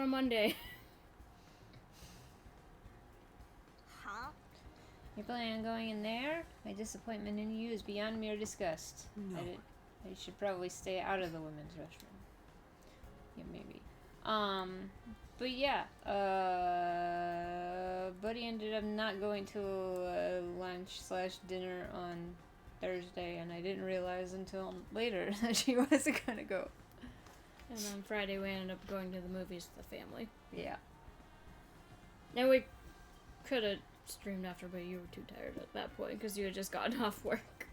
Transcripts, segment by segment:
on Monday. Huh? You planning on going in there? My disappointment in you is beyond mere disgust. No. I should probably stay out of the women's restroom. Yeah, maybe. But yeah, Buddy ended up not going to lunch/dinner on Thursday, and I didn't realize until later that she wasn't gonna go. And on Friday we ended up going to the movies with the family. Yeah. And we could have streamed after, but you were too tired at that point because you had just gotten off work.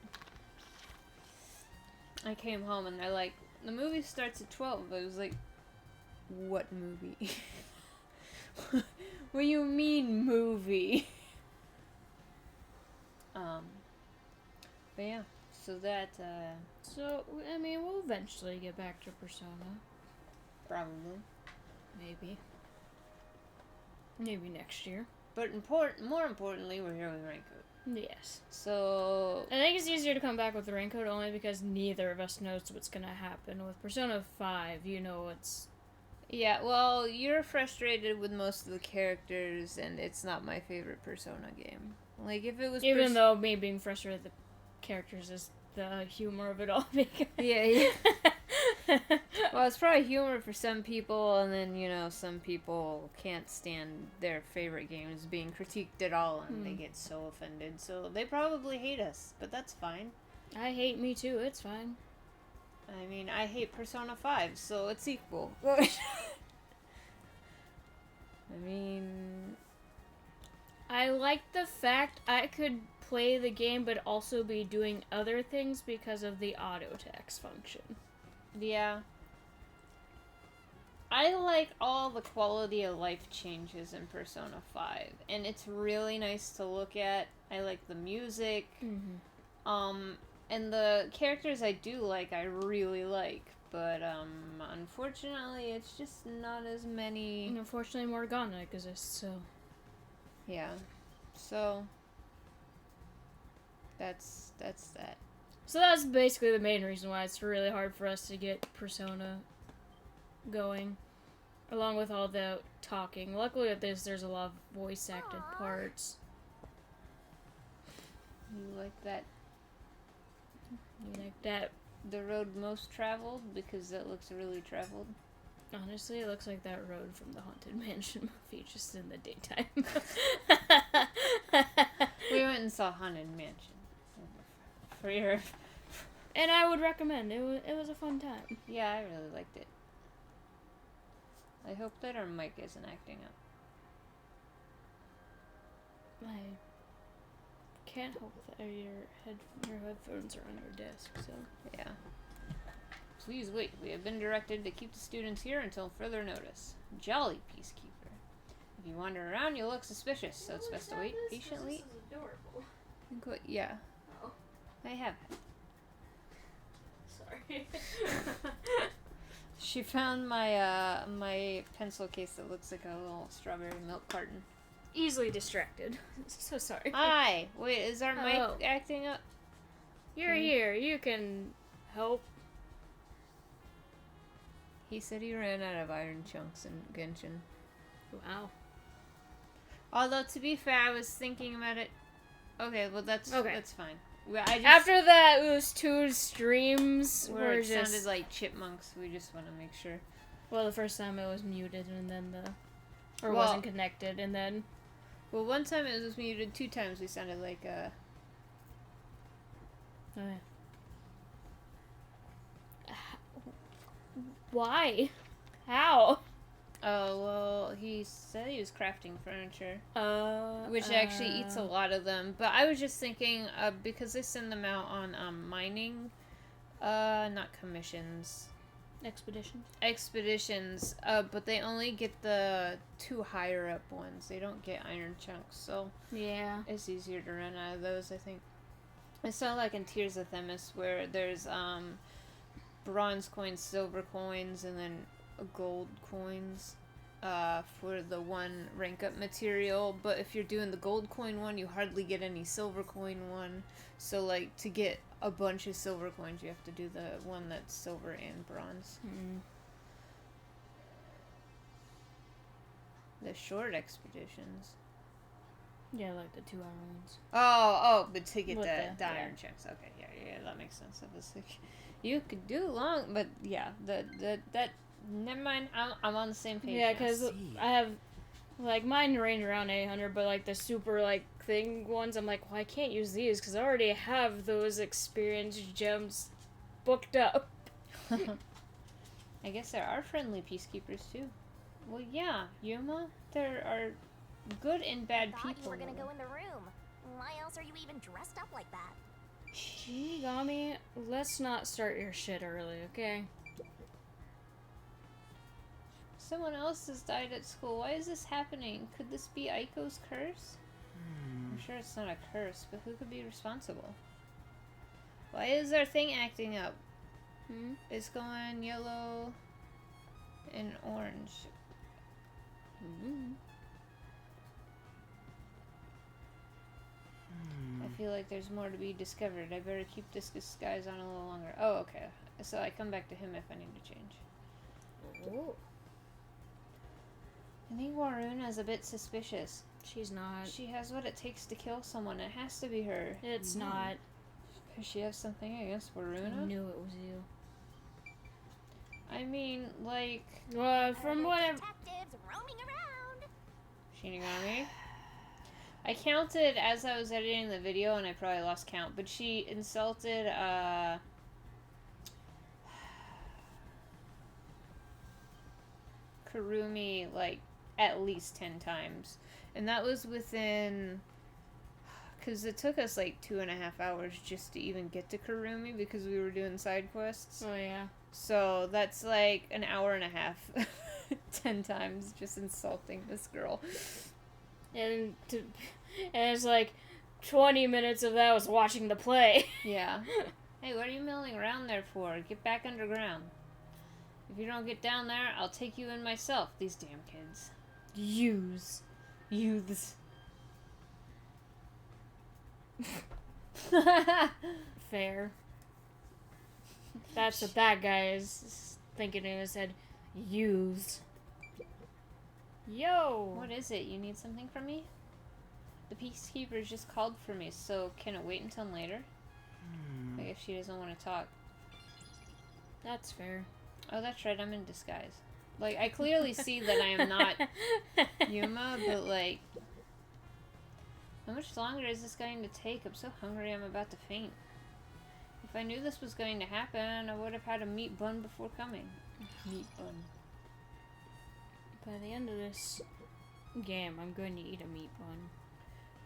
I came home and they're like, the movie starts at 12. I was like, what movie? What do you mean movie? But yeah, so that, So, I mean, we'll eventually get back to Persona. probably. Maybe. Maybe next year. But more importantly, we're here with Raincoat. Yes. So, I think it's easier to come back with the Raincoat only because neither of us knows what's gonna happen. With Persona 5, you know it's... yeah, well, you're frustrated with most of the characters, and it's not my favorite Persona game. Like, if it was... Even though me being frustrated with the characters is the humor of it all. Yeah. Well, it's probably humor for some people, and then, you know, some people can't stand their favorite games being critiqued at all, and they get so offended. So they probably hate us, but that's fine. I hate me too, it's fine. I mean, I hate Persona 5, so it's equal. I mean... I like the fact I could play the game but also be doing other things because of the auto text function. Yeah. I like all the quality of life changes in Persona 5, and it's really nice to look at. I like the music. And the characters I do like, I really like. But, unfortunately, it's just not as many... And unfortunately, Morgana exists, so... Yeah. So... That's that. So that's basically the main reason why it's really hard for us to get Persona going. Along with all the talking. Luckily with this, there's a lot of voice acted parts. You like that? You like that? The road most traveled? Because that looks really traveled. Honestly, it looks like that road from the Haunted Mansion movie, just in the daytime. We went and saw Haunted Mansion. For your... And I would recommend. It was a fun time. Yeah, I really liked it. I hope that our mic isn't acting up. I can't hope that your headphones are on your desk, so... Yeah. Please wait. We have been directed to keep the students here until further notice. Jolly peacekeeper. If you wander around, you'll look suspicious, so it's best to wait patiently. This is adorable. Yeah. Oh, I have. sorry. She found my my pencil case that looks like a little strawberry milk carton. Easily distracted. So sorry. Hi! Wait, is our mic Oh. acting up? You're here. You can help. He said he ran out of iron chunks in Genshin. Wow. Although, to be fair, I was thinking about it. Okay, well, that's fine. After that, those two streams where were it just... sounded like chipmunks, we just want to make sure. Well, the first time it was muted, and then wasn't connected, and then... Well, one time it was muted, 2 times we sounded like, Oh, yeah. Why? How? Oh, well, he said he was crafting furniture. Which actually eats a lot of them. But I was just thinking, because they send them out on, mining, not commissions. Expeditions, but they only get the 2 higher up ones. They don't get iron chunks, so... Yeah. It's easier to run out of those, I think. It's not like in Tears of Themis, where there's, bronze coins, silver coins, and then gold coins for the one rank up material. But if you're doing the gold coin one, you hardly get any silver coin one. So, like, to get a bunch of silver coins, you have to do the one that's silver and bronze. The short expeditions. Yeah, like the 2-hour ones. Oh, but to get With the iron yeah. checks. Okay, yeah, that makes sense. I was like, you could do long, but yeah, that. Never mind. I'm on the same page. Yeah, now. because I have, like, mine range around 800, but, like, the super, like, thing ones, I'm like, well, I can't use these because I already have those experience gems booked up. I guess there are friendly peacekeepers too. Well, yeah, Yuma, there are good and bad I thought people. you were gonna go in the room. Why else are you even dressed up like that? Shinigami, let's not start your shit early, okay? Someone else has died at school. Why is this happening? Could this be Aiko's curse? I'm sure it's not a curse, but who could be responsible? Why is our thing acting up? It's going yellow and orange. I feel like there's more to be discovered. I better keep this disguise on a little longer. Oh, okay. So I come back to him if I need to change. Oh. I think Waruna's a bit suspicious. She's not. She has what it takes to kill someone. It has to be her. It's not. Does she have something against Waruna? I knew it was you. I mean, like... From what I've... Detectives roaming around. Shinigami? I counted as I was editing the video, and I probably lost count, but she insulted, Kurumi, like, at least 10 times. And that was within... Because it took us, like, 2.5 hours just to even get to Kurumi, because we were doing side quests. Oh, yeah. So that's, like, an hour and a half. 10 times just insulting this girl. And it's like 20 minutes of that was watching the play. Yeah. Hey, what are you milling around there for? Get back underground. If you don't get down there, I'll take you in myself. These damn kids. Youths. Fair. That's what that guy is thinking in his head. Youths. Yo! What is it? You need something from me? The peacekeepers just called for me, so can it wait until later? Like if she doesn't want to talk. That's fair. Oh, that's right, I'm in disguise. Like, I clearly see that I am not Yuma, but like... How much longer is this going to take? I'm so hungry I'm about to faint. If I knew this was going to happen, I would have had a meat bun before coming. Meat bun. By the end of this game, I'm going to eat a meat bun.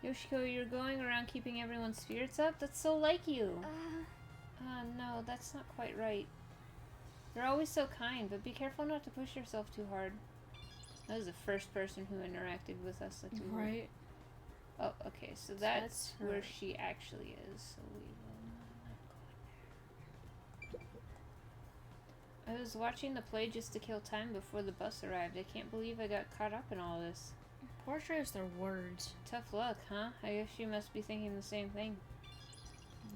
Yoshiko, you're going around keeping everyone's spirits up? That's so like you. No, that's not quite right. You're always so kind, but be careful not to push yourself too hard. That was the first person who interacted with us like we were. Right. Oh, okay, so that's her. where she actually is, so we will not go there. I was watching the play just to kill time before the bus arrived. I can't believe I got caught up in all this. Portraits, their words. Tough luck, huh? I guess you must be thinking the same thing.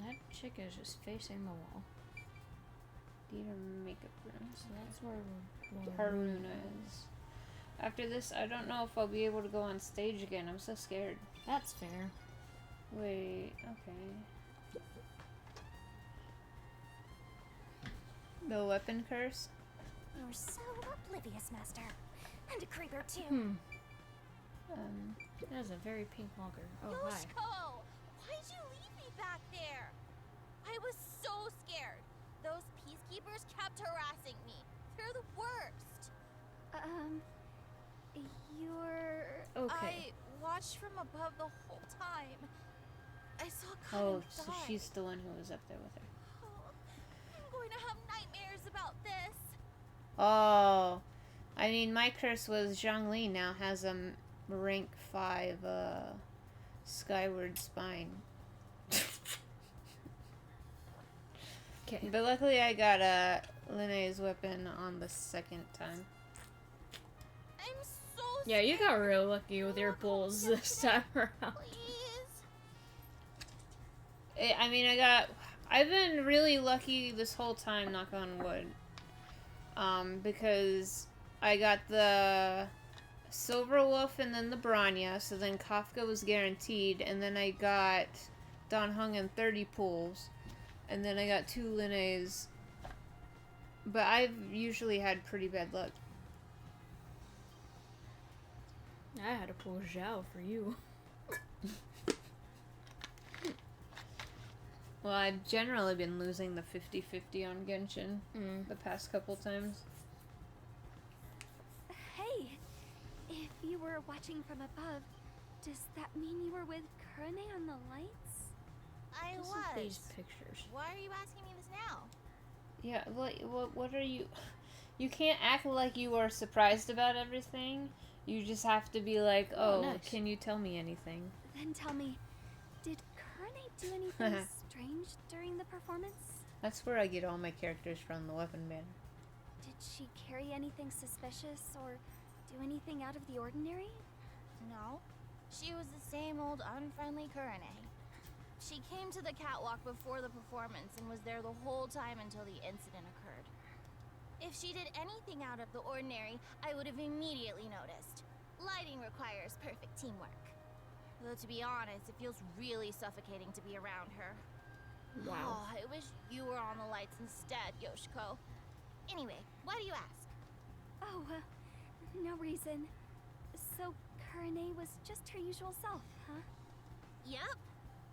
That chick is just facing the wall. Need her makeup room. So that's where Haruna is. After this, I don't know if I'll be able to go on stage again. I'm so scared. That's fair. Wait, okay. The weapon curse? You're so oblivious, Master. And a creeper, too. That is a very pink walker. Oh, hi. Yoshiko! Why'd you leave me back there? I was so scared. Those peacekeepers kept harassing me. They're the worst. You're... Okay. I watched from above the whole time. I saw Oh, Kawakami so die. she's the one who was up there with her. Oh, I'm going to have nightmares about this. Oh, I mean, my curse was Zhongli now has a rank 5 skyward spine. Okay. But luckily I got Linnea's weapon on the second time. I'm so Yeah, you got scared. real lucky with your pulls this time around. Please. I mean, I've been really lucky this whole time, knock on wood. Because I got the Silver Wolf and then the Branya, so then Kafka was guaranteed, and then I got Don Hung and 30 pulls, and then I got 2 Linnaeus. But I've usually had pretty bad luck. I had to pull Zhao for you. Well, I've generally been losing the 50-50 on Genshin the past couple times. Hey, if you were watching from above, does that mean you were with Kurane on the lights? I Listen to these pictures. Why are you asking me this now? Yeah, what are you... You can't act like you are surprised about everything. You just have to be like, oh, nice. Can you tell me anything? Then tell me, did Kurane do anything strange during the performance? That's where I get all my characters from, the weapon banner. Did she carry anything suspicious or do anything out of the ordinary? No. She was the same old unfriendly Kurane. She came to the catwalk before the performance and was there the whole time until the incident occurred. If she did anything out of the ordinary, I would have immediately noticed. Lighting requires perfect teamwork. Though to be honest, it feels really suffocating to be around her. Wow. Oh, I wish you were on the lights instead, Yoshiko. Anyway, why do you ask? Oh, no reason. So, Kurane was just her usual self, huh? Yep.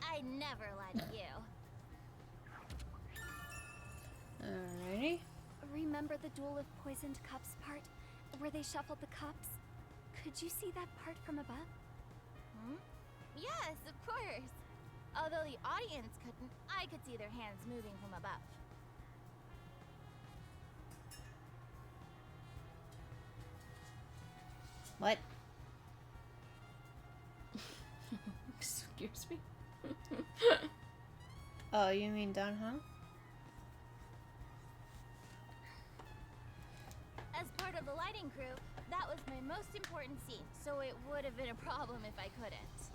I never lied to you. Alrighty. Remember the Duel of Poisoned Cups part, where they shuffled the cups? Could you see that part from above? Yes, of course. Although the audience couldn't, I could see their hands moving from above. What? Excuse me? Oh, you mean Don Hung? As part of the lighting crew, that was my most important scene, so it would have been a problem if I couldn't.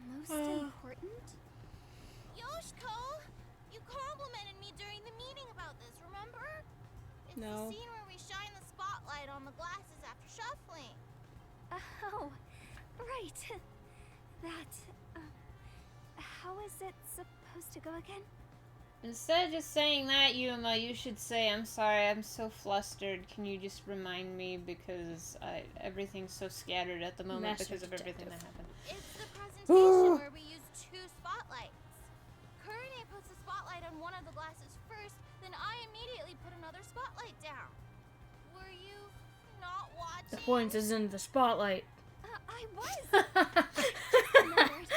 Most important? Yoshiko! You complimented me during the meeting about this, remember? It's No. the scene where we shine the spotlight on the glasses after shuffling. Oh, right. That, how is it supposed to go again? Instead of just saying that, Yuma, you should say, I'm sorry, I'm so flustered. Can you just remind me because everything's so scattered at the moment Master because of everything that detective. happened. It's the presentation where we use 2 spotlights. Kurane puts the spotlight on one of the glasses first, then I immediately put another spotlight down. Were you not watching? The point is in the spotlight. I was. Just remembered.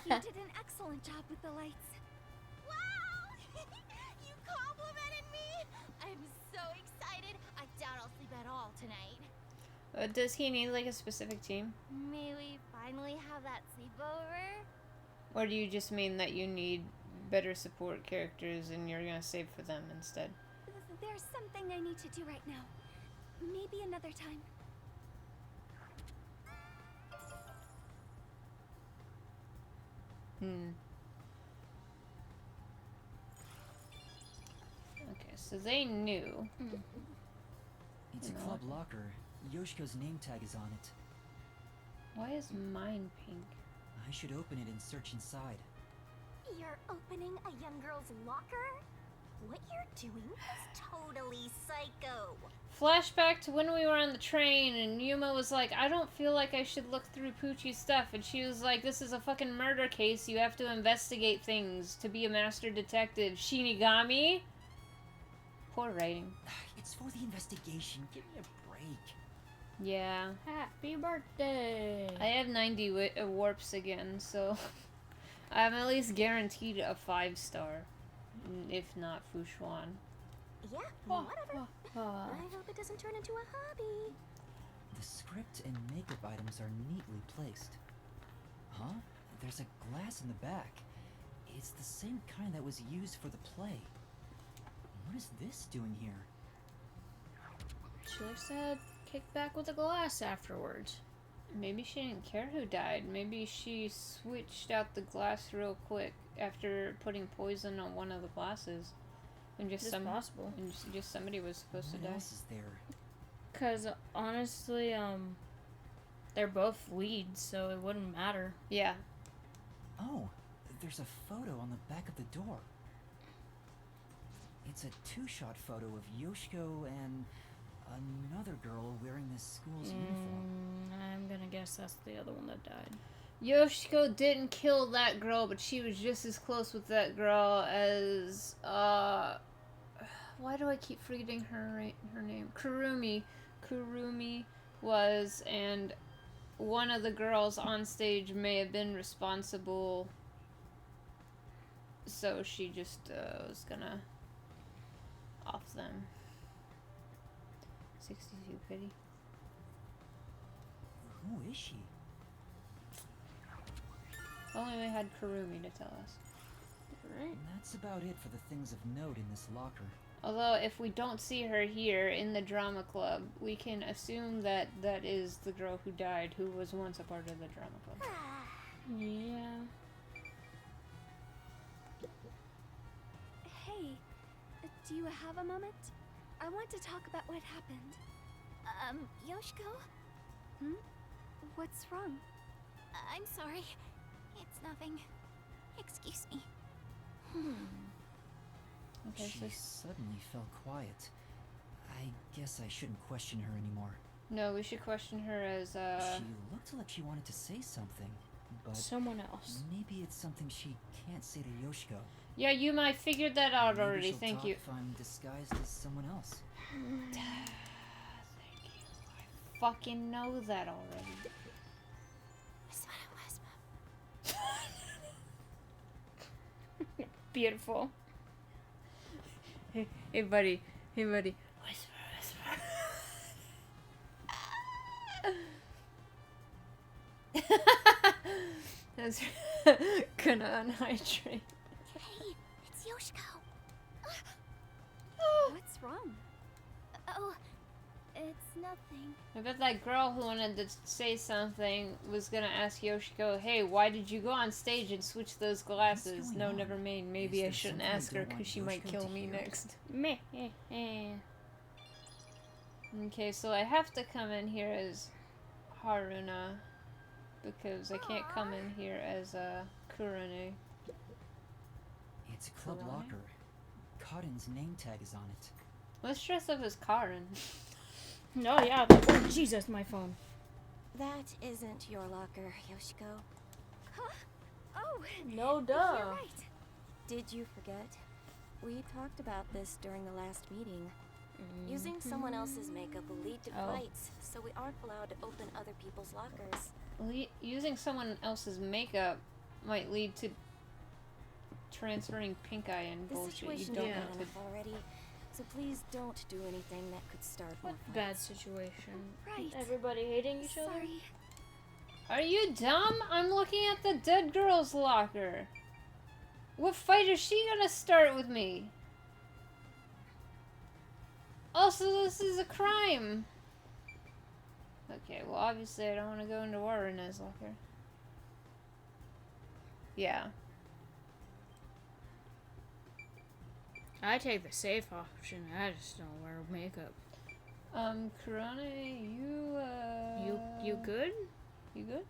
You did an excellent job with the lights. Wow! You complimented me! I'm so excited. I doubt I'll sleep at all tonight. Does he need like a specific team? May we finally have that sleepover? Or do you just mean that you need better support characters and you're gonna save for them instead? There's something I need to do right now. Maybe another time. Okay, so they knew. It's a club locker. Yoshiko's name tag is on it. Why is mine pink? I should open it and search inside. You're opening a young girl's locker? What you're doing is totally psycho. Flashback to when we were on the train and Yuma was like, I don't feel like I should look through Poochie's stuff. And she was like, this is a fucking murder case. You have to investigate things to be a master detective. Shinigami? Poor writing. It's for the investigation. Give me a break. Yeah. Happy birthday! I have 90 warps again, so I'm at least guaranteed a 5-star. If not Fushuan. Yeah, whatever. I hope it doesn't turn into a hobby. The script and makeup items are neatly placed. Huh? There's a glass in the back. It's the same kind that was used for the play. What is this doing here? She likes to kick back with a glass afterwards. Maybe she didn't care who died. Maybe she switched out the glass real quick after putting poison on one of the glasses. And just It's possible. And just somebody was supposed to What die. else is there? Because, honestly, they're both leads, so it wouldn't matter. Yeah. Oh, there's a photo on the back of the door. It's a two-shot photo of Yoshiko and another girl wearing this school's uniform. I'm gonna guess that's the other one that died. Yoshiko didn't kill that girl, but she was just as close with that girl as, why do I keep forgetting her name? Kurumi was, and one of the girls on stage may have been responsible, so she just was gonna off them. 62 pity. Who is she? If only we had Kurumi to tell us. Right. And that's about it for the things of note in this locker. Although, if we don't see her here in the drama club, we can assume that that is the girl who died, who was once a part of the drama club. Yeah. Hey, do you have a moment? I want to talk about what happened. Yoshiko? Hmm? What's wrong? I'm sorry. It's nothing. Excuse me. Okay, She so suddenly fell quiet. I guess I shouldn't question her anymore. no, we should question her as She looked like she wanted to say something, but Someone else. maybe it's something she can't say to Yoshiko. Yeah, you might figured that out Maybe already. she'll Thank talk you. if I'm disguised as someone else. Thank you. I fucking know that already. That's what it was, Mom. Beautiful. Hey, buddy. Hey, buddy. Whisper, whisper. That's gonna unhydrate. Hey, it's Yoshiko. What's wrong? Oh, it's nothing. I bet that girl who wanted to say something was gonna ask Yoshiko, hey, why did you go on stage and switch those glasses? going No, on? never mind. Maybe Is I there shouldn't something I ask her don't because want she might Yoshiko kill to me hear? next. Meh. Okay, so I have to come in here as Haruna because I can't come in here as Kurane. It's a club Kurane? locker. Karin's name tag is on it. Let's dress up as Karin. No, yeah. Oh, Jesus, my phone. That isn't your locker, Yoshiko. Huh? Oh, No, you're duh. right. Did you forget? We talked about this during the last meeting. Using someone else's makeup will lead to Oh. fights, so we aren't allowed to open other people's lockers. Using someone else's makeup might lead to transferring pink eye and This bullshit. You situation don't is want bad to. enough already, so please don't do anything that could start more fights. Bad situation. Right. Everybody hating each other? Sorry. Are you dumb? I'm looking at the dead girl's locker. What fight is she gonna start with me? Also, this is a crime. Okay, well, obviously I don't want to go into Waruna's locker. Yeah. I take the safe option. I just don't wear makeup. Kurane, You good? You good?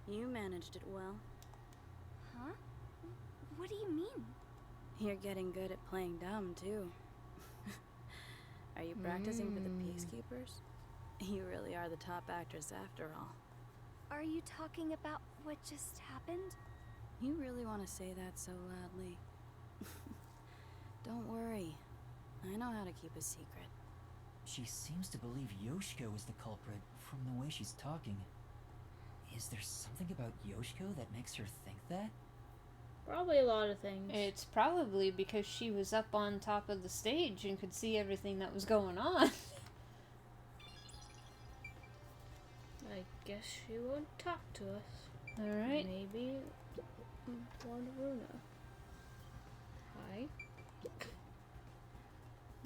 You managed it well. Huh? What do you mean? You're getting good at playing dumb, too. Are you practicing for the Peacekeepers? You really are the top actress after all. Are you talking about what just happened? You really want to say that so loudly? Don't worry. I know how to keep a secret. She seems to believe Yoshiko is the culprit from the way she's talking. Is there something about Yoshiko that makes her think that? Probably a lot of things. It's probably because she was up on top of the stage and could see everything that was going on. I guess she won't talk to us. Alright. Maybe Wonderuna. Hi.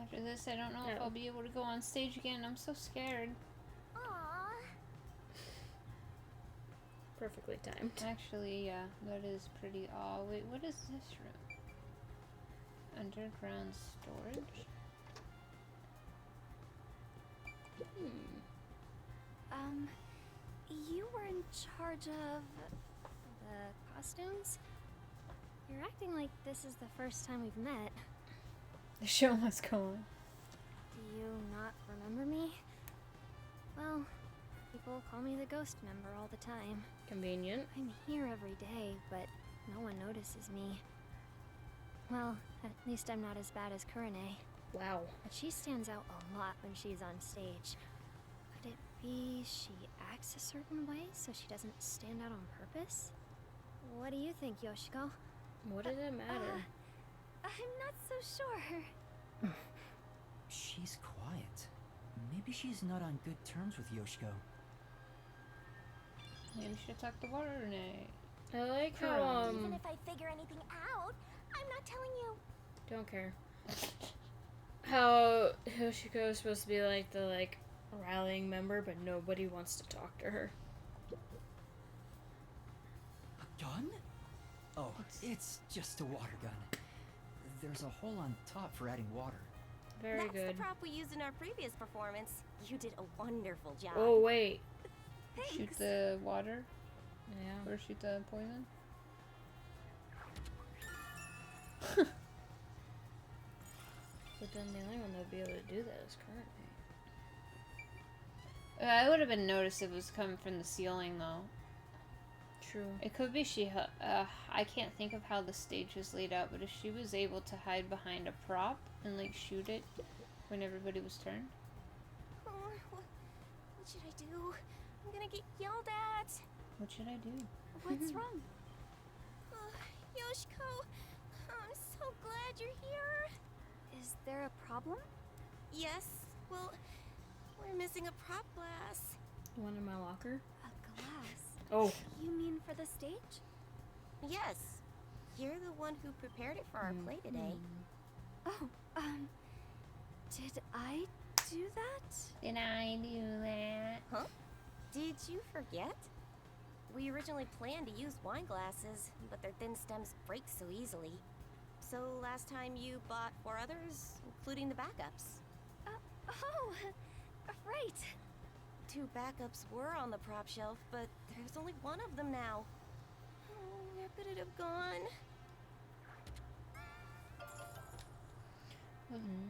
After this, I don't know if Oh. I'll be able to go on stage again. I'm so scared. Aww. Perfectly timed. Actually, yeah, that is pretty. Oh, wait, what is this room? Underground storage? You were in charge of the costumes? You're acting like this is the first time we've met. The show must go on. Do you not remember me? Well, people call me the ghost member all the time. Convenient. I'm here every day, but no one notices me. Well, at least I'm not as bad as Kurane. Wow. But she stands out a lot when she's on stage. Could it be she acts a certain way so she doesn't stand out on purpose? What do you think, Yoshiko? What does it matter? I'm not so sure. She's quiet. Maybe she's not on good terms with Yoshiko. Maybe you should talk to Warune. I like how, Even if I figure anything out, I'm not telling you. don't care. How Yoshiko is supposed to be like the rallying member, but nobody wants to talk to her. A gun? Oh, it's just a water gun. There's a hole on top for adding water. Very That's good. the prop we used in our previous performance. You did a wonderful job. Oh wait. Shoot the water? Yeah. Or shoot the poison? But then the only one that'd be able to do that is Kurane. I would have been noticed if it was coming from the ceiling, though. True. It could be I can't think of how the stage was laid out, but if she was able to hide behind a prop and, shoot it when everybody was turned. Oh, what should I do? I'm gonna get yelled at. What should I do? What's wrong? Yoshiko, I'm so glad you're here. Is there a problem? Yes, well, we're missing a prop glass. One in my locker. A glass. Oh. You mean for the stage? Yes, you're the one who prepared it for our play today. Oh, did I do that? Did I do that? Huh? Did you forget? We originally planned to use wine glasses, but their thin stems break so easily. So last time you bought 4 others, including the backups. Oh, right. 2 backups were on the prop shelf, but there's only 1 of them now. Oh, where could it have gone?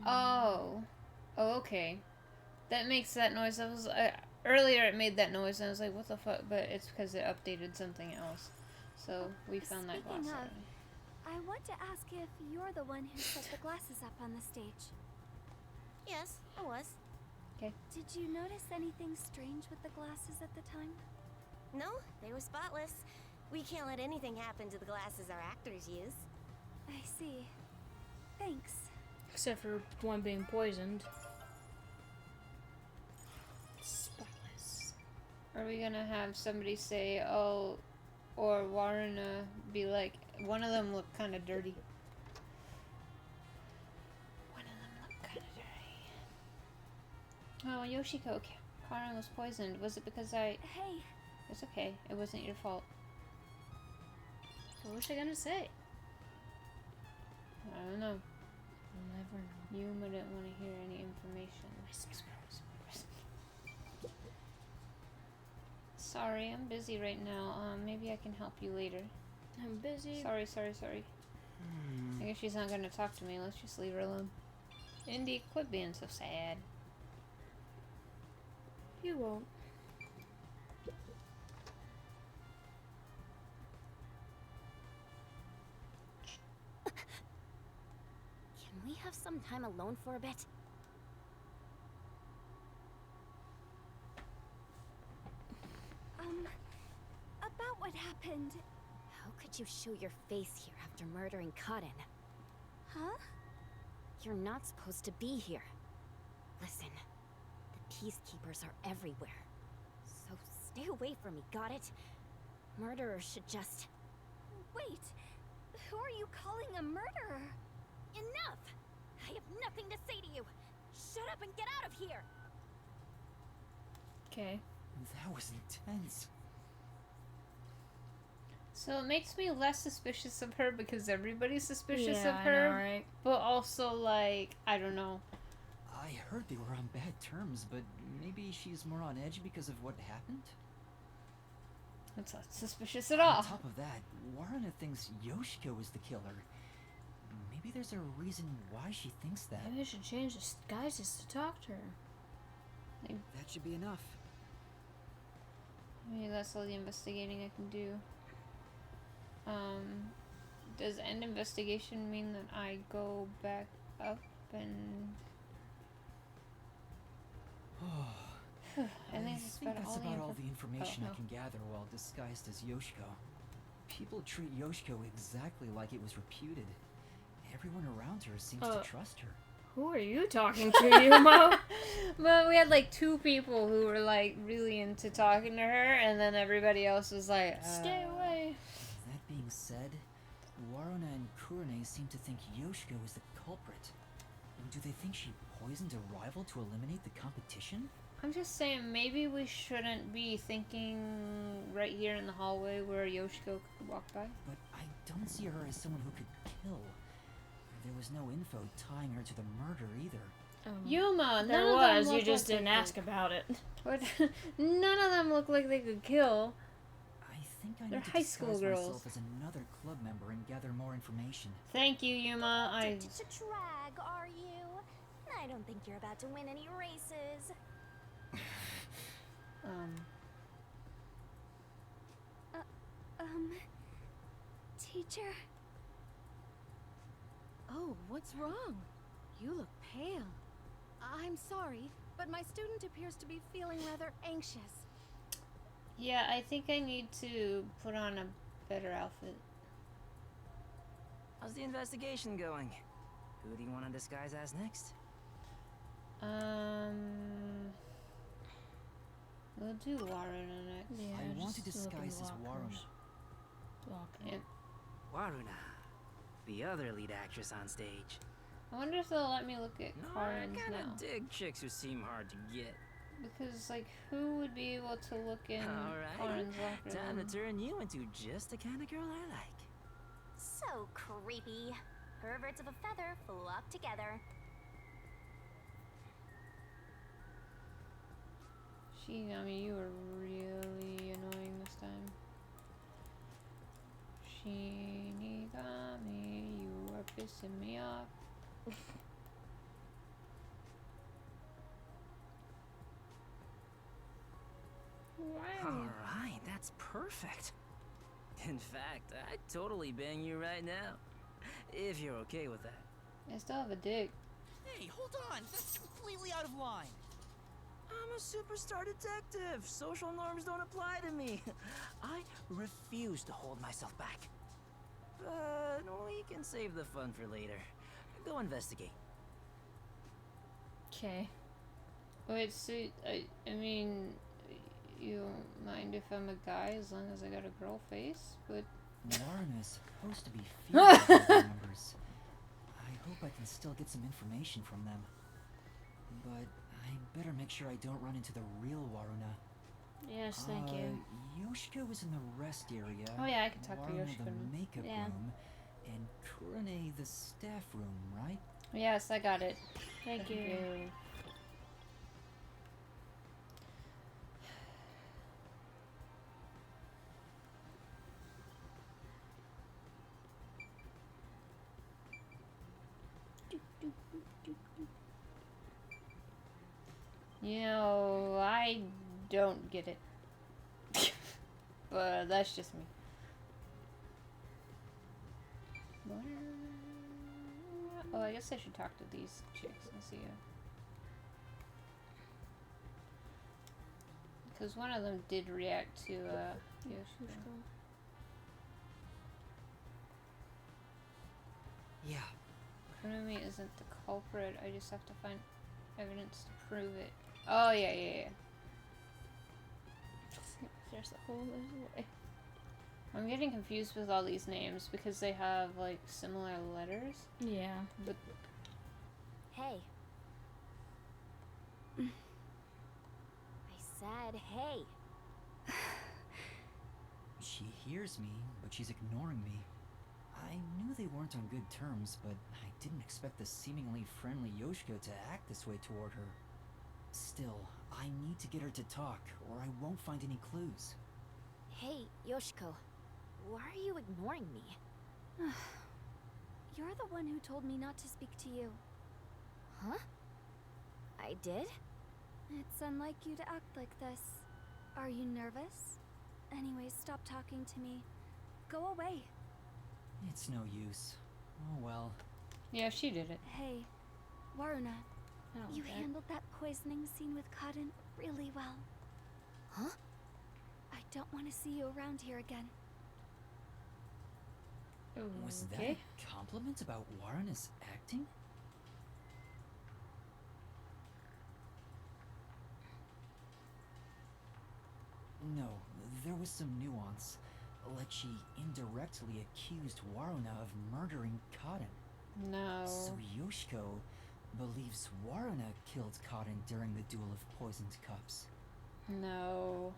Oh. Oh, okay. That makes that noise. I was earlier it made that noise and I was like, what the fuck? But it's because it updated something else. So we found that glass. Speaking of, already. I want to ask if you're the one who set the glasses up on the stage. Yes, I was. Did you notice anything strange with the glasses at the time? No, they were spotless. We can't let anything happen to the glasses our actors use. I see. Thanks. Except for one being poisoned. Spotless. Are we gonna have somebody say, oh, or Waruna be like, one of them looked kind of dirty. One of them looked kind of dirty. Oh, Yoshiko, Karen was poisoned. Was it because I... Hey, It's okay. It wasn't your fault. What was I gonna say? I don't know. You'll never know. You wouldn't want to hear any information. Sorry, I'm busy right now. Maybe I can help you later. I'm busy. Sorry. I guess she's not gonna talk to me. Let's just leave her alone. Indy, quit being so sad. You won't. Can we have some time alone for a bit? about what happened. How could you show your face here after murdering Kaden? Huh? You're not supposed to be here. Listen, the peacekeepers are everywhere. So stay away from me, got it? Murderers should just... Wait, who are you calling a murderer? Enough! I have nothing to say to you! Shut up and get out of here! Okay. That was intense. So it makes me less suspicious of her because everybody's suspicious Yeah, of I her. know, right? But also, like, I don't know. I heard they were on bad terms, but maybe she's more on edge because of what happened? That's not suspicious at On all. top of that, Waruna thinks Yoshiko is the killer. Maybe there's a reason why she thinks that. Maybe I should change disguises to talk to her. That should be enough. Maybe that's all the investigating I can do. Does end investigation mean that I go back up and... I think that's about all the information Oh. I can gather while disguised as Yoshiko. People treat Yoshiko exactly like it was reputed. Everyone around her seems to trust her. Who are you talking to, Yumo? Well, we had like 2 people who were like really into talking to her, and then everybody else was like, Stay away. That being said, Waruna and Kurane seem to think Yoshiko is the culprit. Do they think she poisoned a rival to eliminate the competition? I'm just saying, maybe we shouldn't be thinking right here in the hallway where Yoshiko could walk by. But I don't see her as someone who could kill. There was no info tying her to the murder either. Yuma, There none of was, them you look just like didn't they ask could. about it. What? None of them look like they could kill. I think I They're need to high disguise school girls. myself as another club member and gather more information. Thank you, Yuma. I... Drag, are you? I don't think you're about to win any races. Teacher? Oh, what's wrong? You look pale. I'm sorry, but my student appears to be feeling rather anxious. Yeah, I think I need to put on a better outfit. How's the investigation going? Who do you want to disguise as next? We'll do Waruna next. Yeah, I want to just look in disguise as lockers. Waruna. Locker. Yeah. Waruna, the other lead actress on stage. I wonder if they'll let me look at No, Karin's I kinda now. dig chicks who seem hard to get. Because, like, who would be able to look in Alright, Karin's locker time room? to turn you into just the kind of girl I like. So creepy. Perverts of a feather flock together. Shinigami, you were really annoying this time. Shinigami, you are pissing me off. Wow. Alright, that's perfect. In fact, I'd totally bang you right now. If you're okay with that. I still have a dick. Hey, hold on! That's completely out of line! I'm a superstar detective. Social norms don't apply to me. I refuse to hold myself back. But we can save the fun for later. Go investigate. Okay. Wait, so, I mean, you don't mind if I'm a guy as long as I got a girl face? But Waruna is supposed to be female club members. I hope I can still get some information from them. But I better make sure I don't run into the real Waruna. Yes, thank you. Yoshiko was in the rest area. Oh yeah, I can talk to Waruna Yoshiko. the makeup Yeah. room, and Kurane the staff room, right? Yes, I got it. Thank you. You know, I don't get it. But that's just me. Oh, I guess I should talk to these chicks and see because one of them did react to Yoshiko. Yeah. Kurumi isn't the culprit. I just have to find evidence to prove it. Oh yeah. There's a whole other way. I'm getting confused with all these names because they have like similar letters. Yeah. But Hey. I said hey. She hears me, but she's ignoring me. I knew they weren't on good terms, but I didn't expect the seemingly friendly Yoshiko to act this way toward her. Still, I need to get her to talk, or I won't find any clues. Hey, Yoshiko. Why are you ignoring me? You're the one who told me not to speak to you. Huh? I did? It's unlike you to act like this. Are you nervous? Anyways, stop talking to me. Go away. It's no use. Oh well. Yeah, she did it. Hey, Waruna. Oh, You okay. handled that poisoning scene with Cotton really well. Huh? I don't want to see you around here again. Was that Okay. a compliment about Waruna's acting? No, there was some nuance. Like she indirectly accused Waruna of murdering Cotton. No. So Yoshiko believes Waruna killed Cotton during the duel of poisoned cups. No.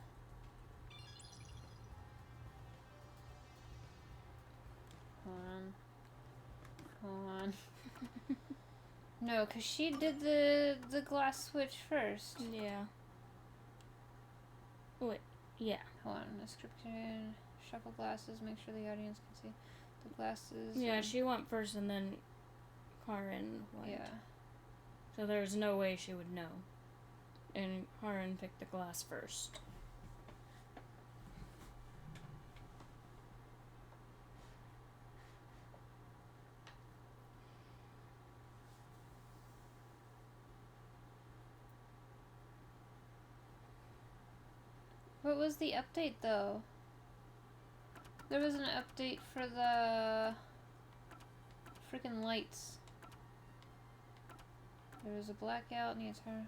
Hold on. No, because she did the glass switch first. Yeah. Wait. Yeah. Hold on. Description. Shuffle glasses. Make sure the audience can see the glasses. Yeah, she went first and then Karin went. Yeah. So there's no way she would know. And Karin picked the glass first. What was the update though? There was an update for the freaking lights. There was a blackout in the entire.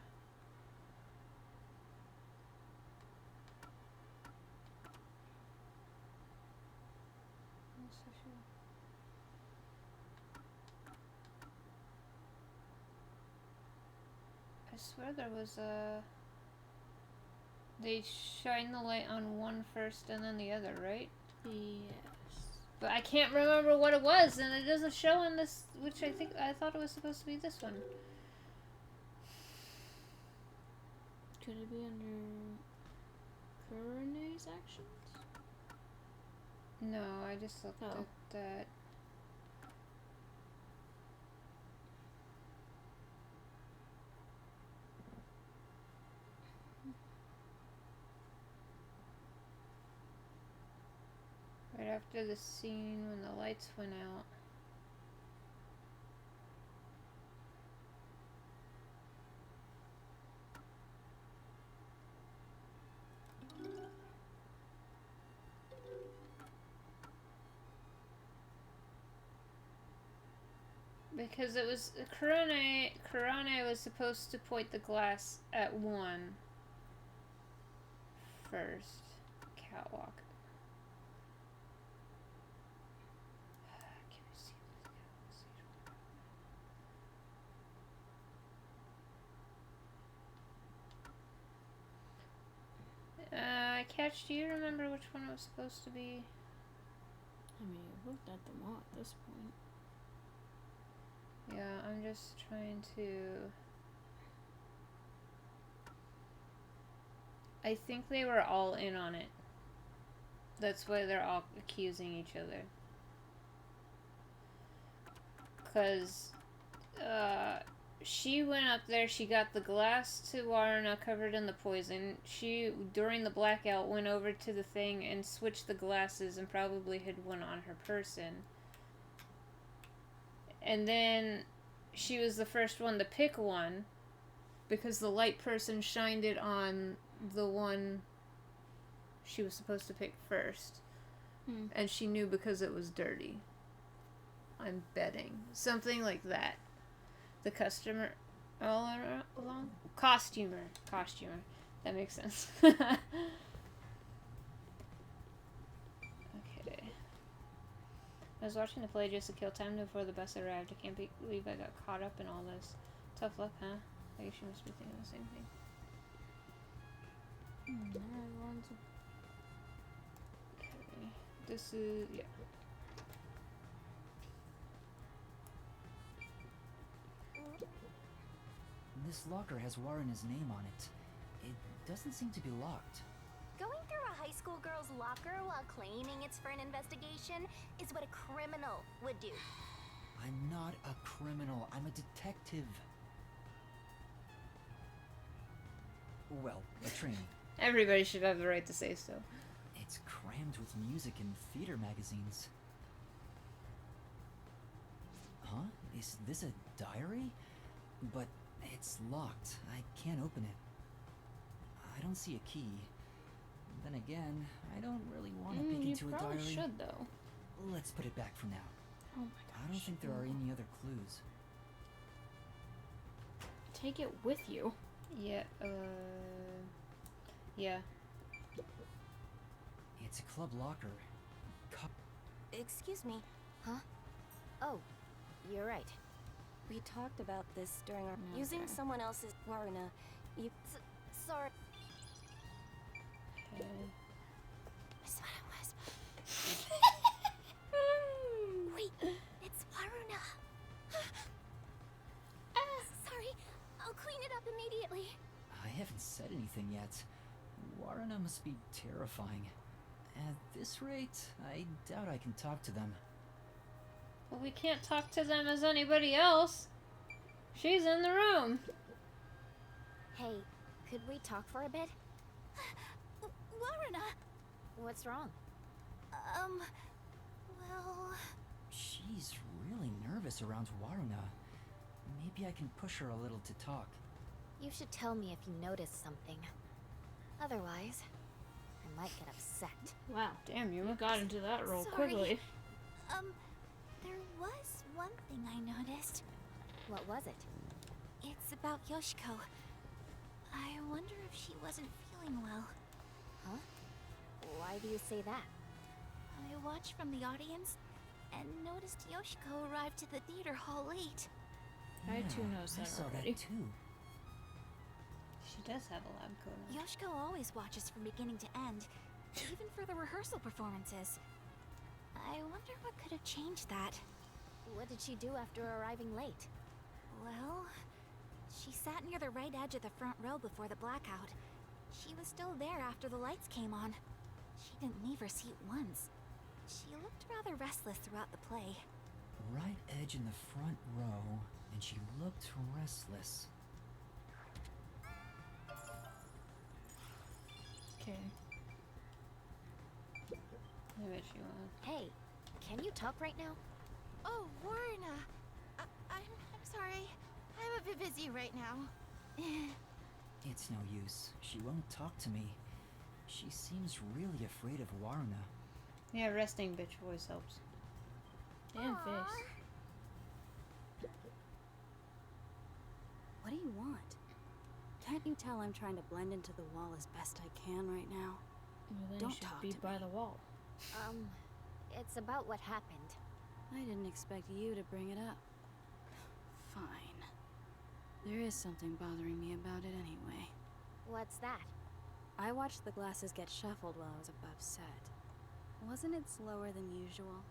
I swear there was a. They shine the light on one first and then the other, right? Yes. But I can't remember what it was, and it doesn't show in this, which I thought it was supposed to be this one. Could it be under Kurine's actions? No, I just looked Oh. at that. Right after the scene when the lights went out. Because it was Kurane was supposed to point the glass at one first. Catwalk. Can I see this? Catch, do you remember which one it was supposed to be? I mean, I looked at them all at this point. Yeah, I'm just trying to... I think they were all in on it. That's why they're all accusing each other. Because, she went up there, she got the glass to Waruna covered in the poison. She, during the blackout, went over to the thing and switched the glasses and probably hid one on her person. And then she was the first one to pick one because the light person shined it on the one she was supposed to pick first. And she knew because it was dirty. I'm betting. Something like that. The customer all along? Costumer. That makes sense. Okay. I was watching the play just to kill time before the bus arrived. I can't believe I got caught up in all this. Tough luck, huh? I guess you must be thinking the same thing. Okay. This is, yeah. This locker has Waruna's name on it. It doesn't seem to be locked. Going through a high school girl's locker while claiming it's for an investigation is what a criminal would do. I'm not a criminal. I'm a detective. Well, a trainee. Everybody should have the right to say so. It's crammed with music and theater magazines. Huh? Is this a diary? But it's locked. I can't open it. I don't see a key. Then again, I don't really want to peek into a You probably diary. should, though. Let's put it back for now. Oh my gosh. I don't think there are any other clues. Take it with you. Yeah, yeah. It's a club locker. Excuse me. Huh? Oh, you're right. We talked about this during our using someone else's Waruna. You sorry. Okay. That's what it was. Wait, it's Waruna. Sorry, I'll clean it up immediately. I haven't said anything yet. Waruna must be terrifying. At this rate, I doubt I can talk to them. Well, we can't talk to them as anybody else. She's in the room. Hey, could we talk for a bit? Waruna! What's wrong? Well... She's really nervous around Waruna. Maybe I can push her a little to talk. You should tell me if you notice something. Otherwise, I might get upset. Wow. Damn, you got into that role Sorry. quickly. There was one thing I noticed. What was it? It's about Yoshiko. I wonder if she wasn't feeling well. Huh? Why do you say that? I watched from the audience and noticed Yoshiko arrived to the theater hall late. I too noticed I that saw already. that too. She does have a lab coat on. Yoshiko always watches from beginning to end, even for the rehearsal performances. I wonder what could have changed that. What did she do after arriving late? Well, she sat near the right edge of the front row before the blackout. She was still there after the lights came on. She didn't leave her seat once. She looked rather restless throughout the play. Right edge in the front row, and she looked restless. Okay. I bet she will. Hey, can you talk right now? Oh, Warna. I'm sorry. I'm a bit busy right now. It's no use. She won't talk to me. She seems really afraid of Waruna. Yeah, resting bitch voice helps. And face. What do you want? Can't you tell I'm trying to blend into the wall as best I can right now? Well, then Don't you should talk be to by me. the wall. It's about what happened. I didn't expect you to bring it up. Fine. There is something bothering me about it anyway. What's that? I watched the glasses get shuffled while I was above set. Wasn't it slower than usual?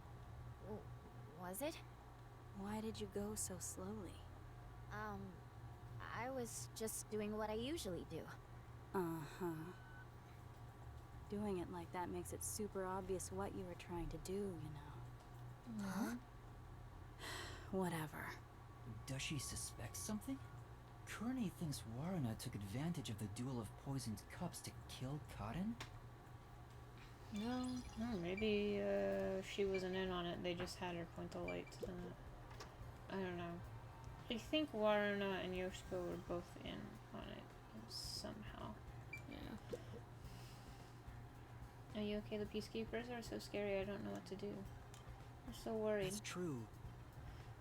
Was it? Why did you go so slowly? I was just doing what I usually do. Uh-huh. Doing it like that makes it super obvious what you were trying to do, you know. Huh? Whatever. Does she suspect something? Kurane thinks Waruna took advantage of the duel of poisoned cups to kill Cotton? No, maybe she wasn't in on it. They just had her point the light to them. I don't know. I think Waruna and Yoshiko were both in on it somehow. Yeah. Are you okay? The peacekeepers are so scary. I don't know what to do. I'm so worried. That's true.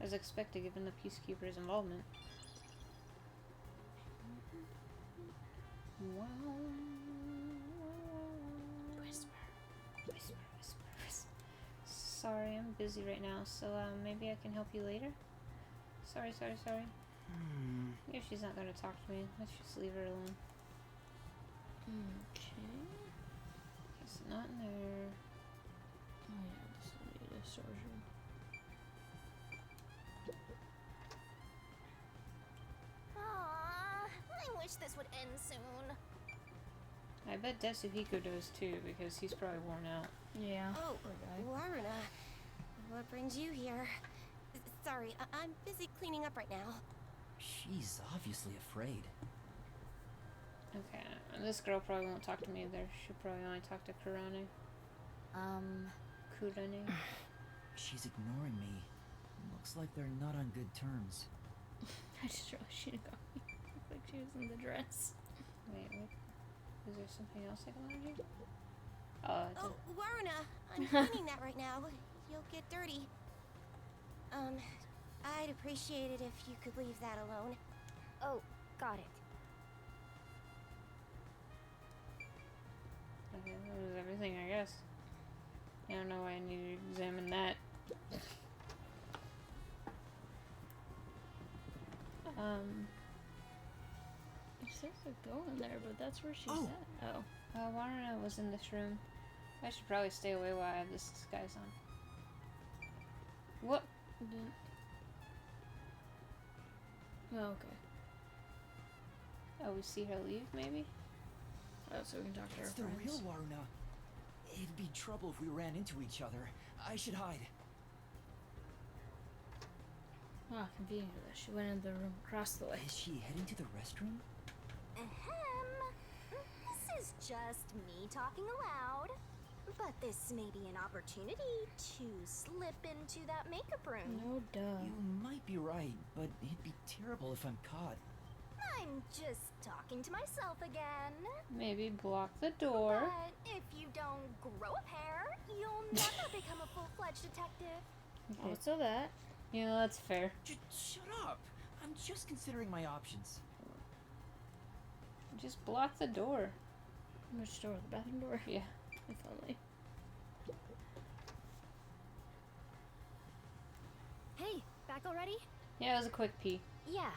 As expected, given the peacekeepers' involvement. Wow. Whisper, whisper, whisper, whisper. Sorry, I'm busy right now, so maybe I can help you later? Sorry. If she's not gonna talk to me, let's just leave her alone. Okay. It's not in there. storage room. Aww, I wish this would end soon. I bet Yasuhiro does too, because he's probably worn out. Yeah. Oh, poor guy. Waruna. What brings you here? Sorry, I'm busy cleaning up right now. She's obviously afraid. Okay, this girl probably won't talk to me either. She'll probably only talk to Kurane. Kurane. She's ignoring me. Looks like they're not on good terms. I just realized she didn't go. Looked like she was in the dress. Wait, what? Is there something else I can learn here? Oh, it's Oh, Waruna, I'm cleaning that right now. You'll get dirty. I'd appreciate it if you could leave that alone. Oh, got it. okay, that was everything, I guess. I don't know why I need to examine that. It says to go in there, but that's where she's Oh. at. Oh. Waruna was in this room. I should probably stay away while I have this disguise on. What? Didn't. Oh, okay. Oh, we see her leave, maybe? Oh, so we can talk to her It's the friends. real Waruna. It'd be trouble if we ran into each other. I should hide. Ah, convenient. She went in the room across the way. Is she heading to the restroom? Ahem. This is just me talking aloud. But this may be an opportunity to slip into that makeup room. No duh. You might be right, but it'd be terrible if I'm caught. I'm just talking to myself again. Maybe block the door. But if you don't grow a pair, you'll never become a full-fledged detective. Okay. Also that. You know, that's fair. Shut up! I'm just considering my options. Just block the door. Which door? The bathroom door? Yeah. If only. Hey, back already? Yeah, it was a quick pee. Yeah,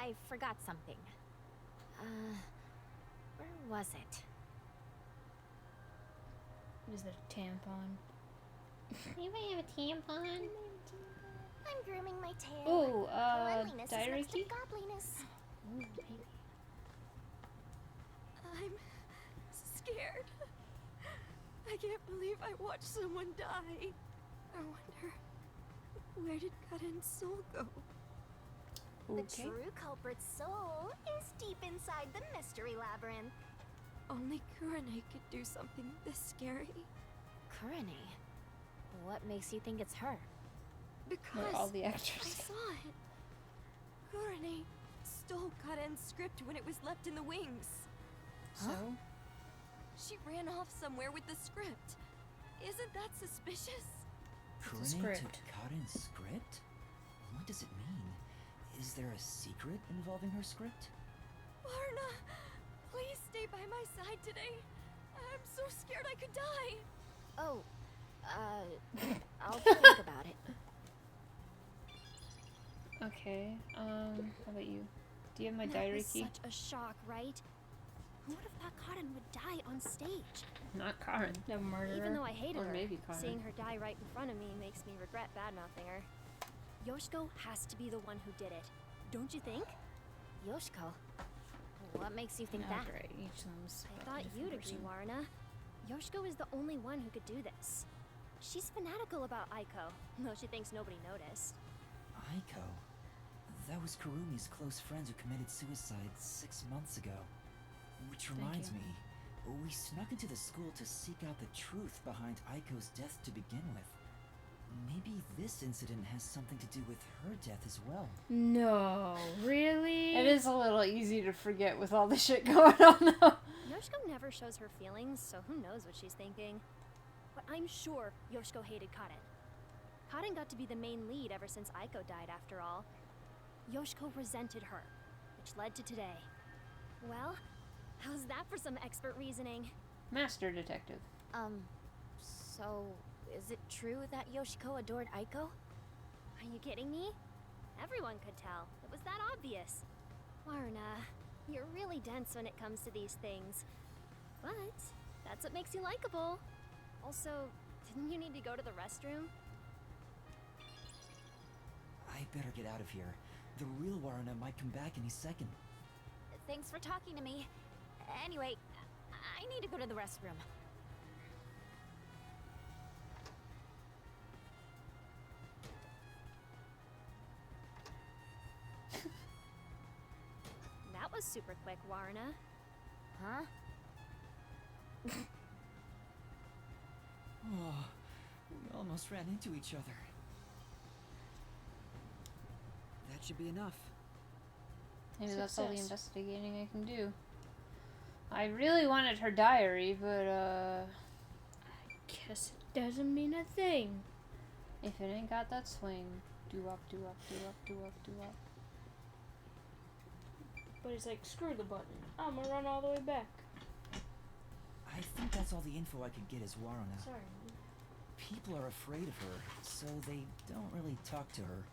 I forgot something. Where was it? Is that a tampon? Anybody have a tampon? I'm grooming my tail. Oh, Cleanliness is diary next to key? godliness. Ooh, baby. I'm scared. I can't believe I watched someone die. I wonder, where did Karen's soul go? The Okay. true culprit's soul is deep inside the mystery labyrinth. Only Kurane could do something this scary. Kurane? What makes you think it's her? Because Where all the I actors. saw it. Kurane stole Karen's script when it was left in the wings. So? She ran off somewhere with the script. Isn't that suspicious? Kurane script. took Karen's script? What does it mean? Is there a secret involving her script? Varna, please stay by my side today. I'm so scared I could die. Oh, I'll think about it. Okay. How about you? Do you have my That diary was key? such a shock, right? Who would have thought Karen would die on stage? Not Karen. No murderer. Even though I hated Or her, maybe Karen. seeing her die right in front of me makes me regret bad-mouthing her. Yoshiko has to be the one who did it. Don't you think? Yoshiko? What makes you think Oh, that? great. Each of them's I a thought different you'd person. agree, Warna. Yoshiko is the only one who could do this. She's fanatical about Aiko, though she thinks nobody noticed. Aiko? That was Karumi's close friends who committed suicide 6 months ago. Which reminds you. me, we snuck into the school to seek out the truth behind Aiko's death to begin with. Maybe this incident has something to do with her death as well. No, really? It is a little easy to forget with all the shit going on, though. Yoshiko never shows her feelings, so who knows what she's thinking. But I'm sure Yoshiko hated Karen. Karen got to be the main lead ever since Aiko died, after all. Yoshiko resented her, which led to today. Well, how's that for some expert reasoning? Master detective. So is it true that Yoshiko adored Aiko? Are you kidding me? Everyone could tell. It was that obvious. Warna, you're really dense when it comes to these things. But that's what makes you likable. Also, didn't you need to go to the restroom? I better get out of here. The real Waruna might come back any second. Thanks for talking to me. Anyway, I need to go to the restroom. That was super quick, Waruna. Huh? Oh, we almost ran into each other. That should be enough. Maybe that's all the Success. investigating I can do. I really wanted her diary, but Guess it doesn't mean a thing. if it ain't got that swing, do up, do up, do up, do up, do up. But he's like, screw the button. I'm gonna run all the way back. I think that's all the info I could get as Waruna. Sorry. People are afraid of her, so they don't really talk to her.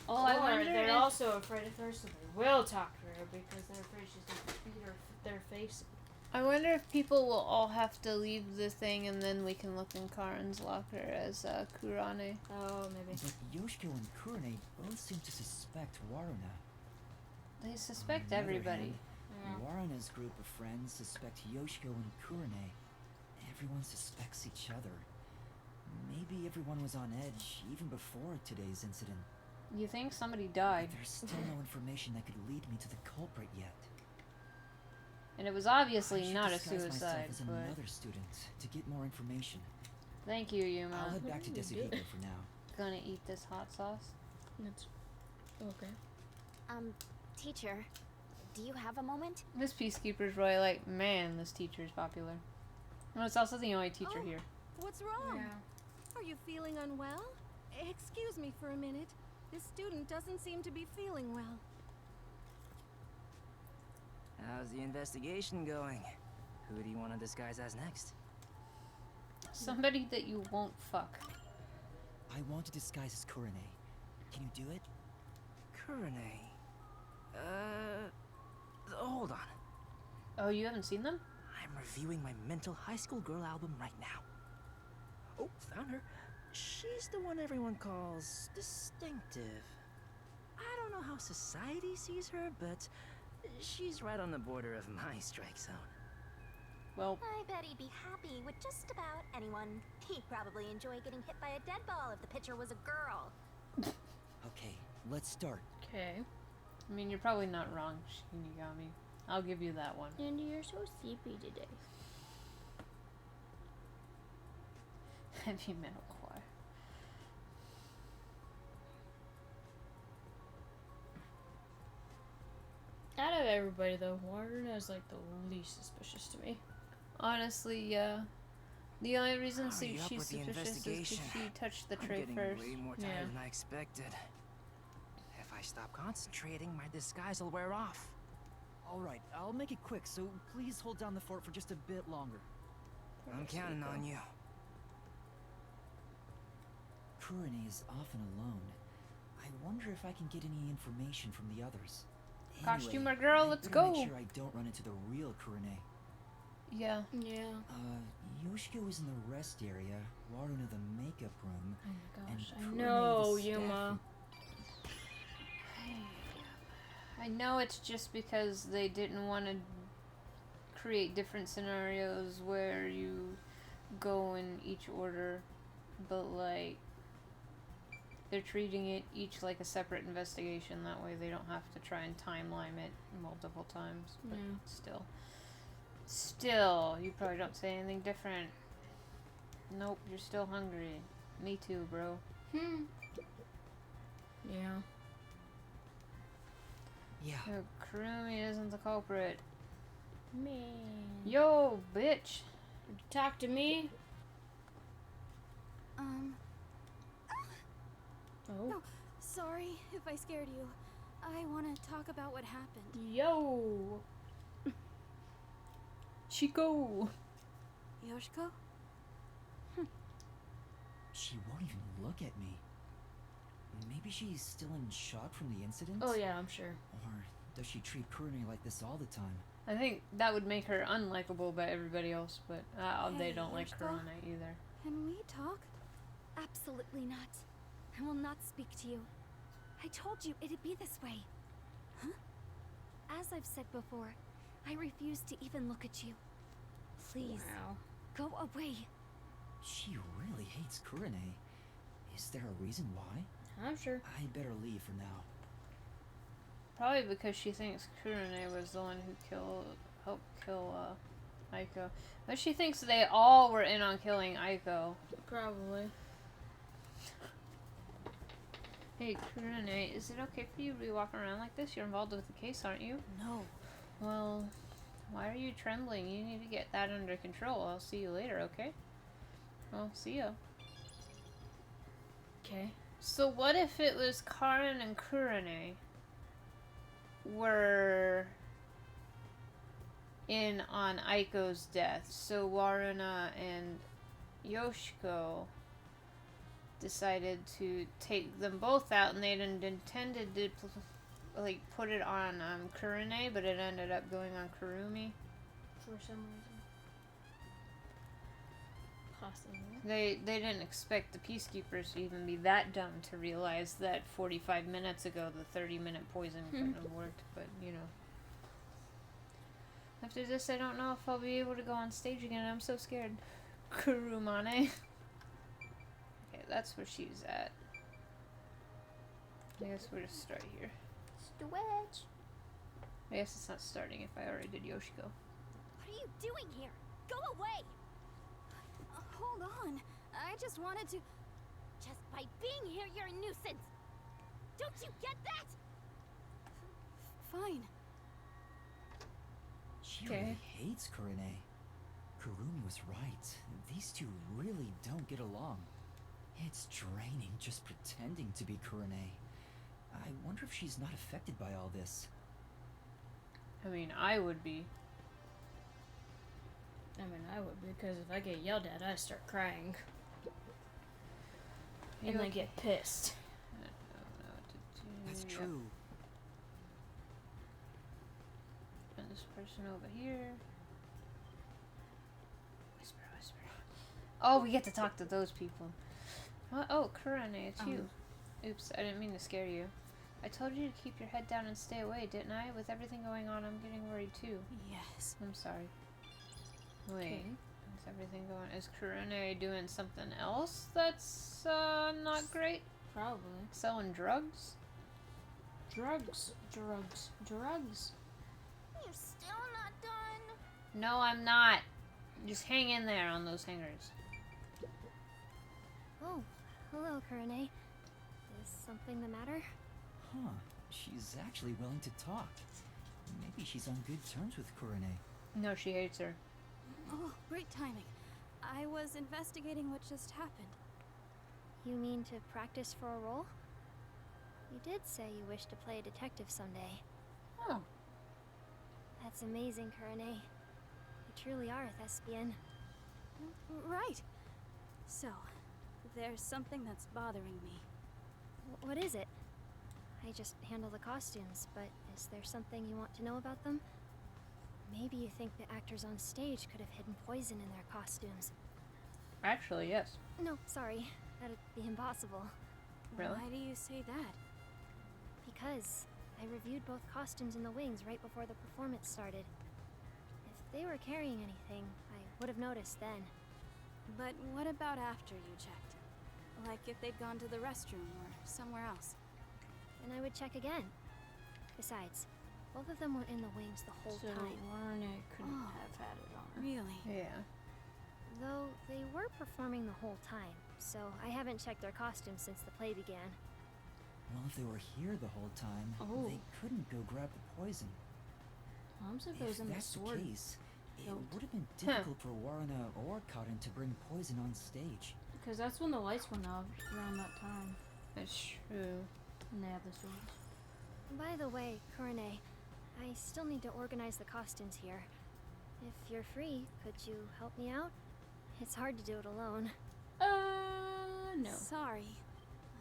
Oh, I Or wonder they're if... also afraid of her, so they will talk to her because they're afraid she's gonna beat their face. I wonder if people will all have to leave the thing and then we can look in Karen's locker as Kurane. Oh, maybe. But Yoshiko and Kurane both seem to suspect Waruna. They suspect On the other everybody. Yeah. Waruna's group of friends suspect Yoshiko and Kurane. Everyone suspects each other. Maybe everyone was on edge even before today's incident. You think somebody died, But there's still no information that could lead me to the culprit yet. and it was I obviously should not a disguise myself suicide, as but another student to get more information. thank you, I'll Yuma. head back to you Yasuhiro do? for now. Gonna eat this hot sauce. That's okay. Teacher, do you have a moment? This peacekeeper's really like, man, this teacher's popular. And it's also the only teacher Oh. here. What's wrong? Are you feeling unwell? Excuse me for a minute. This student doesn't seem to be feeling well. How's the investigation going? Who do you want to disguise as next? Somebody that you won't fuck. I want to disguise as Kurane. Can you do it? Kurane. Hold on. Oh, you haven't seen them? I'm reviewing my mental high school girl album right now. Oh, found her. She's the one everyone calls distinctive. I don't know how society sees her, but she's right on the border of my strike zone. Well, I bet he'd be happy with just about anyone. He'd probably enjoy getting hit by a dead ball if the pitcher was a girl. Okay, let's start. Okay. I mean, you're probably not wrong, Shinigami. I'll give you that one. Andy, you're so sleepy today. Heavy metal choir. Out of everybody, though, Waruna is like the least suspicious to me. Honestly, yeah. The only reason Hurry up she's with the suspicious is because investigation. she touched the I'm tray getting first. way more tired than I expected. If I stop concentrating, my disguise will wear off. Alright, I'll make it quick, so please hold down the fort for just a bit longer. I'm counting on you. Kurane is often alone. I wonder if I can get any information from the others. Costumer girl, I let's better go. Make sure I don't run into the real Kurane. Yeah. Yeah. Yoshiko is in the rest area, Waruna the makeup room, Oh my and gosh. I Kurane know, the staff Yuma. room. I know it's just because they didn't want to create different scenarios where you go in each order, but like they're treating it each like a separate investigation. That way they don't have to try and timeline it multiple times. But Yeah. still, you probably don't say anything different. Nope, you're still hungry. Me too, bro. Hmm. Yeah. Yeah. Kurumi isn't the culprit. Man. Yo, bitch. Talk to me. Oh. No, sorry if I scared you. I want to talk about what happened. Yo. Chico. Yoshiko? She won't even look at me. Maybe she's still in shock from the incident? Oh yeah, I'm sure. Or does she treat Kurane like this all the time? I think that would make her unlikable by everybody else, but they Hey, don't like Yoshiko? Kurane either. Can we talk? Absolutely not. I will not speak to you. I told you it'd be this way. Huh? As I've said before, I refuse to even look at you. Please, Wow. go away. She really hates Kurane. Is there a reason why? I'm sure. I better leave for now. Probably because she thinks Kurane was the one who helped kill Aiko. But she thinks they all were in on killing Aiko. Probably. Hey, Kurane, is it okay for you to be walking around like this? You're involved with the case, aren't you? No. Well, why are you trembling? You need to get that under control. I'll see you later, okay? Well, see ya. Okay. So what if it was Karin and Kurane were in on Aiko's death? So Waruna and Yoshiko decided to take them both out, and they'd intended to like put it on Kurane, but it ended up going on Kurumi. For some reason. Possibly. They didn't expect the peacekeepers to even be that dumb to realize that 45 minutes ago the 30-minute poison couldn't have worked, but you know. After this, I don't know if I'll be able to go on stage again. I'm so scared. Kurumane. Okay, that's where she's at. I guess we'll just start here. Stretch. I guess it's not starting if I already did Yoshiko. What are you doing here? Go away! Hold on. I just wanted to... Just by being here, you're a nuisance! Don't you get that? Fine. She Okay. really hates Kurane. Kurumi was right. These two really don't get along. It's draining just pretending to be Kurane. I wonder if she's not affected by all this. I mean, I would be. I mean, I would, because if I get yelled at, I start crying. And then get pissed. I don't know what to do. That's Yep. true. And this person over here. Whisper, whisper. Oh, we get to talk to those people. What? Oh, Kurane, it's you. Oops, I didn't mean to scare you. I told you to keep your head down and stay away, didn't I? With everything going on, I'm getting worried too. Yes. I'm sorry. Wait, Okay. is everything going? Is Kurane doing something else that's not great? Probably. Selling drugs? Drugs. You're still not done. No, I'm not. Just hang in there on those hangers. Oh, hello, Kurane. Is something the matter? Huh. She's actually willing to talk. Maybe she's on good terms with Kurane. No, she hates her. Oh, great timing. I was investigating what just happened. You mean to practice for a role? You did say you wish to play a detective someday. Oh. That's amazing, Kurane. You truly are a thespian. Right. So, there's something that's bothering me. What is it? I just handle the costumes, but is there something you want to know about them? Maybe you think the actors on stage could have hidden poison in their costumes. Actually, yes. No, sorry. That'd be impossible. Really? Why do you say that? Because I reviewed both costumes in the wings right before the performance started. If they were carrying anything, I would have noticed then. But what about after you checked? Like if they'd gone to the restroom or somewhere else? Then I would check again. Besides, both of them were in the wings the whole So time. Warren couldn't Oh. have had it on her. Really? Yeah. Though they were performing the whole time, so I haven't checked their costumes since the play began. Well, if they were here the whole time, Oh. they couldn't go grab the poison. Mom's if it If was in the that's sword. the case, it belt. would have been difficult for Waruna or Karin to bring poison on stage. Because that's when the lights went off around that time. That's true. And they have the swords. By the way, Kurane, I still need to organize the costumes here. If you're free, could you help me out? It's hard to do it alone. No. Sorry.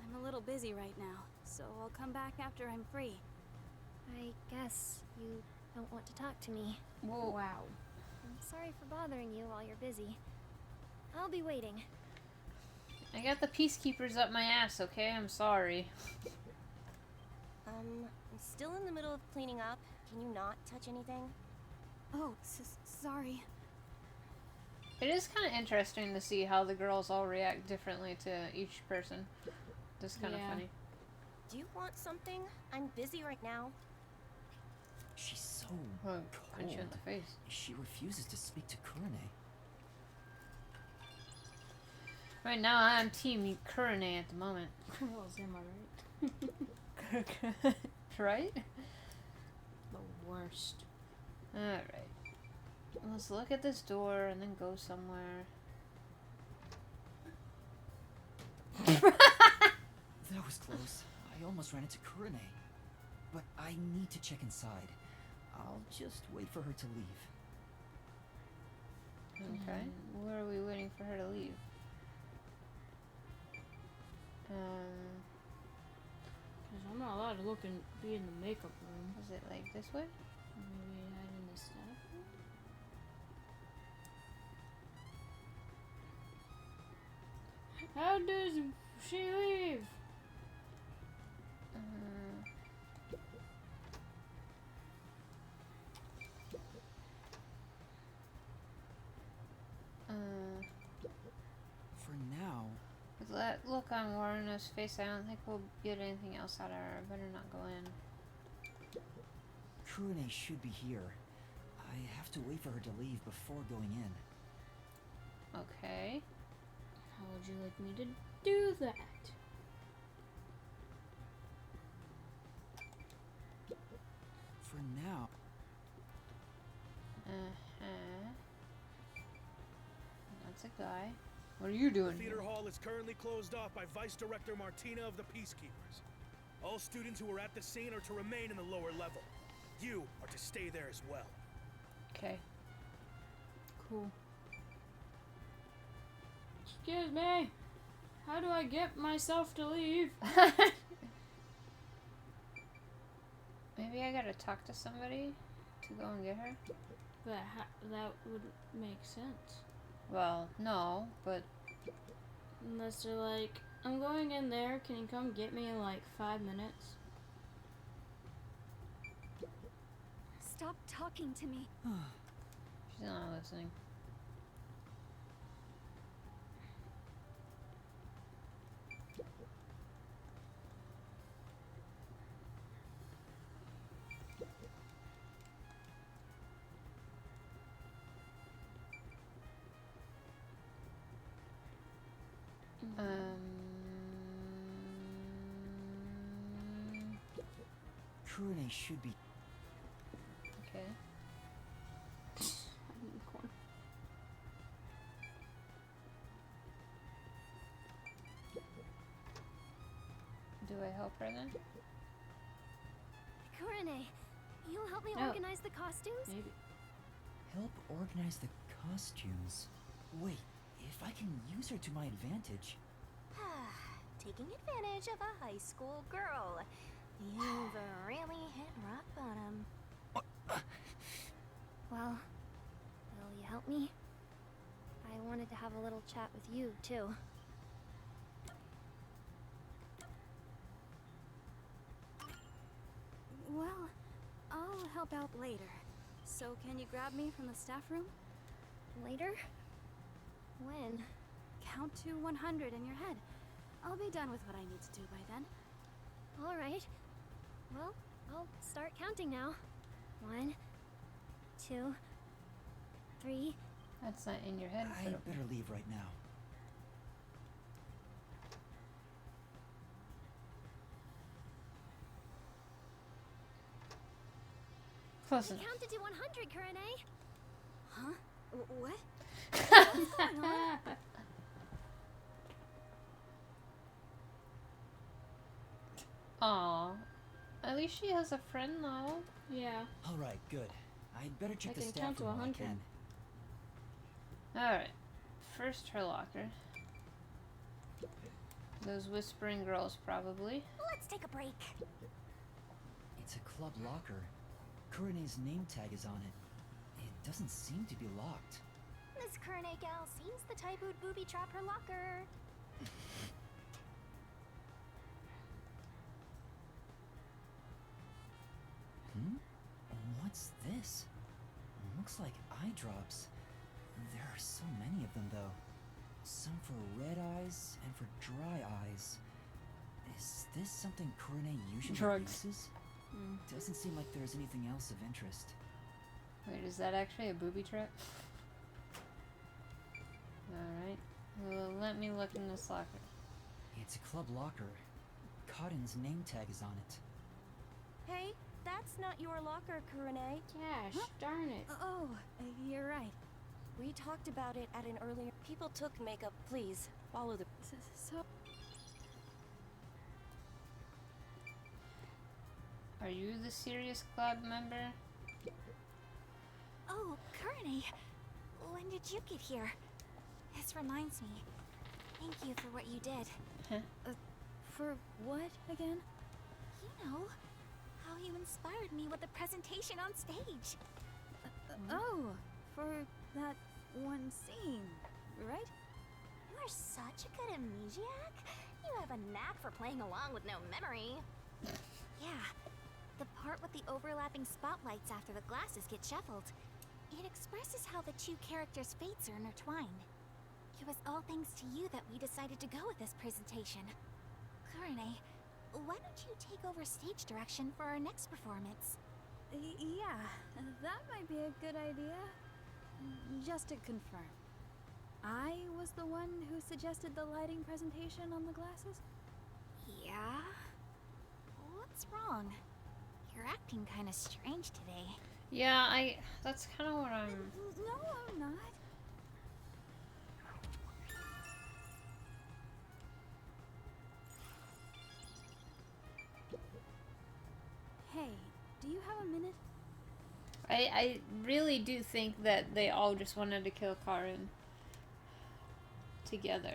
I'm a little busy right now, so I'll come back after I'm free. I guess you don't want to talk to me. Whoa. Wow. I'm sorry for bothering you while you're busy. I'll be waiting. I got the peacekeepers up my ass, okay? I'm sorry. I'm still in the middle of cleaning up. Can you not touch anything? Oh, sorry. It is kind of interesting to see how the girls all react differently to each person. Just kind of funny. Do you want something? I'm busy right now. She's so Punch you in cold. the face. She refuses to speak to Kurane. Right now, I'm Team Kurane at the moment. Well, am I right? Right? The worst. Alright. Let's look at this door and then go somewhere. That was close. I almost ran into Kurane. But I need to check inside. I'll just wait for her to leave. Okay. Where are we waiting for her to leave? Because I'm not allowed to look and be in the makeup room. Is it like this way? Maybe hide in the staff room? How does she leave? For now, With that look on Warren's face, I don't think we'll get anything else out of her. I better not go in. Kurane should be here. I have to wait for her to leave before going in. Okay. How would you like me to do that? For now, That's a guy. What are you doing The here? theater hall is currently closed off by Vice Director Martina of the Peacekeepers. All students who are at the scene are to remain in the lower level. You are to stay there as well. Okay. Cool. Excuse me. How do I get myself to leave? Maybe I gotta talk to somebody to go and get her? That would make sense. Well, no, but Unless they're like, I'm going in there, can you come get me in like 5 minutes? Stop talking to me. she's not listening. Kurane should be. Okay. Do I help her then? Kurane, you'll help me Oh. organize the costumes? Maybe. Help organize the costumes. Wait, if I can use her to my advantage. Taking advantage of a high school girl. You've really hit rock bottom. Well, will you help me? I wanted to have a little chat with you, too. Well, I'll help out later. So can you grab me from the staff room? Later? When? Count to 100 in your head. I'll be done with what I need to do by then. All right. Well, I'll start counting now. 1, 2, 3. That's not in your head. I but better leave right now. close We enough. counted to 100, Kurane. Huh? What? Aw. At least she has a friend though. Yeah. Alright, good. I'd better check I the can staff count to room while I 100. can. Alright. First her locker. Those whispering girls probably. Let's take a break. It's a club locker. Kurane's name tag is on it. It doesn't seem to be locked. Miss Kurane gal seems the type who'd booby trap her locker. What's this? Looks like eye drops. There are so many of them, though. Some for red eyes and for dry eyes. Is this something Kurane usually Drugs. uses? Doesn't seem like there's anything else of interest. Wait, is that actually a booby trap? Alright. Well, let me look in this locker. It's a club locker. Cotton's name tag is on it. Hey, that's not your locker, Kurane. Gosh, darn it. Oh, you're right. We talked about it at an earlier... People took makeup. Please, follow the... So, Are you the Serious Club member? Oh, Kurane. When did you get here? This reminds me. Thank you for what you did. for what again? You know, how you inspired me with the presentation on stage. Oh, for that one scene, right? You're such a good amnesiac. You have a knack for playing along with no memory. Yeah, the part with the overlapping spotlights after the glasses get shuffled. It expresses how the two characters' fates are intertwined. It was all thanks to you that we decided to go with this presentation. Kurane, why don't you take over stage direction for our next performance? Yeah, that might be a good idea. Just to confirm, I was the one who suggested the lighting presentation on the glasses? Yeah? What's wrong? You're acting kind of strange today. Yeah, that's kind of what I'm... No, I'm not. Hey, do you have a minute? I really do think that they all just wanted to kill Karin together.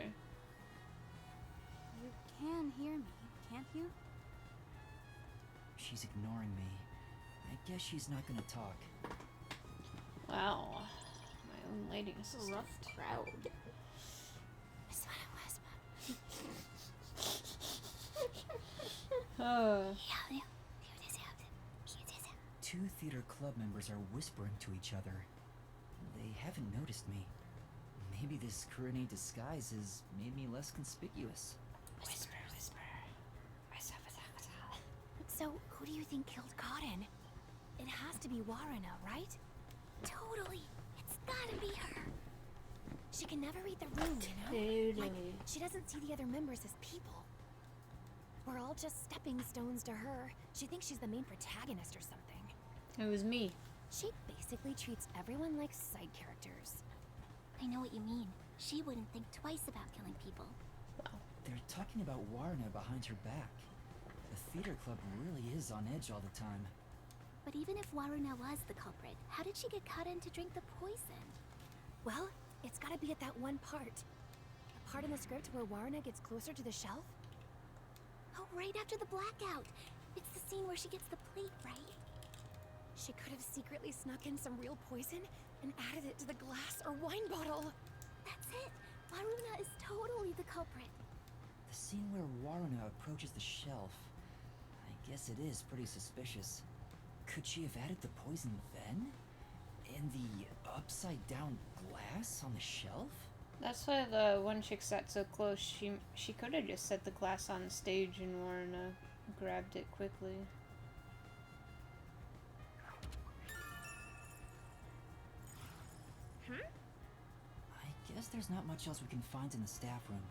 You can hear me, can't you? She's ignoring me. I guess she's not gonna talk. Wow. My own lighting assistant. Rough crowd. That's what it was. Oh. Two theater club members are whispering to each other. They haven't noticed me. Maybe this Kurane disguise has made me less conspicuous. Whisper, whisper. So, who do you think killed Cotton? It has to be Waruna, right? Totally. It's gotta be her. She can never read the room, you know? Like, Totally. she doesn't see the other members as people. We're all just stepping stones to her. She thinks she's the main protagonist or something. It was me. She basically treats everyone like side characters. I know what you mean. She wouldn't think twice about killing people. They're talking about Warna behind her back. The theater club really is on edge all the time. But even if Waruna was the culprit, how did she get Cotton to drink the poison? Well, it's gotta be at that one part. The part in the script where Waruna gets closer to the shelf? Oh, right after the blackout. It's the scene where she gets the plate, right? She could have secretly snuck in some real poison and added it to the glass or wine bottle. That's it. Waruna is totally the culprit. The scene where Warna approaches the shelf. I guess it is pretty suspicious. Could she have added the poison then? In the upside down glass on the shelf? That's why the one chick sat so close. She could have just set the glass on the stage and Warna grabbed it quickly. I guess there's not much else we can find in the staff room.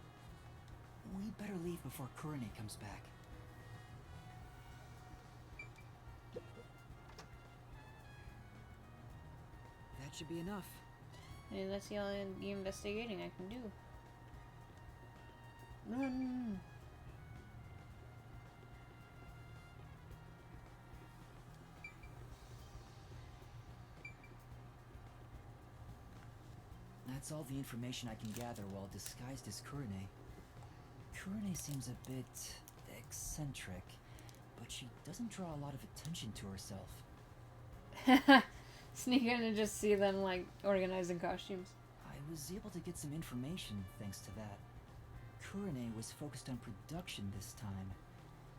We better leave before Kurane comes back. That should be enough. Maybe that's the only investigating I can do. Run! That's all the information I can gather while disguised as Kurane. Kurane seems a bit eccentric, but she doesn't draw a lot of attention to herself. Sneak in and just see them like organizing costumes. I was able to get some information thanks to that. Kurane was focused on production this time.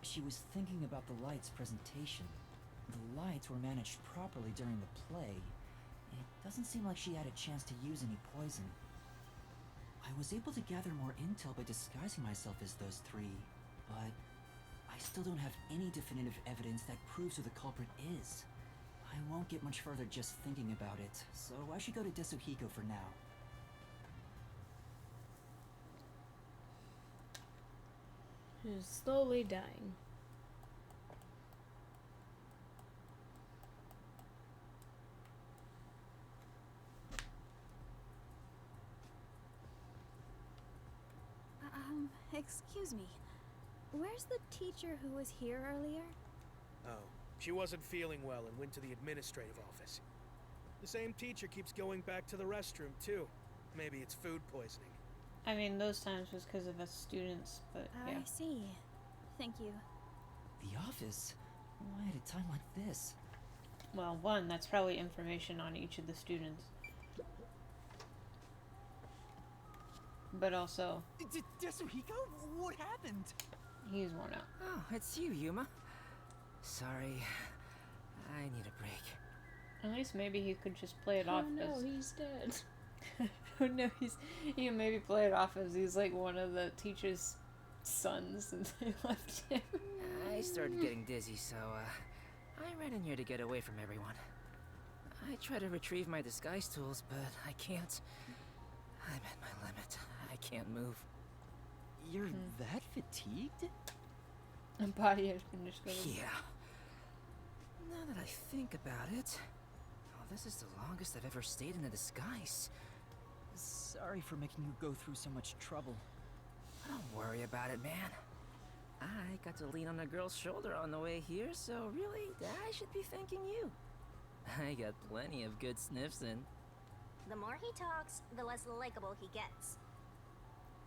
She was thinking about the lights presentation. The lights were managed properly during the play. It doesn't seem like she had a chance to use any poison. I was able to gather more intel by disguising myself as those three, but I still don't have any definitive evidence that proves who the culprit is. I won't get much further just thinking about it, so I should go to Yasuhiro for now. She's slowly dying. Excuse me. Where's the teacher who was here earlier? Oh, she wasn't feeling well and went to the administrative office. The same teacher keeps going back to the restroom, too. Maybe it's food poisoning. I mean, those times was because of us students, but yeah. I see. Thank you. The office? Why at a time like this? Well, one, that's probably information on each of the students. But also, Yasuhiro? What happened? he's worn out. Oh, it's you, Yuma. Sorry. I need a break. At least maybe he could just play it Oh off no, as... he's dead. Oh no, he can maybe play it off as he's like one of the teacher's sons and they left him. I started getting dizzy, so, I ran in here to get away from everyone. I try to retrieve my disguise tools, but I can't. I'm at my limit. I can't move. You're that fatigued? And body has been just going. Yeah. Now that I think about it, well, this is the longest I've ever stayed in a disguise. Sorry for making you go through so much trouble. Don't worry about it, man. I got to lean on a girl's shoulder on the way here, so really, I should be thanking you. I got plenty of good sniffs in. The more he talks, the less likable he gets.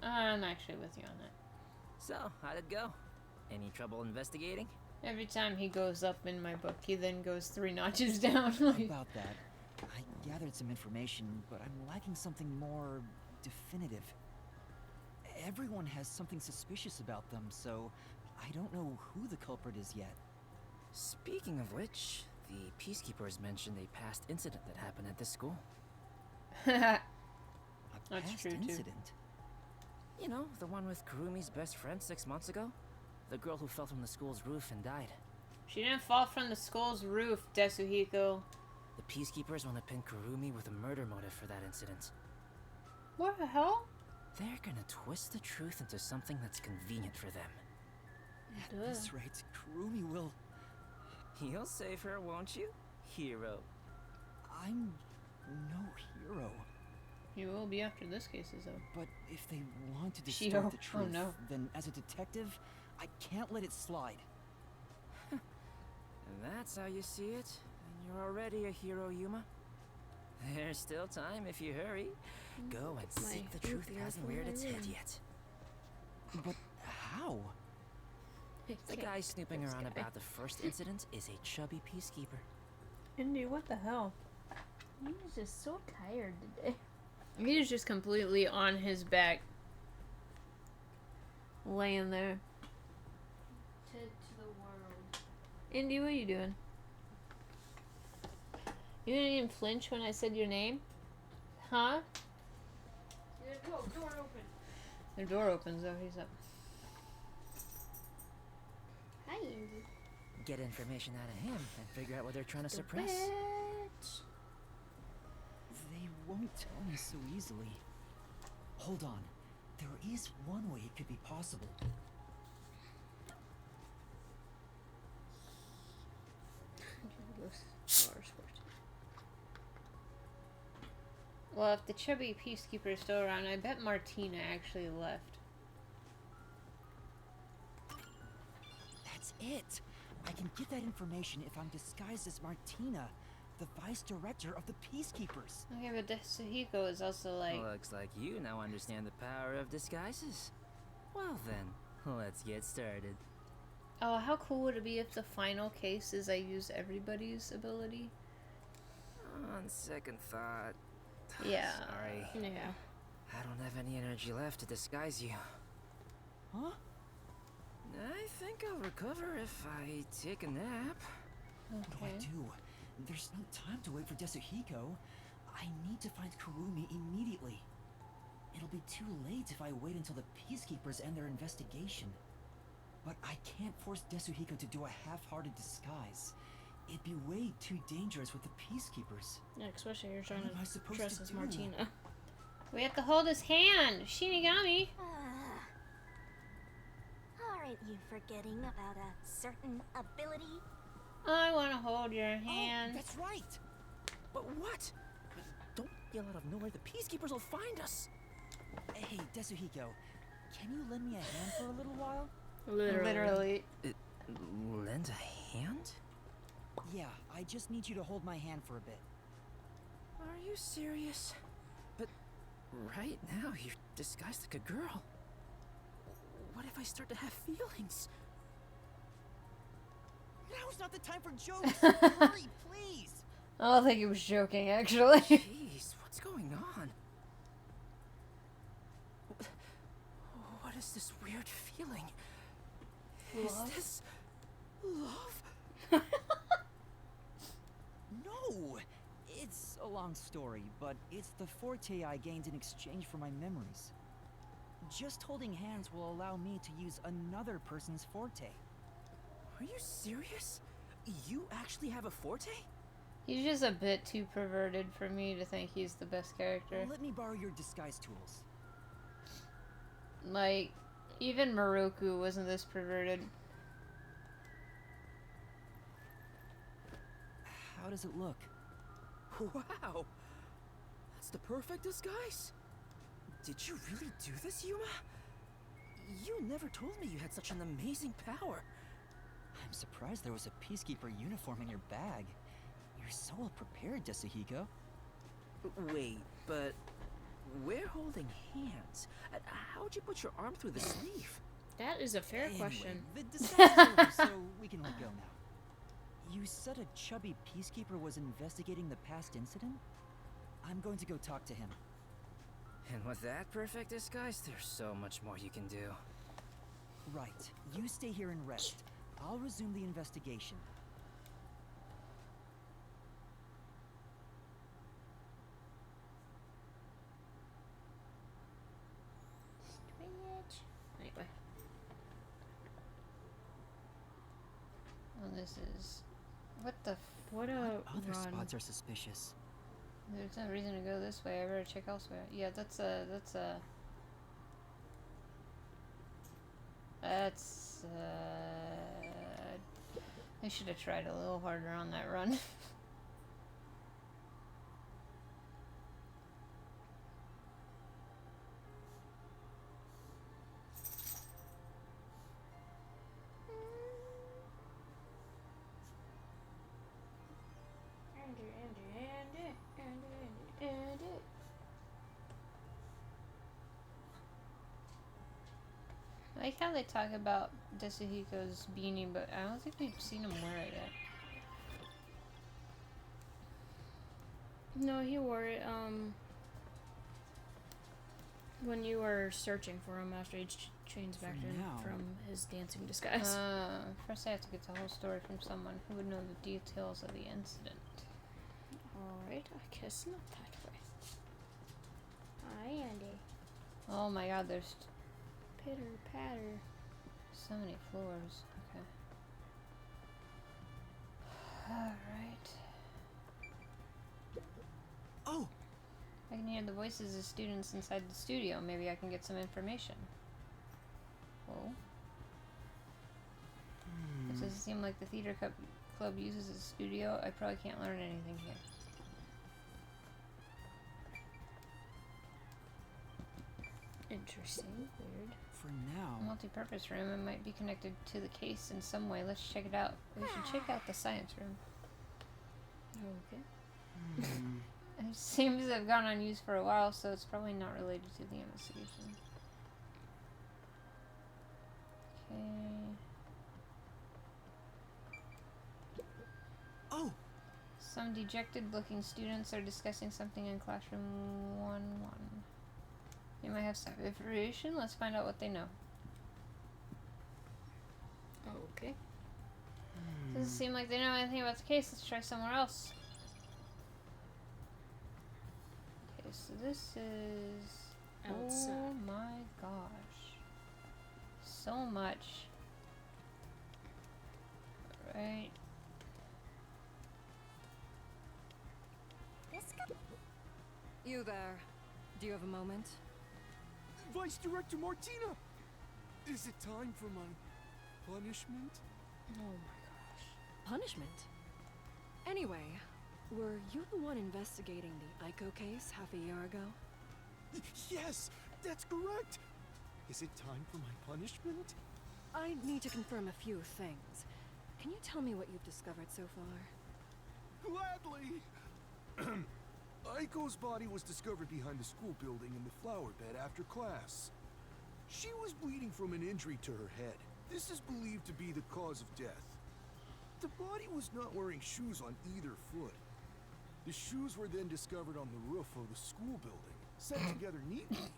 I'm actually with you on that. So, how'd it go? Any trouble investigating? Every time he goes up in my book, he then goes 3 notches down. Like, About that, I gathered some information, but I'm lacking something more definitive. Everyone has something suspicious about them, so I don't know who the culprit is yet. Speaking of which, the Peacekeepers mentioned a past incident that happened at this school. A That's past true, too. incident? You know, the one with Kurumi's best friend 6 months ago? The girl who fell from the school's roof and died. She didn't fall from the school's roof, Yasuhiro. The Peacekeepers want to pin Kurumi with a murder motive for that incident. What the hell? They're gonna twist the truth into something that's convenient for them. At this rate, Kurumi will... You'll save her, won't you? Hero. I'm no hero. He will be after this case is over. But if they want to Shiro. distort the Oh, truth, no. then as a detective, I can't let it slide. And that's how you see it, and you're already a hero, Yuma. There's still time if you hurry. Go and seek the truth hasn't reared its head yet. But how? The guy snooping around about the first incident is a chubby peacekeeper. Indy, what the hell? He was just so tired today. He was just completely on his back. Laying there. To the world. Indy, what are you doing? You didn't even flinch when I said your name? Huh? Whoa, door open. The door opens though, he's up. Hi, Indy. Get information out of him and figure out what they're trying to suppress. Bitch. They won't tell me so easily. Hold on. There is one way it could be possible. Well, if the chubby peacekeeper is still around, I bet Martina actually left. That's it. I can get that information if I'm disguised as Martina, the vice director of the Peacekeepers. Okay, but Yasuhiro is also like... Looks like you now understand the power of disguises. Well then, let's get started. Oh, how cool would it be if the final case is I use everybody's ability? On second thought... Yeah. Sorry. Yeah. I don't have any energy left to disguise you. Huh? I think I'll recover if I take a nap. What do I Okay. do? There's no time to wait for Yasuhiro. I need to find Kurumi immediately. It'll be too late if I wait until the Peacekeepers end their investigation. But I can't force Yasuhiro to do a half-hearted disguise. It'd be way too dangerous with the Peacekeepers. Yeah, especially you're trying What am I to supposed dress to as do? Martina. We have to hold his hand. Shinigami. Aren't you forgetting about a certain ability? I want to hold your Oh, hand. that's right. But what? Don't yell out of nowhere. The Peacekeepers will find us. Hey, Yasuhiro, can you lend me a hand for a little while? Literally. Lend a hand? Yeah, I just need you to hold my hand for a bit. Are you serious? But right now, you're disguised like a girl. What if I start to have feelings? Now's not the time for jokes! Hurry, please! I don't think he was joking, actually. Jeez, what's going on? What is this weird feeling? Love? Is this love? No! It's a long story, but it's the forte I gained in exchange for my memories. Just holding hands will allow me to use another person's forte. Are you serious? You actually have a forte? He's just a bit too perverted for me to think he's the best character. Let me borrow your disguise tools. Like, even Moroku wasn't this perverted. How does it look? Wow! That's the perfect disguise! Did you really do this, Yuma? You never told me you had such an amazing power. I'm surprised there was a Peacekeeper uniform in your bag. You're so well prepared, Yasuhiro. Wait, but we're holding hands. How'd you put your arm through the sleeve? That is a fair Anyway, question. the disguise is over, so we can let go now. You said a chubby Peacekeeper was investigating the past incident? I'm going to go talk to him. And with that perfect disguise, there's so much more you can do. Right. You stay here and rest. I'll resume the investigation. Anyway. Well, this is... What the What a What other run. spots are suspicious? There's no reason to go this way. I better check elsewhere. Yeah, that's I should have tried a little harder on that run. I like how they talk about Yasuhiko's beanie, but I don't think we've seen him wear it yet. No, he wore it, when you were searching for him after he changed back For in now. from his dancing disguise. First I have to get the whole story from someone who would know the details of the incident. Alright, I guess not that way. Hi, Andy. Oh my god, there's Pitter patter. so many floors. Okay. Alright. Oh! I can hear the voices of students inside the studio. Maybe I can get some information. Whoa. It doesn't seem like the theater club uses a studio. I probably can't learn anything here. Interesting. Weird. For now. Multi-purpose room. It might be connected to the case in some way. Let's check it out. We should check out the science room. Okay. It seems to have gone unused for a while, so it's probably not related to the investigation. Okay. Oh! Some dejected-looking students are discussing something in classroom 1-1. They might have some information. Let's find out what they know. Okay. Doesn't seem like they know anything about the case. Let's try somewhere else. Okay, so this is... Outside. Oh my gosh. So much. Alright. This could... You there. Do you have a moment? Vice Director Martina! Is it time for my punishment? Oh my gosh. Punishment? Anyway, were you the one investigating the Aiko case half a year ago? Yes, that's correct. Is it time for my punishment? I need to confirm a few things. Can you tell me what you've discovered so far? Gladly. Aiko's body was discovered behind the school building in the flower bed after class. She was bleeding from an injury to her head. This is believed to be the cause of death. The body was not wearing shoes on either foot. The shoes were then discovered on the roof of the school building, set together neatly.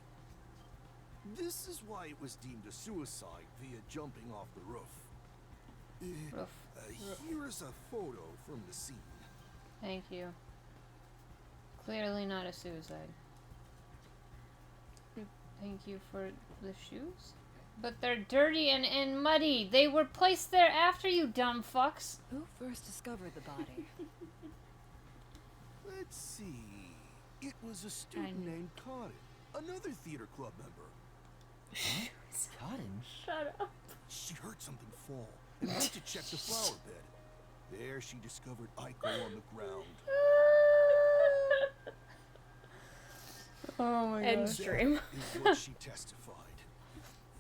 This is why it was deemed a suicide via jumping off the roof. Here is a photo from the scene. Thank you. Clearly not a suicide. Thank you for the shoes. But they're dirty and muddy. They were placed there after, you dumb fucks. Who first discovered the body? Let's see. It was a student named Cotton, another theater club member. Huh? Cotton? Shut up. She heard something fall and went to check the flower bed. There she discovered Aiko on the ground. Oh my End god. stream. Is what she testified.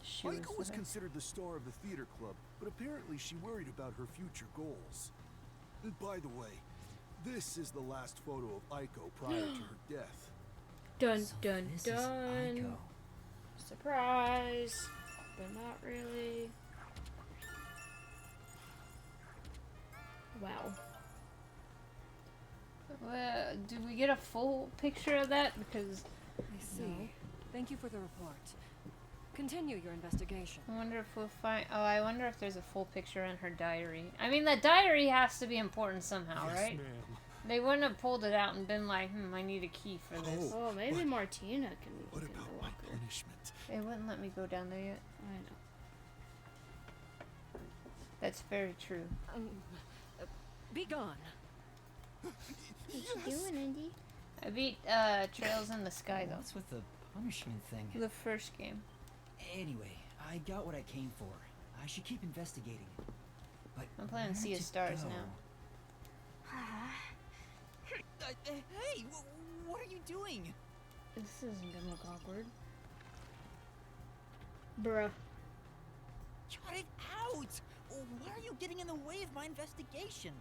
Shoes Aiko was there. considered the star of the theater club, but apparently she worried about her future goals. And by the way, this is the last photo of Aiko prior to her death. Dun So dun this is dun. Aiko. Surprise. But not really. Wow. Well, do we get a full picture of that? Because I see. Thank you for the report. Continue your investigation. I wonder if we'll find... Oh, I wonder if there's a full picture in her diary. I mean, the diary has to be important somehow, Yes, right? ma'am. They wouldn't have pulled it out and been like, I need a key for this. Oh, maybe What- Martina can What can about go my walk her. punishment? They wouldn't let me go down there yet. I know. That's very true. Be gone. What you doing, Indy? I beat Trails in the Sky, though. What's with the punishment thing? The first game. Anyway, I got what I came for. I should keep investigating. But I'm playing where Sea of to Stars go? now. Hey, what are you doing? This isn't gonna look awkward. Bruh. Cut it out! Why are you getting in the way of my investigation?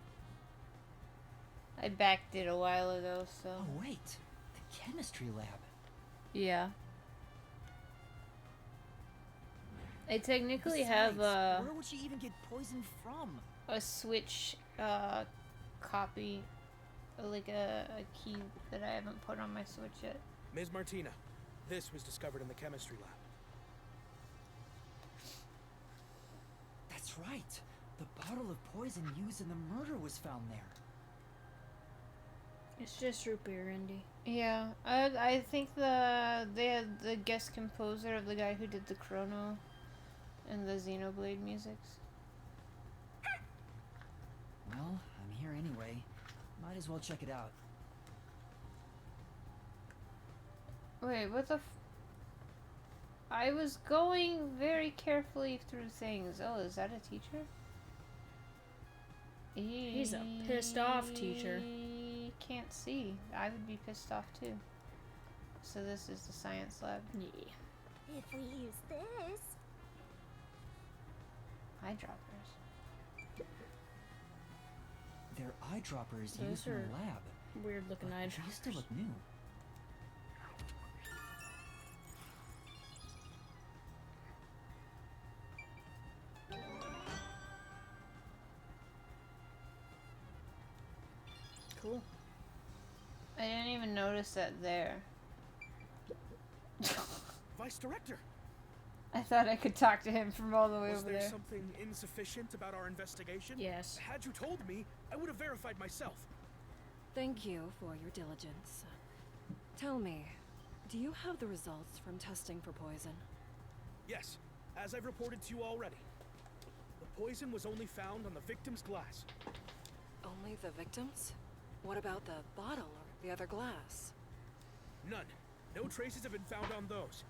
I backed it a while ago, so... Oh, wait. The chemistry lab. Yeah. I technically have Besides, where would she even get poisoned from? a Switch copy, like a key that I haven't put on my Switch yet. Ms. Martina, this was discovered in the chemistry lab. That's right. The bottle of poison used in the murder was found there. It's just root beer, Indy. Yeah, I think the guest composer of the guy who did the Chrono and the Xenoblade musics. Well, I'm here anyway. Might as well check it out. Wait, what the I was going very carefully through things. Oh, is that a teacher? He's a pissed off teacher. Can't see. I would be pissed off too. So this is the science lab. Yeah. If we use this... Eyedroppers. They're eyedroppers Those used in the are lab. Weird looking But they still eyedroppers. look new. Cool. I didn't even notice that there. Vice Director, I thought I could talk to him from all the way Was over there there. something insufficient about our investigation? Yes. Had you told me, I would have verified myself. Thank you for your diligence. Tell me, do you have the results from testing for poison? Yes, as I've reported to you already. The poison was only found on the victim's glass. Only the victims? What about the bottle or the other glass? None. No traces have been found on those.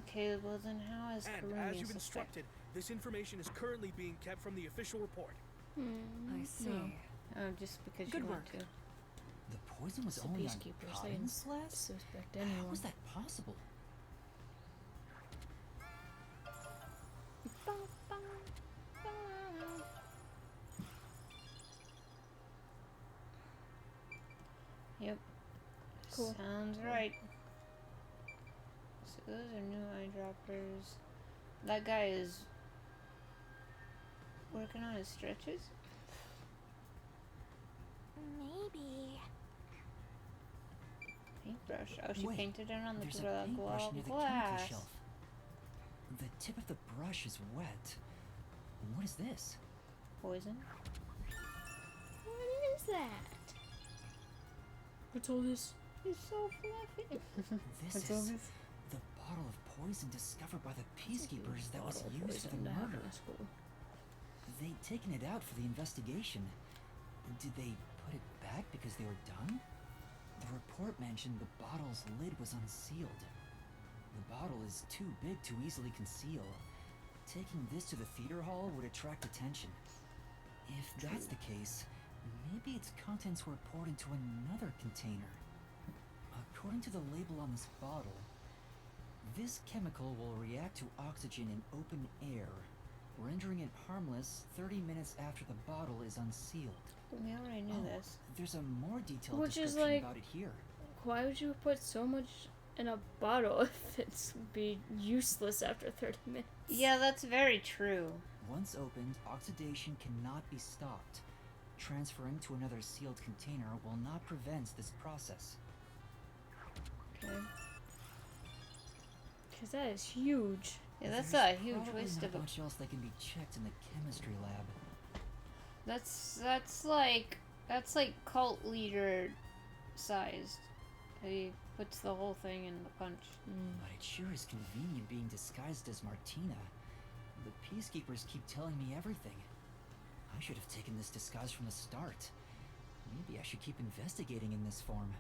Okay, well then how is And Karumi as you've suspect? instructed, this information is currently being kept from the official report. I see. No. Oh, just because Good you want work. to. The poison was It's the only on peacekeepers. They Cotton's didn't glass? suspect How anyone. was that possible? Yep. Cool. Sounds right. So those are new eyedroppers. That guy is working on his stretches. Maybe. Paintbrush. Oh, she Wait, painted it on the There's a paintbrush near the chemical glass. shelf. The tip of the brush is wet. What is this? Poison. What is that? What's all this? It's so fluffy. This What's all is this? the bottle of poison discovered by the peacekeepers that was Bottle of used for poison. the Nah, murder. that's cool. They'd taken it out for the investigation. Did they put it back because they were done? The report mentioned the bottle's lid was unsealed. The bottle is too big to easily conceal. Taking this to the theater hall would attract attention. If that's the case, maybe its contents were poured into another container. According to the label on this bottle, this chemical will react to oxygen in open air, rendering it harmless 30 minutes after the bottle is unsealed. We already knew this. There's a more detailed Which is description like- about it here. Why would you put so much in a bottle if it's be useless after 30 minutes? Yeah, that's very true. Once opened, oxidation cannot be stopped. Transferring to another sealed container will not prevent this process. Okay. Because that is huge. Yeah, that's There's a huge probably waste not of a. much else that can be checked in the chemistry lab. That's like cult leader sized. He puts the whole thing in the punch. But it sure is convenient being disguised as Martina. The peacekeepers keep telling me everything. I should have taken this disguise from the start. Maybe I should keep investigating in this form.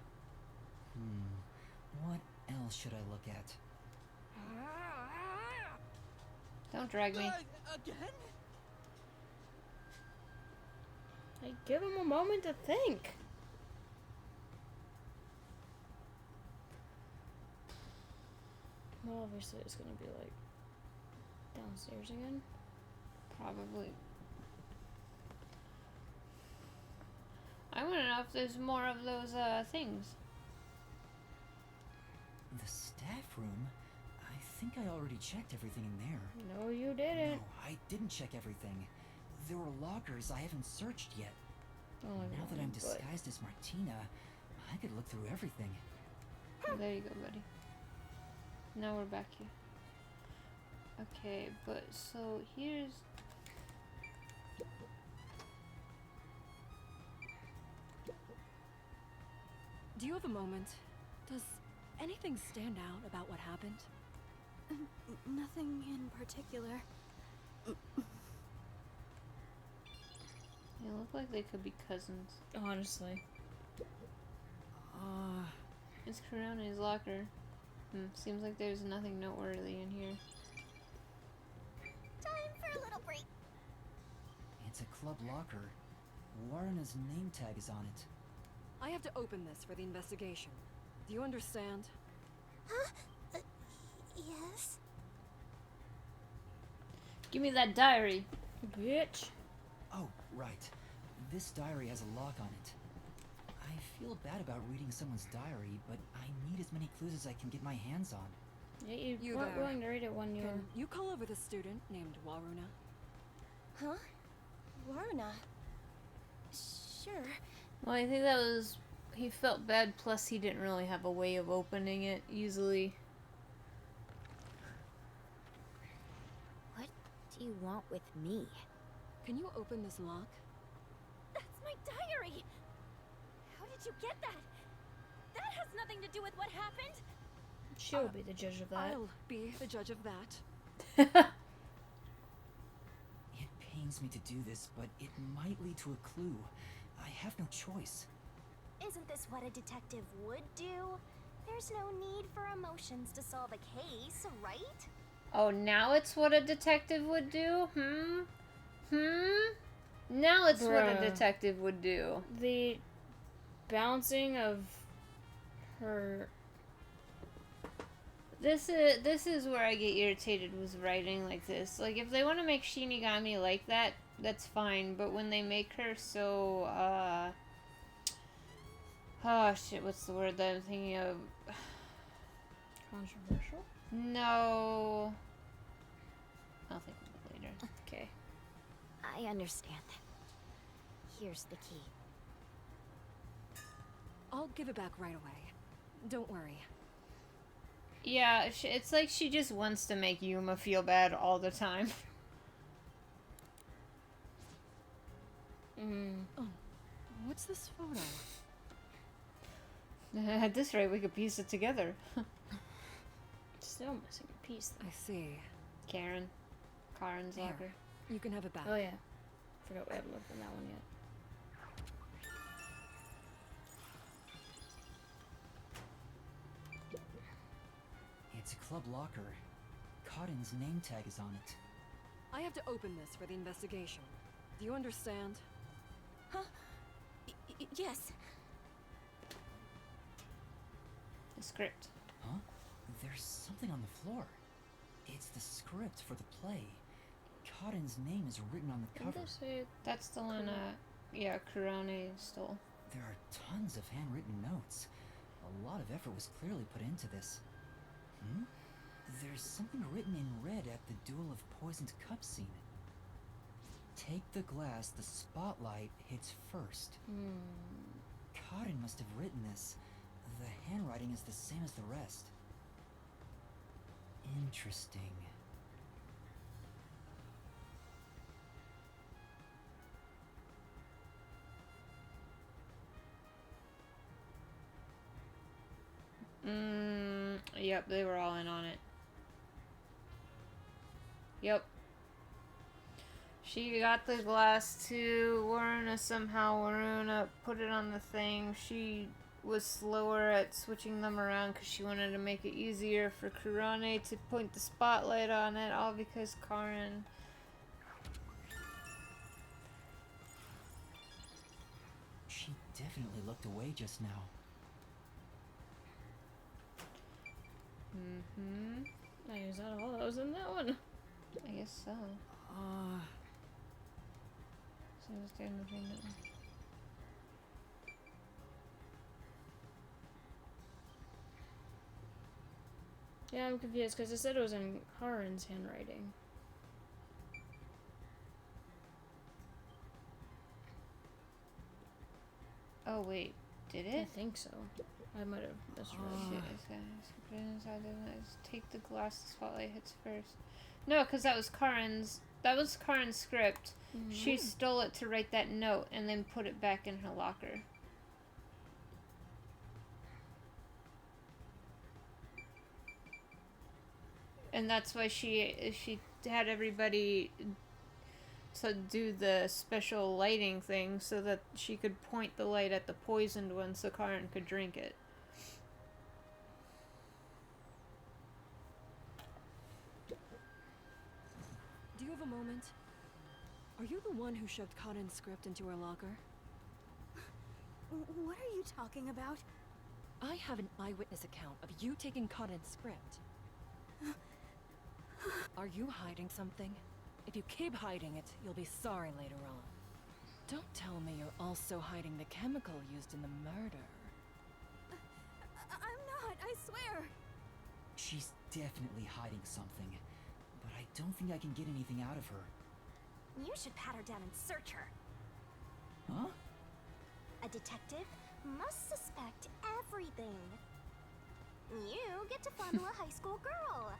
What else should I look at? Don't drag me. Again? Like, give him a moment to think. Well, obviously it's gonna be like downstairs again. Probably. I want to know if there's more of those things. The staff room? I think I already checked everything in there. No, you didn't. No, I didn't check everything. There were lockers I haven't searched yet. Oh, I Now know, that I'm but- disguised as Martina, I could look through everything. There you go, buddy. Now we're back here. Okay, but so here's. Do you have a moment? Does anything stand out about what happened? Nothing in particular. They look like they could be cousins. Honestly. It's Kurone's locker. Seems like there's nothing noteworthy in here. Time for a little break. It's a club locker. Warrena's name tag is on it. I have to open this for the investigation. Do you understand? Huh? Yes? Give me that diary. Bitch. Oh, right. This diary has a lock on it. I feel bad about reading someone's diary, but I need as many clues as I can get my hands on. Yeah, you You weren't there. willing to read it when you were. Can you call over the student named Waruna? Huh? Warna? Sure. Well, I think that was. He felt bad, plus he didn't really have a way of opening it easily. you want with me? Can you open this lock? That's my diary! How did you get that? That has nothing to do with what happened! She'll be the judge of that. I'll be the judge of that. It pains me to do this, but it might lead to a clue. I have no choice. Isn't this what a detective would do? There's no need for emotions to solve a case, right? Oh, now it's what a detective would do? Now it's what a Bruh. detective would do. The bouncing of her. This is where I get irritated with writing like this. Like, if they want to make Shinigami like that, that's fine. But when they make her so, oh shit, what's the word that I'm thinking of? Controversial? No. I'll think of it later. Okay. I understand. Here's the key. I'll give it back right away. Don't worry. Yeah, it's like she just wants to make Yuma feel bad all the time. Oh, what's this photo? At this rate, we could piece it together. Still missing a piece, though. I see. Karen's Here. locker. You can have it back. Oh, yeah. Forgot we haven't looked at that one yet. It's a club locker. Cotton's name tag is on it. I have to open this for the investigation. Do you understand? Yes. The script. Huh? There's something on the floor. It's the script for the play. Cotton's name is written on the cover. That's the one, yeah, Kurane stole. There are tons of handwritten notes. A lot of effort was clearly put into this. There's something written in red at the Duel of Poisoned Cup scene. Take the glass the spotlight hits first. Cotton must have written this. The handwriting is the same as the rest. Interesting. Yep, they were all in on it. Yep. She got the glass to Waruna somehow. Waruna put it on the thing. She was slower at switching them around because she wanted to make it easier for Kurane to point the spotlight on it, all because Karen... She definitely looked away just now. Is that all that was in that one? I guess so. So it's kind of thing that... Yeah, I'm confused because it said it was in Karen's handwriting. Oh wait, did I it? think so. I might have misread it. Take the glass the spotlight hits first. No, because that was Karen's script. She stole it to write that note and then put it back in her locker. And that's why she had everybody to do the special lighting thing so that she could point the light at the poisoned one so Karen could drink it. Do you have a moment? Are you the one who shoved Cotton's script into her locker? What are you talking about? I have an eyewitness account of you taking Cotton's script. Are you hiding something? If you keep hiding it, you'll be sorry later on. Don't tell me you're also hiding the chemical used in the murder. I'm not, I swear. She's definitely hiding something, but I don't think I can get anything out of her. You should pat her down and search her. Huh? A detective must suspect everything. You get to fondle a high school girl.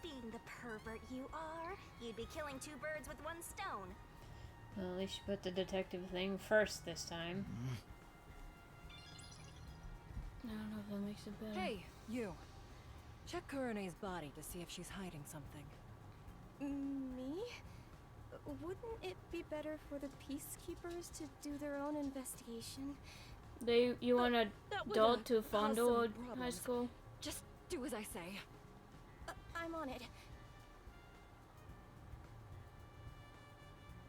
Being the pervert you are, you'd be killing two birds with one stone. Well, at least you put the detective thing first this time. I don't know if that makes it better. Hey, you. Check Kurene's body to see if she's hiding something. Me? Wouldn't it be better for the peacekeepers to do their own investigation? You want an That would, adult to cause fondle some a high problems. school? Just do as I say. I'm on it.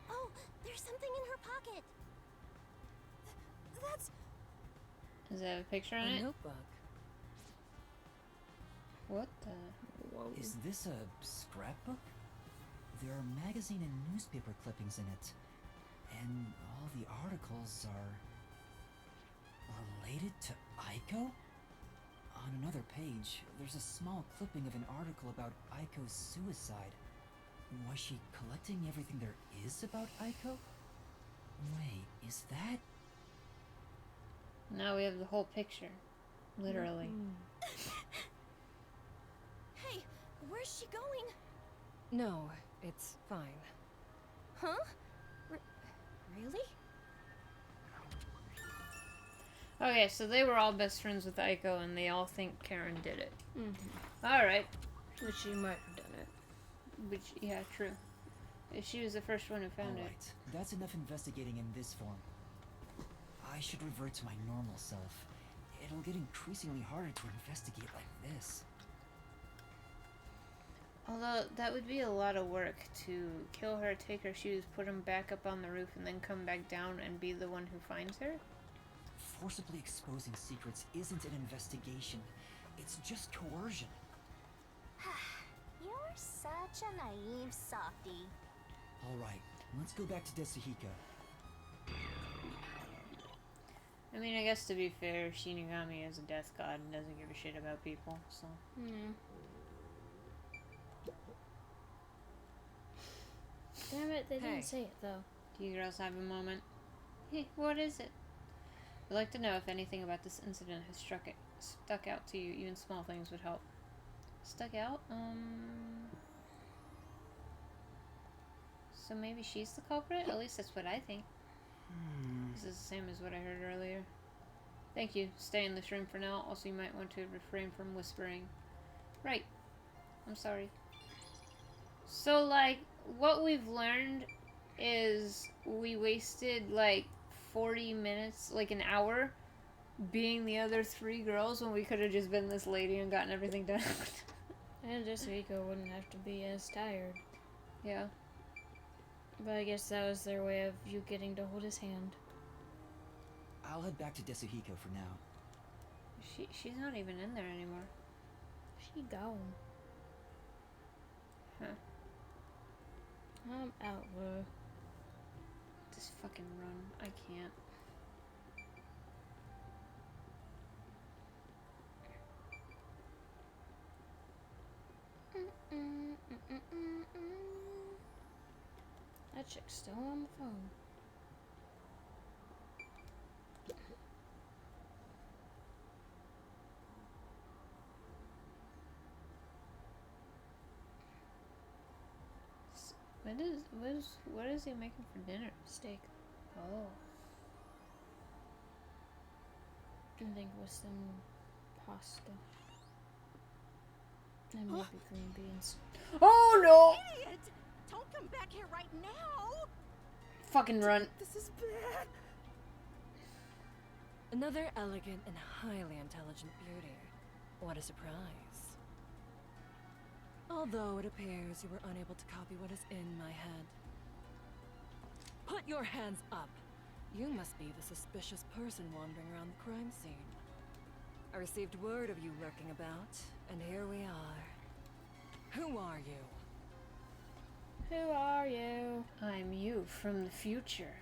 Oh, there's something in her pocket. That's... Does it have a picture on A it? notebook. What the? Whoa. Is this a scrapbook? There are magazine and newspaper clippings in it. And all the articles are related to Aiko? On another page, there's a small clipping of an article about Aiko's suicide. Was she collecting everything there is about Aiko? Wait, is that... Now we have the whole picture. Literally. Hey, where's she going? No, it's fine. Huh? Really? Okay, so they were all best friends with Aiko, and they all think Karen did it. Mm-hmm. Alright. Which she might have done it. Which, yeah, true. She was the first one who found it. Alright, that's enough investigating in this form. I should revert to my normal self. It'll get increasingly harder to investigate like this. Although, that would be a lot of work to kill her, take her shoes, put them back up on the roof, and then come back down and be the one who finds her? Forcibly exposing secrets isn't an investigation. It's just coercion. You're such a naive softie. Alright, let's go back to Yasuhiro. I mean, I guess to be fair, Shinigami is a death god and doesn't give a shit about people, so... Damn it, they Hey. didn't say it though. Do you girls have a moment? Hey, what is it? I'd like to know if anything about this incident has stuck out to you. Even small things would help. Stuck out? So maybe she's the culprit? At least that's what I think. This is the same as what I heard earlier. Thank you. Stay in this room for now. Also, you might want to refrain from whispering. Right. I'm sorry. So, like, what we've learned is we wasted, like, 40 minutes, like an hour, being the other three girls when we could have just been this lady and gotten everything done. And Yasuhiro wouldn't have to be as tired. Yeah. But I guess that was their way of you getting to hold his hand. I'll head back to Yasuhiro for now. She's not even in there anymore. She gone. Huh. I'm out, bro. Just fucking run. I can't. That chick's still on the phone. What is he making for dinner? Steak. Oh. I think it was some pasta. And maybe green beans. Oh no! Idiot! Don't come back here right now! Fucking run. This is bad! Another elegant and highly intelligent beauty. What a surprise. Although it appears you were unable to copy what is in my head. Put your hands up! You must be the suspicious person wandering around the crime scene. I received word of you lurking about, and here we are. Who are you? Who are you? I'm you from the future.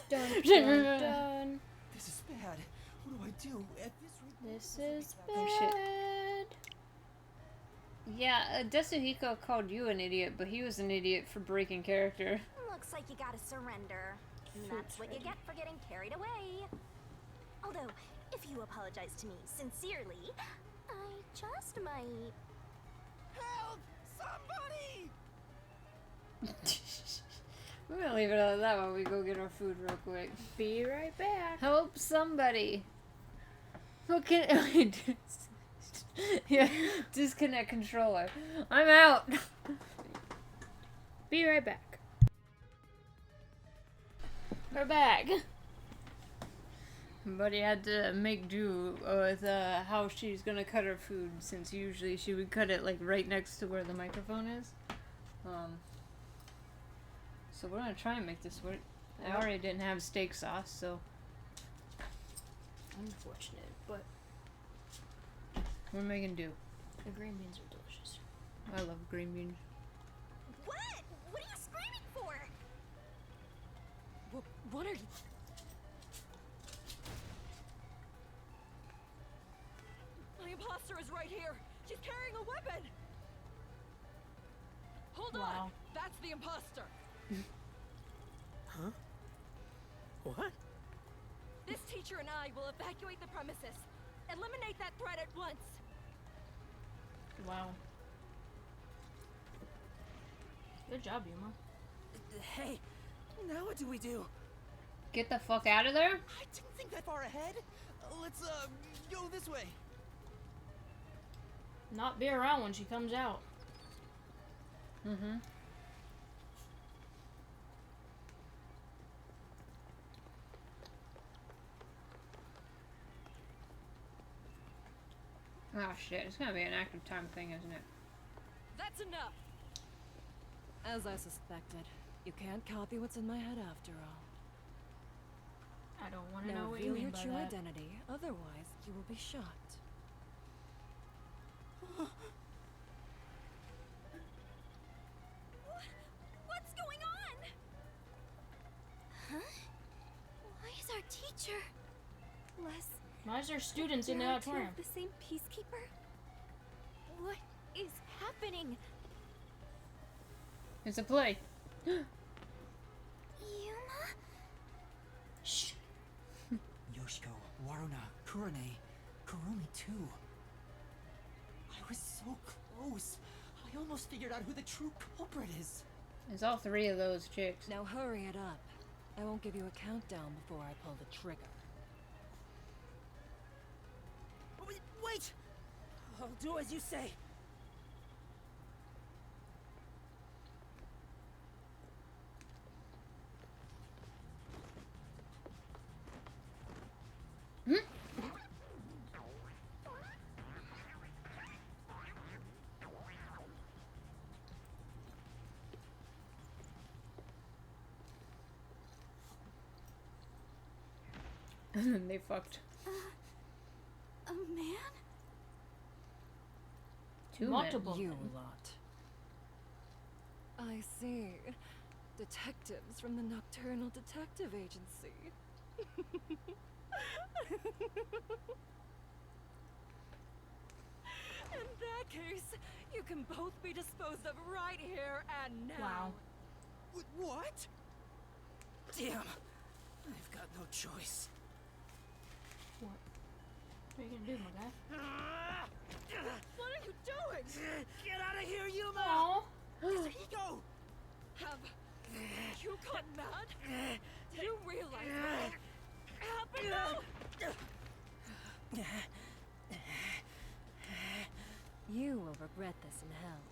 Dun dun dun. This is bad. What do I do? At this rate, This is Oh, shit. bad. Yeah, Yasuhiro called you an idiot, but he was an idiot for breaking character. Looks like you gotta surrender. And that's what you get for getting carried away. Although, if you apologize to me sincerely, just might. Help! Somebody! We're gonna leave it at that while we go get our food real quick. Be right back. Help somebody. Who can... Yeah, disconnect controller. I'm out. Be right back. We're back. Buddy had to make do with how she's gonna cut her food, since usually she would cut it like right next to where the microphone is. So we're gonna try and make this work. I already didn't have steak sauce, so Unfortunate, but we're making do. the green beans are delicious. I love green beans. What? What are you screaming for? What are you? My imposter is right here. She's carrying a weapon. Hold on. Wow. That's the imposter. Huh? What? This teacher and I will evacuate the premises. Eliminate that threat at once. Wow. Good job, Yuma. Hey, now what do we do? Get the fuck out of there? I didn't think that far ahead. Let's, go this way. Not be around when she comes out. Mm-hmm. Oh shit, it's gonna be an active time thing, isn't it? That's enough. As I suspected, you can't copy what's in my head after all. I don't want to Now know what you reveal mean your by true that. identity, otherwise you will be shot. What's going on? Huh? Why is our teacher less Why is there students in the there are two auditorium? of the same peacekeeper? What is happening? It's a play. Yuma? Shh. Yoshiko, Waruna, Kurane, Kurumi too. I was so close. I almost figured out who the true culprit is. It's all three of those chicks. Now hurry it up. I won't give you a countdown before I pull the trigger. Wait! I'll do as you say. And then they fucked. A man? Two Multiple. You lot. I see. Detectives from the Nocturnal Detective Agency. In that case, you can both be disposed of right here and now. Wow. What? Damn. I've got no choice. What? What are you gonna do, my guy? What are you doing? Get out of here, Yuma! Aw. His ego! Have you gone mad? Do you realize what happened now? You will regret this in hell.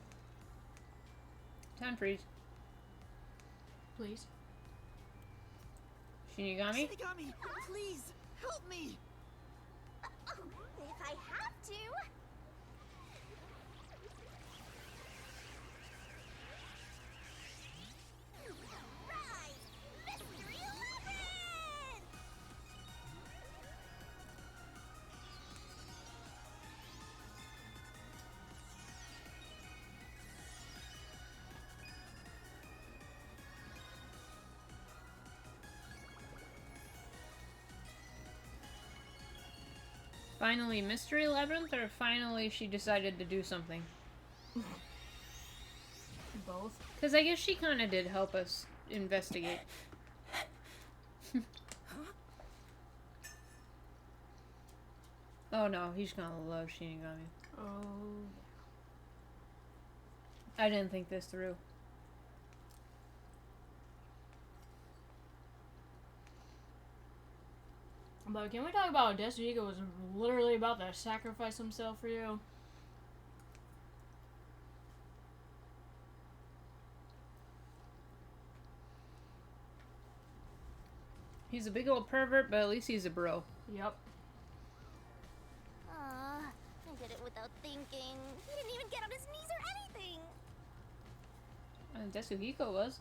Time freeze. Please. Shinigami? Shinigami, please, help me! If I have to. Rise! Mystery 11! Finally Mystery Labyrinth, or finally she decided to do something? Both. Because I guess she kind of did help us investigate. Oh no, he's gonna love Shinigami. Oh. I didn't think this through. But can we talk about how Yasuhiro was literally about to sacrifice himself for you? He's a big old pervert, but at least he's a bro. Yep. I did it without thinking. He didn't even get on his knees or anything. Yasuhiko was.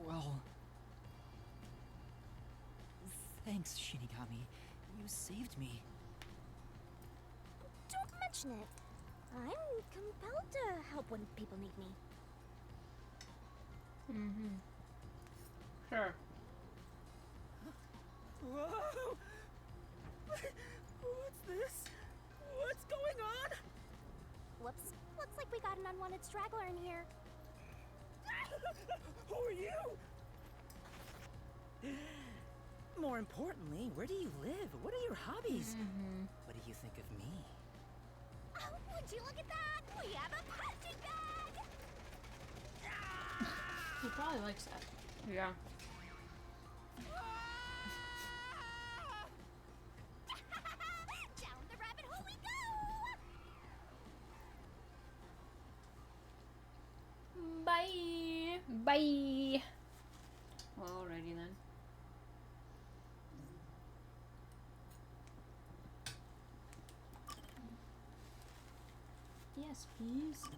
Well... Thanks, Shinigami. You saved me. Don't mention it. I'm compelled to help when people need me. Mm-hmm. Sure. Whoa! What's this? What's going on? Whoops. Looks like we got an unwanted straggler in here. Who are you? More importantly, where do you live? What are your hobbies? Mm-hmm. What do you think of me? Oh, would you look at that? We have a punching bag! He probably likes that. Yeah. Down the rabbit hole we go! Bye! Bye! Well, alrighty then. Yes, please.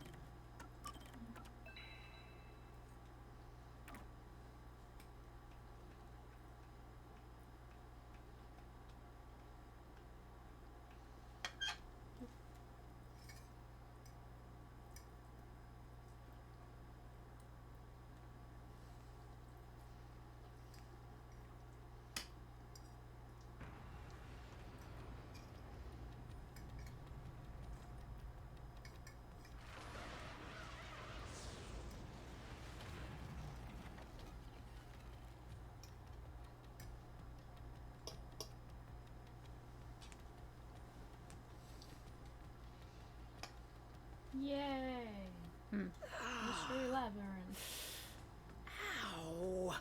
Yay! Mystery Labyrinth. Ow!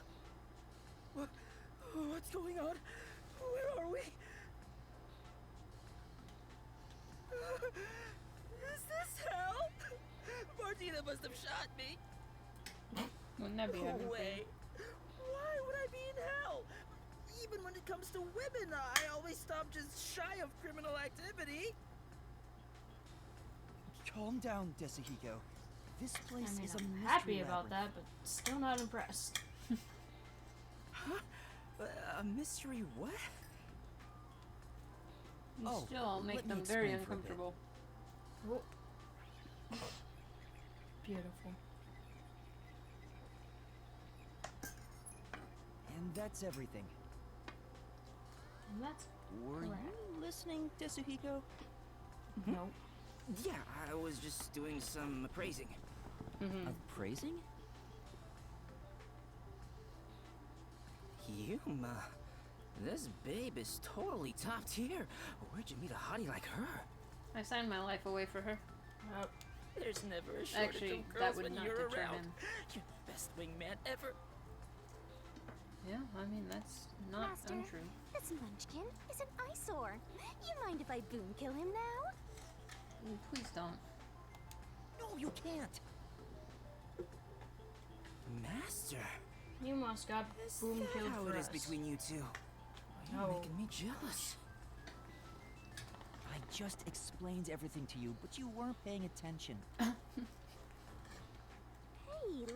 What's going on? Where are we? Is this hell? Martina must have shot me. Wouldn't that be No heaven for you? way. Why would I be in hell? Even when it comes to women, I always stop just shy of criminal activity. Calm down, Yasuhiko. This I place mean, is a I'm mystery happy about labyrinth. that, but still not impressed. Huh? A mystery what? You Oh, still make let me them very explain for a bit. uncomfortable. Oh. Beautiful. And that's everything. And that's Were correct. you listening, Yasuhiko? Nope. Yeah, I was just doing some appraising. Mm-hmm. Appraising? Yuma, this babe is totally top tier. Where'd you meet a hottie like her? I signed my life away for her. Yep. There's never a shortage Actually, of that girls would when not you're deter around. him. You're the best wingman ever. Yeah, I mean, that's not Master, untrue. this munchkin is an eyesore. You mind if I boom kill him now? Please don't. No, you can't. Master, You must got is boom that killed how for it us. is between you two? You're No. making me jealous. I just explained everything to you, but you weren't paying attention. Hey,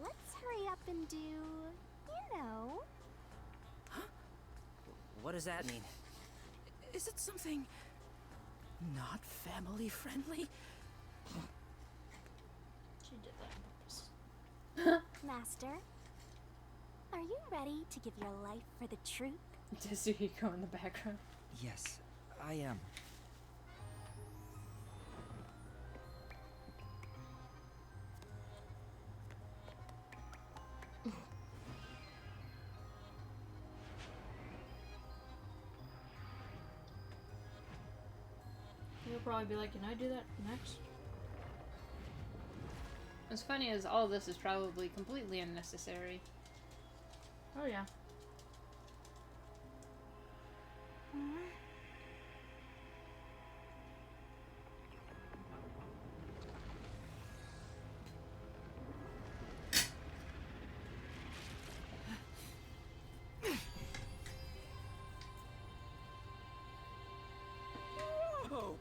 let's hurry up and do, you know. What does that mean? Is it something not family friendly? She did that on purpose. Master, are you ready to give your life for the truth? Yasuhiko in the background. Yes, I am. probably be like, can I do that next? What's funny is all this is probably completely unnecessary. Oh yeah. Whoa!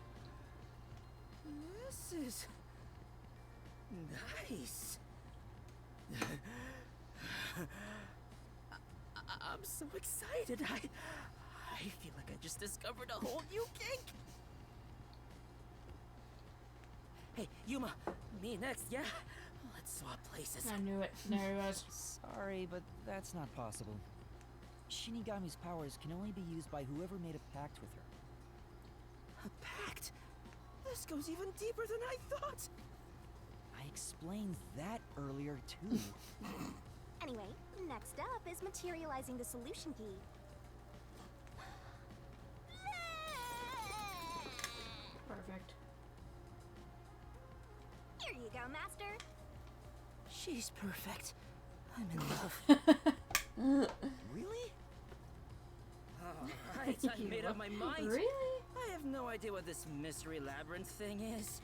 This is nice. I'm so excited. I feel like I just discovered a whole new kink. Hey, Yuma, me next, yeah? Let's swap places. I knew it. There he was. Sorry, but that's not possible. Shinigami's powers can only be used by whoever made a pact with her. A pact? This goes even deeper than I thought. I explained that earlier, too. Anyway, next up is materializing the solution key. Perfect. Here you go, Master. She's perfect. I'm in love. Really? Alright, I made up my mind. Really? I have no idea what this mystery labyrinth thing is.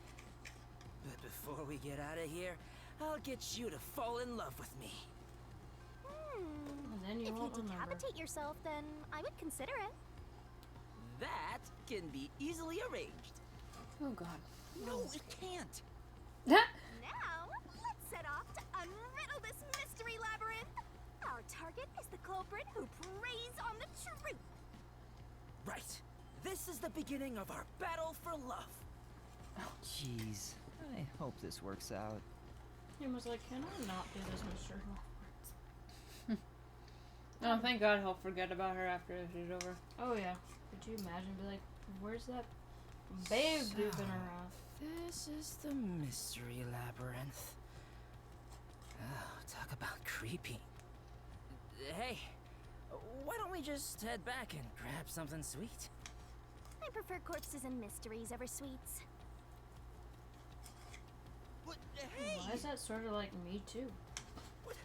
But before we get out of here, I'll get you to fall in love with me. And then you If you won't remember. decapitate yourself, then I would consider it. That can be easily arranged. Oh god. No, it can't. Now, let's set off to unriddle this mystery labyrinth. Our target is the culprit who preys on the truth. Right. This is the beginning of our battle for love. Oh, jeez. I hope this works out. He was like, can I not do this, Mr. Oh, thank God he'll forget about her after this is over. Oh yeah. Could you imagine? Be like, where's that babe goofing around? This is the mystery labyrinth. Oh, talk about creepy. Hey, why don't we just head back and grab something sweet? I prefer corpses and mysteries over sweets. What? Hey! Why is that sort of like me too? What?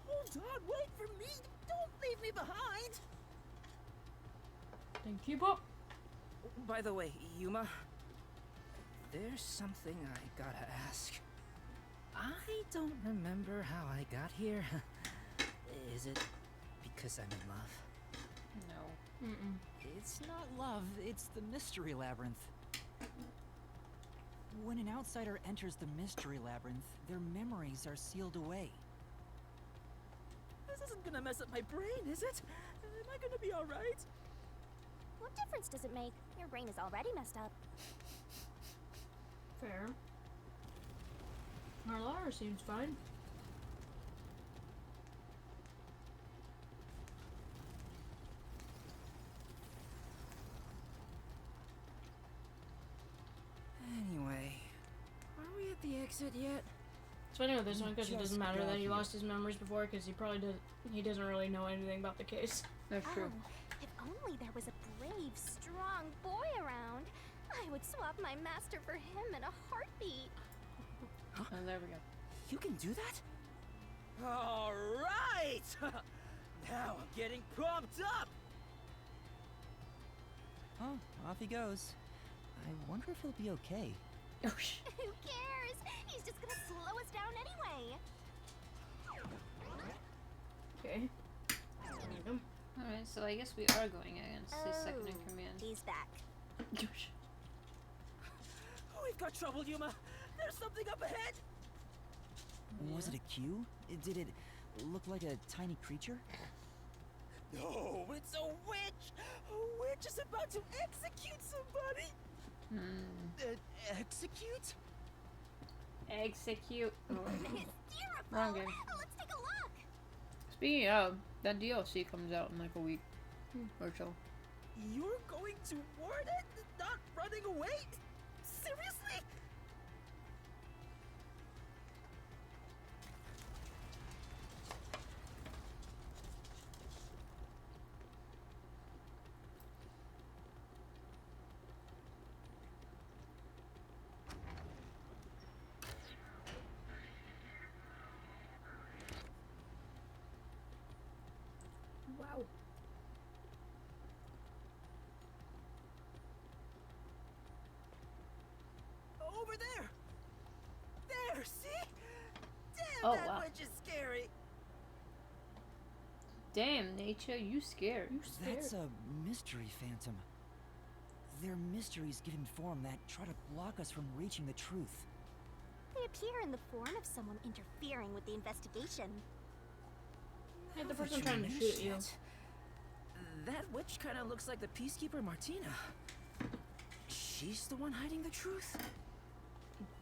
Hold on, wait for me! Don't leave me behind! Then keep up. By the way, Yuma, there's something I gotta ask. I don't remember how I got here. Is it because I'm in love? No. Mm-mm. It's not love, it's the mystery labyrinth. When an outsider enters the mystery labyrinth, their memories are sealed away. This isn't gonna mess up my brain, is it? Am I gonna be alright? What difference does it make? Your brain is already messed up. Fair. Our lawyer seems fine. Anyway, are we at the exit yet? It's funny with this one because it doesn't Just matter got that he here. lost his memories before because he doesn't really know anything about the case. That's true. Oh, if only there was a brave, strong boy around. I would swap my master for him in a heartbeat. Oh, there we go. You can do that? Alright! Now I'm getting pumped up! Oh, off he goes. I wonder if he'll be okay. Oh, Who cares? He's just gonna slow us down anyway. Okay. Alright, so I guess we are going against his second in command. He's back. Oh, we've got trouble, Yuma! There's something up ahead! Was it a cue? Did it look like a tiny creature? No, it's a witch! A witch is about to execute somebody! Execute? Execute. Oh, Hysterical! wrong game. Let's take a look! Speaking of, that DLC comes out in like a week or so. You're going to ward it? Not running away? Seriously? Oh, that wow. witch is scary. Damn, nature, you scared. That's a mystery phantom. They're mysteries given form that try to block us from reaching the truth. They appear in the form of someone interfering with the investigation. Hey, the Now person that trying to you shoot you. mention it, that witch kind of looks like the peacekeeper Martina. She's the one hiding the truth.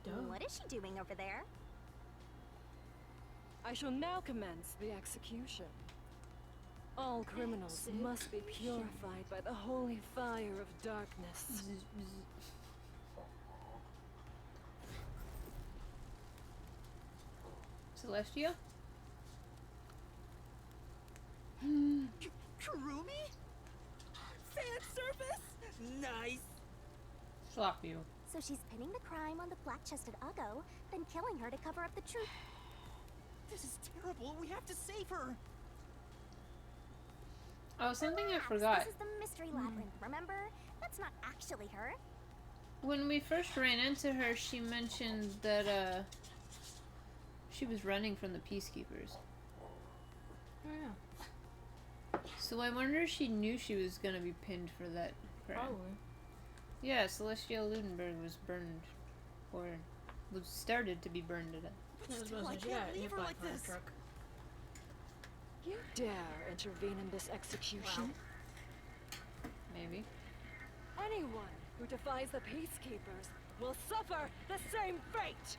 Duh. What is she doing over there? I shall now commence the execution. All criminals must be purified by the holy fire of darkness. Celestia? Kurumi? Fan service? Nice. Slap you. So she's pinning the crime on the black-chested Uggo, then killing her to cover up the truth. This is terrible. We have to save her. Oh, something I Relax, forgot. This is the mystery labyrinth, remember? That's not actually her. When we first ran into her, she mentioned that, she was running from the peacekeepers. Oh, yeah. So I wonder if she knew she was gonna be pinned for that crime. Probably. Yeah, Celestia Ludenberg was burned, or was started to be burned to death. I was Still, about I to say, can't yeah, leave hit her by a like fire this. truck. You dare intervene in this execution? Maybe. Anyone who defies the peacekeepers will suffer the same fate!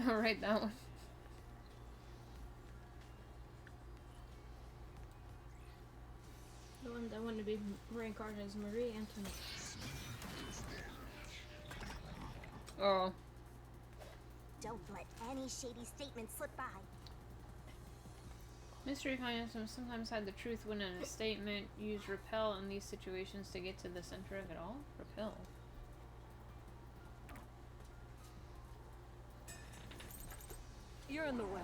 I'll write that one. The one that wanted to be reincarnated as Marie Antoinette. Oh. Don't let any shady statements slip by. Mystery phantoms sometimes hide the truth when in a statement. Use repel in these situations to get to the center of it all. Repel. You're in the way.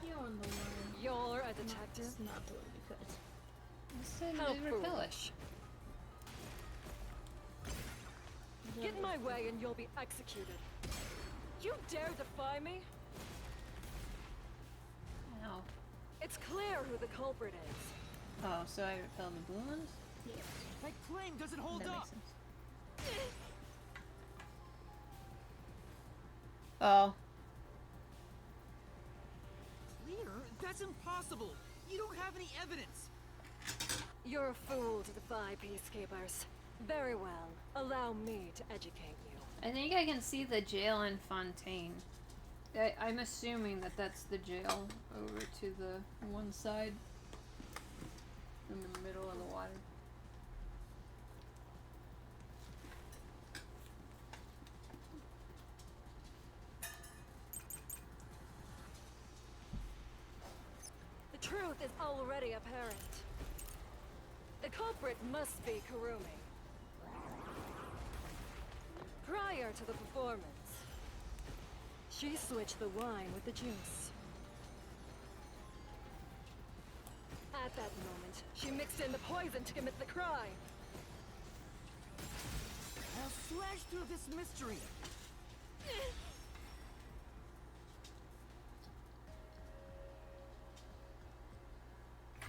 You're in the way. You're a detective? Not doing because. I said How repel it. foolish. Get in my way and you'll be executed. You dare defy me? Ow. It's clear who the culprit is. Oh, so I repel the blue ones? My claim doesn't hold That up. makes sense. Oh. Clear? That's impossible. You don't have any evidence. You're a fool to defy peacekeepers. Very well. Allow me to educate you. I think I can see the jail in Fontaine. I'm assuming that that's the jail over to the one side. In the middle of the water. The truth is already apparent. The culprit must be Kurumi. Prior to the performance, she switched the wine with the juice. At that moment, she mixed in the poison to commit the crime. I'll slash through this mystery.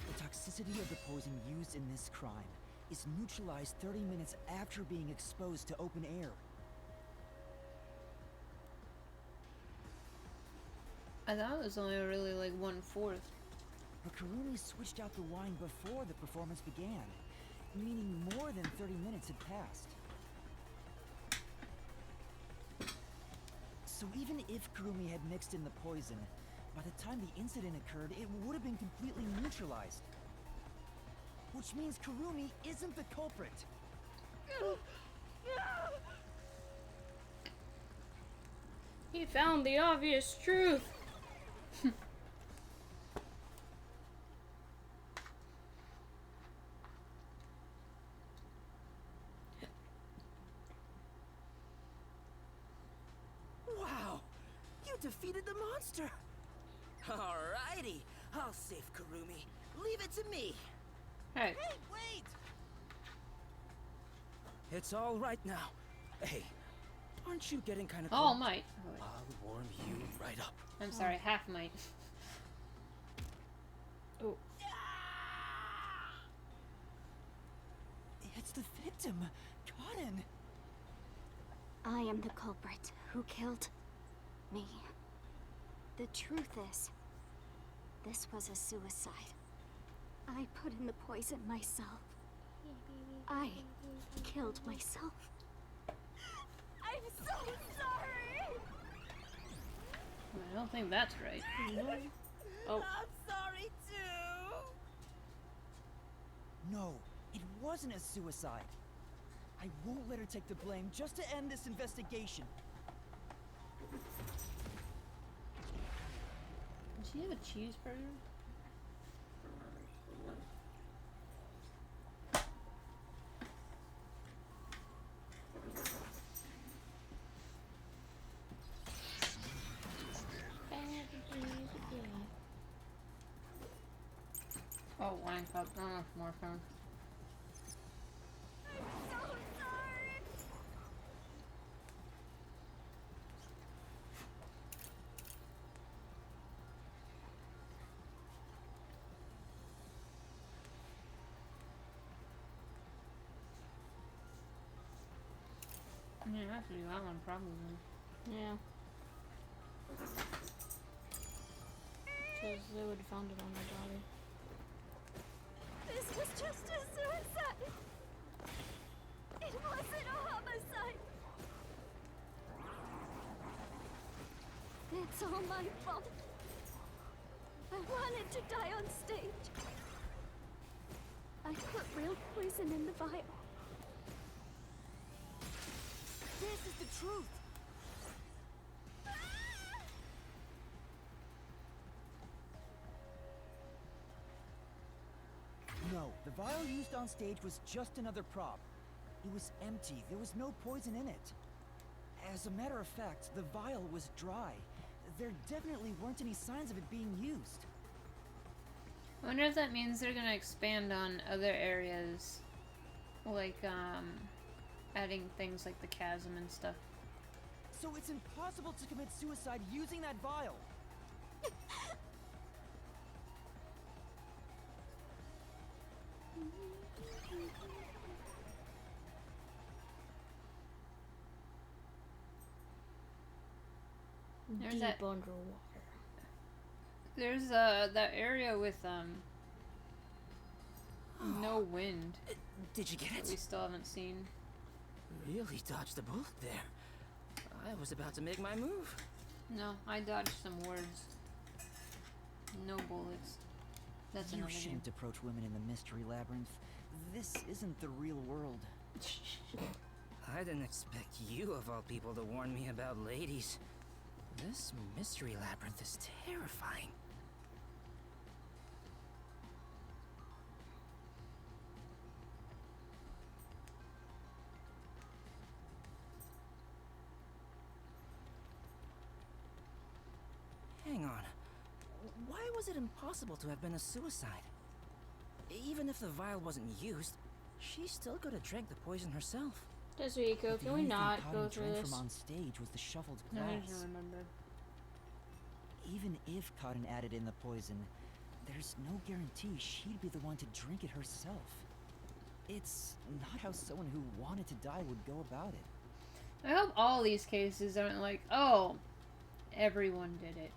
The toxicity of the poison used in this crime is neutralized 30 minutes after being exposed to open air. I thought it was only really like 1/4. But Kurumi switched out the wine before the performance began, meaning more than 30 minutes had passed. So even if Kurumi had mixed in the poison, by the time the incident occurred, it would have been completely neutralized. Which means Kurumi isn't the culprit. He found the obvious truth. Wow, you defeated the monster. Alrighty, I'll save Kurumi. Leave it to me. Hey. Hey, wait! It's all right now. Hey, aren't you getting kind of All cold? might. I'll warm you right up. I'm sorry, half might. Oh. It's the victim, Cotton. I am the culprit who killed me. The truth is, this was a suicide. I put in the poison myself. I killed myself. I'm so sorry! I don't think that's right. Oh. I'm sorry too. No, it wasn't a suicide. I won't let her take the blame just to end this investigation. Does she have a cheeseburger? Oh, wine cup. Oh, more fun. Yeah, actually, that one probably. Yeah. Because they would have found it on my body. This was just a suicide. It wasn't a homicide. It's all my fault. I wanted to die on stage. I put real poison in the vial. This is the truth. No, the vial used on stage was just another prop. It was empty. There was no poison in it. As a matter of fact, the vial was dry. There definitely weren't any signs of it being used. I wonder if that means they're gonna expand on other areas. Like, adding things like the chasm and stuff. So it's impossible to commit suicide using that vial. There's Deep that- underwater. There's that area with no wind Did you get that we it? still haven't seen. Really dodged a bullet there. I was about to make my move. No, I dodged some words. No bullets. That's You another game. shouldn't approach women in the mystery labyrinth. This isn't the real world. I didn't expect you, of all people, to warn me about ladies. This mystery labyrinth is terrifying. Hang on. Why was it impossible to have been a suicide? Even if the vial wasn't used, she still could have drank the poison herself. Yasuhiro, The can we only thing not Cotton go through drank this? from on stage was the shuffled No, I glass. don't remember. Even if Cotton added in the poison, there's no guarantee she'd be the one to drink it herself. It's not how someone who wanted to die would go about it. I hope all these cases aren't like, oh, everyone did it.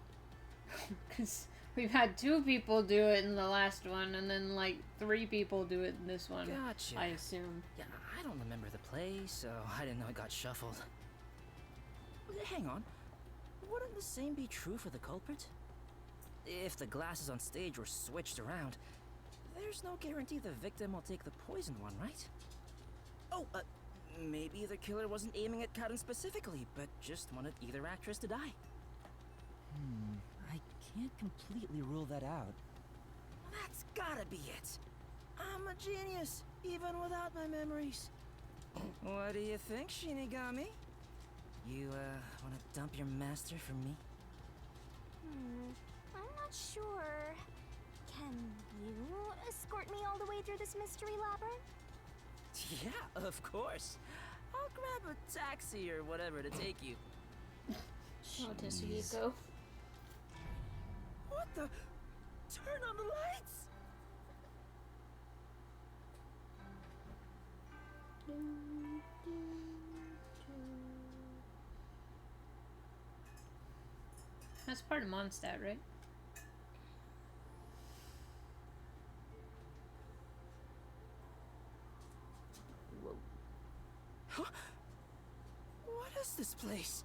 Because we've had 2 people do it in the last one, and then like 3 people do it in this one. Gotcha. I assume. Yeah, I don't remember the play, so I didn't know it got shuffled. Hang on. Wouldn't the same be true for the culprit? If the glasses on stage were switched around, there's no guarantee the victim will take the poisoned one, right? Oh, maybe the killer wasn't aiming at Cotton specifically, but just wanted either actress to die. I can't completely rule that out. That's gotta be it. I'm a genius, even without my memories. What do you think, Shinigami? You, wanna dump your master for me? I'm not sure. Can you escort me all the way through this mystery labyrinth? Yeah, of course. I'll grab a taxi or whatever to take you. Oh, Yasuhiro. What the? Turn on the lights! That's part of Mondstadt, right? Whoa. Huh? What is this place?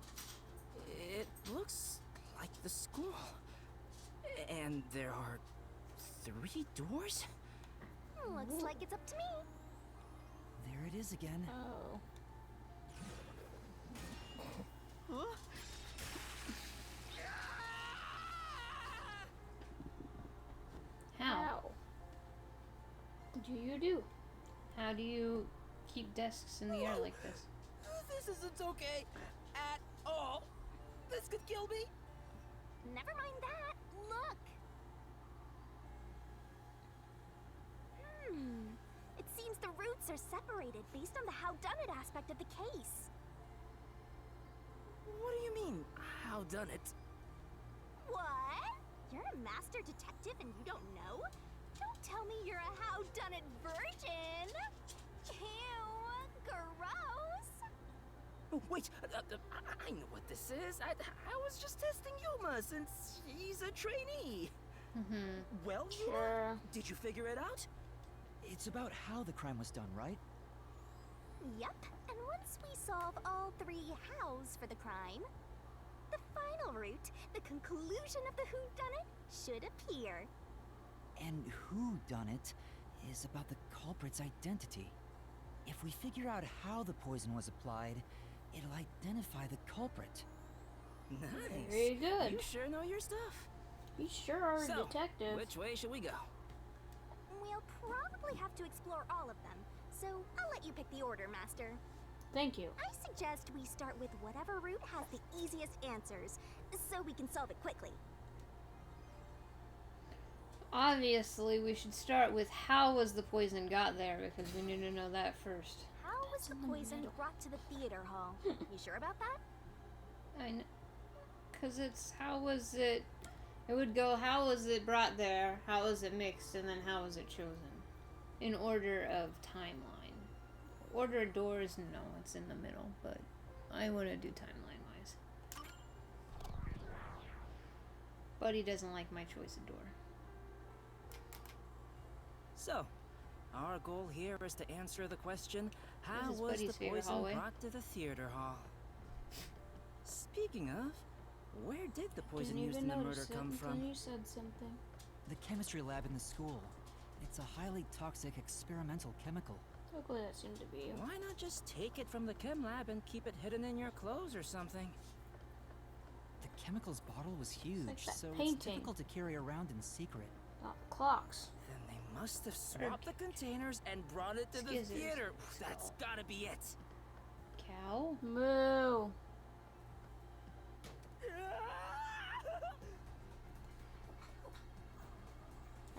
It looks like the school. And there are 3 doors? Looks like it's up to me. There it is again. Oh. Huh? How? What do you do? How do you keep desks in the air like this? This isn't okay at all. This could kill me. Never mind that. Look. It seems the roots are separated based on the howdunit aspect of the case. What do you mean, how done it? What? You're a master detective and you don't know? Don't tell me you're a howdunit virgin. Ew, gross. Oh, wait, I know what this is. I was just testing Yuma since he's a trainee. Well, Yuma, Sure. did you figure it out? It's about how the crime was done, right? Yep, and once we solve all 3 hows for the crime, the final route, the conclusion of the whodunit, should appear. And who done it is about the culprit's identity. If we figure out how the poison was applied, it'll identify the culprit. Nice. Very good. You sure know your stuff. You sure are a So, detective. which way should we go? We'll probably have to explore all of them, so I'll let you pick the order, Master. Thank you. I suggest we start with whatever route has the easiest answers, so we can solve it quickly. Obviously, we should start with how was the poison got there, because we need to know that first. How was the poison brought to the theater hall? You sure about that? I know, because it's how was it. It would go how was it brought there, how was it mixed, and then how was it chosen, in order of timeline. Order of doors, no, it's in the middle, but I want to do timeline wise. Buddy doesn't like my choice of door. So, our goal here is to answer the question, how This is was the Buddy's favorite poison hallway. brought to the theater hall? Speaking of, where did the poison Didn't used even in the notice murder it come until from? you said something. The chemistry lab in the school. It's a highly toxic experimental chemical. Luckily, that seemed to be you. Why not just take it from the chem lab and keep it hidden in your clothes or something? The chemical's bottle was huge, like that so it's painting. difficult to carry around in secret. Clocks. Then they must have swapped the containers and brought it to the Skizzers. theater. That's gotta be it. Cow? Moo.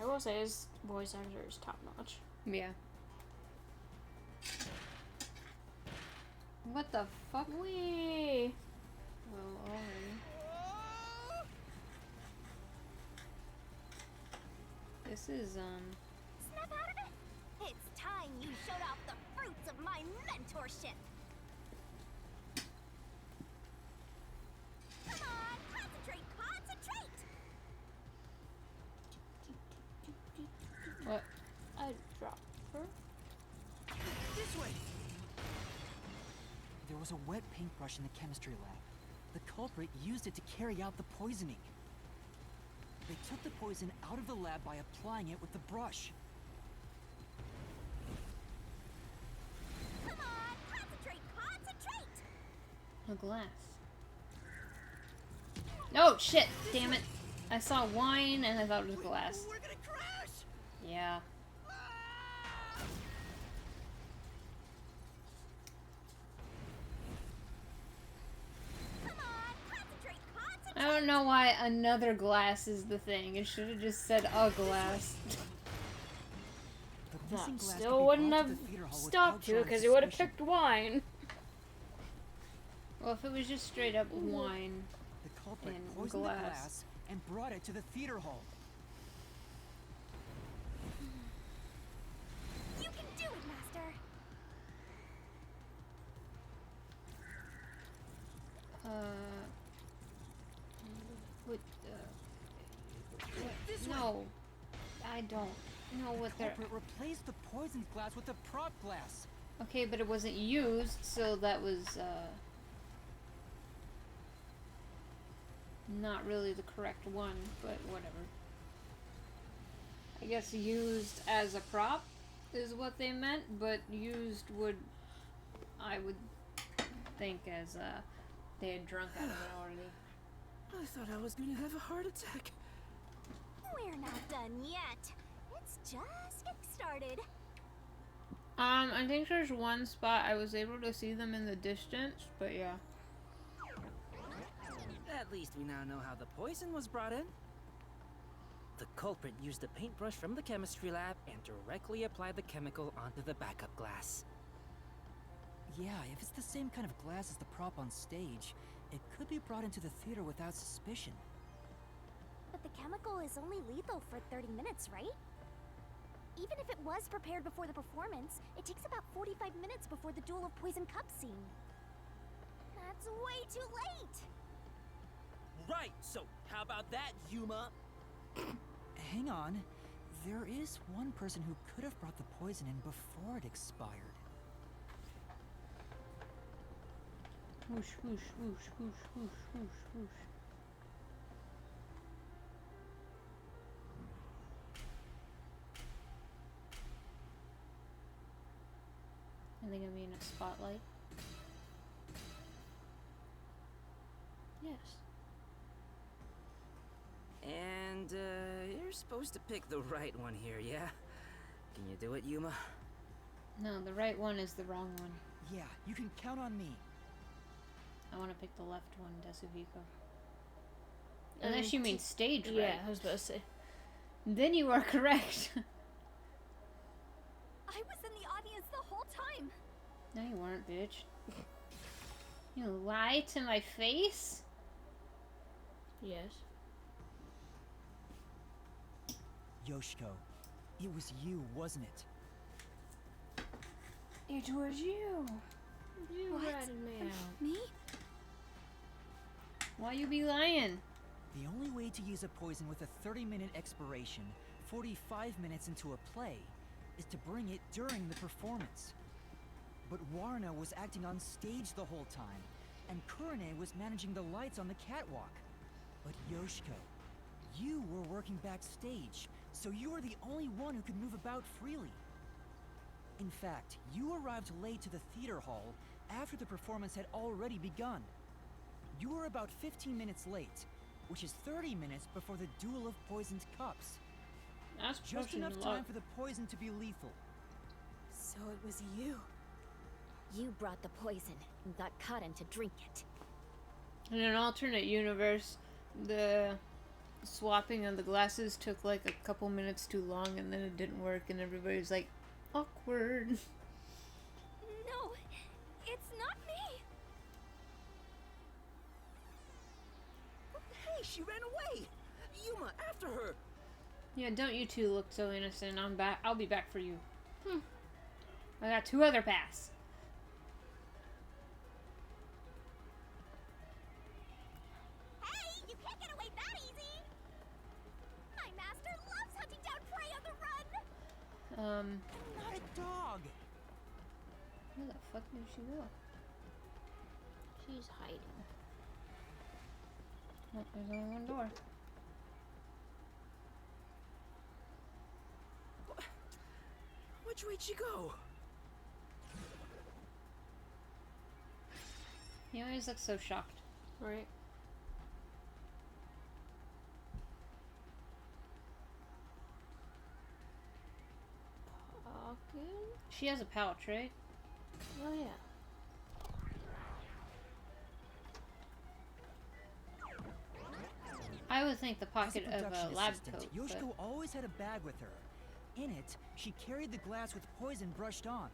I will say his voice actor is top notch. Yeah. What the fuck? Wee. Well, already. This is, Snap out of it! It's time you showed off the fruits of my mentorship! Come on, concentrate, concentrate! what? I dropped her. This way. There was a wet paintbrush in the chemistry lab. The culprit used it to carry out the poisoning. They took the poison out of the lab by applying it with the brush. Come on, concentrate, concentrate! A glass. No, shit! Damn it. I saw wine and I thought it was glass. We're gonna crash! Yeah. Come on, concentrate, concentrate! I don't don't know why another glass is the thing. It should have just said a glass. The missing glass could Still be wouldn't brought to have the theater hall stopped without you drawing because he would have suspicion. picked wine. Well, if it was just straight up wine The culprit and poisoned glass. the glass and brought it to the theater hall. You can do it, Master. What, no. I don't know what they're... Culprit replaced the poisoned glass with the prop glass. Okay, but it wasn't used, so that was, not really the correct one, but whatever. I guess used as a prop is what they meant, but used would, I would think, as, they had drunk out of it already. I thought I was gonna have a heart attack. We're not done yet. It's just getting started. I think there's one spot I was able to see them in the distance, but yeah. At least we now know how the poison was brought in. The culprit used a paintbrush from the chemistry lab and directly applied the chemical onto the backup glass. Yeah, if it's the same kind of glass as the prop on stage, it could be brought into the theater without suspicion. But the chemical is only lethal for 30 minutes, right? Even if it was prepared before the performance, it takes about 45 minutes before the Duel of Poison Cup scene. That's way too late! Right, so how about that, Yuma? Hang on. There is one person who could have brought the poison in before it expired. Whoosh, whoosh, whoosh, whoosh, whoosh, whoosh, whoosh. Are they gonna be in a spotlight? Yes. And, you're supposed to pick the right one here, yeah? Can you do it, Yuma? No, the right one is the wrong one. Yeah, you can count on me. I want to pick the left one, Yasuhiro. Unless you mean stage right. Yeah, I was about to say. Then you are correct. I was in the audience the whole time! No, you weren't, bitch. You lie to my face? Yes. Yoshiko, it was you, wasn't it? It was you. You What? ratted me out. Me? Why you be lying? The only way to use a poison with a 30-minute expiration, 45 minutes into a play, is to bring it during the performance. But Warna was acting on stage the whole time, and Kurane was managing the lights on the catwalk. But Yoshiko, you were working backstage, so you were the only one who could move about freely. In fact, you arrived late to the theater hall after the performance had already begun. You were about 15 minutes late, which is 30 minutes before the Duel of Poisoned Cups. That's Just pushing enough a time lot. for the poison to be lethal. So it was you. You brought the poison and got Kaden to drink it. In an alternate universe, the swapping of the glasses took like a couple minutes too long and then it didn't work and everybody's like, awkward. No, it's not me! Hey, she ran away! Yuma, after her! Yeah, don't you two look so innocent. I'm back. I'll be back for you. I got 2 other paths. Hey, you can't get away that easy! My master loves hunting down prey on the run! I'm not a dog! Where the fuck did she go? She's hiding. Oh, there's only one door. Which way'd she go? He always looks so shocked. Right. Pocket? She has a pouch, right? Oh yeah. would think the As pocket of production a lab assistant, coat. Yoshiko always had a bag with her. In it, she carried the glass with poison brushed on.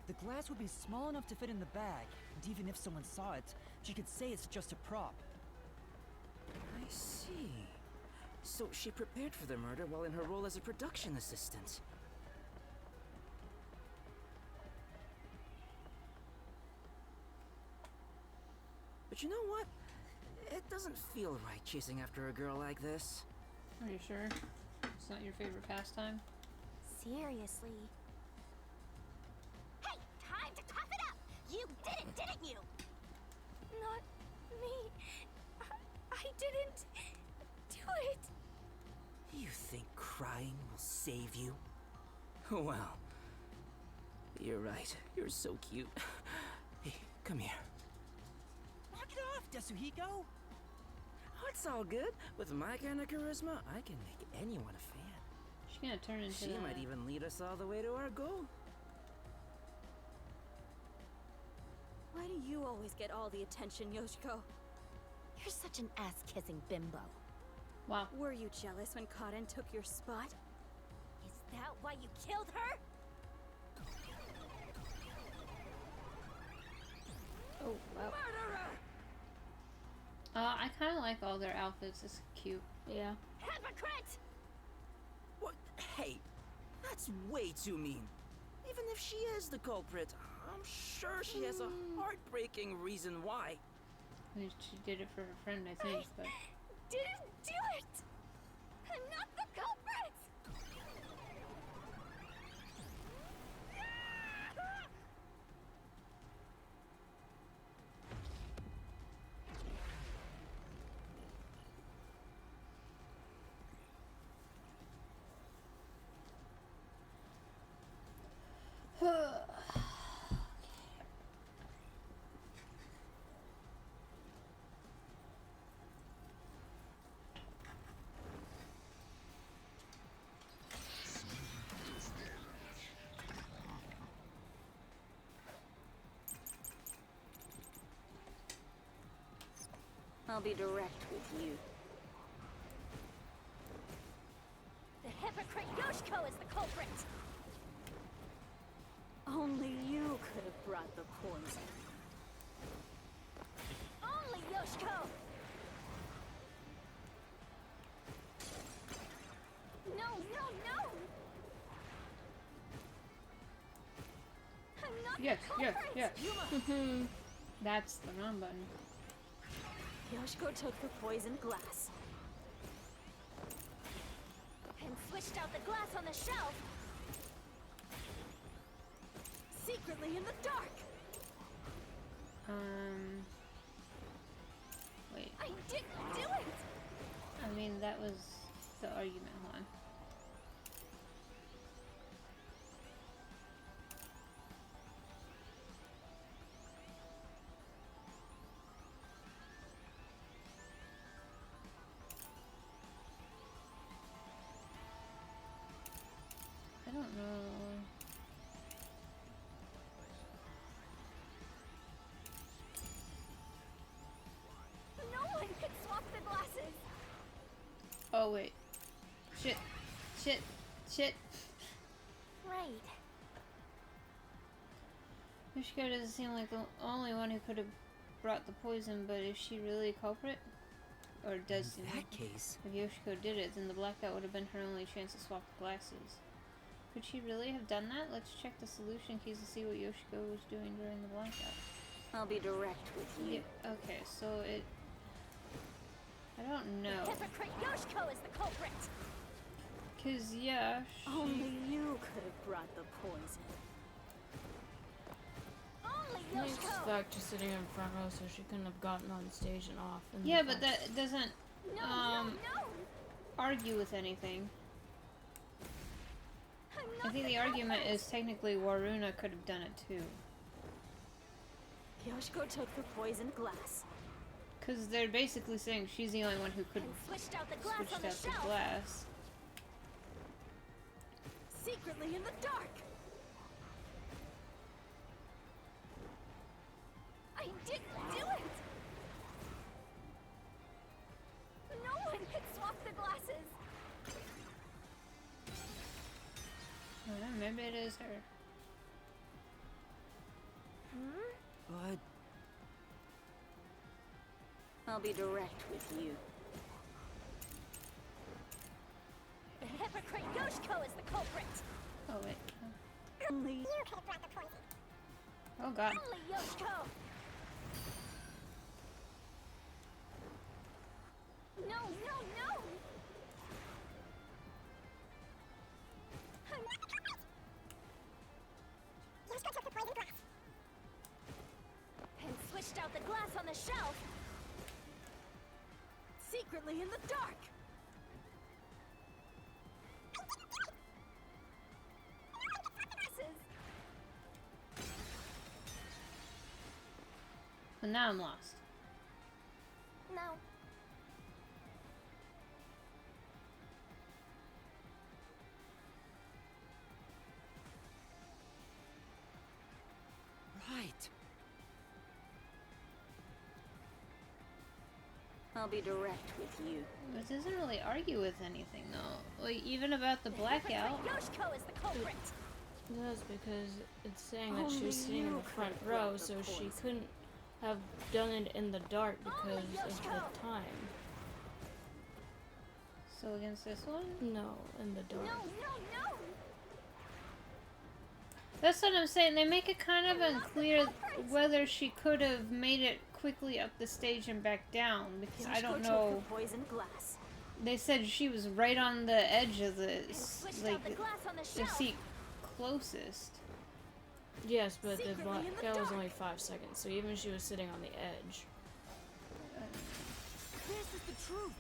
The glass would be small enough to fit in the bag, and even if someone saw it, she could say it's just a prop. I see. So she prepared for the murder while in her role as a production assistant. But you know what? It doesn't feel right chasing after a girl like this. Are you sure? It's not your favorite pastime? Seriously. Hey, time to tough it up! You did it, didn't you? Not me. I didn't do it. You think crying will save you? Well, you're right. You're so cute. Hey, come here. Knock it off, Yasuhiro! Oh, it's all good. With my kind of charisma, I can make anyone a fan. She's gonna turn into She might even lead us all the way to our goal. Why do you always get all the attention, Yoshiko? You're such an ass-kissing bimbo. Wow. Were you jealous when Karen took your spot? Is that why you killed her? Oh, wow. I kind of like all their outfits. It's cute. Yeah. Hypocrite! What? Hey, that's way too mean. Even if she is the culprit, I'm sure she has a heartbreaking reason why. I mean, she did it for her friend, I think, but... Didn't do it. I'm not the culprit. I'll be direct with you. The hypocrite Yoshiko is the culprit! Only you could have brought the poison. Only Yoshiko! No, no, no. I'm not Yes, the yes, culprit. yes. That's the wrong button. Yoshiko took the poisoned glass. And switched out the glass on the shelf! Secretly in the dark! Wait. I didn't do it. I mean, that was the argument. Hold on. I don't know. No one could swap the glasses. Oh, wait. Shit. Shit. Shit. Right. Yoshiko doesn't seem like the only one who could have brought the poison, but is she really a culprit? Or does In that case, if Yoshiko did it, then the blackout would have been her only chance to swap the glasses. Could she really have done that? Let's check the solution keys to see what Yoshiko was doing during the blackout. I'll be direct with you. Yeah, okay, so it... I don't know. The hypocrite Yoshiko is the culprit! Cause, yeah, Only you could have brought the poison. Only It's Yoshiko! back to sitting in front row, so she couldn't have gotten on stage and off. And Yeah, but that doesn't, No. argue with anything. I'm I not think the argument is technically Waruna could have done it too. Yoshiko took the poisoned glass. Because they're basically saying she's the only one who could And have switched out the glass switched on the out the shelf! glass. Secretly in the dark! I didn't do it. Maybe it is her. But I'll be direct with you. The hypocrite Yoshiko is the culprit! Oh wait. Only you could have brought the poison. Oh god. Only Yoshiko! No, no, no! I'm not the culprit! Yoshiko took the poison glass. And switched out the glass on the shelf! Secretly in the dark! But now I'm lost. No. right. I'll be direct with you. It doesn't really argue with anything though. Like even about the blackout. Yoshiko is the culprit! It does, because it's saying that she was sitting in the front row, so she couldn't have done it in the dark because of the time. So against this one? No, in the dark. No, no, no! That's what I'm saying. They make it kind of unclear whether she could have made it quickly up the stage and back down, because I don't know. Poisoned glass. They said she was right on the edge of the Out the glass on the the shelf. seat closest. Yes, but the Secretly in the blackout was dark. only 5 seconds, so even she was sitting on the edge. This is the truth.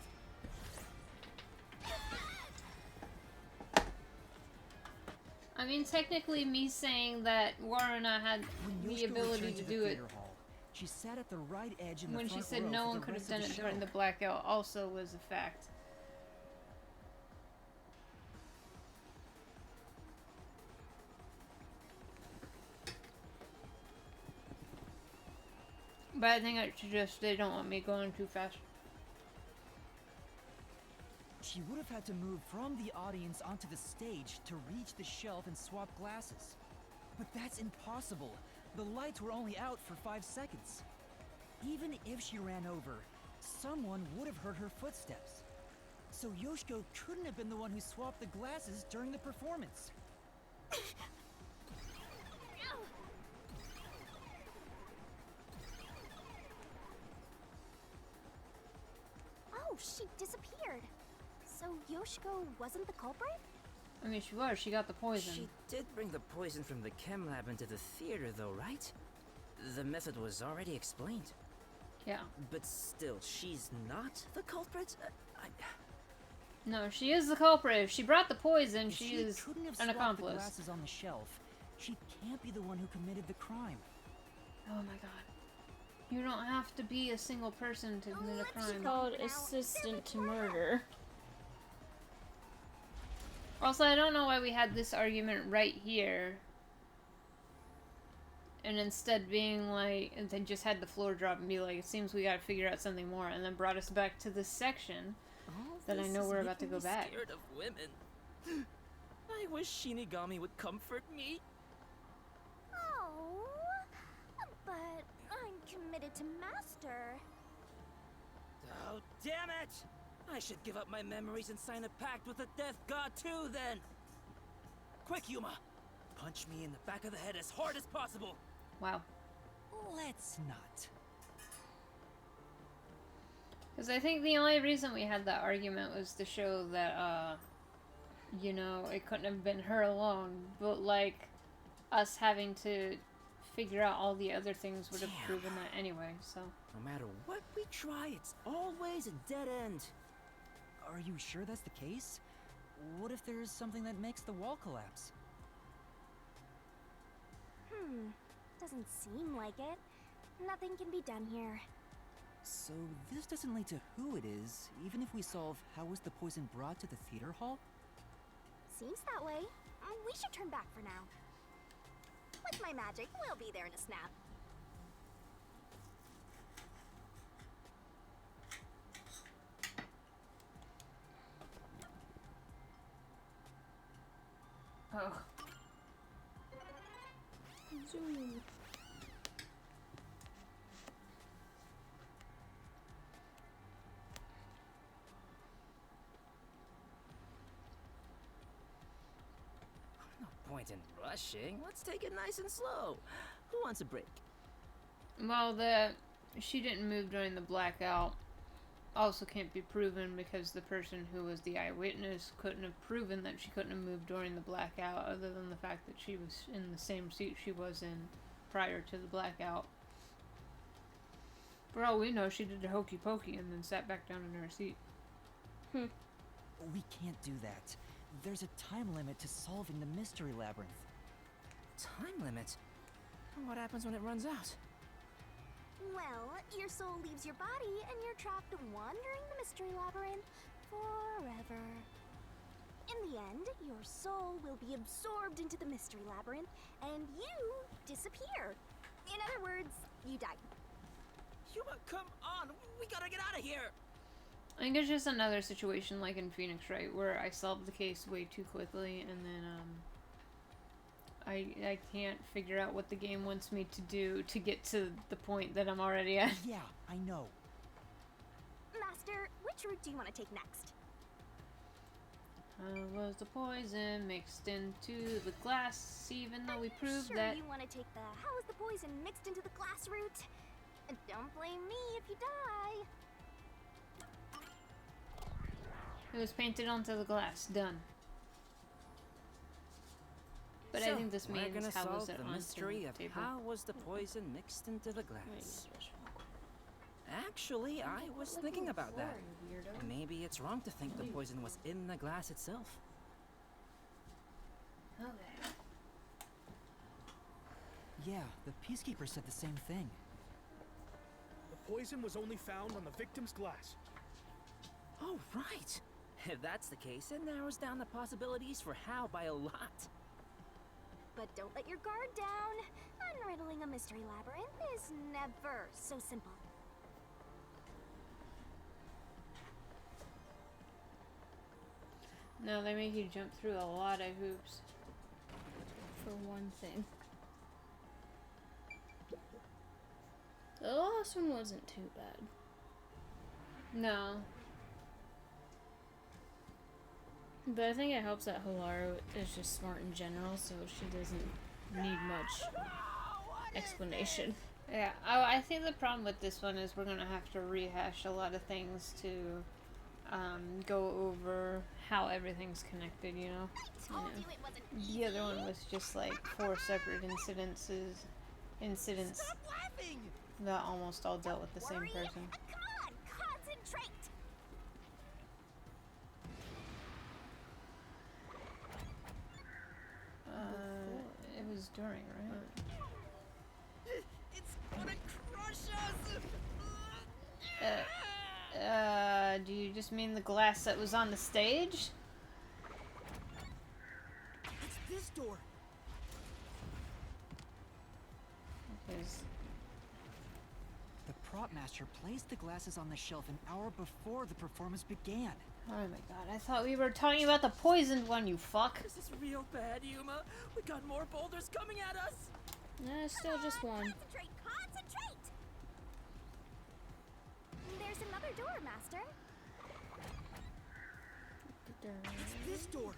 I mean, technically, me saying that Waruna had When the Yoshiko ability returned to the do it theater hall, she sat at the right edge in the when she front said row no for one the could have rest done of it the during show. the blackout also was a fact. But I think they don't want me going too fast. She would have had to move from the audience onto the stage to reach the shelf and swap glasses. But that's impossible. The lights were only out for 5 seconds. Even if she ran over, someone would have heard her footsteps. So Yoshiko couldn't have been the one who swapped the glasses during the performance. Oh, she disappeared. So Yoshiko wasn't the culprit? I mean, she was. She got the poison. She did bring the poison from the chem lab into the theater, though, right? The method was already explained. Yeah. But still, she's not the culprit? No, she is the culprit. If she brought the poison, If she she is couldn't have an swapped the accomplice. glasses on the shelf, she can't be the one who committed the crime. Oh my god. You don't have to be a single person to commit a It's crime. called assistant to murder. Also, I don't know why we had this argument right here. And instead being like, and then just had the floor drop and be like, it seems we gotta figure out something more, and then brought us back to this section that I know we're about to go back. Scared of women. I wish Shinigami would comfort me. Oh, but I'm committed to Master. Oh, damn it! I should give up my memories and sign a pact with the Death God too, then! Quick, Yuma! Punch me in the back of the head as hard as possible! Wow. Let's not. Because I think the only reason we had that argument was to show that, you know, it couldn't have been her alone, but, like, us having to figure out all the other things would have proven that anyway, so. No matter what we try, it's always a dead end. Are you sure that's the case? What if there's something that makes the wall collapse? Doesn't seem like it. Nothing can be done here. So this doesn't lead to who it is, even if we solve how was the poison brought to the theater hall? Seems that way. We should turn back for now. With my magic, we'll be there in a snap. Oh. Zoom. No point in rushing. Let's take it nice and slow. Who wants a break? Well, she didn't move during the blackout also can't be proven because the person who was the eyewitness couldn't have proven that she couldn't have moved during the blackout other than the fact that she was in the same seat she was in prior to the blackout. For all we know, she did a hokey pokey and then sat back down in her seat. We can't do that. There's a time limit to solving the mystery labyrinth. Time limit? What happens when it runs out? Well, your soul leaves your body and you're trapped wandering the mystery labyrinth forever. In the end, your soul will be absorbed into the mystery labyrinth and you disappear. In other words, you die. Yuma, come on! We gotta get out of here! I think it's just another situation like in Phoenix, right, where I solved the case way too quickly and then, I can't figure out what the game wants me to do to get to the point that I'm already at. Yeah, I know. Master, which route do you want to take next? Was the poison mixed into the glass, even though we proved sure that... you want to take the how is the poison mixed into the glass route? And don't blame me if you die. It was painted onto the glass. Done. But So, I think this we're means gonna how was solve it the onto mystery the of table. how was the poison mixed into the glass. Actually, I was thinking about that. Maybe it's wrong to think the poison was in the glass itself. Okay. Yeah, the Peacekeeper said the same thing. The poison was only found on the victim's glass. Oh, right. If that's the case, it narrows down the possibilities for how by a lot. But don't let your guard down. Unriddling a mystery labyrinth is never so simple. No, they make you jump through a lot of hoops. For one thing. The last one wasn't too bad. No. But I think it helps that Hilaro is just smart in general, so she doesn't need much explanation. Yeah, I think the problem with this one is we're gonna have to rehash a lot of things to go over how everything's connected, you know? Told you it wasn't easy. The other one was just like 4 separate incidents Stop laughing! that almost all dealt with the same Worry. person. Come on, concentrate. It was during, right? It's gonna crush us! Do you just mean the glass that was on the stage? It's this door! Because The prop master placed the glasses on the shelf an hour before the performance began. oh my god, I thought we were talking about the poisoned one, you fuck. This is real bad, Yuma. We got more boulders coming at us. Nah, still just one. Concentrate, concentrate. There's another door, Master. It's this door!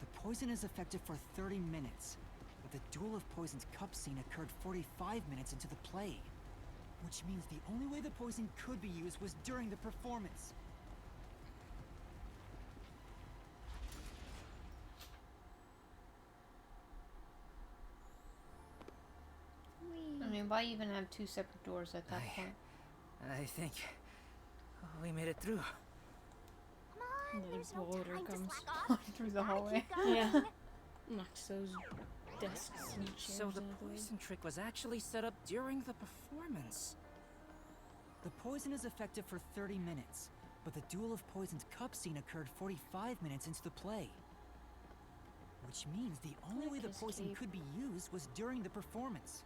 The poison is effective for 30 minutes, but the Duel of Poisons cup scene occurred 45 minutes into the play. Which means the only way the poison could be used was during the performance. I mean, why even have 2 separate doors at that point? I think we made it through. Come on, The there's no boulder time to comes slack off. Through the Gotta hallway. keep going. Yeah. Knocks those desks and chairs So the out of the way. poison trick was actually set up during the performance. The poison is effective for 30 minutes, but the Duel of Poisons cup scene occurred 45 minutes into the play. Which means the only way the his poison cape. could be used was during the performance.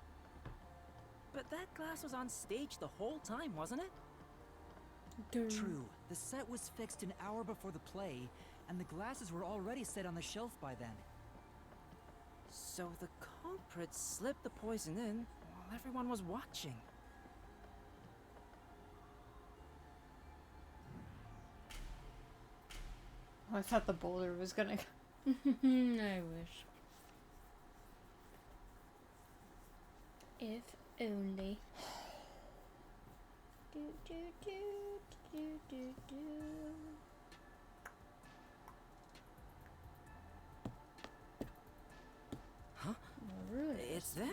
But that glass was on stage the whole time, wasn't it? True, the set was fixed an hour before the play, and the glasses were already set on the shelf by then. So the culprit slipped the poison in while everyone was watching. I thought the boulder was gonna. I wish. If only. Do do do do do do. Huh? Rude. It's them?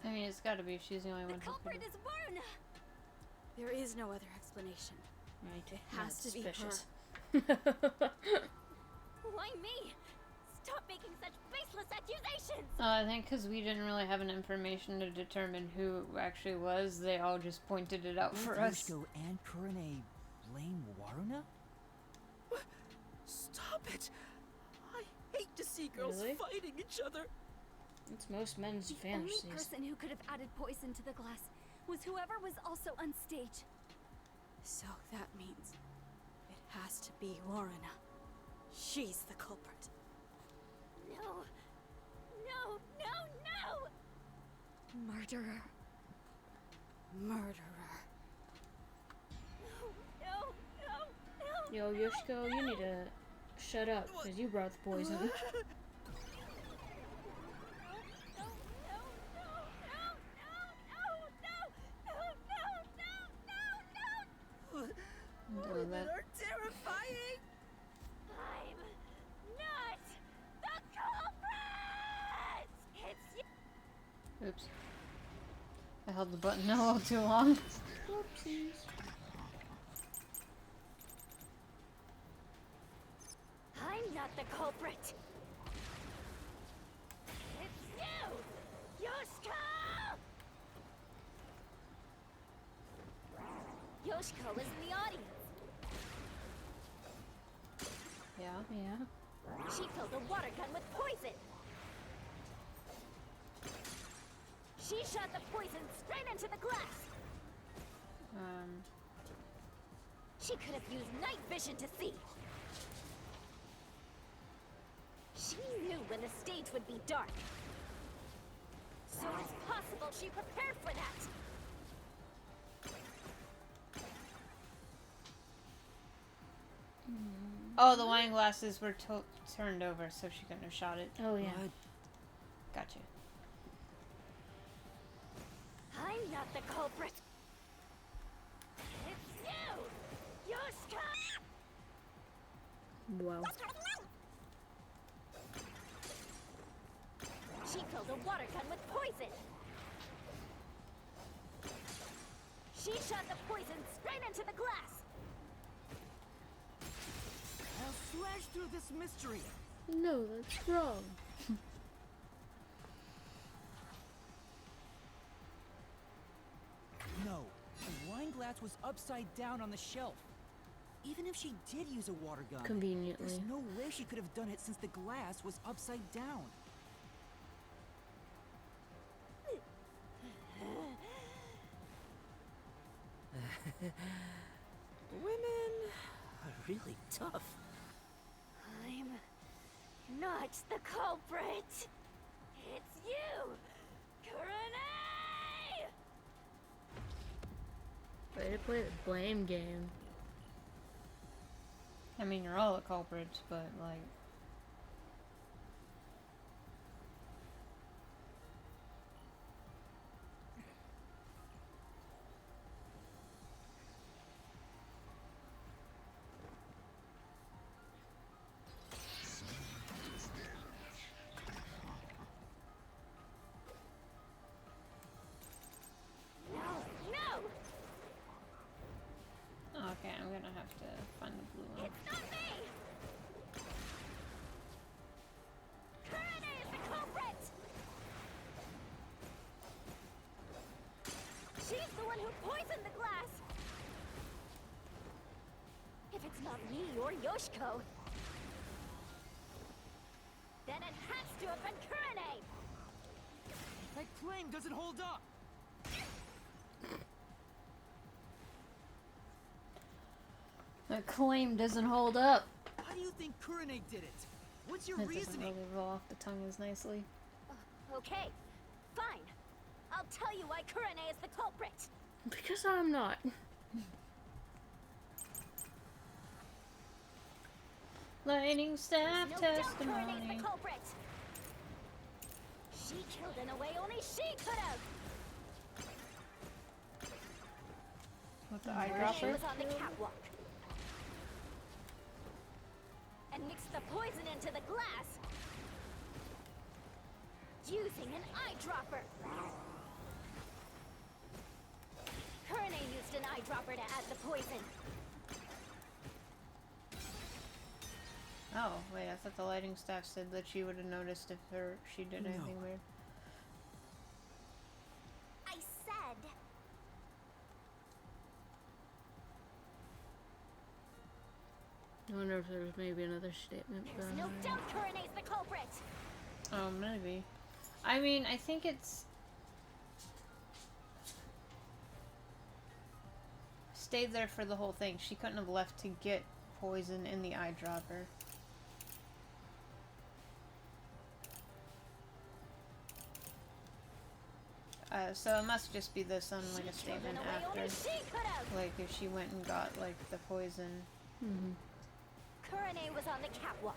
I mean, it's gotta be if she's the only The one who culprit could. is Varna! There is no other explanation. Right. It has to be her. suspicious. Why me? Stop making such baseless accusations! I think because we didn't really have enough information to determine who it actually was, they all just pointed it out for us. Yushiko and Kurane blame Waruna? Stop it! I hate to see girls Really? fighting each other. It's most men's The fantasies. only person who could have added poison to the glass was whoever was also on stage. So that means it has to be Waruna. She's the culprit. No! No! No! No! Murderer. Murderer. No! No! No! Yo, Yoshiko, you need to shut up, because you brought the poison. Doing that. Are terrifying. I'm not the culprit! It's you! Oops. I held the button a little too long. Whoopsies. I'm not the culprit! It's you! Yoshiko! Yoshiko is in the audience. Yeah. Yeah. She filled a water gun with poison. She shot the poison straight into the glass. She could have used night vision to see. She knew when the stage would be dark. So it's possible she prepared for that. Oh, the wine glasses were turned over, so she couldn't have shot it. Oh, yeah. What? Gotcha. I'm not the culprit. It's you! Yoshiko! Wow. She filled a water gun with poison. She shot the poison straight into the glass. I'll slash through this mystery. No, that's wrong. No, the wine glass was upside down on the shelf. Even if she did use a water gun, Conveniently. there's no way she could have done it since the glass was upside down. Women are really tough. I'm not the culprit. It's you, Kurane! Way to play the blame game. I mean, you're all the culprits, but like. Okay, I'm gonna have to find the blue one. It's not me! Kurane is the culprit! She's the one who poisoned the glass! If it's not me or Yoshiko, then it has to have been Kurane! That claim doesn't hold up. The claim doesn't hold up. How do you think Kurane did it? What's your That doesn't reasoning? really roll off the tongue as nicely. Okay, fine. I'll tell you why Kurane is the culprit. Because I'm not. Lightning staff There's no doubt Kurane's testimony. the culprit. She killed in a way only she could have. With the Kurane eyedropper. was on the catwalk and mixed the poison into the glass using an eyedropper. Kurane used an eyedropper to add the poison. Oh, wait, I thought the lighting staff said that she would have noticed if she did anything weird. I said. I wonder if there's maybe another statement. There's no doubt Kurane's the culprit. Oh, maybe. I mean, I think it's... stayed there for the whole thing. She couldn't have left to get poison in the eyedropper. So it must just be this on like a statement after. Like if she went and got like the poison. Mm-hmm. Kurane was on the catwalk.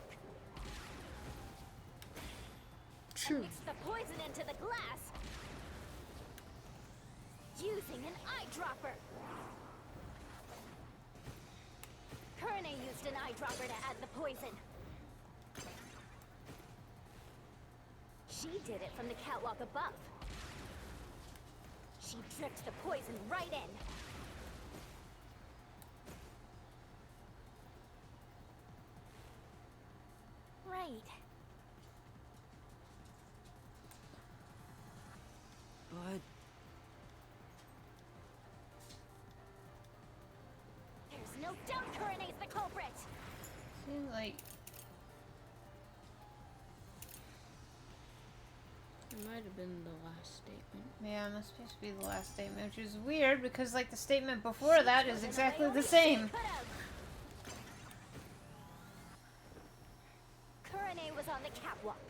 True. And mixed the poison into the glass using an eyedropper. Kurane used an eyedropper to add the poison. She did it from the catwalk above. She dripped the poison right in. Right. But There's no doubt Kurane's the culprit. Seems like It might have been the last statement. yeah, it must just be the last statement, which is weird because like the statement before that is exactly the same. Kurane was on the catwalk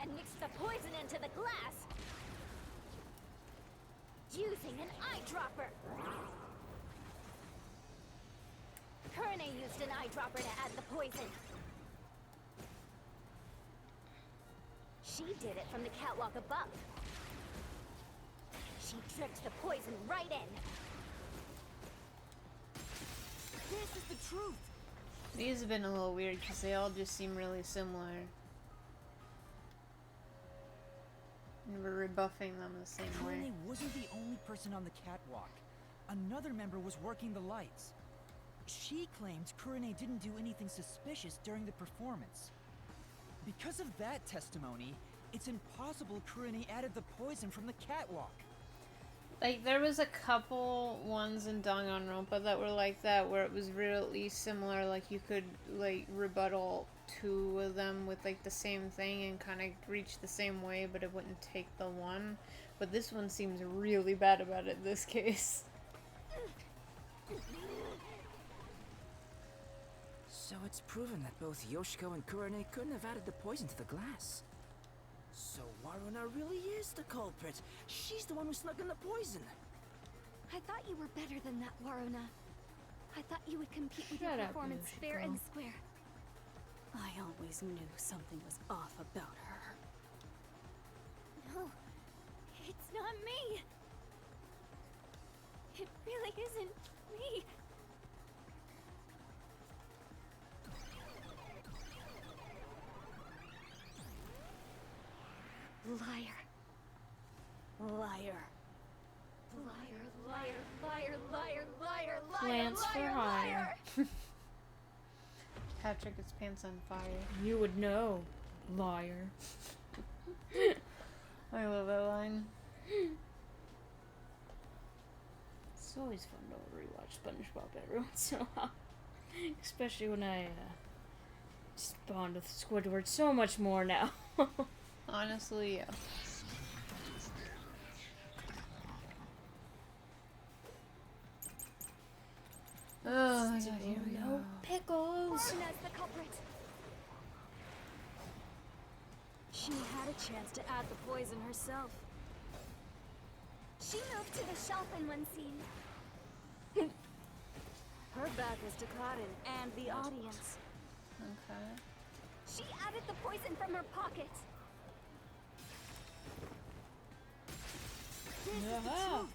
and mixed the poison into the glass using an eyedropper. Kurane used an eyedropper to add the poison. She did it from the catwalk above. She dripped the poison right in. this is the truth. These have been a little weird because they all just seem really similar. And we're rebuffing them the same way. Kurane wasn't the only person on the catwalk. Another member was working the lights. She claimed Kurane didn't do anything suspicious during the performance. Because of that testimony, it's impossible Kurane added the poison from the catwalk. Like, there was a couple ones in Danganronpa that were like that, where it was really similar, like, you could, like, rebuttal two of them with, like, the same thing and kind of reach the same way, but it wouldn't take the one. But this one seems really bad about it in this case. So it's proven that both Yoshiko and Kurane couldn't have added the poison to the glass. So Waruna really is the culprit. She's the one who snuck in the poison. I thought you were better than that, Waruna. I thought you would compete with your Shut up, performance fair Yoshiko. and square. I always knew something was off about her. No, it's not me. It really isn't me. Liar. Liar. Liar, liar, liar, liar, liar, liar, Plants for liar, hire. liar. Patrick, his pants on fire. You would know, liar. I love that line. It's always fun to rewatch SpongeBob every once in a while. Especially when I spawned with Squidward so much more now. Honestly, yeah. Oh my god, here we go. Pickles! Warrena's the culprit. She had a chance to add the poison herself. She moved to the shelf in one scene. Her back was to Cotton and the audience. Okay. She added the poison from her pocket. This is the Yeah. truth.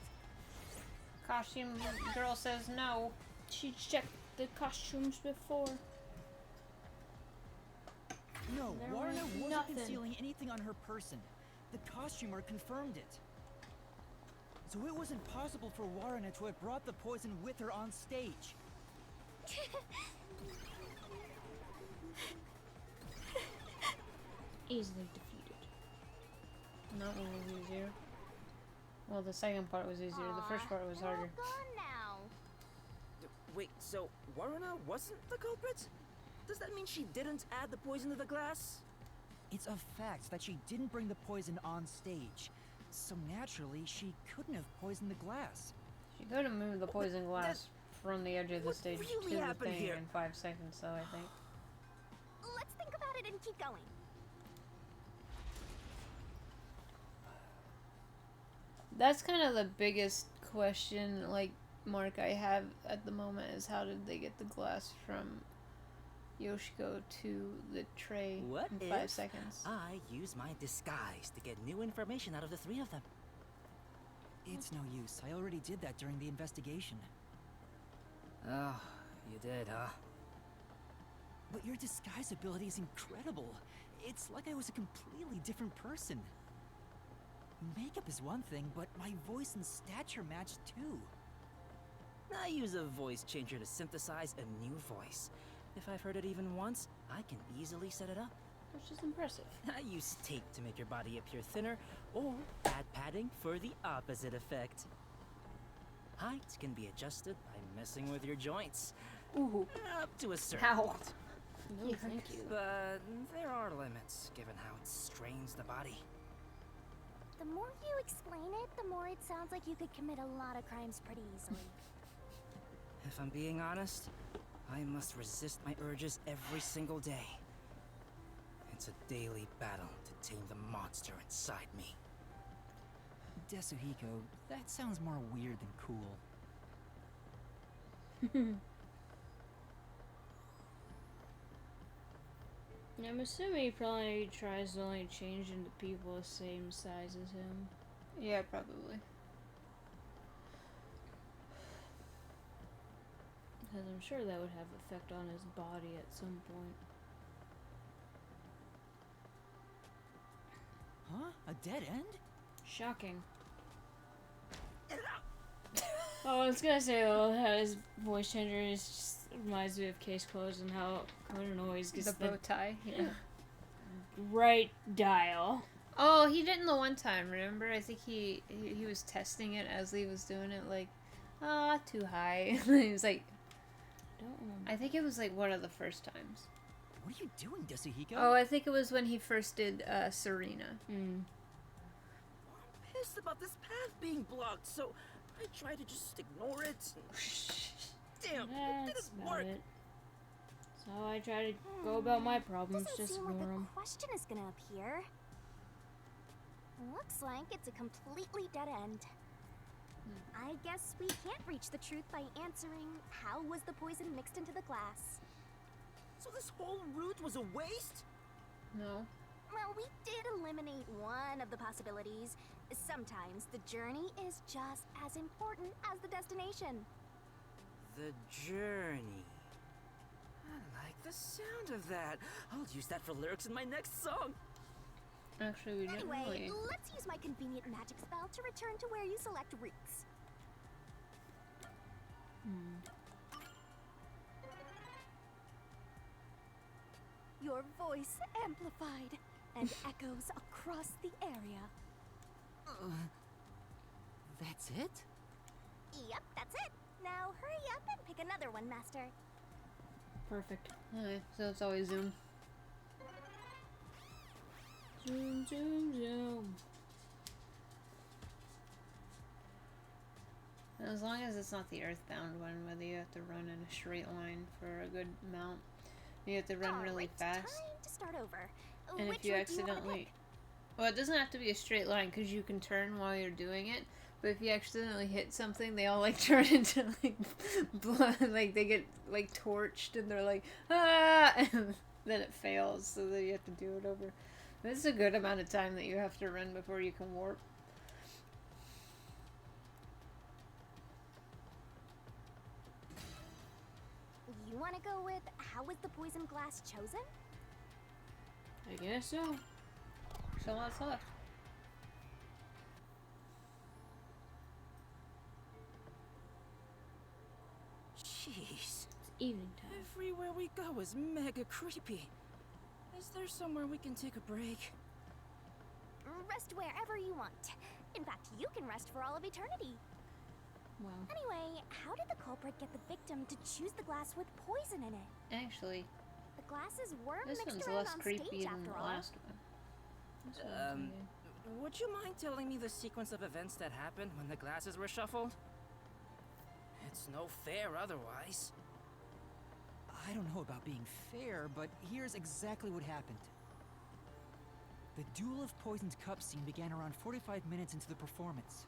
Costume girl says no. She checked the costumes before. No, There Warrena was wasn't nothing. concealing anything on her person. The costumer confirmed it. So it was impossible for Warrena to have brought the poison with her on stage. Easily defeated. That one was easier. Well, the second part was easier. The first part was They're all harder. gone now. Wait, so Warrena wasn't the culprit? Does that mean she didn't add the poison to the glass? It's a fact that she didn't bring the poison on stage. So naturally, she couldn't have poisoned the glass. She could have moved the poison glass from the edge of the what stage really to the happened thing here? in 5 seconds, though, I think. Let's think about it and keep going. That's kind of the biggest question, like, mark I have at the moment is how did they get the glass from Yoshiko to the tray What in 5 if seconds? I use my disguise to get new information out of the three of them? It's no use. I already did that during the investigation. Oh, you did, huh? But your disguise ability is incredible. It's like I was a completely different person. Makeup is one thing, but my voice and stature match too. I use a voice changer to synthesize a new voice. If I've heard it even once, I can easily set it up. Which is impressive. I use tape to make your body appear thinner, or add padding for the opposite effect. Height can be adjusted by messing with your joints. Ooh. Up to a certain Ow. point. No, thank you. But there are limits, given how it strains the body. The more you explain it, the more it sounds like you could commit a lot of crimes pretty easily. If I'm being honest, I must resist my urges every single day. It's a daily battle to tame the monster inside me. Yasuhiro, that sounds more weird than cool. I'm assuming he probably tries to only change into people the same size as him. Yeah, probably. Because I'm sure that would have effect on his body at some point. Huh? A dead end? Shocking. Oh, I was gonna say though, how his voice changer is just reminds me of Case Closed and how Conan always gets The bow tie. Yeah. right dial. Oh, he didn't the one time, remember? I think he was testing it as Lee was doing it, like, too high. He was like, Don't remember. I think it was like one of the first times. What are you doing, Yasuhiro? Oh, I think it was when he first did Serena. Mm. I'm pissed about this path being blocked, so I try to just ignore it. Damn, it That's didn't about work. it. So I try to go about my problems, Doesn't just seem ignore like them. a question is gonna appear. Looks like it's a completely dead end. I guess we can't reach the truth by answering how was the poison mixed into the glass. So this whole route was a waste? No. Well, we did eliminate one of the possibilities. Sometimes the journey is just as important as the destination. The journey. I like the sound of that. I'll use that for lyrics in my next song. Actually, we didn't Anyway, really. let's use my convenient magic spell to return to where you select routes. Your voice amplified and echoes across the area. That's it? Yep, that's it. Now hurry up and pick another one, Master. Perfect. Alright, so it's always Zoom. Zoom, zoom, zoom. As long as it's not the Earthbound one, whether you have to run in a straight line for a good amount. You have to run really Alright, fast. Time to start over. And Which if you route do you wanna accidentally... pick? Well, it doesn't have to be a straight line because you can turn while you're doing it. But if you accidentally hit something, they all like turn into like blood, like they get like torched and they're like, ah, and then it fails, so then you have to do it over. This is a good amount of time that you have to run before you can warp. You wanna go with how was the poison glass chosen? I guess so. So what's left? Jeez. It's evening time. Everywhere we go is mega creepy. Is there somewhere we can take a break? Rest wherever you want. In fact, you can rest for all of eternity. Wow. Anyway, how did the culprit get the victim to choose the glass with poison in it? Actually, The glasses were this mixed one's around less on creepy stage than after the all. last one. This one's okay. Would you mind telling me the sequence of events that happened when the glasses were shuffled? It's no fair otherwise. I don't know about being fair, but here's exactly what happened. The Duel of Poisoned Cup scene began around 45 minutes into the performance.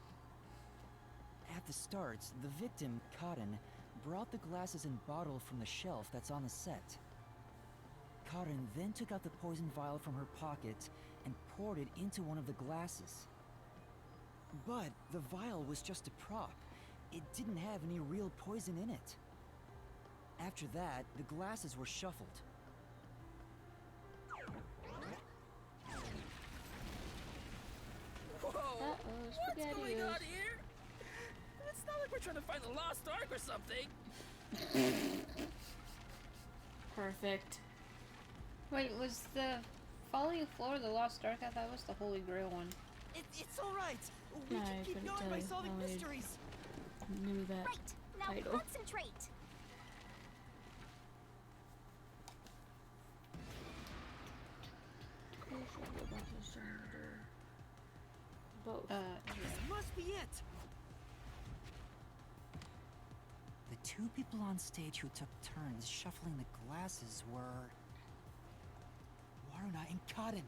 At the start, the victim, Cotton, brought the glasses and bottle from the shelf that's on the set. Cotton then took out the poison vial from her pocket and poured it into one of the glasses. But the vial was just a prop. It didn't have any real poison in it. After that, the glasses were shuffled. Whoa! Uh-oh, What's going SpaghettiOs. on here? It's not like we're trying to find the lost ark or something. Perfect. Wait, was the Falling Floor the Lost Ark? I thought that was the Holy Grail one. It's all right. We I can keep couldn't going tell by you. solving I mysteries. Knew that. Right, now Title. concentrate. Both. This must be it. The two people on stage who took turns shuffling the glasses were Waruna and Cotton.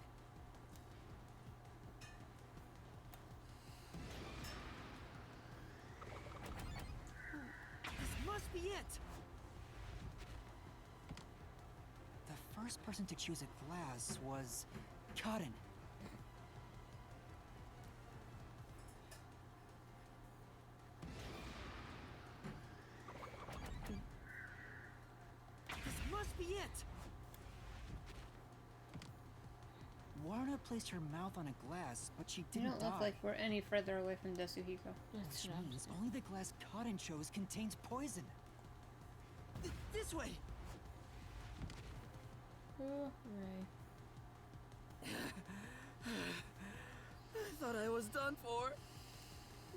This must be it. The first person to choose a glass was Cotton. This must be it. Warna placed her mouth on a glass, but she You didn't don't look die. like we're any further away from Yasuhiro. That's Which what I'm means saying. only the glass Cotton chose contains poison. This way! Hooray. I thought I was done for.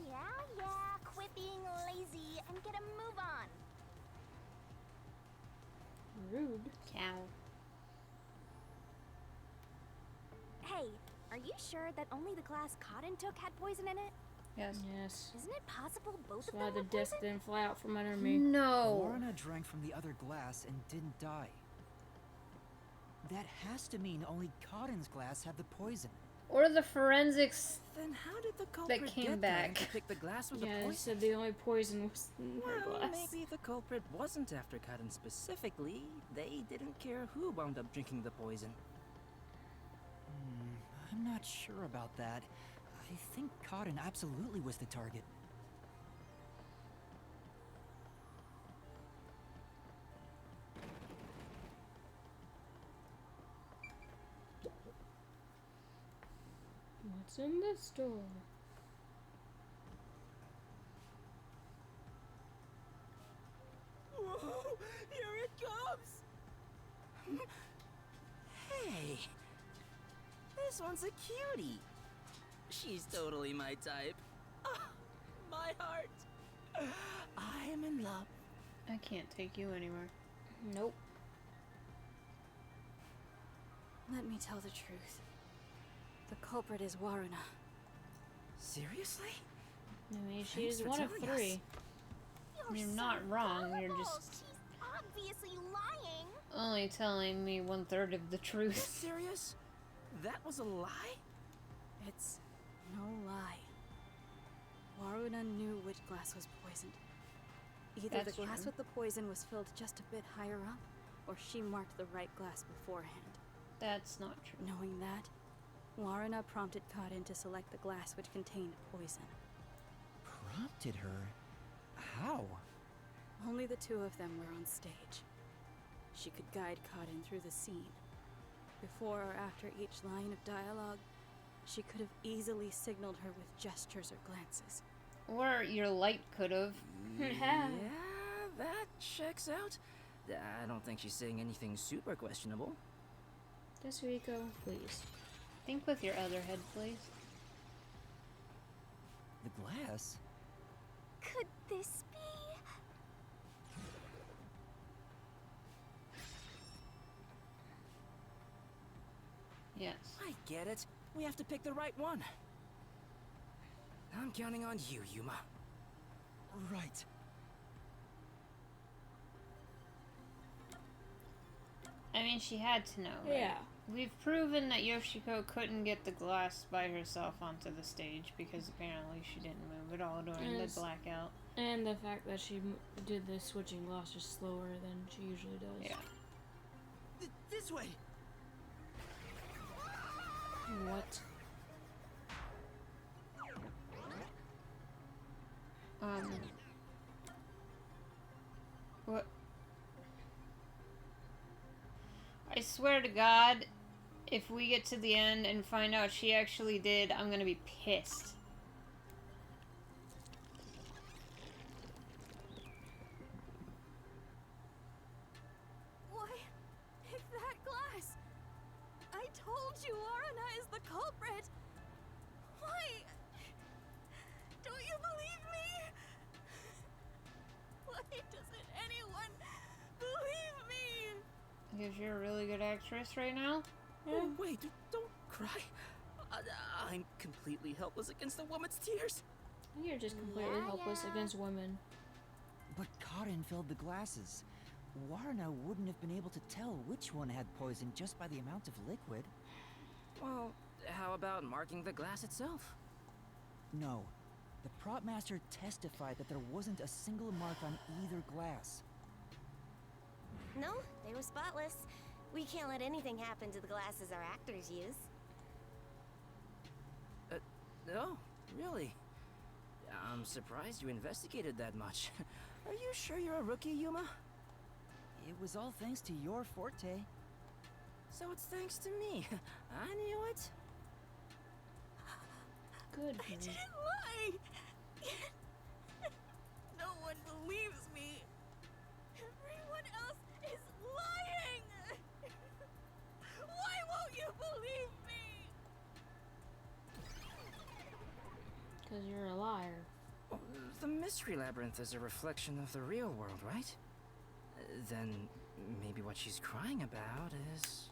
Yeah, quit being lazy and get a move on. Rude. Cow. Hey, are you sure that only the glass Cotton took had poison in it? Yes. Yes. Isn't it possible both That's of why them the were disc poisoned? didn't fly out from under me. No. Warna drank from the other glass and didn't die. That has to mean only Cotton's glass had the poison. Or the forensics. Then how did the culprit came get back. there to pick the glass with the Yeah, poison? they said the only poison was in her Well, glass. maybe the culprit wasn't after Cotton specifically. They didn't care who wound up drinking the poison. I'm not sure about that. I think Cotton absolutely was the target. What's in this store? Whoa! Here it comes! Hey! This one's a cutie! She's totally my type. Ah, my heart! I am in love. I can't take you anywhere. Nope. Let me tell the truth. The culprit is Waruna. Seriously? I mean, Thanks she's for one of telling us. 3. You're so not wrong, you're gullible. just... She's obviously lying. only telling me 1/3 of the truth. Serious? That was a lie? It's no lie. Waruna knew which glass was poisoned. Either That's the glass true. with the poison was filled just a bit higher up, or she marked the right glass beforehand. That's not true. Knowing that, Waruna prompted Karin to select the glass which contained poison. Prompted her? How? Only the two of them were on stage. She could guide Karin through the scene. Before or after each line of dialogue, she could have easily signaled her with gestures or glances. Or your light could have. Yeah, that checks out. I don't think she's saying anything super questionable. Yasuhiro, please. Think with your other head, please. The glass? Could this be? Yes. I get it. We have to pick the right one. I'm counting on you, Yuma. Right. I mean, she had to know, right? Yeah. We've proven that Yoshiko couldn't get the glass by herself onto the stage because apparently she didn't move at all during Yes. the blackout. And the fact that she did the switching glasses slower than she usually does. Yeah. This way! What? What? I swear to God, if we get to the end and find out she actually did, I'm gonna be pissed. Why, it's that glass! I told you Waruna is the culprit! Why? Don't you believe me? Why doesn't anyone believe me? Because you're a really good actress right now. Oh, wait, don't cry. I'm completely helpless against the woman's tears. You're just completely helpless against women. But Karin filled the glasses. Waruna wouldn't have been able to tell which one had poison just by the amount of liquid. Well, how about marking the glass itself? No. The prop master testified that there wasn't a single mark on either glass. No, they were spotless. We can't let anything happen to the glasses our actors use. No, really? I'm surprised you investigated that much. Are you sure you're a rookie, Yuma? It was all thanks to your forte. So it's thanks to me. I knew it. Good. I didn't lie! No one believes me! Everyone else is lying! Why won't you believe me? Because you're a liar. Oh, the Mystery Labyrinth is a reflection of the real world, right? Then maybe what she's crying about is...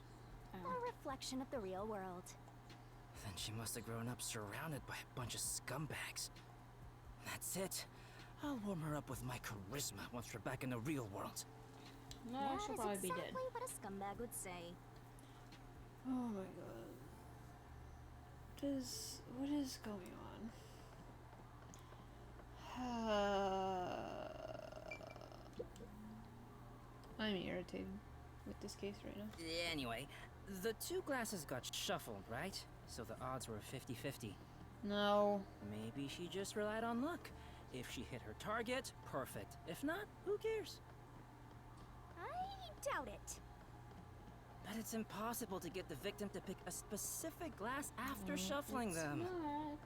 A reflection of the real world. Then she must have grown up surrounded by a bunch of scumbags. That's it. I'll warm her up with my charisma once we're back in the real world. No, That she'll is probably be exactly dead. what a scumbag would say. Oh my God. What is going on? I'm irritated with this case right now. Anyway, the two glasses got shuffled, right? So the odds were 50-50. No. Maybe she just relied on luck. If she hit her target, perfect. If not, who cares? I doubt it. But it's impossible to get the victim to pick a specific glass after shuffling It's them. not.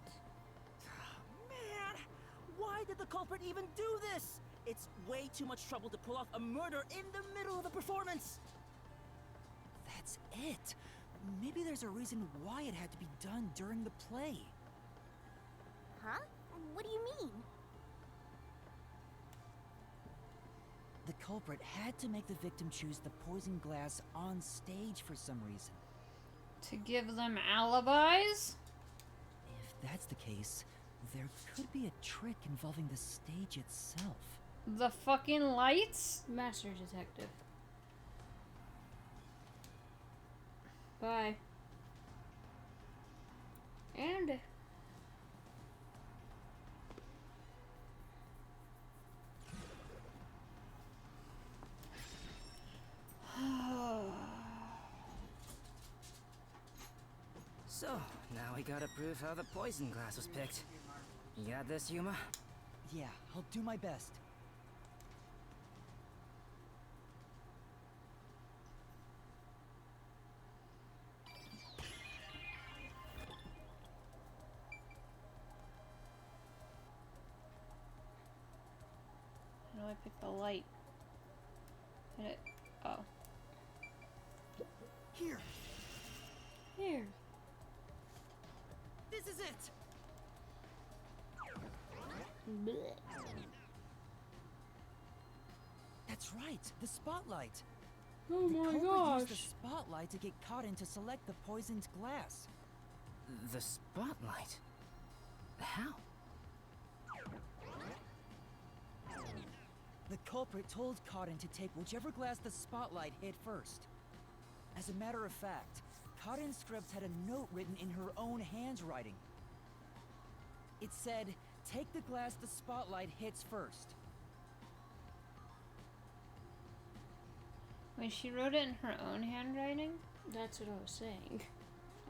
Man, why did the culprit even do this? It's way too much trouble to pull off a murder in the middle of the performance. That's it. Maybe there's a reason why it had to be done during the play. Huh? What do you mean? The culprit had to make the victim choose the poison glass on stage for some reason. To give them alibis? If that's the case, there could be a trick involving the stage itself. The fucking lights? Master detective. Bye. And So, now we gotta prove how the poison glass was picked. You got this, Yuma? Yeah, I'll do my best. How do I pick the light? Hit it. Oh. Here. here. This is it! Blech. That's right, the spotlight. Oh The my culprit used the gosh. spotlight to get caught in to select the poisoned glass. The spotlight? How? The culprit told Cotton to take whichever glass the spotlight hit first. As a matter of fact, Cotton's script had a note written in her own handwriting. It said, "Take the glass the spotlight hits first." Wait, she wrote it in her own handwriting? That's what I was saying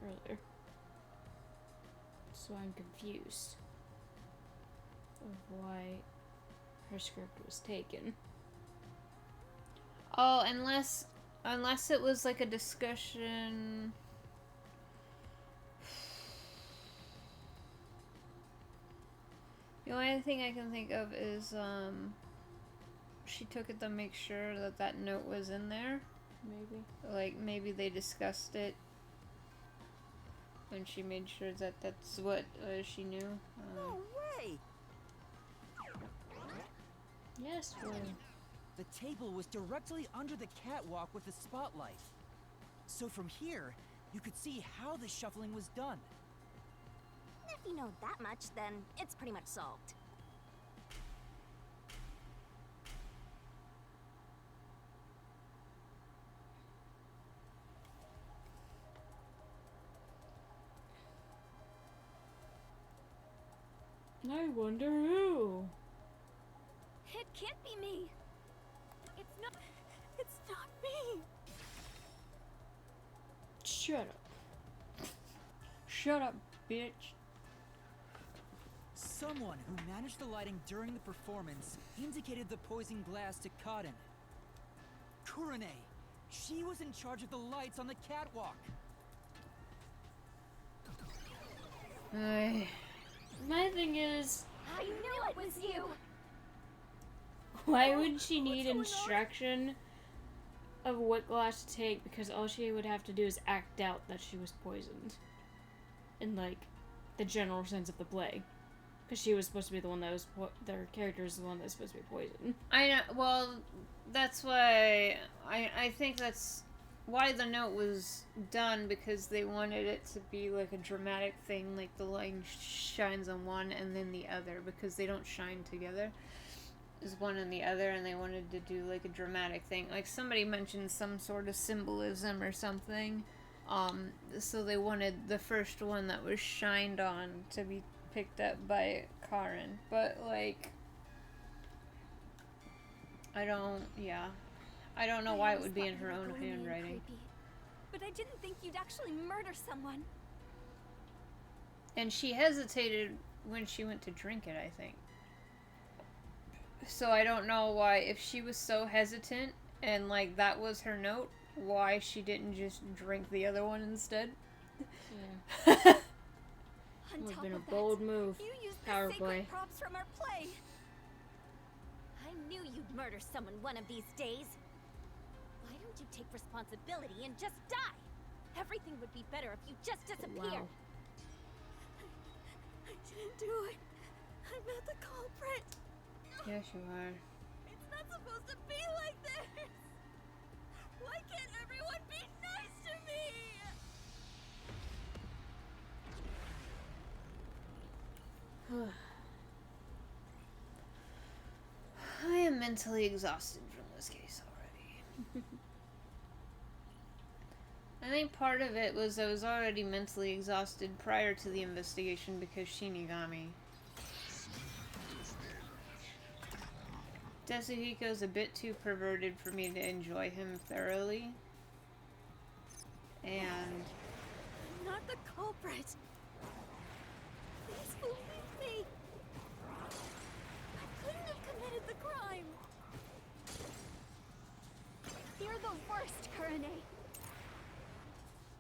earlier. So I'm confused of why her script was taken. Oh, unless it was like a discussion. The only thing I can think of is she took it to make sure that that note was in there. Maybe. Like maybe they discussed it and she made sure that that's what she knew. No way! Yes, well. The table was directly under the catwalk with the spotlight. So from here, you could see how the shuffling was done. If you know that much, then it's pretty much solved. I wonder who. It can't be me. It's not me. Shut up. Shut up, bitch. Someone who managed the lighting during the performance indicated the poison glass to Cotton. Kurane. She was in charge of the lights on the catwalk. My thing is, I knew it was you! why would she need instruction of what glass to take? Because all she would have to do is act out that she was poisoned. In, like, the general sense of the play. Because she was supposed to be the one that was, their character is the one that's supposed to be poisoned. I know, well, that's why, I think that's why the note was done, because they wanted it to be like a dramatic thing, like the light shines on one and then the other, because they don't shine together. Is one and the other, and they wanted to do like a dramatic thing. Like somebody mentioned some sort of symbolism or something. So they wanted the first one that was shined on to be picked up by Karen. But like, I don't know why it would be in her own handwriting. But I didn't think you'd actually murder someone. And she hesitated when she went to drink it, I think. So I don't know why, if she was so hesitant and like that was her note, why she didn't just drink the other one instead. Yeah. On Would have top been a of that, bold move. You used Power the sacred play. props from our play. I knew you'd murder someone one of these days. Why don't you take responsibility and just die? Everything would be better if you just disappeared. Wow. I didn't do it. I'm not the culprit. Yes, you are. It's not supposed to be like this. Why can't everyone be nice to me? I am mentally exhausted from this case already. I think part of it was I was already mentally exhausted prior to the investigation because Shinigami. Yasuhiko's a bit too perverted for me to enjoy him thoroughly. And... Not the culprit. Please believe me. I couldn't have committed the crime. You're the worst, Kurane.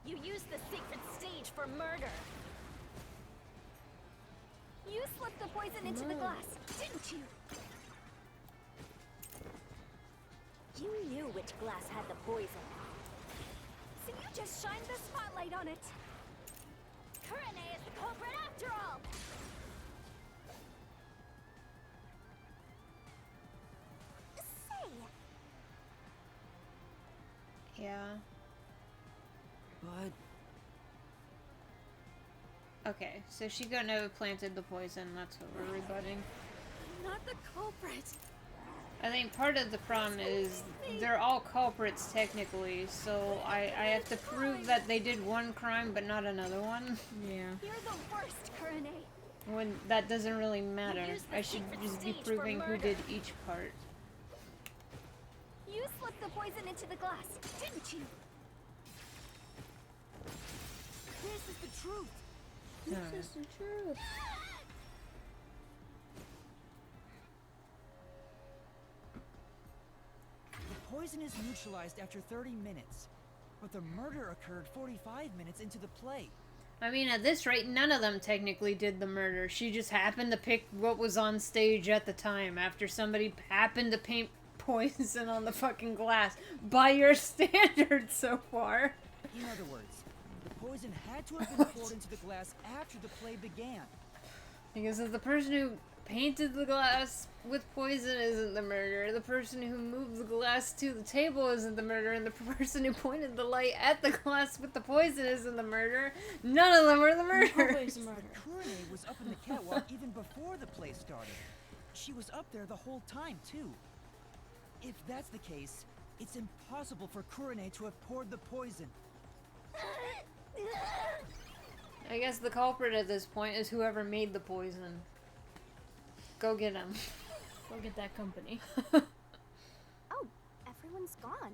You used the sacred stage for murder. You slipped the poison into the glass, didn't you? You knew which glass had the poison. So you just shined the spotlight on it. Kurane is the culprit after all. Say. yeah. But Okay, so she couldn't have planted the poison, that's what we're rebutting. Not the culprit. I think part of the problem is they're all culprits technically, so I have to prove that they did one crime but not another one. Yeah. You're the worst, Kurane. When that doesn't really matter. used the I should secret just be stage for proving who murder. did each part. You slipped the poison into the glass, didn't you? This is the truth. This is the truth. The poison is neutralized after 30 minutes, but the murder occurred 45 minutes into the play. I mean, at this rate, none of them technically did the murder. She just happened to pick what was on stage at the time after somebody happened to paint poison on the fucking glass. By your standards so far. In other words, the poison had to have been poured into the glass after the play began. Because if the person who painted the glass with poison isn't the murderer, the person who moved the glass to the table isn't the murderer, and the person who pointed the light at the glass with the poison isn't the murderer, none of them are the murderers. Always a murder. Kurane was up in the catwalk even before the play started. She was up there the whole time, too. If that's the case, it's impossible for Kurane to have poured the poison. I guess the culprit at this point is whoever made the poison. Go get him. Go get that company. Oh, everyone's gone.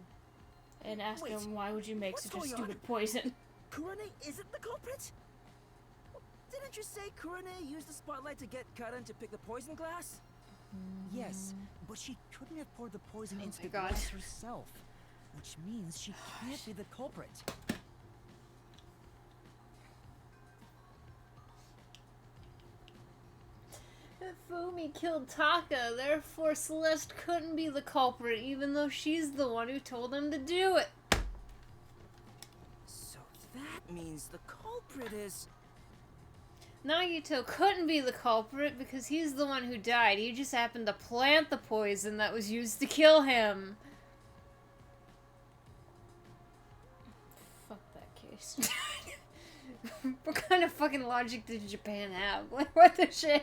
And ask Wait, him, why would you make what's such a going on? stupid poison? Kurane isn't the culprit? Didn't you say Kurane used the spotlight to get Karen to pick the poison glass? Yes, but she couldn't have poured the poison into my the God. glass herself, which means she can't be the culprit. Fumi killed Taka, therefore Celeste couldn't be the culprit, even though she's the one who told him to do it. So that means the culprit is... Nagito couldn't be the culprit because he's the one who died. He just happened to plant the poison that was used to kill him. Fuck that case. What kind of fucking logic did Japan have? Like, what the shit?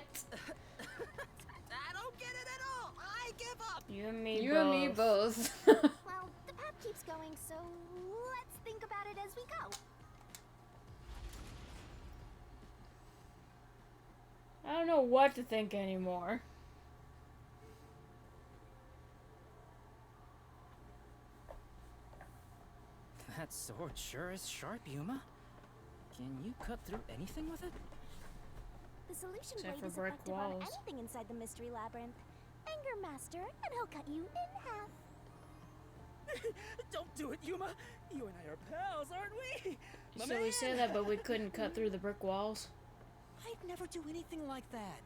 I don't get it at all! I give up! You and me You both. and me both. Well, the path keeps going, so let's think about it as we go. I don't know what to think anymore. That sword sure is sharp, Yuma. Can you cut through anything with it? The solution Except blade for is brick effective on walls. anything inside the mystery labyrinth. Anger Master, and he'll cut you in half. Don't do it, Yuma! You and I are pals, aren't we? My So we say man. that, but we couldn't cut through the brick walls. I'd never do anything like that.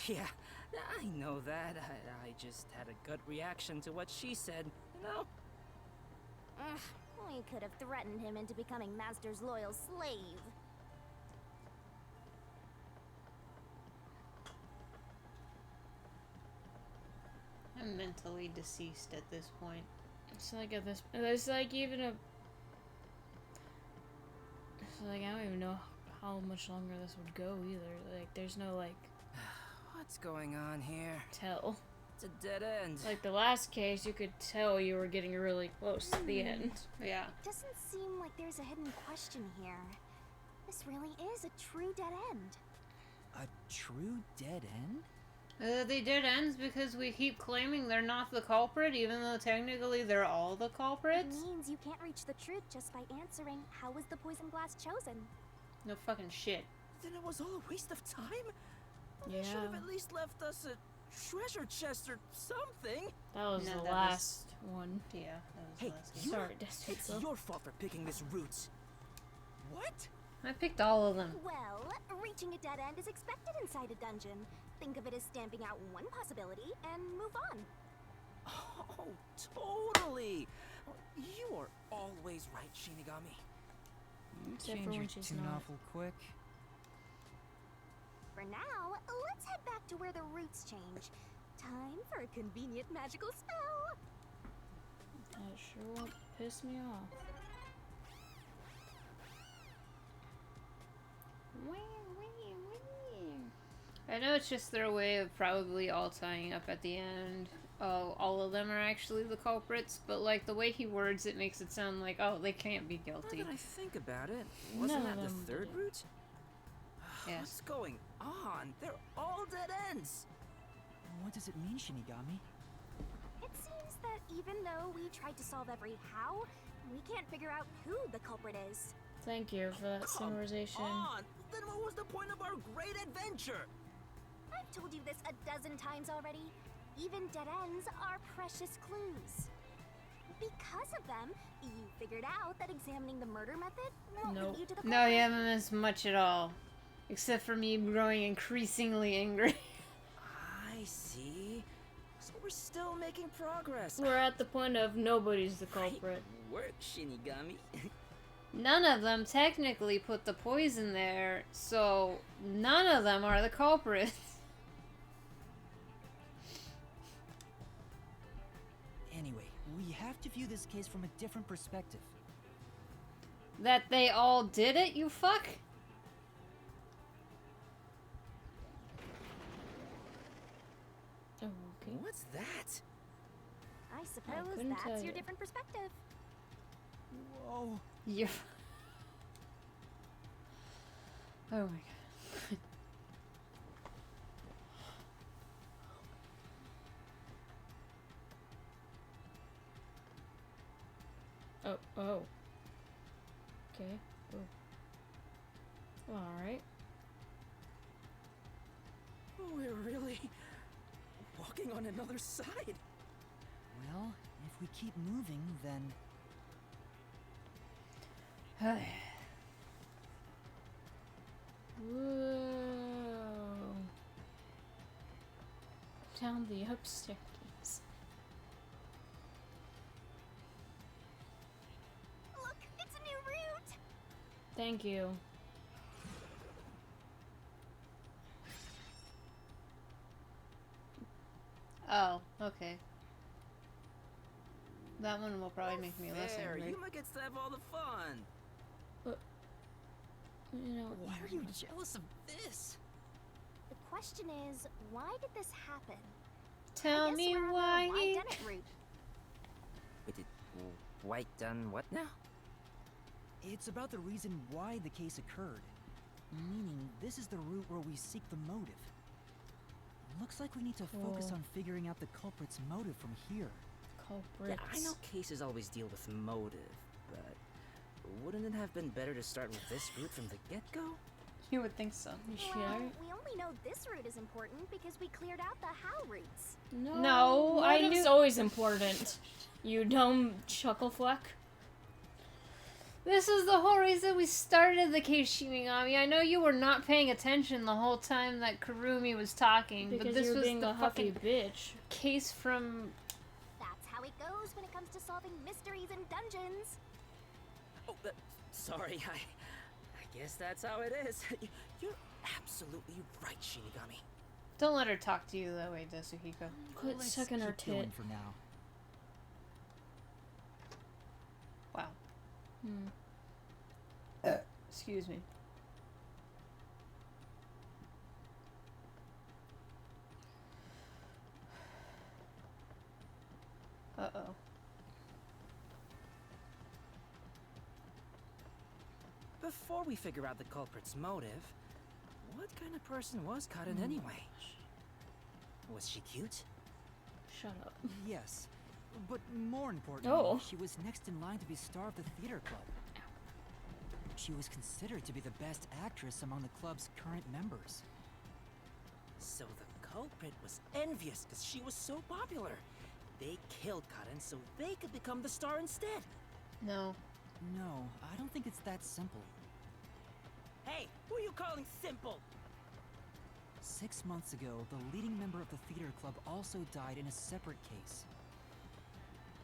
Yeah, I know that. I just had a gut reaction to what she said, you know? We could have threatened him into becoming Master's loyal slave. I'm mentally deceased at this point. It's like at this. It's like even a. It's like I don't even know how much longer this would go either. Like there's no like What's going on here? tell. It's a dead end. Like the last case, you could tell you were getting really close to the end. Yeah. It doesn't seem like there's a hidden question here. This really is a true dead end. A true dead end? They dead ends because we keep claiming they're not the culprit, even though technically they're all the culprits. It means you can't reach the truth just by answering, how was the poison glass chosen? No fucking shit. Then it was all a waste of time? They Yeah. should have at least left us a treasure chest or something. That was No, the that last one. Yeah, that was Hey, the last you- Sorry, It's Despicable. your fault for picking this route. What? I picked all of them. Well, reaching a dead end is expected inside a dungeon. Think of it as stamping out one possibility and move on. Oh, totally. You are always right, Shinigami. You Except for change when your she's tune not. awful quick. For now, let's head back to where the roots change. Time for a convenient magical spell. That sure won't piss me off. I know it's just their way of probably all tying up at the end. Oh, all of them are actually the culprits, but like the way he words it makes it sound like, oh, they can't be Now guilty. that I think about it, wasn't None that of the them third did. route? Yes. What's going on? They're all dead ends. What does it mean, Shinigami? It seems that even though we tried to solve every how, we can't figure out who the culprit is. Thank you for that Come summarization. on! Then what was the point of our great adventure? I've told you this a dozen times already. Even dead ends are precious clues. Because of them, you figured out that examining the murder method won't Nope. lead you to the No, culprit. you haven't missed much at all. Except for me growing increasingly angry. I see. So we're still making progress. We're at the point of nobody's the culprit. Great work, Shinigami. None of them technically put the poison there, so none of them are the culprits. Anyway, we have to view this case from a different perspective. That they all did it, you fuck? Okay. What's that? I suppose couldn't tell that's your you. different perspective. Whoa. You. Oh my god. Oh. Okay. Oh. Alright. We're really walking on another side. Well, if we keep moving, then... Whoa. Down the upstairs. Look, it's a new route. Thank you. Oh, okay. That one will probably make me listen. There, Right? Yuma gets to have all the fun. You know, Why are you jealous of this? The question is, why did this happen? Tell I guess me we're on the why. Why done it route. Wait, did White done what now? It's about the reason why the case occurred. Meaning, this is the route where we seek the motive. Looks like we need to focus Whoa. on figuring out the culprit's motive from here. culprits. Yeah, I know cases always deal with motive, but wouldn't it have been better to start with this route from the get-go? You would think so. You Well, sure? we only know this route is important because we cleared out the how routes. No, I motive's knew- always important. You dumb chucklefuck. This is the whole reason we started the case, Shinigami. I know you were not paying attention the whole time that Kurumi was talking, Because but this you were was being the a huffy fucking bitch. case from... That's how it goes when it comes to solving mysteries in dungeons. Oh, sorry, I guess that's how it is. You're absolutely right, Shinigami. Don't let her talk to you that way, Yasuhiro. Quit Let's sucking her keep going tit. for now. Wow. Excuse me. before we figure out the culprit's motive, what kind of person was Karen anyway? Was she cute? Shut up. Yes, but more importantly, Oh. she was next in line to be star of the theater club. She was considered to be the best actress among the club's current members. So the culprit was envious because she was so popular. They killed Karen so they could become the star instead. No. No, I don't think it's that simple. Hey, who are you calling simple? 6 months ago, the leading member of the theater club also died in a separate case.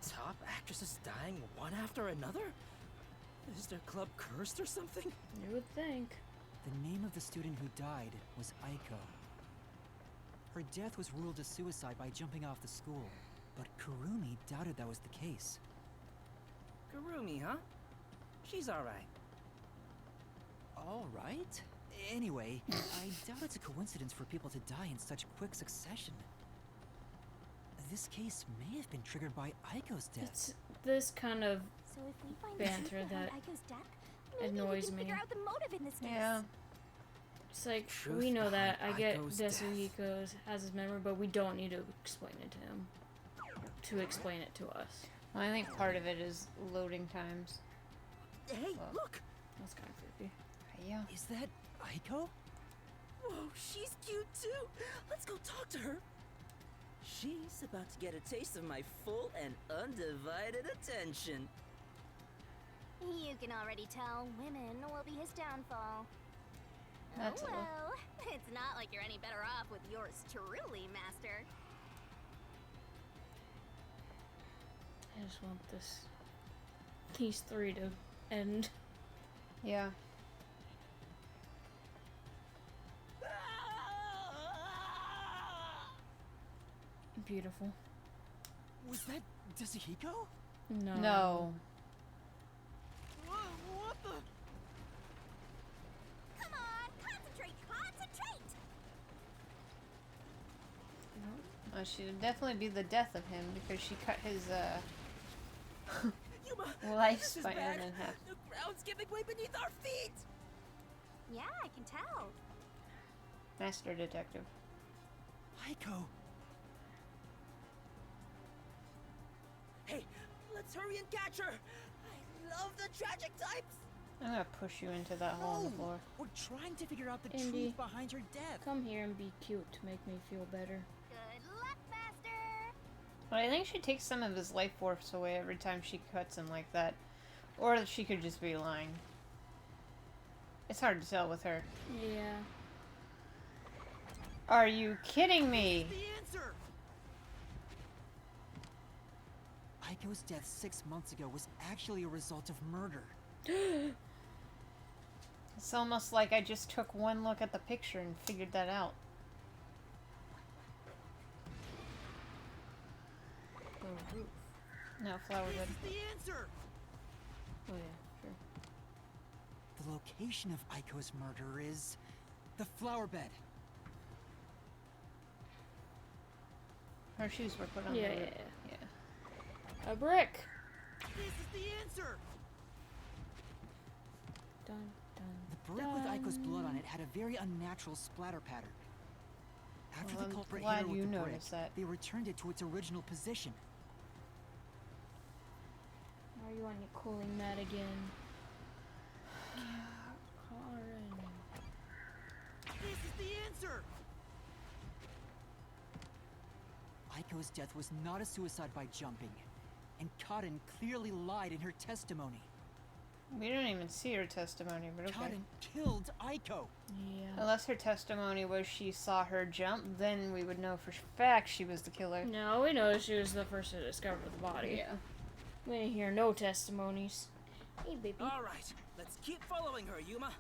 Top actresses dying one after another? Is their club cursed or something? You would think. The name of the student who died was Aiko. Her death was ruled a suicide by jumping off the school, but Kurumi doubted that was the case. Kurumi, huh? She's alright. All right. Anyway, I doubt it's a coincidence for people to die in such quick succession. This case may have been triggered by Aiko's death. It's this kind of So if we find banter out that Aiko's death, maybe annoys we can me. figure out the motive in this case. Yeah. It's like, Truth we know that. I behind get Aiko's death. Yasuhiro has his memory, but we don't need to explain it to him. To explain it to us. Well, I think part of it is loading times. Hey, Well. look! That's kind of creepy. Yeah. Is that Aiko? Whoa, she's cute too! Let's go talk to her! She's about to get a taste of my full and undivided attention. You can already tell women will be his downfall. That's oh a- well, it's not like you're any better off with yours truly, Master. I just want these three to end. Yeah. Beautiful. Was that Yasuhiro? No. No. What the? Come on, concentrate, concentrate! Well, she would definitely be the death of him because she cut his Yuma, this is lifespan bad. in half. The ground's giving way beneath our feet! Yeah, I can tell. Master detective. Aiko. Hey, let's hurry and catch her! I love the tragic types! I'm gonna push you into that hole in the floor. We're trying to figure out the Indy. truth behind her death. Come here and be cute to make me feel better. Good luck, Master! But I think she takes some of his life force away every time she cuts him like that. Or that she could just be lying. It's hard to tell with her. Yeah. Are you kidding me? The answer! Aiko's death 6 months ago was actually a result of murder. It's almost like I just took one look at the picture and figured that out. The roof. No, flower bed. This is the answer! Oh yeah, sure. The location of Aiko's murder is the flower bed. Her shoes were put on Yeah, the yeah, roof. yeah. Yeah. A brick! This is the answer! Dun, dun, The brick with Aiko's blood on it had a very unnatural splatter pattern. After Well, the I'm culprit glad hit her with you the brick, noticed that. they returned it to its original position. Are you on your cooling mat again? Karen. This is the answer! Aiko's death was not a suicide by jumping, and Karen clearly lied in her testimony. We don't even see her testimony, but okay. Karen killed Aiko! Yeah. Unless her testimony was she saw her jump, then we would know for fact she was the killer. No, we know she was the first to discover the body. Yeah. We didn't hear no testimonies. Hey, baby. Alright, let's keep following her, Yuma.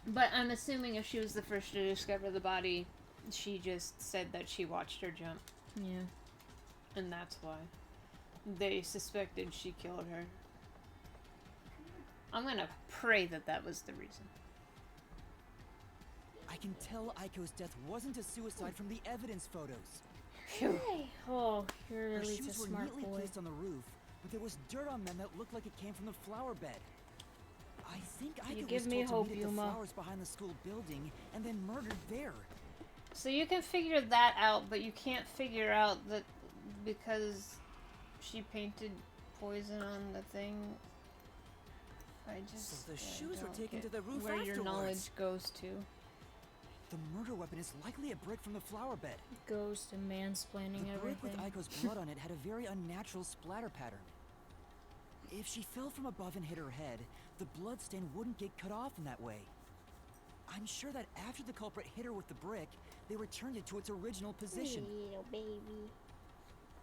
But I'm assuming if she was the first to discover the body, she just said that she watched her jump. Yeah. And that's why. They suspected she killed her. I'm gonna pray that that was the reason. I can tell Aiko's death wasn't a suicide from the evidence photos. Phew. Oh, you're Her really a shoes were smart neatly boy. placed on the roof, but there was dirt on them that looked like it came from the flower bed. I think You Aiko give was me told hope, to meet at the Yuma. flowers behind the school building and then murdered there. So you can figure that out, but you can't figure out that because she painted poison on the thing. I just So the shoes were don't taken get to the roof where your afterwards. knowledge goes to. The murder weapon is likely a brick from the flower bed. Goes to mansplaining The brick with everything. Aiko's blood on it had a very unnatural splatter pattern. If she fell from above and hit her head, the blood stain wouldn't get cut off in that way. I'm sure that after the culprit hit her with the brick, they returned it to its original position. Little baby.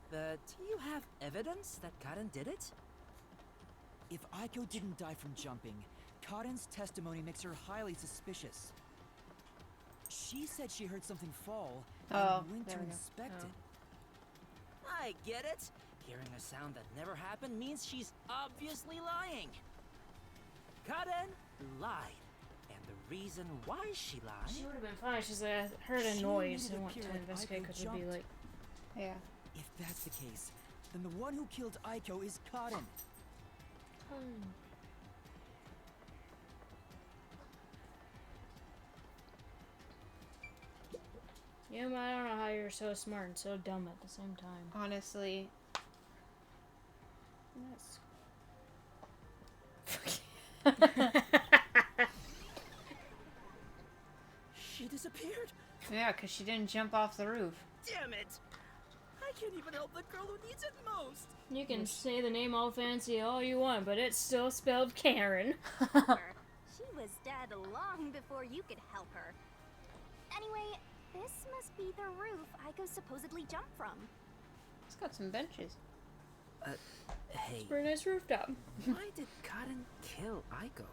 But do you have evidence that Karen did it? If Aiko didn't die from jumping, Karen's testimony makes her highly suspicious. She said she heard something fall and went to there we go. inspect it. I get it. Hearing a sound that never happened means she's obviously lying. Karen lied. And the reason why she lied... She would have been fine. She's like, I heard a She noise made it and went appear to like investigate Aiko because it'd be jumped. like, Yeah. If that's the case, then the one who killed Aiko is Karen. yeah, but I don't know how you're so smart and so dumb at the same time. Honestly. She disappeared? Yeah, because she didn't jump off the roof. Damn it! I can't even help the girl who needs it most. You can say the name all fancy all you want, but it's still spelled Karen. She was dead long before you could help her. Anyway, this must be the roof Aiko supposedly jumped from. It's got some benches. Hey, Pretty nice rooftop. why did Karen kill Aiko?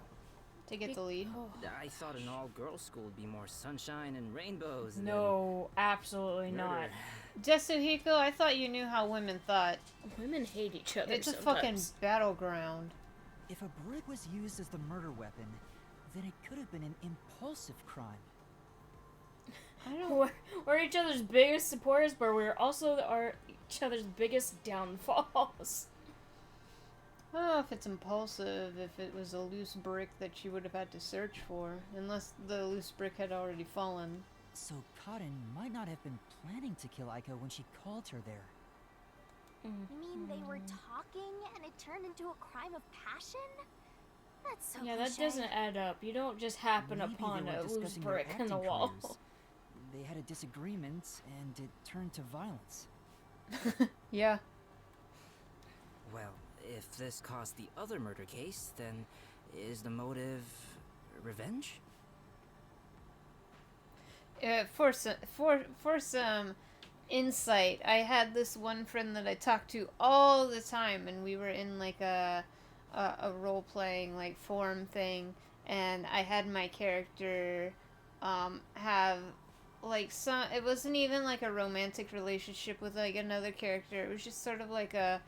To get the lead. I thought an all-girls school would be more sunshine and rainbows. No, absolutely than not. murder. Yasuhiro, I thought you knew how women thought. Women hate each other. It's a fucking sometimes. battleground. If a brick was used as the murder weapon, then it could have been an impulsive crime. I don't. We're each other's biggest supporters, but we're also each other's biggest downfalls. I don't know if it's impulsive, if it was a loose brick that she would have had to search for, unless the loose brick had already fallen. So Karen might not have been planning to kill Aiko when she called her there. You mean they were talking and it turned into a crime of passion? That's so Yeah, that cliche. doesn't add up. You don't just happen Maybe upon they were a loose discussing their brick in the acting wall. careers. They had a disagreement, and it turned to violence. Yeah. Well, if this caused the other murder case, then is the motive revenge? For some insight, I had this one friend that I talked to all the time, and we were in like a role playing like forum thing, and I had my character have like some. It wasn't even like a romantic relationship with like another character. It was just sort of like a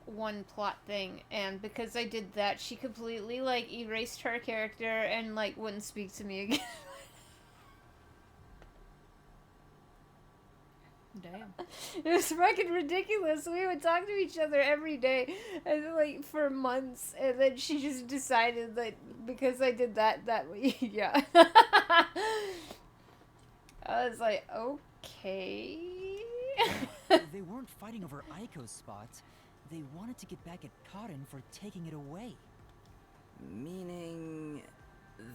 one plot thing, and because I did that, she completely like erased her character and like wouldn't speak to me again. Damn. It was fucking ridiculous. We would talk to each other every day, and like for months, and then she just decided that because I did that way, yeah. I was like, okay. They weren't fighting over Aiko's spot. They wanted to get back at Karen for taking it away. Meaning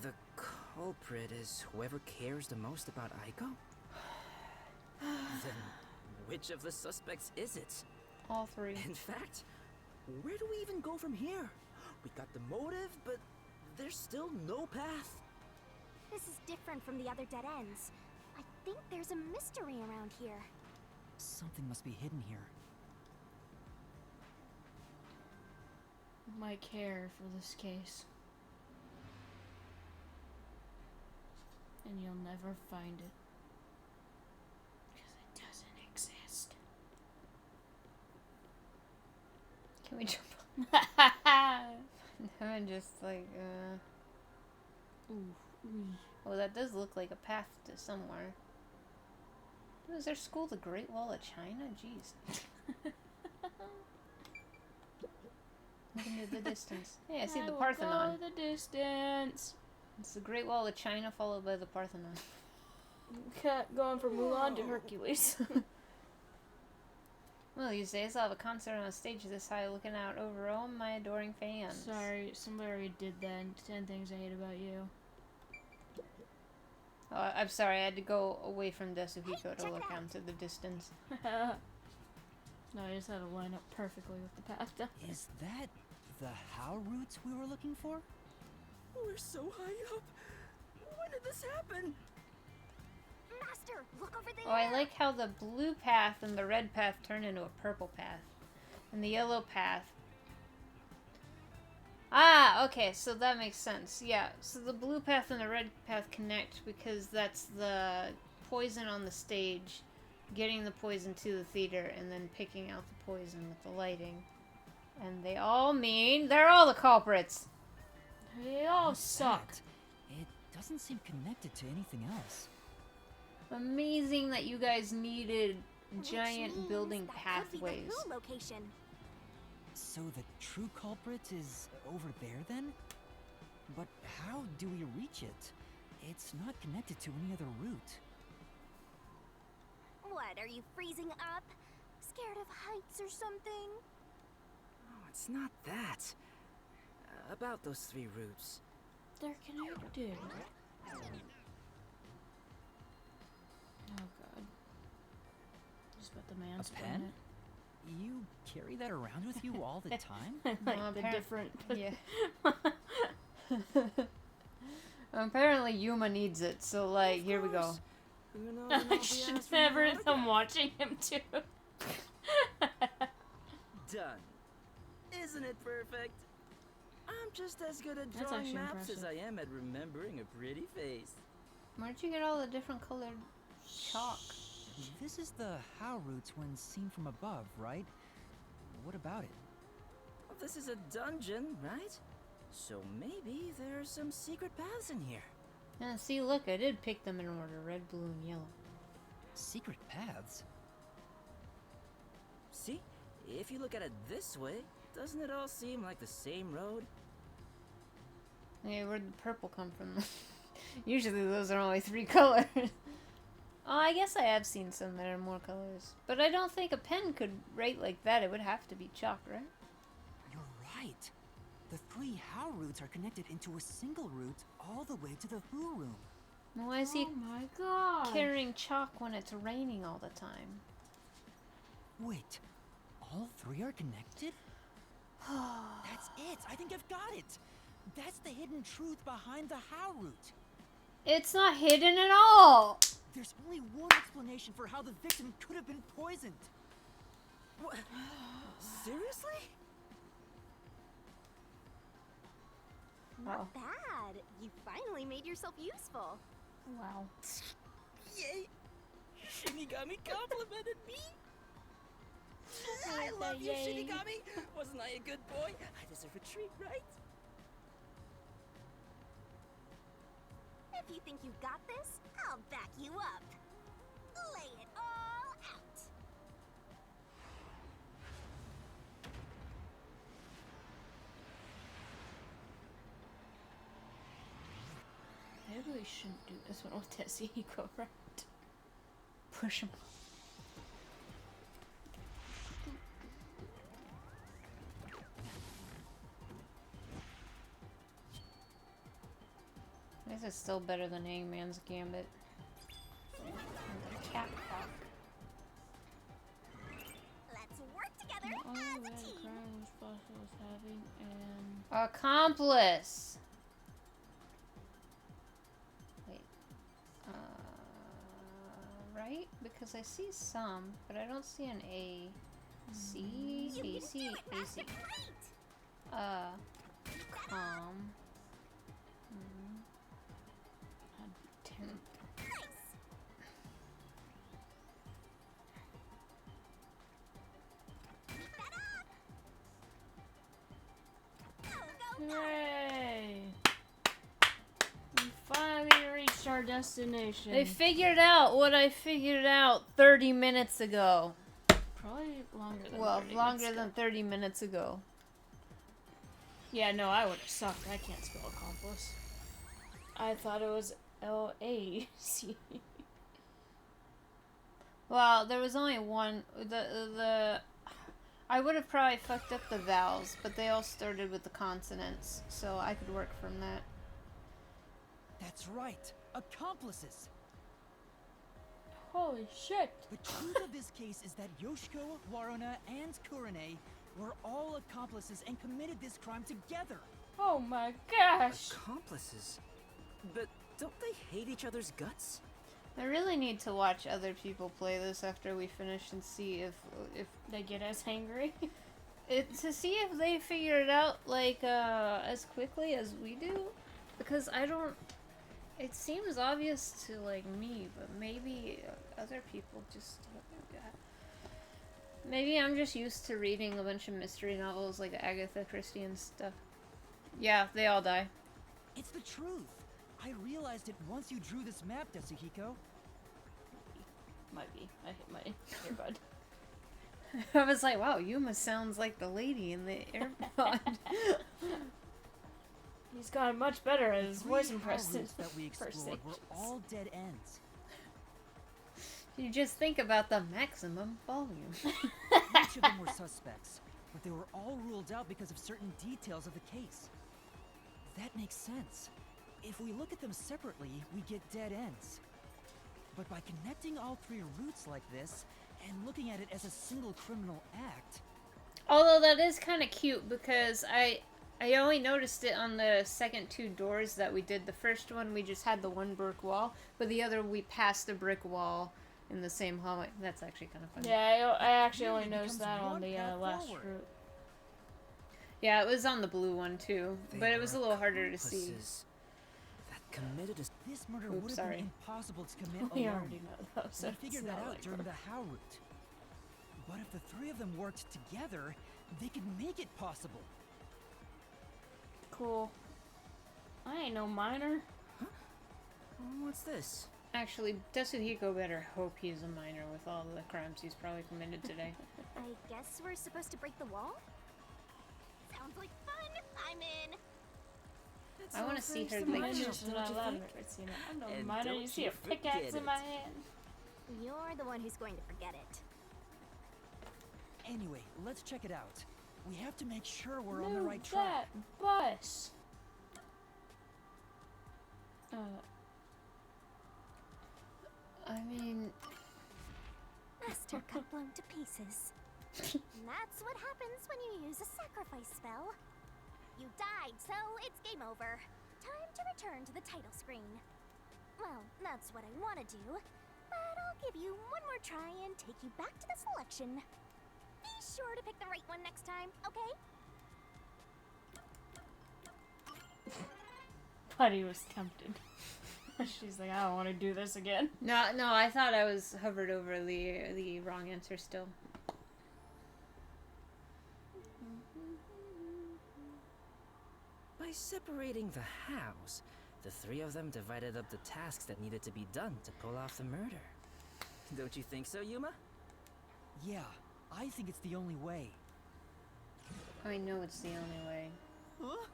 the culprit is whoever cares the most about Aiko? Then which of the suspects is it? All three. In fact, where do we even go from here? We got the motive, but there's still no path. This is different from the other dead ends. I think there's a mystery around here. Something must be hidden here. Might care for this case. And you'll never find it. Because it doesn't exist. Can we jump on? I'm just like, Well, that does look like a path to somewhere. Is their school the Great Wall of China? Jeez. Looking at the distance. Hey, I see the will Parthenon. Go the distance. It's the Great Wall of China followed by the Parthenon. Going from Mulan to Hercules. Well, these days I'll have a concert on a stage this high looking out over all my adoring fans. Sorry, somebody already did that. 10 things I hate about you. Oh, I'm sorry, I had to go away from Yasuhiro to look out into the distance. No, I just had to line up perfectly with the path down. Is that the how routes we were looking for? We're so high up. When did this happen? Master, look over there. Oh, I like how the blue path and the red path turn into a purple path. And the yellow path. Ah, okay, so that makes sense. Yeah, so the blue path and the red path connect because that's the poison on the stage, getting the poison to the theater, and then picking out the poison with the lighting. And they all mean they're all the culprits. They all What's suck. that? It doesn't seem connected to anything else. Amazing that you guys needed Which giant means building that could be the pathways. Who location. So the true culprit is over there then? But how do we reach it? It's not connected to any other route. What, are you freezing up? Scared of heights or something? Oh, it's not that. About those 3 routes. They're connected. Oh god. Just about the man's pen? You carry that around with you all the time? Like Well, the different. Yeah. Apparently Yuma needs it, so like, here we go. Who knows I when I'll be should asked for never. my autograph? I'm watching him too. Done. Isn't it perfect? I'm just as good at That's drawing actually maps as impressive. I am at remembering a pretty face. Where'd you get all the different colored chalk? This is the how routes when seen from above, right? What about it? Well, this is a dungeon, right? So maybe there are some secret paths in here. Yeah, see, look, I did pick them in order, red, blue, and yellow. Secret paths? See? If you look at it this way, doesn't it all seem like the same road? Okay, where'd the purple come from? Usually those are only 3 colors. Oh, I guess I have seen some that are more colors. But I don't think a pen could write like that. It would have to be chalk, right? You're right. The 3 how routes are connected into a single route all the way to the who room. Why is he Oh my god. carrying chalk when it's raining all the time? Wait, all 3 are connected? That's it! I think I've got it! That's the hidden truth behind the how route. It's not hidden at all! There's only one explanation for how the victim could have been poisoned. What? Seriously? Wow. Bad. You finally made yourself useful. Wow. Yay! Shinigami complimented me! I love you, Yay. Shinigami! Wasn't I a good boy? I deserve a treat, right? If you think you've got this, I'll back you up. Lay it all out. Maybe we shouldn't do this one with Yasuhiro, right? Push him. This is still better than Hangman's Gambit. And the cat clock. Let's work together Oh, as yeah, a team. Crown was possible as having an Accomplice! Wait. Right? Because I see some, but I don't see an A. C, You B, can C, do it, A, Master. C. Great. Com. Ten. Nice. Keep that up. Go, go, go. Hooray! We finally reached our destination. They figured out what I figured out 30 minutes ago. Probably longer than Well, 30 longer minutes than 30 minutes ago. Yeah, no, I would have sucked. I can't spell accomplice. I thought it was L-A-C. Well, there was only one. I would have probably fucked up the vowels, but they all started with the consonants, so I could work from that. That's right. Accomplices. Holy shit. The truth of this case is that Yoshiko, Waruna, and Kurane were all accomplices and committed this crime together. Oh my gosh. Accomplices? But don't they hate each other's guts? I really need to watch other people play this after we finish and see if they get as angry. To see if they figure it out like as quickly as we do, because I don't. It seems obvious to like me, but maybe other people just. Maybe I'm just used to reading a bunch of mystery novels like Agatha Christie and stuff. Yeah, they all die. It's the truth. I realized it once you drew this map, Yasuhiro. Might be. I hit my earbud. I was like, wow, Yuma sounds like the lady in the AirPod. He's gotten much better at his voice impressions. That we explored were all dead ends. You just think about the maximum volume. Each of them were suspects, but they were all ruled out because of certain details of the case. That makes sense. If we look at them separately, we get dead ends. But by connecting all three routes like this, and looking at it as a single criminal act... Although that is kind of cute, because I only noticed it on the second two doors that we did. The first one, we just had the one brick wall, but the other, we passed a brick wall in the same hallway. That's actually kind of funny. Yeah, I actually only noticed that on the last route. Yeah, it was on the blue one, too, but it was a little harder to see. Committed This murder would have been impossible to commit alone. We already know that, so we figured that out like during the How route. But if the three of them worked together, they could make it possible. Cool. I ain't no minor. Huh? What's this? Actually, Yasuhiro better hope he's a minor with all the crimes he's probably committed today. I guess we're supposed to break the wall? Sounds like fun! I'm in! I want to see her like. I'm no minor. You see a pickaxe in my hand. You're the one who's going to forget it. Anyway, let's check it out. We have to make sure we're on the right That track. bus. I mean, Master got blown to pieces. That's what happens when you use a sacrifice spell. You died, so it's game over. Time to return to the title screen. Well, that's what I want to do, but I'll give you one more try and take you back to the selection. Be sure to pick the right one next time, okay? Buddy was tempted. She's like, I don't want to do this again. no, I thought I was hovered over the wrong answer still. By separating the hows, the three of them divided up the tasks that needed to be done to pull off the murder. Don't you think so, Yuma? Yeah, I think it's the only way. I know it's the only way. Huh?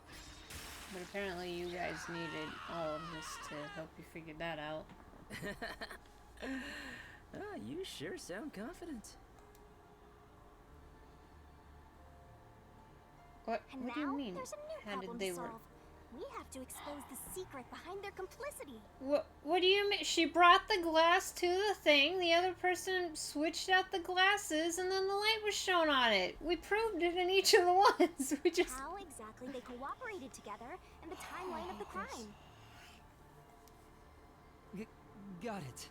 But apparently you guys needed all of this to help you figure that out. You sure sound confident. What And do you now, mean? there's a new How problem did they to work? solve. We have to expose the secret behind their complicity. What do you mean? She brought the glass to the thing, the other person switched out the glasses, and then the light was shown on it. We proved it in each of the ones. We just... How exactly they cooperated together and the timeline of the crime. Got it.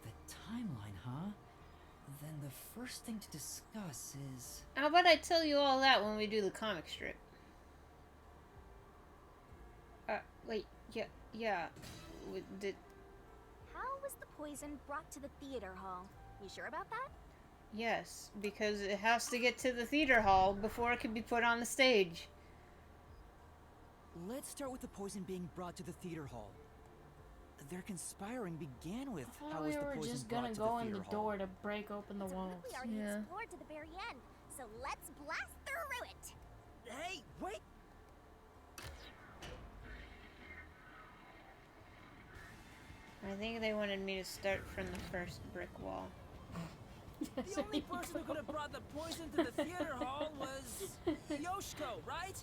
The timeline, huh? Then the first thing to discuss is... How about I tell you all that when we do the comic strip? Wait, yeah. How was the poison brought to the theater hall? You sure about that? Yes, because it has to get to the theater hall before it can be put on the stage. Let's start with the poison being brought to the theater hall. Their conspiring began with how was the poison we were just brought gonna to go the in the theater door hall. to break open the walls. We already explored to the very end, so let's blast through it. Hey, wait! I think they wanted me to start from the first brick wall. The only person who could have brought the poison to the theater hall was Yoshiko, right?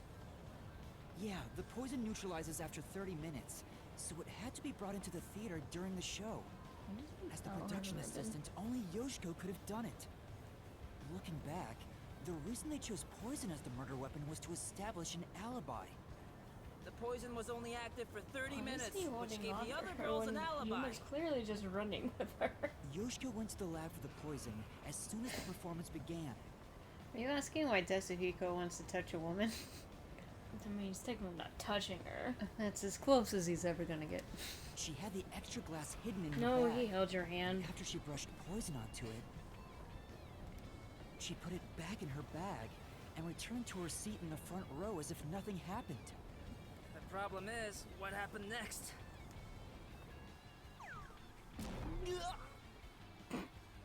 Yeah, the poison neutralizes after 30 minutes, so it had to be brought into the theater during the show. As the production assistant, only Yoshiko could have done it. Looking back, the reason they chose poison as the murder weapon was to establish an alibi. The poison was only active for 30 minutes, which gave the other her girls when an alibi. Yuma's clearly just running with her. Yoshiko went to the lab for the poison as soon as the performance began. Are you asking why Yasuhiro wants to touch a woman? I mean, he's technically not touching her. That's as close as he's ever gonna get. She had the extra glass hidden in her No, bag. he held your hand. After she brushed poison onto it, she put it back in her bag and returned to her seat in the front row as if nothing happened. The problem is, what happened next?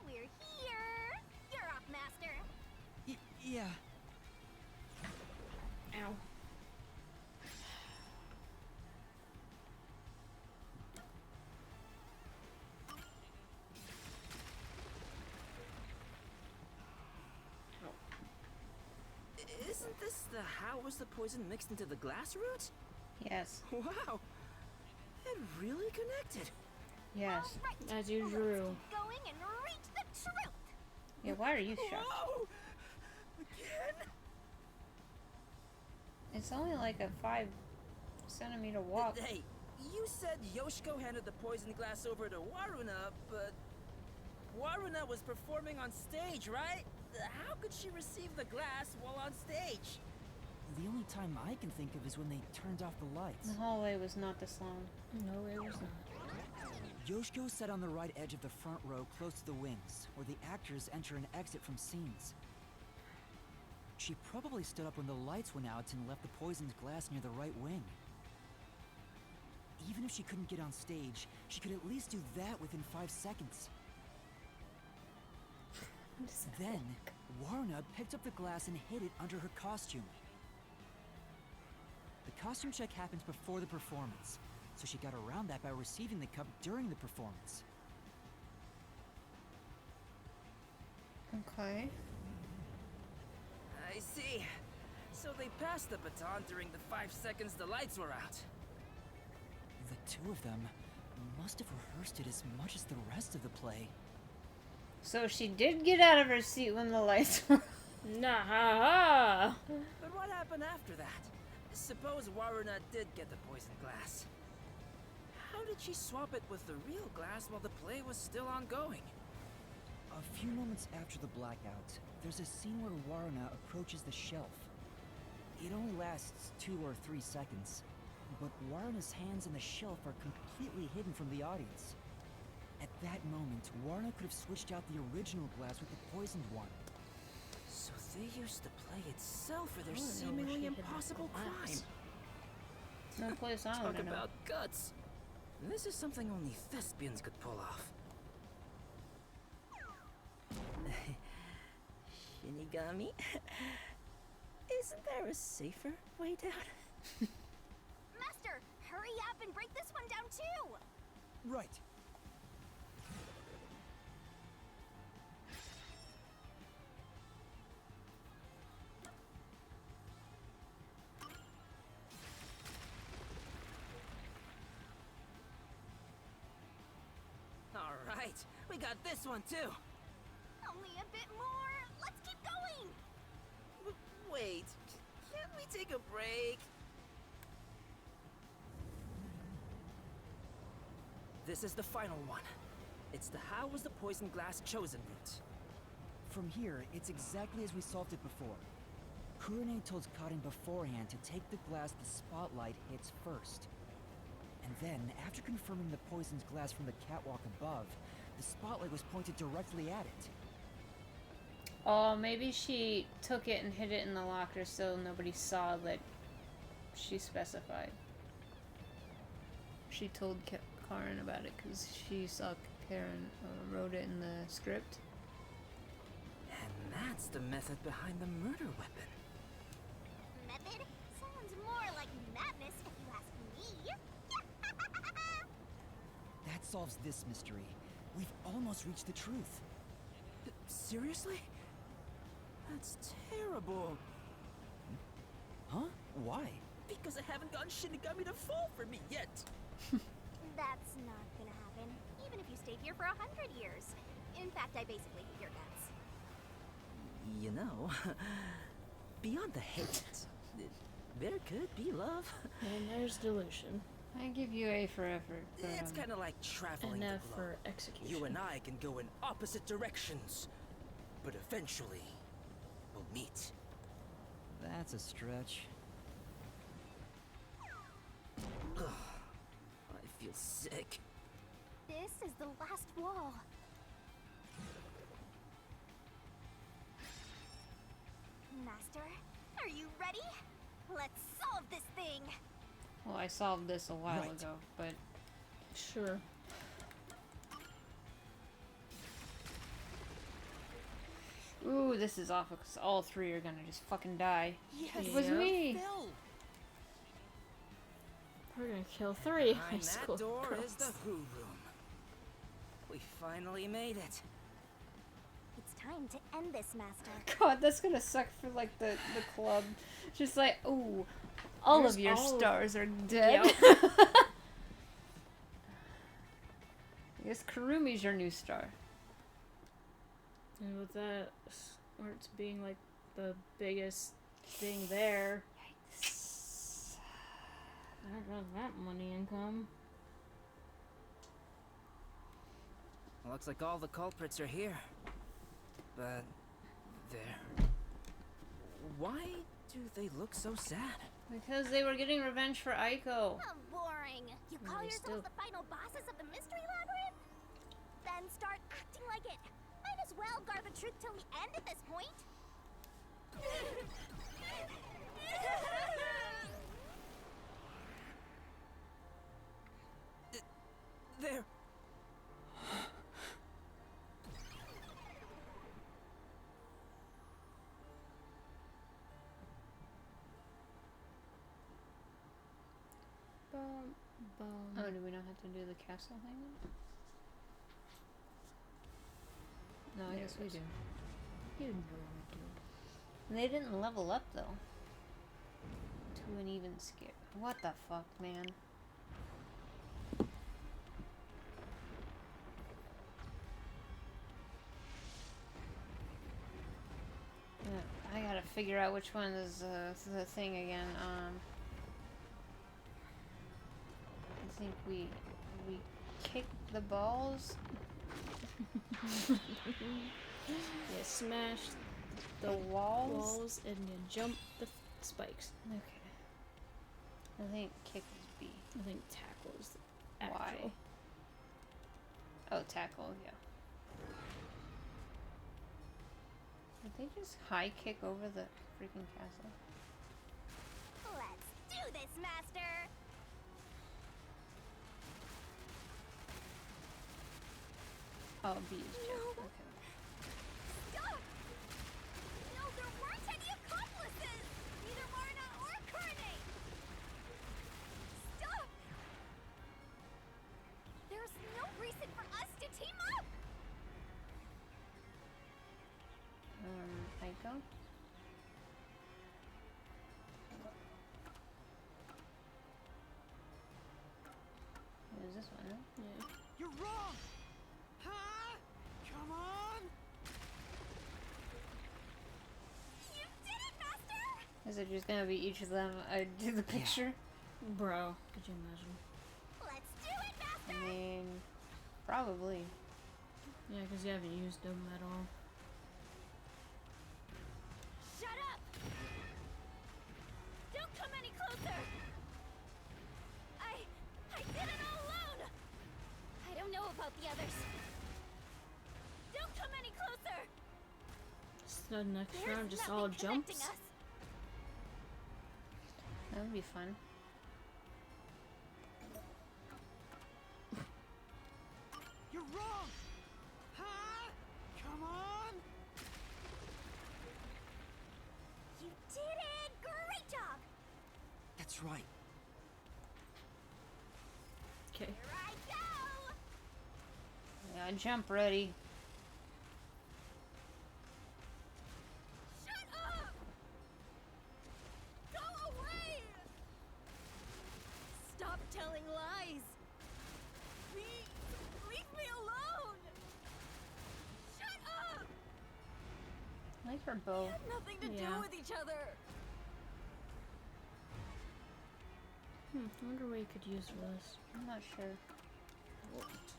We're here! You're up, Master! Yeah. Ow. Isn't this the how was the poison mixed into the glass root? Yes. Wow! It really connected. Yes. Right. As you Let's drew. keep going and reach the truth! Yeah, why are you shocked? Whoa! Again? It's only like a 5-centimeter walk. Hey, you said Yoshiko handed the poison glass over to Waruna, but Waruna was performing on stage, right? How could she receive the glass while on stage? The only time I can think of is when they turned off the lights. The hallway was not this long. No, it was not. Yoshiko sat on the right edge of the front row close to the wings, where the actors enter and exit from scenes. She probably stood up when the lights went out and left the poisoned glass near the right wing. Even if she couldn't get on stage, she could at least do that within 5 seconds. Then, Waruna picked up the glass and hid it under her costume. The costume check happens before the performance, so she got around that by receiving the cup during the performance. Okay. I see. So they passed the baton during the 5 seconds the lights were out. The two of them must have rehearsed it as much as the rest of the play. So she did get out of her seat when the lights were Nah. But what happened after that? Suppose Waruna did get the poison glass. How did she swap it with the real glass while the play was still ongoing? A few moments after the blackout, there's a scene where Waruna approaches the shelf. It only lasts 2 or 3 seconds, but Waruna's hands and the shelf are completely hidden from the audience. At that moment, Waruna could have switched out the original glass with the poisoned one. So they used the play itself for their I wanna know where she seemingly hid that impossible glass. crime. no place I Talk want to know. about guts. This is something only thespians could pull off. Shinigami? Isn't there a safer way down? Master, hurry up and break this one down too! Right. Alright, we got this one too. Only a bit more! Let's keep going! Wait, can't we take a break? This is the final one. It's the how was the poison glass chosen route. From here, it's exactly as we solved it before. Kurone told Karin beforehand to take the glass the spotlight hits first. And then, after confirming the poisoned glass from the catwalk above, the spotlight was pointed directly at it. Oh, maybe she took it and hid it in the locker so nobody saw that she specified. She told Karen about it because she saw Karen wrote it in the script. And that's the method behind the murder weapon. Method? Sounds more like madness if you ask me. That solves this mystery, we've almost reached the truth. Seriously? That's terrible. Huh? Why? Because I haven't gotten Shinigami to fall for me yet. That's not gonna happen, even if you stayed here for 100 years. In fact, I basically hate your guts. You know, beyond the hate, there could be love. And there's delusion. I give you A for effort. But, It's kind of like traveling And the F globe. for execution. You and I can go in opposite directions, but eventually, we'll meet. That's a stretch. Ugh, I feel sick. This is the last wall. Master, are you ready? Let's solve this thing! well, I solved this a while Right. ago, but Sure. ooh, this is awful because all three are gonna just fucking die. Yes, It was Yeah. me. Phil. We're gonna kill 3 high Behind school that door girls. is the Who Room. We finally made it. It's time to end this, Master. God, that's gonna suck for like the club. Just like, ooh, all There's of your all of- stars are dead. Yep. I guess Kurumi's your new star. And with that, Arts being like the biggest thing there, there goes that money income. Looks like all the culprits are here. But there. Why do they look so sad? Because they were getting revenge for Aiko. How boring! You call they yourselves still- the final bosses of the Mystery Labyrinth? Then start acting like it! Might as well guard the truth till the end at this point! There. Bum, bum. Oh, do we not have to do the castle thing then? No, I There guess it we is. do. You know we do. And they didn't level up though. To an even scare. What the fuck, man? Yeah, I gotta figure out which one is the thing again. I think we kick the balls. You smash The walls. walls and you jump the spikes. Okay. I think kick is B. I think tackle is the Y. actual. Oh, tackle, yeah. Did they just high kick over the freaking castle? Let's do this, Master! Oh, B is jump. No. Okay. Stop! No, there weren't any accomplices! Neither Marna or Karne! Stop! There's no reason for us to team up! Aiko? What is this one? Huh? Yeah. You're wrong! Huh? Come on! You did it, Master! Is it just gonna be each of them? I do the picture? Bro, could you imagine? Let's do it, I Master! mean, probably. Yeah, because you haven't used them at all. Shut up! Don't come any closer! I did it all alone! I don't know about the others. Don't come any closer! Just the next There's round, just nothing all connecting jumps. us. That would be fun. You're wrong! Huh? Come on! You did it! Great job! That's right. Okay. Here I go! Jump ready. Shut up! Go away! Stop telling lies! Please, leave me alone! Shut up! I like her bow. We had nothing to Yeah. do with each other. I wonder what you could use for this. I'm not sure.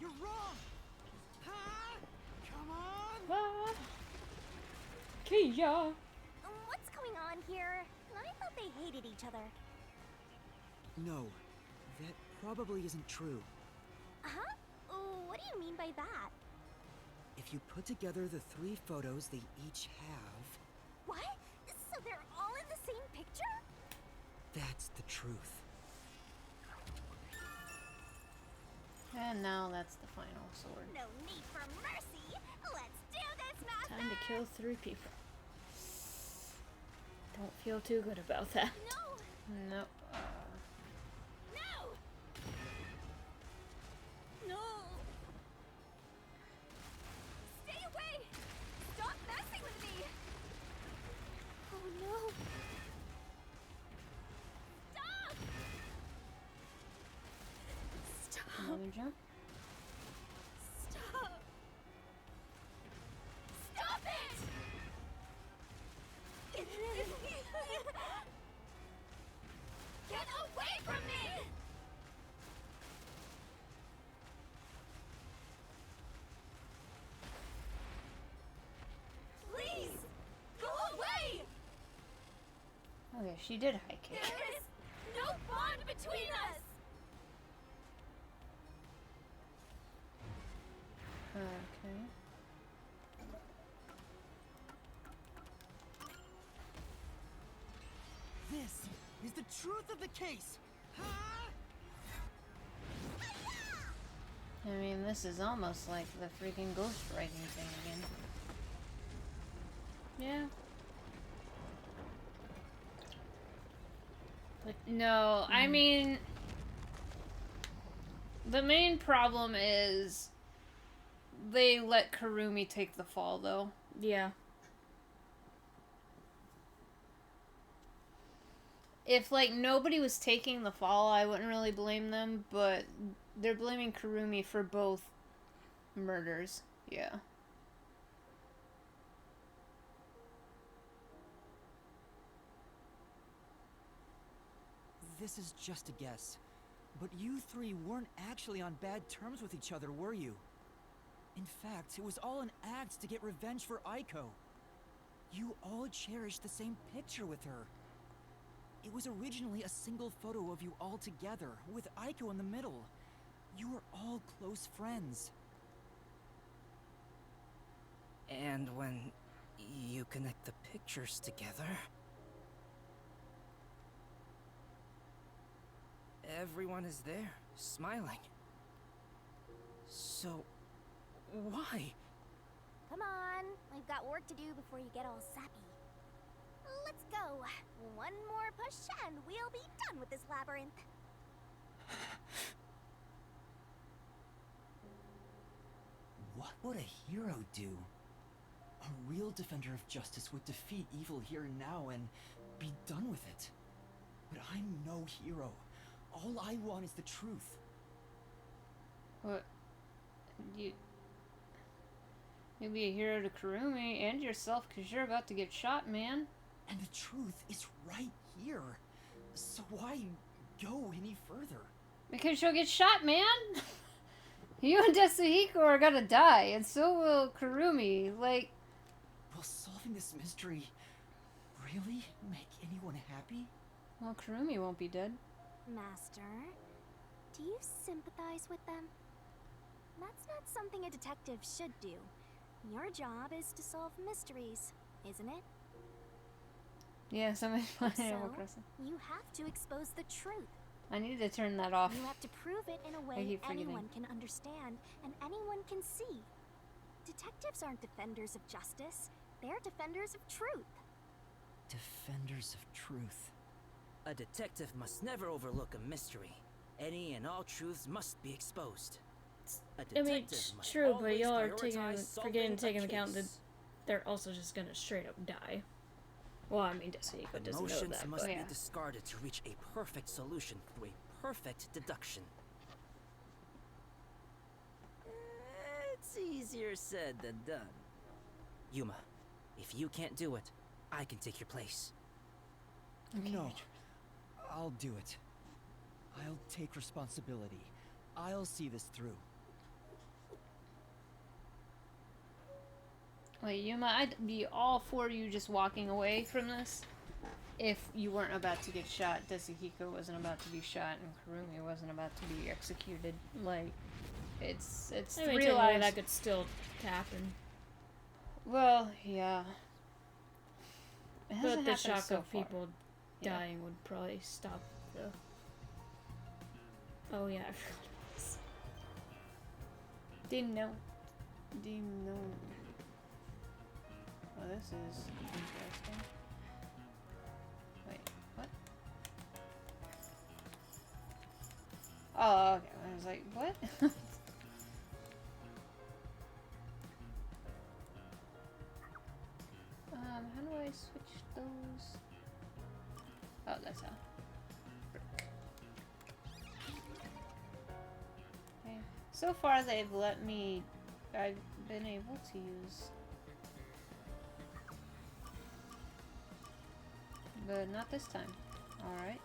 You're wrong! Ha! Come on! Ah! Kia! What's going on here? I thought they hated each other. No, that probably isn't true. Huh? What do you mean by that? If you put together the 3 photos they each have, What? So they're all in the same picture? that's the truth. And now that's the final sword. No need for mercy. Let's do this, Master! Time to kill 3 people. Don't feel too good about that. No! Nope. No! No! Stay away! Stop messing with me! Oh no! Stop! Stop! Another jump. Stop! Stop it! Get away from me! Please! Go away! Okay, she did high kick. There is no bond between us! Okay. This is the truth of the case! Ha! I mean, this is almost like the freaking ghostwriting thing again. Yeah. But no, I mean, the main problem is they let Kurumi take the fall, though. Yeah. If, like, nobody was taking the fall, I wouldn't really blame them, but they're blaming Kurumi for both murders. Yeah. This is just a guess, but you 3 weren't actually on bad terms with each other, were you? In fact, it was all an act to get revenge for Aiko. You all cherished the same picture with her. It was originally a single photo of you all together, with Aiko in the middle. You were all close friends. And when you connect the pictures together, everyone is there, smiling. So, why? Come on, we've got work to do before you get all sappy. Let's go. One more push and we'll be done with this labyrinth. What would a hero do? A real defender of justice would defeat evil here and now and be done with it. But I'm no hero. All I want is the truth. What? You'll be a hero to Kurumi and yourself because you're about to get shot, man. And the truth is right here. So why go any further? Because she'll get shot, man! You and Yasuhiro are gonna die, and so will Kurumi. Like, Will solving this mystery really make anyone happy? well, Kurumi won't be dead. Master, do you sympathize with them? That's not something a detective should do. Your job is to solve mysteries, isn't it? Yeah, somebody's playing So, Animal Crossing. you have to expose the truth. I need to turn that off. You have to prove it in a I way keep forgetting. anyone can understand and anyone can see. Detectives aren't defenders of justice, they're defenders of truth. Defenders of truth. A detective must never overlook a mystery. Any and all truths must be exposed. A I mean, detective it's might true, but always y'all are prioritize forgetting to take solving into a account that case. they're also just gonna straight up die. Well, I mean, Yasuhiro doesn't know Emotions that, must but be discarded to reach a perfect solution through a perfect deduction. It's easier said than done. Yuma, if you can't do it, I can take your place. No, I'll do it. I'll take responsibility. I'll see this through. Wait, Yuma, I'd be all for you just walking away from this if you weren't about to get shot, Yasuhiro wasn't about to be shot, and Kurumi wasn't about to be executed. Like, it's I mean, real lives. that could still happen. Well, yeah. It But hasn't the happened shock so of far. people dying would probably stop the... Oh yeah, I forgot about this. Didn't know. Well, this is interesting. Wait, what? Oh, okay. I was like, what? How do I switch those? Oh, that's how. Okay. So far, they've let me. I've been able to use. But not this time. Alright.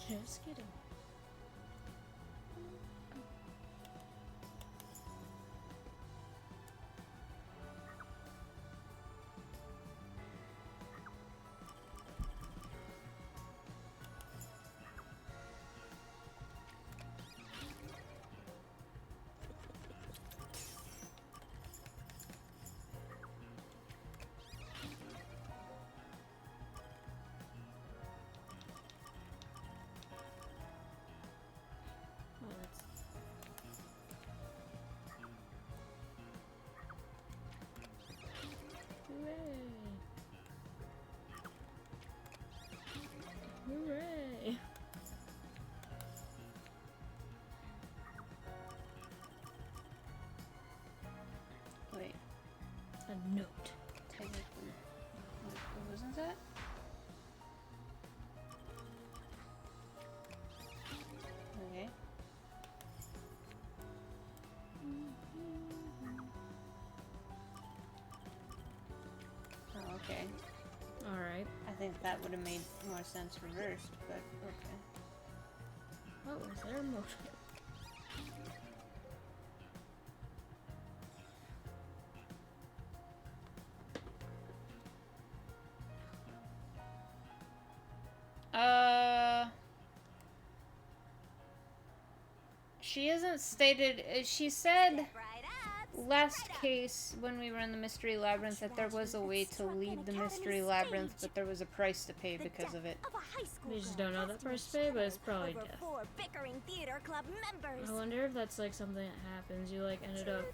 Just kidding. Hooray! Wait. A note. Technically. What wasn't that? Okay. Oh, okay. Alright. I think that would have made more sense reversed, but okay. What was their motion? She hasn't stated. She said last case when we were in the mystery labyrinth that there was a way to leave the mystery labyrinth, but there was a price to pay because of it. We just don't know that price to pay, but it's probably death. I wonder if that's like something that happens. You like ended up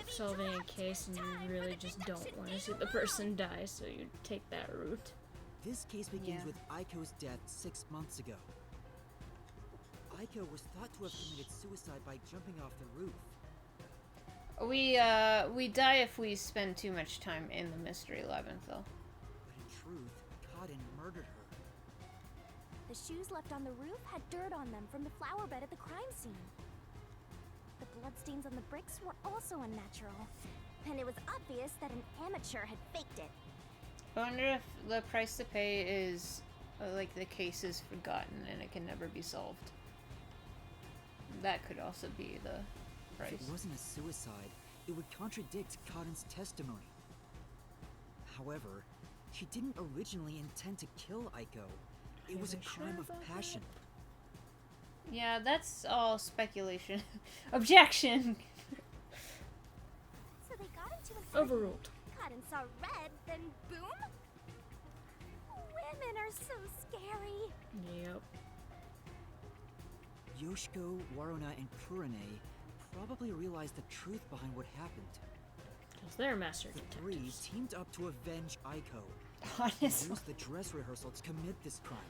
solving a case and you really just don't want to see the person die, so you take that route. This case begins with Aiko's death 6 months ago. Aiko was thought to have committed suicide by jumping off the roof. We die if we spend too much time in the mystery labyrinth, though. But in truth, Kaden murdered her. The shoes left on the roof had dirt on them from the flower bed at the crime scene. The bloodstains on the bricks were also unnatural, and it was obvious that an amateur had faked it. I wonder if the price to pay is, like, the case is forgotten and it can never be solved. That could also be the price. If it wasn't a suicide, it would contradict Kaden's testimony. However, she didn't originally intend to kill Aiko. It was a crime of passion. Yeah, that's all speculation. Objection! So they got into an Overruled. Kaden saw red, then boom? Women are so scary. Yep. Yoshiko, Waruna, and Kurane probably realized the truth behind what happened. Because they're master The detectives. three teamed up to avenge Aiko. Honestly. They used the dress rehearsal to commit this crime.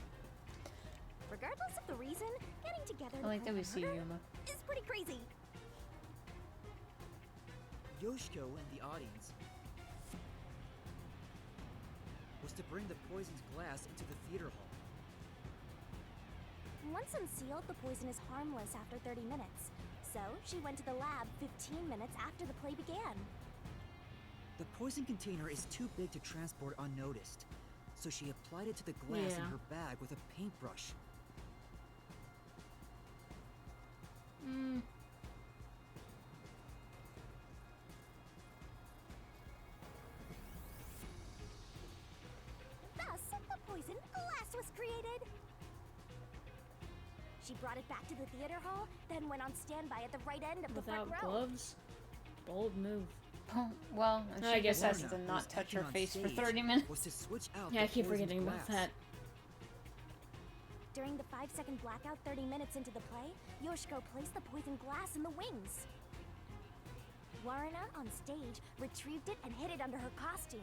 Regardless of the reason, getting together I like that we see murder Yuma. is pretty crazy. Yoshiko and the audience was to bring the poisoned glass into the theater hall. Once unsealed, the poison is harmless after 30 minutes. So, she went to the lab 15 minutes after the play began. The poison container is too big to transport unnoticed, so she applied it to the glass in her bag with a paintbrush. Thus, the poison glass was created. She brought it back to the theater hall, then went on standby at the right end of the front Without row. gloves? Bold move. Well, and I she guess just has that's- to not touch her on face for stage 30 minutes. was to switch out Yeah, I the keep poisoned forgetting about glass. that. During the 5-second blackout 30 minutes into the play, Yoshiko placed the poison glass in the wings. Warina, on stage, retrieved it and hid it under her costume.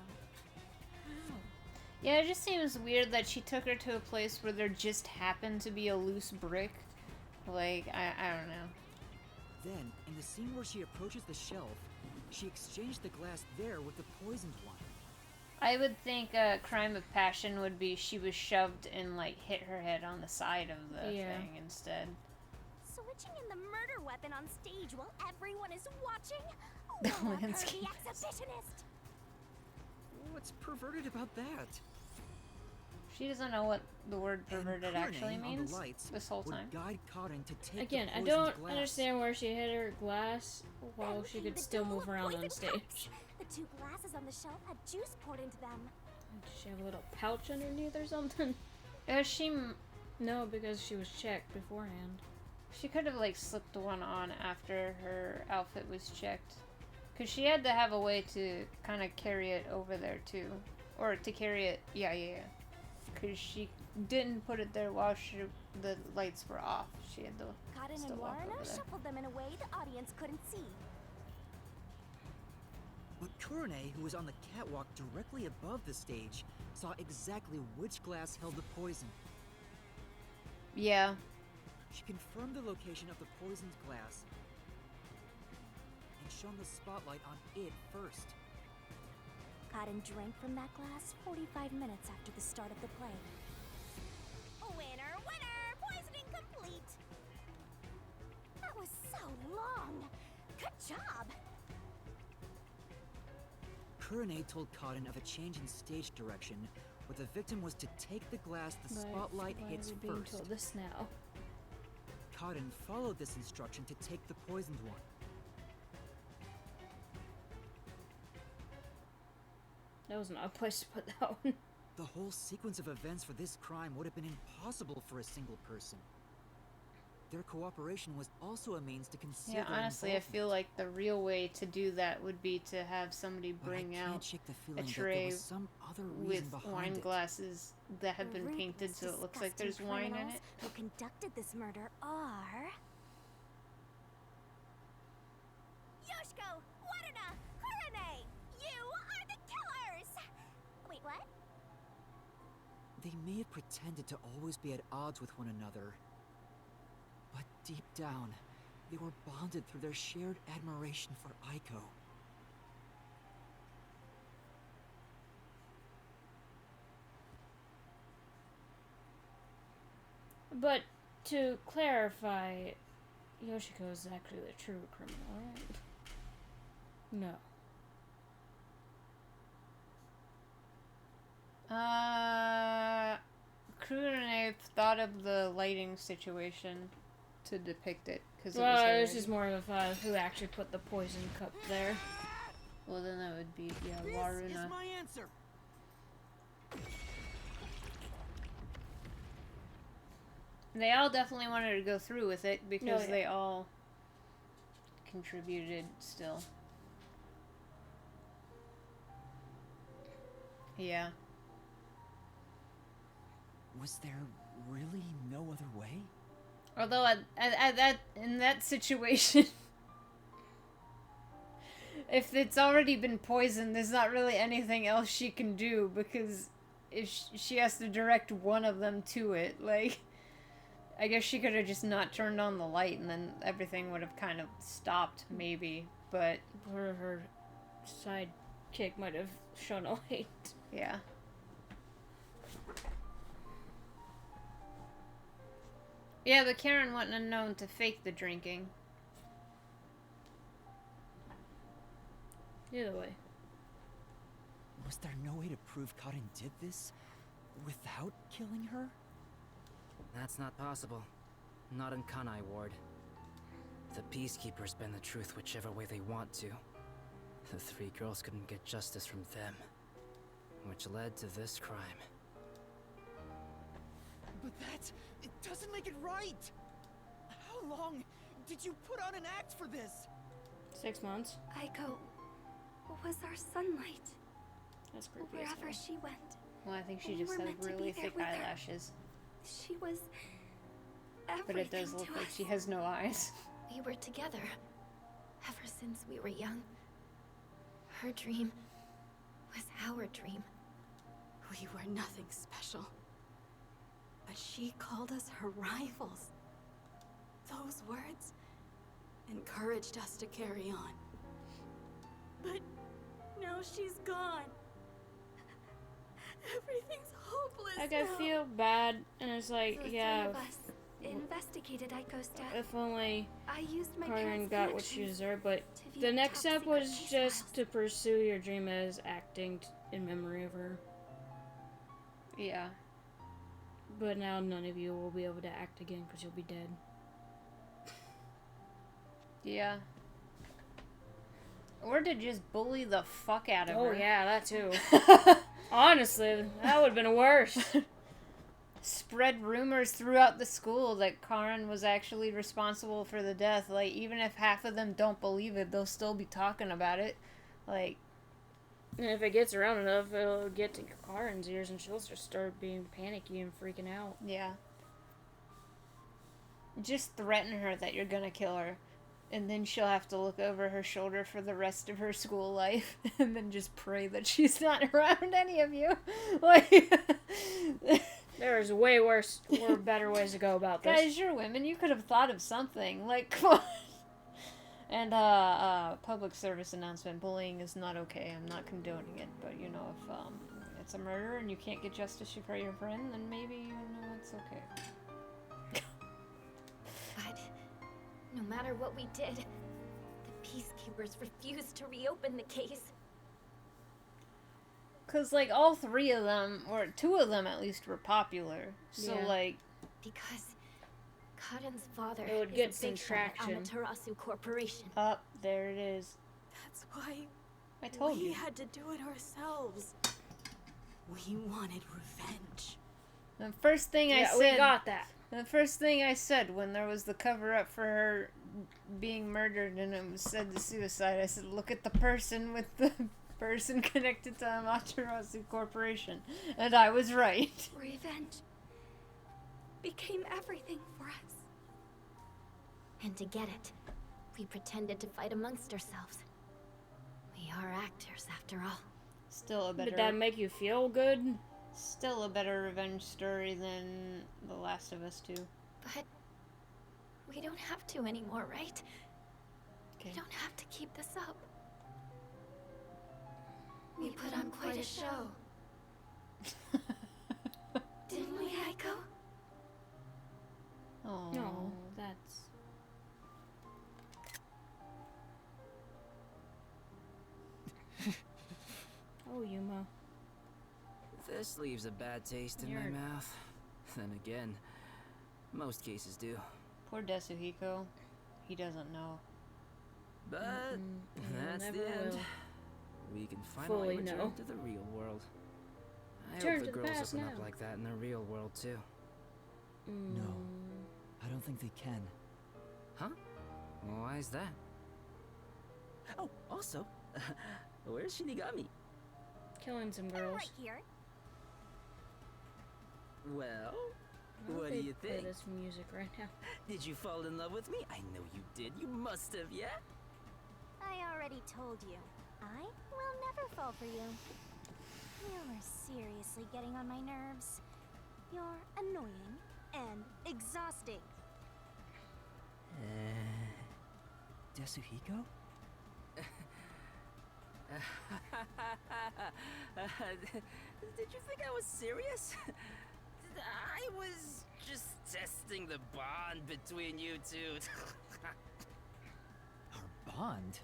Yeah, it just seems weird that she took her to a place where there just happened to be a loose brick. Like, I don't know. Then, in the scene where she approaches the shelf, she exchanged the glass there with the poisoned one. I would think a crime of passion would be she was shoved and, like, hit her head on the side of the thing instead. Switching in the murder weapon on stage while everyone is watching? The What a landscape. pervy exhibitionist! What's perverted about that? She doesn't know what the word perverted And actually Kurane on the means lights this whole would time. guide Cotton to take Again, the I poisoned don't glass. understand where she hid her glass while she could still move around on stage. The 2 glasses on the shelf had juice poured into them. Did she have a little pouch underneath or something? No, because she was checked beforehand. She could have, like, slipped one on after her outfit was checked. Because she had to have a way to kind of carry it over there, too. Or to carry it, yeah. Because she didn't put it there while the lights were off. She had to Cotton still and walk Warina over there. shuffled them in a way the audience couldn't see. But Kurane, who was on the catwalk directly above the stage, saw exactly which glass held the poison. Yeah. She confirmed the location of the poisoned glass and shone the spotlight on it first. Cotton drank from that glass 45 minutes after the start of the play. Winner, winner! Poisoning complete! That was so long! Good job! Kurane told Cotton of a change in stage direction, where the victim was to take the glass the spotlight hits Why are we being first. told this now? Cotton followed this instruction to take the poisoned one. That was not a place to put that one. The whole sequence of events for this crime would have been impossible for a single person. Their cooperation was also a means to conceal Yeah, their honestly, I involvement. feel like the real way to do that would be to have somebody But I bring can't out shake the a feeling that there tray was some other reason with behind wine it. glasses that have The been painted ruthless, so it looks like there's disgusting wine in criminals it. Who conducted this murder are Yoshiko, Warina, Kurane! You are the killers! Wait, what? They may have pretended to always be at odds with one another, but deep down, they were bonded through their shared admiration for Aiko. But to clarify, Yoshiko is actually the true criminal, right? No. Kurane thought of the lighting situation to depict it because Well, it it was was just more of who actually put the poison cup there. Well, then that would be This Waruna. is my answer. They all definitely wanted to go through with it because yeah. they all contributed still. Yeah. Was there really no other way? Although in that situation, if it's already been poisoned, there's not really anything else she can do because if she has to direct one of them to it, like I guess she could have just not turned on the light and then everything would have kind of stopped, maybe. But her sidekick might have shown a light. yeah. Yeah, but Karen wouldn't have known to fake the drinking. Either way. Was there no way to prove Karin did this without killing her? That's not possible. Not in Kanai Ward. The Peacekeepers bend the truth whichever way they want to. The three girls couldn't get justice from them, which led to this crime. But it doesn't make it right! How long did you put on an act for this? 6 months. Aiko was our sunlight. That's creepy. Wherever she went. Well, I think she We just were has meant to be really there thick with her. eyelashes. She was everything But it does look to like us. she has no eyes. We were together ever since we were young. Her dream was our dream. We were nothing special. But she called us her rivals. Those words encouraged us to carry on. But now she's gone. Everything's hopeless Like, I now. feel bad, and it's like, The yeah, three of us investigated Aiko's death. if only I used my Karen parents' got what she connections deserved, but to view the next top step secret was case just files. to pursue your dream as acting in memory of her. Yeah. But now none of you will be able to act again because you'll be dead. Yeah. Or to just bully the fuck out of her. Oh yeah, that too. Honestly, that would have been worse. Spread rumors throughout the school that Karen was actually responsible for the death. Like, even if half of them don't believe it, they'll still be talking about it. Like, And if it gets around enough, it'll get to Karen's ears and she'll just start being panicky and freaking out. yeah. Just threaten her that you're gonna kill her. And then she'll have to look over her shoulder for the rest of her school life. And then just pray that she's not around any of you. Like... There's way worse or better ways to go about this. Guys, you're women. You could have thought of something. Like, come on. And, public service announcement. Bullying is not okay. I'm not condoning it. But, you know, if, it's a murder and you can't get justice for your friend, then maybe, you know, it's okay. But no matter what we did, the Peacekeepers refused to reopen the case. Because, like, all three of them, or two of them at least, were popular. So, Yeah. like... Because Karen's father It would is get a some big shot at traction. Amaterasu Corporation. Up, there it is. That's why I told we you. had to do it ourselves. We wanted revenge. The first thing I Yeah, said... we got that. The first thing I said when there was the cover-up for her being murdered and it was said to suicide, I said, look at the person with the person connected to Amaterasu Corporation. And I was right. Revenge became everything for us. And to get it, we pretended to fight amongst ourselves. We are actors, after all. Still a Did that better... make you feel good? Still a better revenge story than The Last of Us 2. But we don't have to anymore, right? Okay. We don't have to keep this up. We put on quite a show. Didn't we, Aiko? Oh. No, that's... Oh, Yuma. This leaves a bad taste in my You're- mouth. Then again, most cases do. Poor Yasuhiro. He doesn't know. But that's never the end. will. We can Fully finally return know. to the real world. I Return hope to the the girls past open up now. like that in the real world too. No. I don't think they can. Huh? Why is that? Oh, also, where's Shinigami? Killing some I'm girls. right here. Well, Why what don't do they you play think? this music right now? Did you fall in love with me? I know you did. You must have, yeah? I already told you. I will never fall for you. You are seriously getting on my nerves. You're annoying, and exhausting. Yasuhiro? Did you think I was serious? I was just testing the bond between you two. Our bond?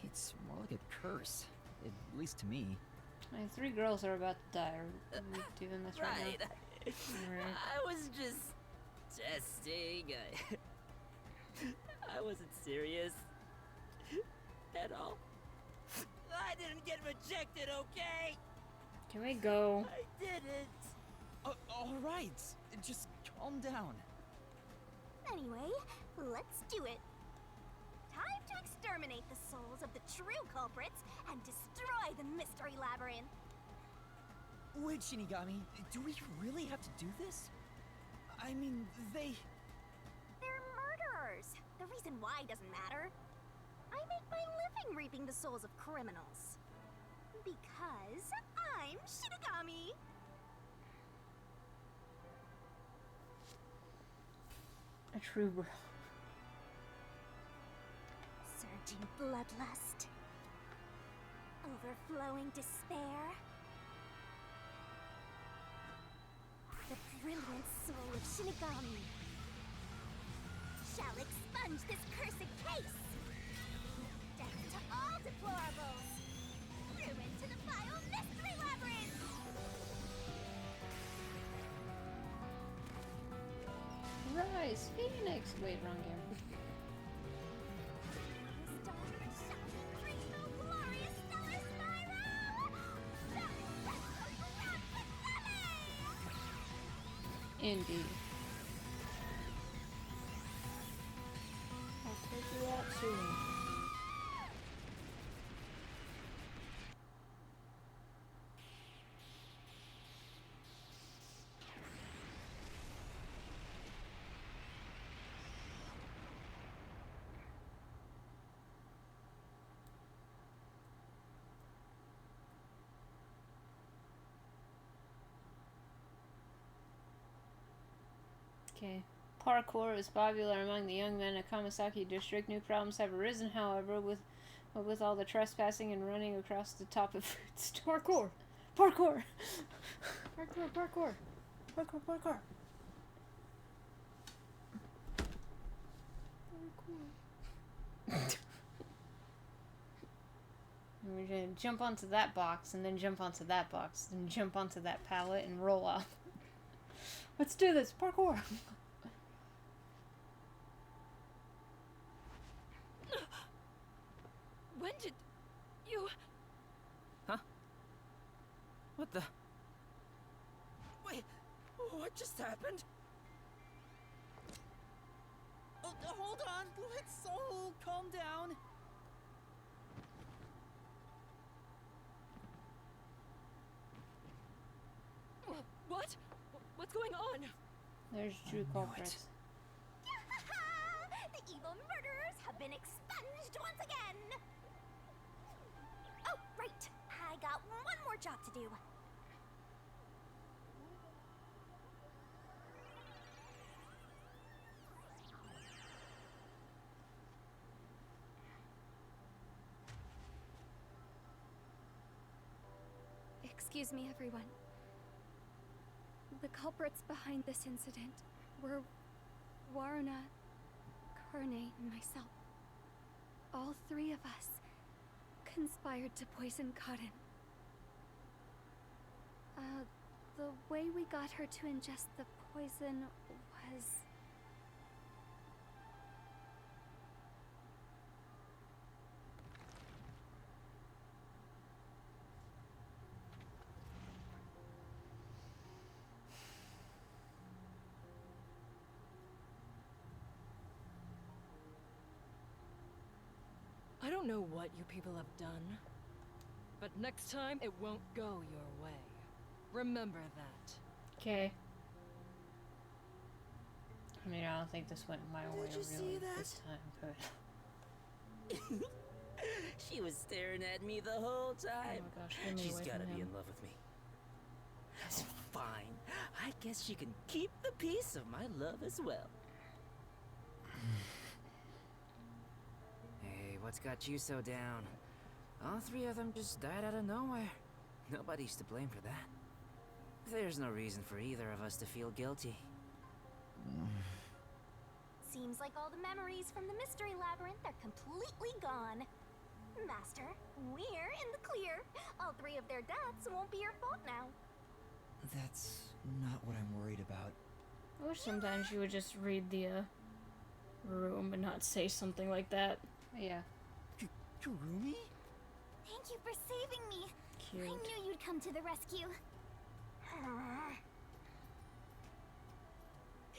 It's more like a curse, at least to me. I mean, 3 girls are about to die. Are we doing this right now? Right. I was just testing. I wasn't serious at all. I didn't get rejected, okay? Can we go? I didn't. Alright, just calm down. Anyway, let's do it. Time to exterminate the souls of the true culprits and destroy the mystery labyrinth. Wait, Shinigami, do we really have to do this? I mean, They're murderers. The reason why doesn't matter. I make my living reaping the souls of criminals. Because I'm Shinigami. A true bro. Surging bloodlust. Overflowing despair. The brilliant soul of Shinigami shall expunge this cursed case. Death to all deplorables. Ruin to the vile mystery labyrinth. Rise, Phoenix! Wait, wrong game. Indeed. I'll take you out soon. Okay. Parkour is popular among the young men of Kamasaki District. New problems have arisen, however, with all the trespassing and running across the top of food stores. Parkour! Parkour! Parkour, parkour! Parkour, parkour! And we're gonna jump onto that box, and then jump onto that box, and jump onto that pallet, and roll off. Let's do this! Parkour! When did you... Huh? What the... Wait, what just happened? oh, hold on, let's all calm down. What? What's going on? There's true culprits. The evil murderers have been expunged once again. Oh, right. I got one more job to do. Excuse me, everyone. The culprits behind this incident were Waruna, Kurane, and myself. All 3 of us conspired to poison Karin. The way we got her to ingest the poison was... I don't know what you people have done, but next time it won't go your way. Remember that. Okay. I mean, I don't think this went my way you see really that? this time, but... She was staring at me the whole Oh time. my gosh, get me She's away gotta from be him. in love with me. Fine. I guess she can keep the piece of my love as well. Hey, what's got you so down? All three of them just died out of nowhere. Nobody's to blame for that. There's no reason for either of us to feel guilty. Seems like all the memories from the mystery labyrinth are completely gone. Master, we're in the clear. All three of their deaths won't be your fault now. That's not what I'm worried about. I wish sometimes you would just read the room and not say something like that. Yeah. Kurumi? Thank you for saving me. Cute. I knew you'd come to the rescue.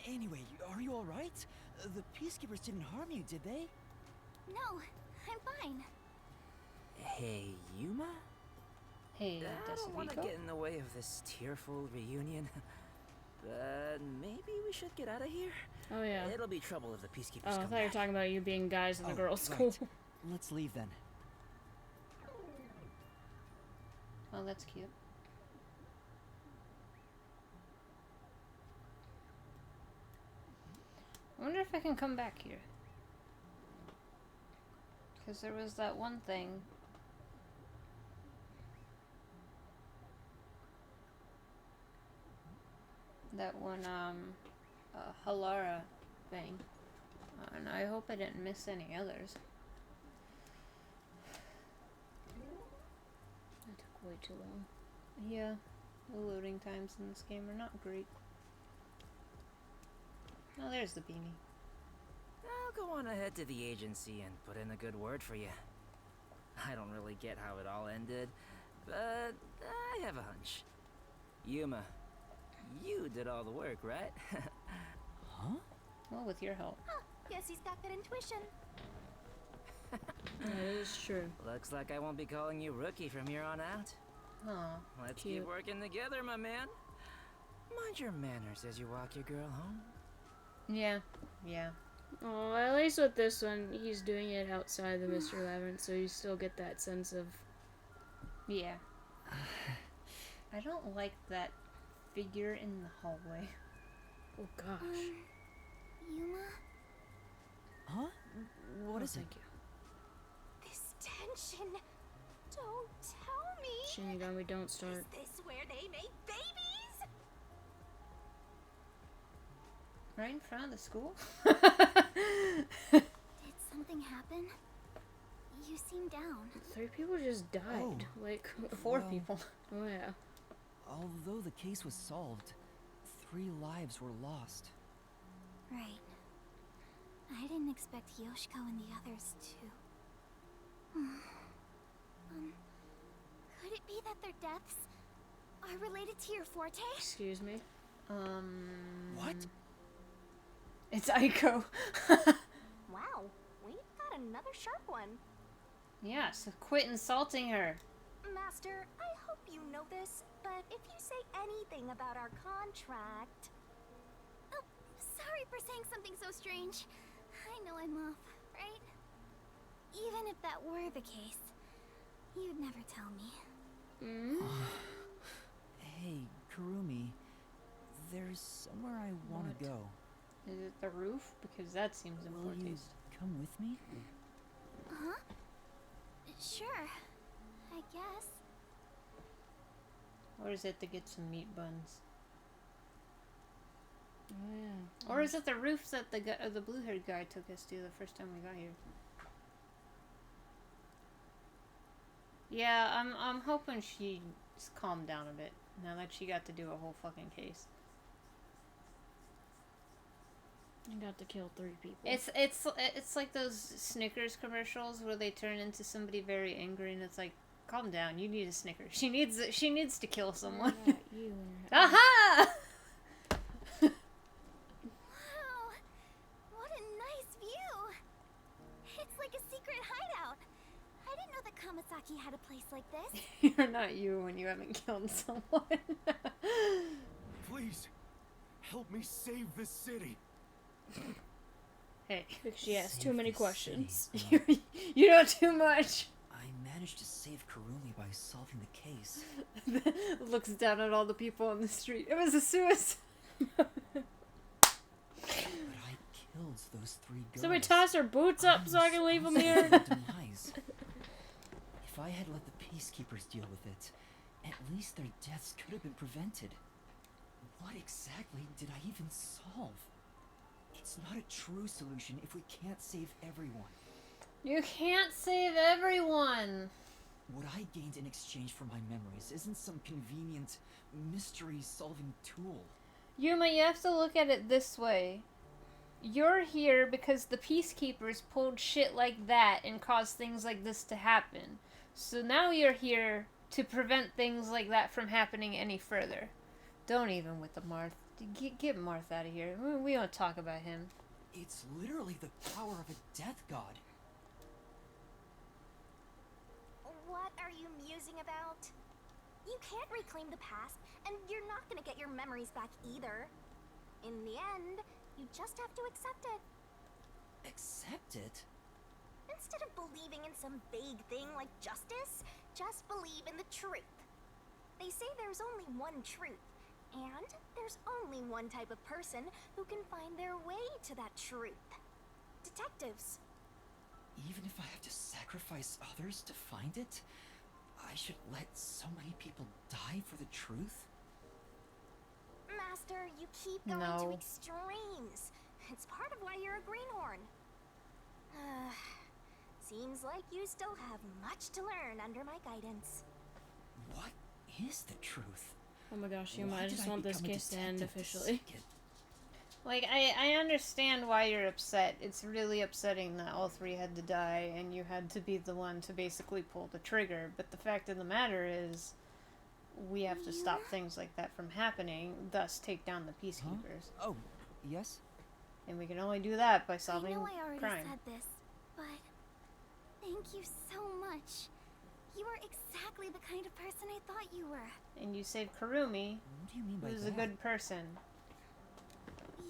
Anyway, are you alright? The Peacekeepers didn't harm you, did they? No, I'm fine. Hey, Yuma? Hey, I don't want to Yasuhiro? get in the way of this tearful reunion. But maybe we should get out of here. Oh yeah. It'll be trouble if the Peacekeepers Oh, I come thought you were back. talking about you being guys in the Oh, girls' right. school. Let's leave then. Oh, that's cute. I wonder if I can come back here. Because there was that one thing. That one, Halara thing. And I hope I didn't miss any others. That took way too long. Yeah, the loading times in this game are not great. Oh, there's the beanie. I'll go on ahead to the agency and put in a good word for you. I don't really get how it all ended, but I have a hunch. Yuma, you did all the work, right? Huh? Well, with your help. Huh, guess he's got good intuition. That is true. Looks like I won't be calling you Rookie from here on out. Aw. Let's Cute. keep working together, my man. Mind your manners as you walk your girl home. Yeah. Yeah. Oh, at least with this one, he's doing it outside the Mystery Labyrinth, so you still get that sense of... Yeah. I don't like that figure in the hallway. Oh gosh. Yuma, Huh? What Oh, is it? thank you. this tension. Don't tell me. Shinigami, don't Is start. this where they make babies? Right in front of the school? Did something happen? You seem down. 3 people just died. Oh. Like, 4 Well- people. oh yeah. Although the case was solved, 3 lives were lost. Right. I didn't expect Yoshiko and the others to. Could it be that their deaths are related to your forte? Excuse me. What? It's Aiko. Wow, we've got another sharp one. Yeah, so quit insulting her. Master, I hope you know this, but if you say anything about our contract... Oh, sorry for saying something so strange. I know I'm off, right? Even if that were the case, you'd never tell me. Hey, Kurumi. There's somewhere I want What? to go. Is it the roof? Because that seems Will you important. come with me? Huh? Sure, I guess. Or is it to get some meat buns? Oh yeah. Or is it the roof that the blue-haired guy took us to the first time we got here? Yeah, I'm hoping she's calmed down a bit now that she got to do a whole fucking case. You got to kill 3 people. It's like those Snickers commercials where they turn into somebody very angry and it's like, calm down, you need a Snickers. She needs to kill someone. Yeah, you and your Aha! Wow, what a nice view. It's like a secret hideout. I didn't know that Kamasaki had a place like this. You're not you when you haven't killed someone. Please, help me save this city. Hey, Because she asks Save too many the questions. city. you know too much. I managed managed to save Kurumi by solving the case. Looks down at all the people on the street. It was a suicide. But I killed those 3 girls. Somebody toss her boots up so I can leave them here. Demise. If I had let the peacekeepers deal with it, at least their deaths could have been prevented. What exactly did I even solve? It's not a true solution if we can't save everyone. You can't save everyone. What I gained in exchange for my memories isn't some convenient mystery-solving tool. Yuma, you have to look at it this way. You're here because the peacekeepers pulled shit like that and caused things like this to happen. So now you're here to prevent things like that from happening any further. Don't even with the Marth. Get Marth out of here. We don't talk about him. It's literally the power of a death god. What are you musing about? You can't reclaim the past, and you're not gonna get your memories back either. In the end, you just have to accept it. Accept it? Instead of believing in some vague thing like justice, just believe in the truth. They say there's only one truth, and there's only one type of person who can find their way to that truth. Detectives. Even if I have to sacrifice others to find it, I should let so many people die for the truth? Master, you keep going to extremes. It's part of why you're a greenhorn. Seems like you still have much to learn under my guidance. What is the truth? Oh my gosh, Yuma, I just want this case to end officially. Like, I understand why you're upset. It's really upsetting that all 3 had to die and you had to be the one to basically pull the trigger. But the fact of the matter is, we have to stop things like that from happening, thus take down the peacekeepers. Huh? Oh, yes? And we can only do that by solving I know I already crime. said this, but thank you so much. You are exactly the kind of person I thought you were. And you saved Kurumi, what do you mean by who's that? a good person.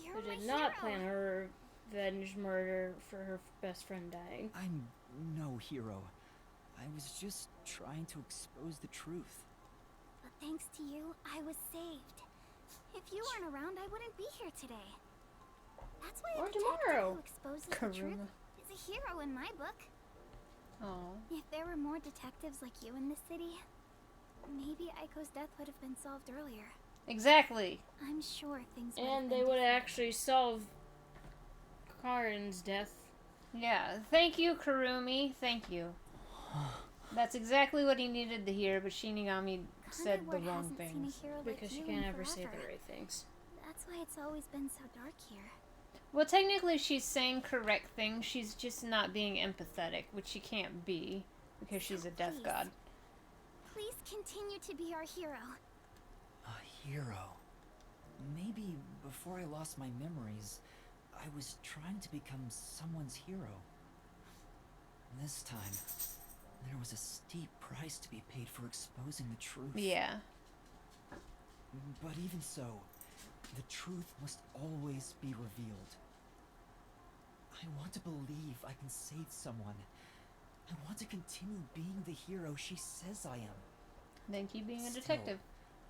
You're Who my did not hero. plan her revenge murder for her best friend dying. I'm no hero. I was just trying to expose the truth. But thanks to you, I was saved. If you weren't around, I wouldn't be here today. That's why Or a detective tomorrow. who exposes the truth Karuma. is a hero in my book. Oh. If there were more detectives like you in the city, maybe Aiko's death would have been solved earlier. Exactly. I'm sure things would And have they been would different. actually solve Karin's death. Yeah. Thank you, Kurumi. Thank you. That's exactly what he needed to hear, but Shinigami said the Kanai wrong hasn't seen things. a hero like Because she you can't in ever say forever. the right things. That's why it's always been so dark here. Well, technically she's saying correct things. She's just not being empathetic, which she can't be, because she's a death please. god. Please continue to be our hero. A hero. Maybe before I lost my memories, I was trying to become someone's hero. This time, there was a steep price to be paid for exposing the truth. Yeah. But even so, the truth must always be revealed. I want to believe I can save someone. I want to continue being the hero she says I am. Then keep being a Still, detective.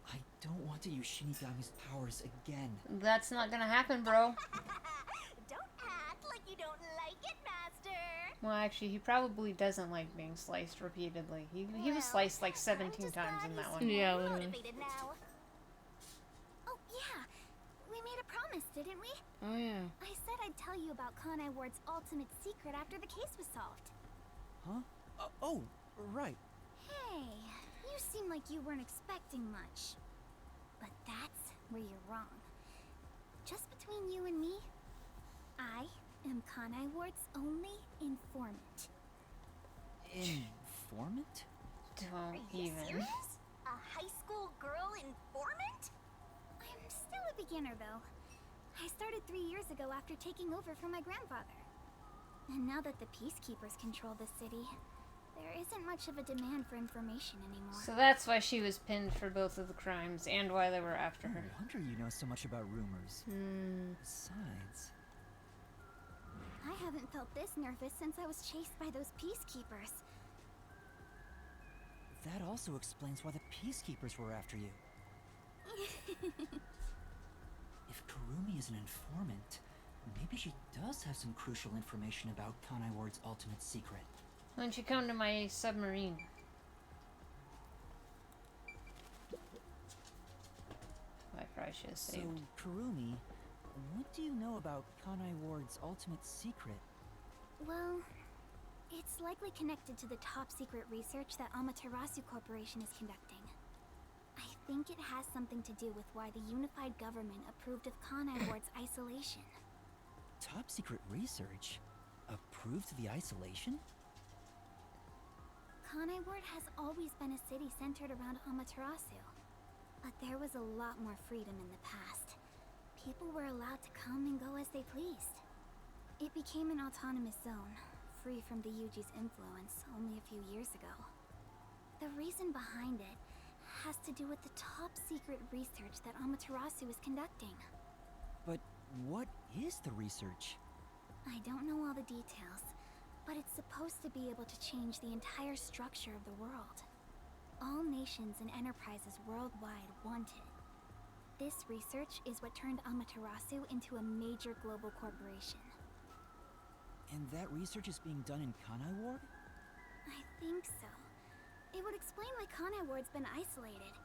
I don't want to use Shinigami's powers again. That's not gonna happen, bro. Don't act like you don't like it, Master. Well, actually, he probably doesn't like being sliced repeatedly. He was Well, sliced like I'm 17 just times glad in you that seem one. Yeah, more literally. motivated now. Oh yeah, we made a promise, didn't we? Oh yeah. I said I'd tell you about Kanai Ward's ultimate secret after the case was solved. Huh? Oh, right. Hey, you seem like you weren't expecting much. But that's where you're wrong. Just between you and me, I am Kanai Ward's only informant. Informant? Don't Are you even. serious? A high school girl informant? I'm still a beginner, though. I started 3 years ago after taking over from my grandfather. And now that the peacekeepers control the city, there isn't much of a demand for information anymore. So that's why she was pinned for both of the crimes, and why they were after No her. wonder you know so much about rumors. Besides, I haven't felt this nervous since I was chased by those peacekeepers. that also explains why the Peacekeepers were after you. If Kurumi is an informant, maybe she does have some crucial information about Kanai Ward's ultimate secret. Why don't you come to my submarine? I probably should have saved. So, Kurumi, what do you know about Kanai Ward's ultimate secret? Well, it's likely connected to the top secret research that Amaterasu Corporation is conducting. I think it has something to do with why the unified government approved of Kanai Ward's isolation. Top secret research? Approved the isolation? Kanai Ward has always been a city centered around Amaterasu. But there was a lot more freedom in the past. People were allowed to come and go as they pleased. It became an autonomous zone, free from the Yuji's influence only a few years ago. The reason behind it has to do with the top secret research that Amaterasu is conducting. But what is the research? I don't know all the details, but it's supposed to be able to change the entire structure of the world. All nations and enterprises worldwide want it. This research is what turned Amaterasu into a major global corporation. And that research is being done in Kanai Ward? I think so. It would explain why Kanai Ward's been isolated.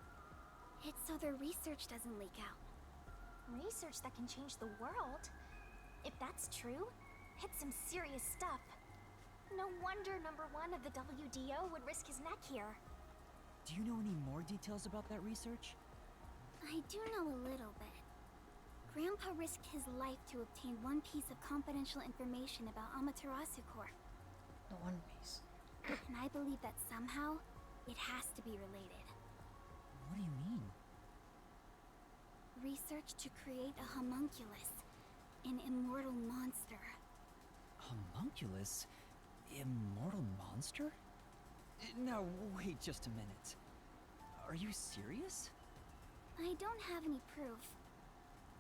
It's so their research doesn't leak out. Research that can change the world? If that's true, it's some serious stuff. No wonder number 1 of the WDO would risk his neck here. Do you know any more details about that research? I do know a little bit. Grandpa risked his life to obtain one piece of confidential information about Amaterasu Corp. The One Piece. And I believe that somehow, it has to be related. What do you mean? Research to create a homunculus, an immortal monster. Homunculus? Immortal monster? Now, wait just a minute. Are you serious? I don't have any proof,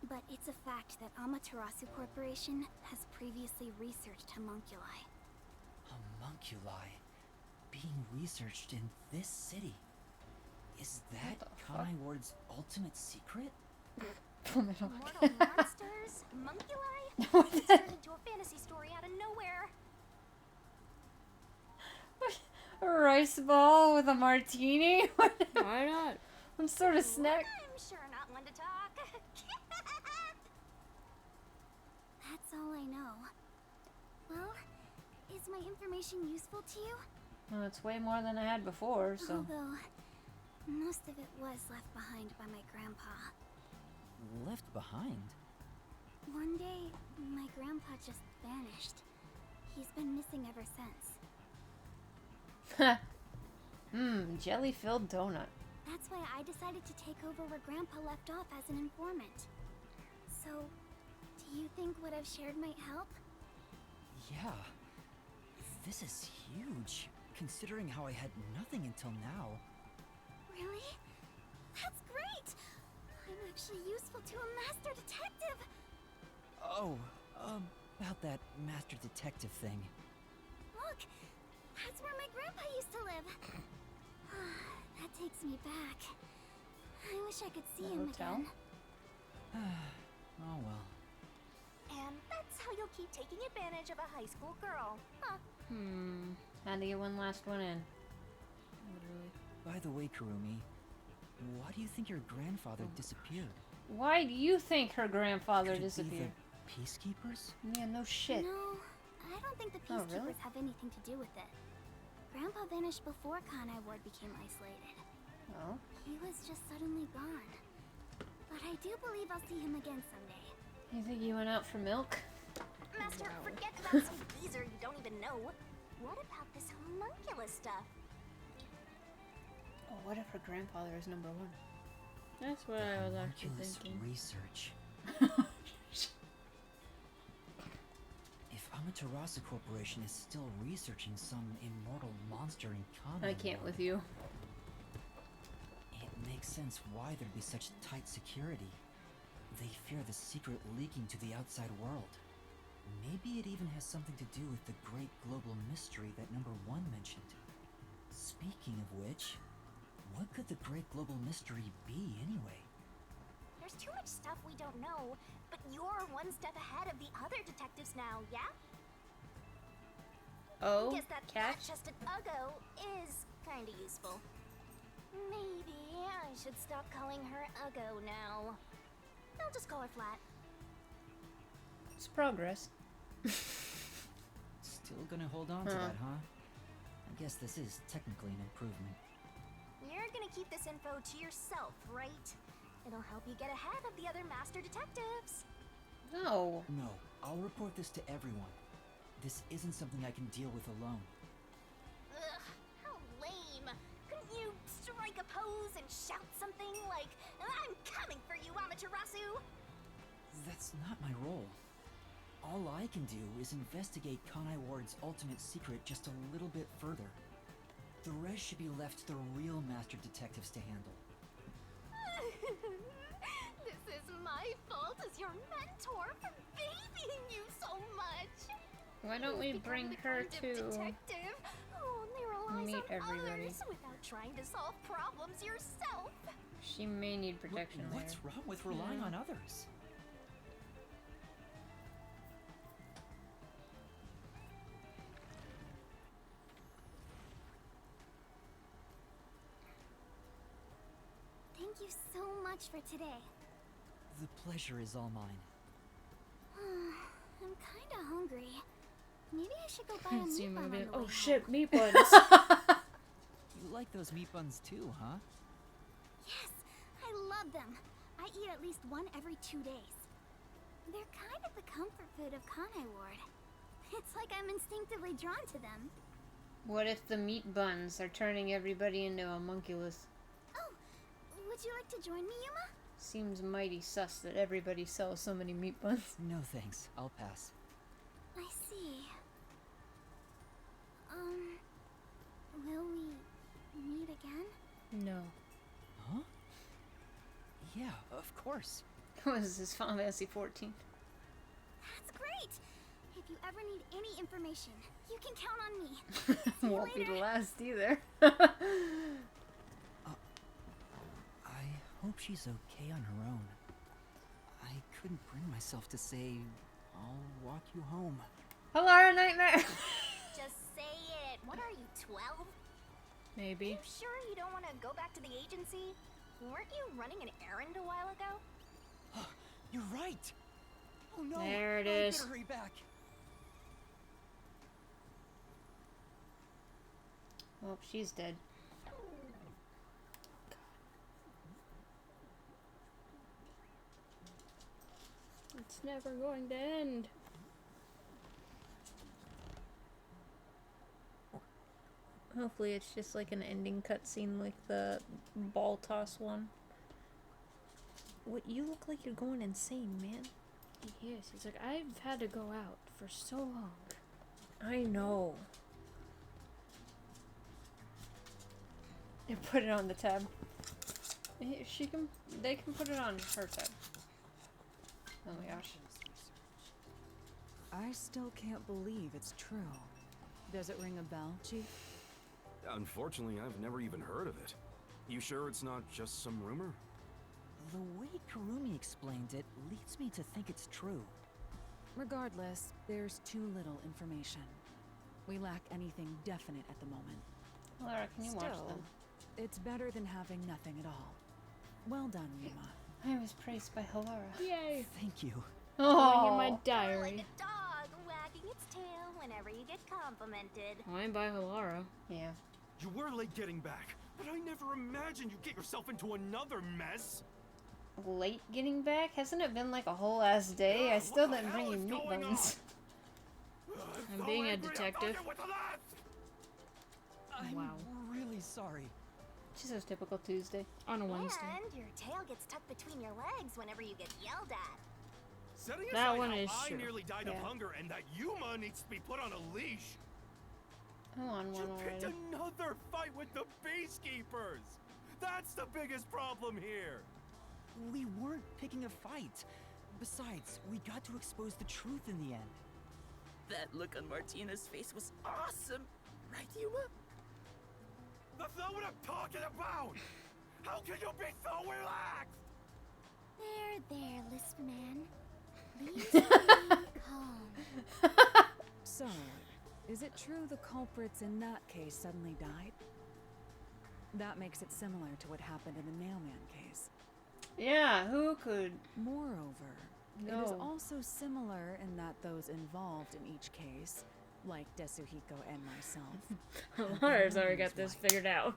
but it's a fact that Amaterasu Corporation has previously researched homunculi. Homunculi being researched in this city. Is that Kanai Ward's ultimate secret? Immortal monsters? Homunculi? It's turned into a fantasy story out of nowhere. A rice ball with a martini? Why not? Some sort of snack? I'm sure not one to talk. That's all I know. Well, is my information useful to you? Well, it's way more than I had before, so... Although, most of it was left behind by my grandpa. Left behind? One day, my grandpa just vanished. He's been missing ever since. Jelly-filled donut. That's why I decided to take over where Grandpa left off as an informant. So, do you think what I've shared might help? Yeah. This is huge, considering how I had nothing until now. Really? That's great! I'm actually useful to a master detective! Oh, about that master detective thing. Look! That's where my grandpa used to live. That takes me back. I wish I could see him again. Oh well. And that's how you'll keep taking advantage of a high school girl, huh? Had to get one last one in. By the way, Kurumi, why do you think your grandfather disappeared? Why do you think her grandfather Could it disappeared? be the Peacekeepers? Yeah, no shit. No, I don't think the Oh, Peacekeepers really? have anything to do with it. Grandpa vanished before Kanai Ward became isolated. Oh? He was just suddenly gone. But I do believe I'll see him again someday. You think you went out for milk? Master, forget about some geezer you don't even know. What about this homunculus stuff? Oh, what if her grandfather is number 1? That's what I was actually Homunculus thinking. research. If Amaterasu Corporation is still researching some immortal monster in Kanai I can't Ward, with you. it makes sense why there'd be such tight security. They fear the secret leaking to the outside world. Maybe it even has something to do with the great global mystery that number 1 mentioned. Speaking of which, what could the great global mystery be anyway? There's too much stuff we don't know, but you're one step ahead of the other detectives now, yeah? Oh, Guess that catch? flat-chested Uggo is kinda useful. Maybe I should stop calling her Uggo now. I'll just call her Flat. It's progress. Still gonna hold on to that, huh? I guess this is technically an improvement. You're gonna keep this info to yourself, right? It'll help you get ahead of the other master detectives. No. No, I'll report this to everyone. This isn't something I can deal with alone. Ugh, how lame. Couldn't you strike a pose and shout something like, "I'm coming for you, Amaterasu"? That's not my role. All I can do is investigate Kanai Ward's ultimate secret just a little bit further. The rest should be left to the real master detectives to handle. This is my fault as your mentor for babying you so much. Why don't we bring her to detective who only relies meet on everybody? others without trying to solve problems yourself. She may need protection What's there. wrong with relying on others? Thank you so much for today. The pleasure is all mine. I'm kinda hungry. Maybe I should go buy a See meat bun on movie. the Oh way shit, home. meat buns. You like those meat buns too, huh? Yes, I love them. I eat at least one every 2 days. They're kind of the comfort food of Kanai Ward. It's like I'm instinctively drawn to them. What if the meat buns are turning everybody into a homunculus? Oh, would you like to join me, Yuma? Seems mighty sus that everybody sells so many meat buns. No thanks, I'll pass. I see. Will we meet again? No. Huh? Yeah, of course. What is this, Final Fantasy 14? That's great! If you ever need any information, you can count on me. See you Won't be later. the last either. I hope she's okay on her own. I couldn't bring myself to say, I'll walk you home. Hello, Nightmare! Just say it. What are you, 12? Maybe. You sure you don't want to go back to the agency? Weren't you running an errand a while ago? You're right! Oh no! There it I is. better hurry back. Well, she's dead. It's never going to end. Hopefully it's just like an ending cutscene like the ball toss one. What, you look like you're going insane, man. He is. He's like, I've had to go out for so long. I know. And put it on the tab. They can put it on her tab. Oh my gosh. I still can't believe it's true. Does it ring a bell, Chief? Unfortunately, I've never even heard of it. You sure it's not just some rumor? The way Kurumi explained it leads me to think it's true. Regardless, there's too little information. We lack anything definite at the moment. Laura, can you watch Still, them? it's better than having nothing at all. Well done, Yuma. I was praised by Halara. Yay! Thank you. Oh, in my Like diary. a dog wagging its tail whenever you get complimented. I'm by Halara. Yeah. You were late getting back, but I never imagined you'd get yourself into another mess. Late getting back? Hasn't it been like a whole ass day? I still didn't bring you meat buns. I'm being a detective. I'm Wow. really sorry. She says typical Tuesday. On a Wednesday. And your tail gets tucked between your legs whenever you get yelled at. Setting That aside one how is I true. nearly died Yeah. of hunger and that Yuma needs to be put on a leash. I'm on You one picked already. another fight with the Peacekeepers. That's the biggest problem here. We weren't picking a fight. Besides, we got to expose the truth in the end. That look on Martina's face was awesome, right, Yuma? That's not what I'm talking about! How can you be so relaxed? There, Lisp Man. Please remain calm. So, is it true the culprits in that case suddenly died? That makes it similar to what happened in the Nailman case. Yeah, who could? Moreover, it is No. also similar in that those involved in each case, like Yasuhiro and myself, Laura's already got this figured out.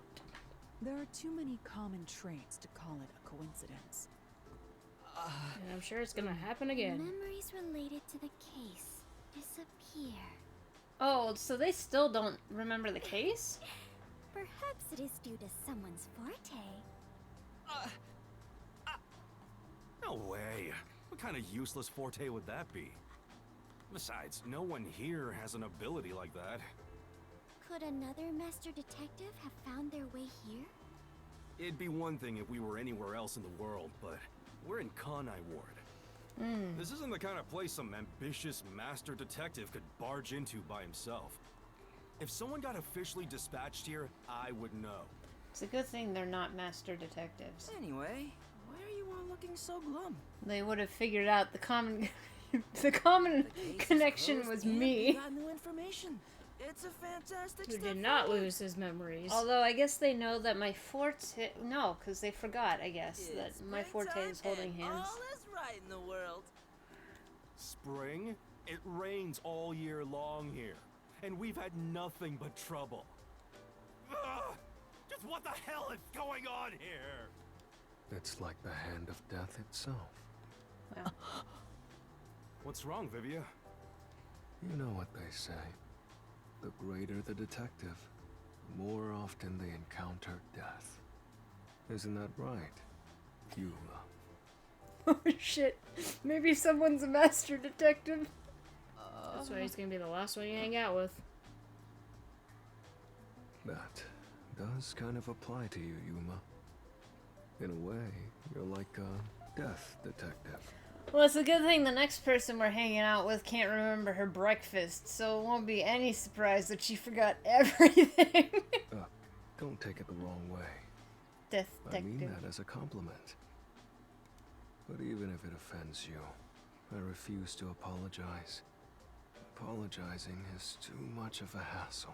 there are too many common traits to call it a coincidence. And I'm sure it's gonna happen again. Memories related to the case disappear. Oh, so they still don't remember the case? Perhaps it is due to someone's forte. No way. What kind of useless forte would that be? Besides, no one here has an ability like that. Could another master detective have found their way here? It'd be one thing if we were anywhere else in the world, but we're in Kanai Ward. This isn't the kind of place some ambitious master detective could barge into by himself. If someone got officially dispatched here, I would know. It's a good thing they're not master detectives. Anyway, why are you all looking so glum? They would have figured out the common the common connection was me. We got new information. It's a fantastic Who step did not forward. lose his memories. Although I guess they know that my forte, no, because they forgot, I guess, that my forte is holding and hands. All is right in the world. Spring? It rains all year long here, and we've had nothing but trouble. Ugh! Just what the hell is going on here? It's like the hand of death itself. Well, What's wrong, Vivia? You know what they say. The greater the detective, the more often they encounter death. Isn't that right, Yuma? Oh shit. Maybe someone's a master detective. That's why he's gonna be the last one you hang out with. That does kind of apply to you, Yuma. In a way, you're like a death detective. well, it's a good thing the next person we're hanging out with can't remember her breakfast, so it won't be any surprise that she forgot everything. Don't take it the wrong way. Death I mean detective. that as a compliment. But even if it offends you, I refuse to apologize. Apologizing is too much of a hassle.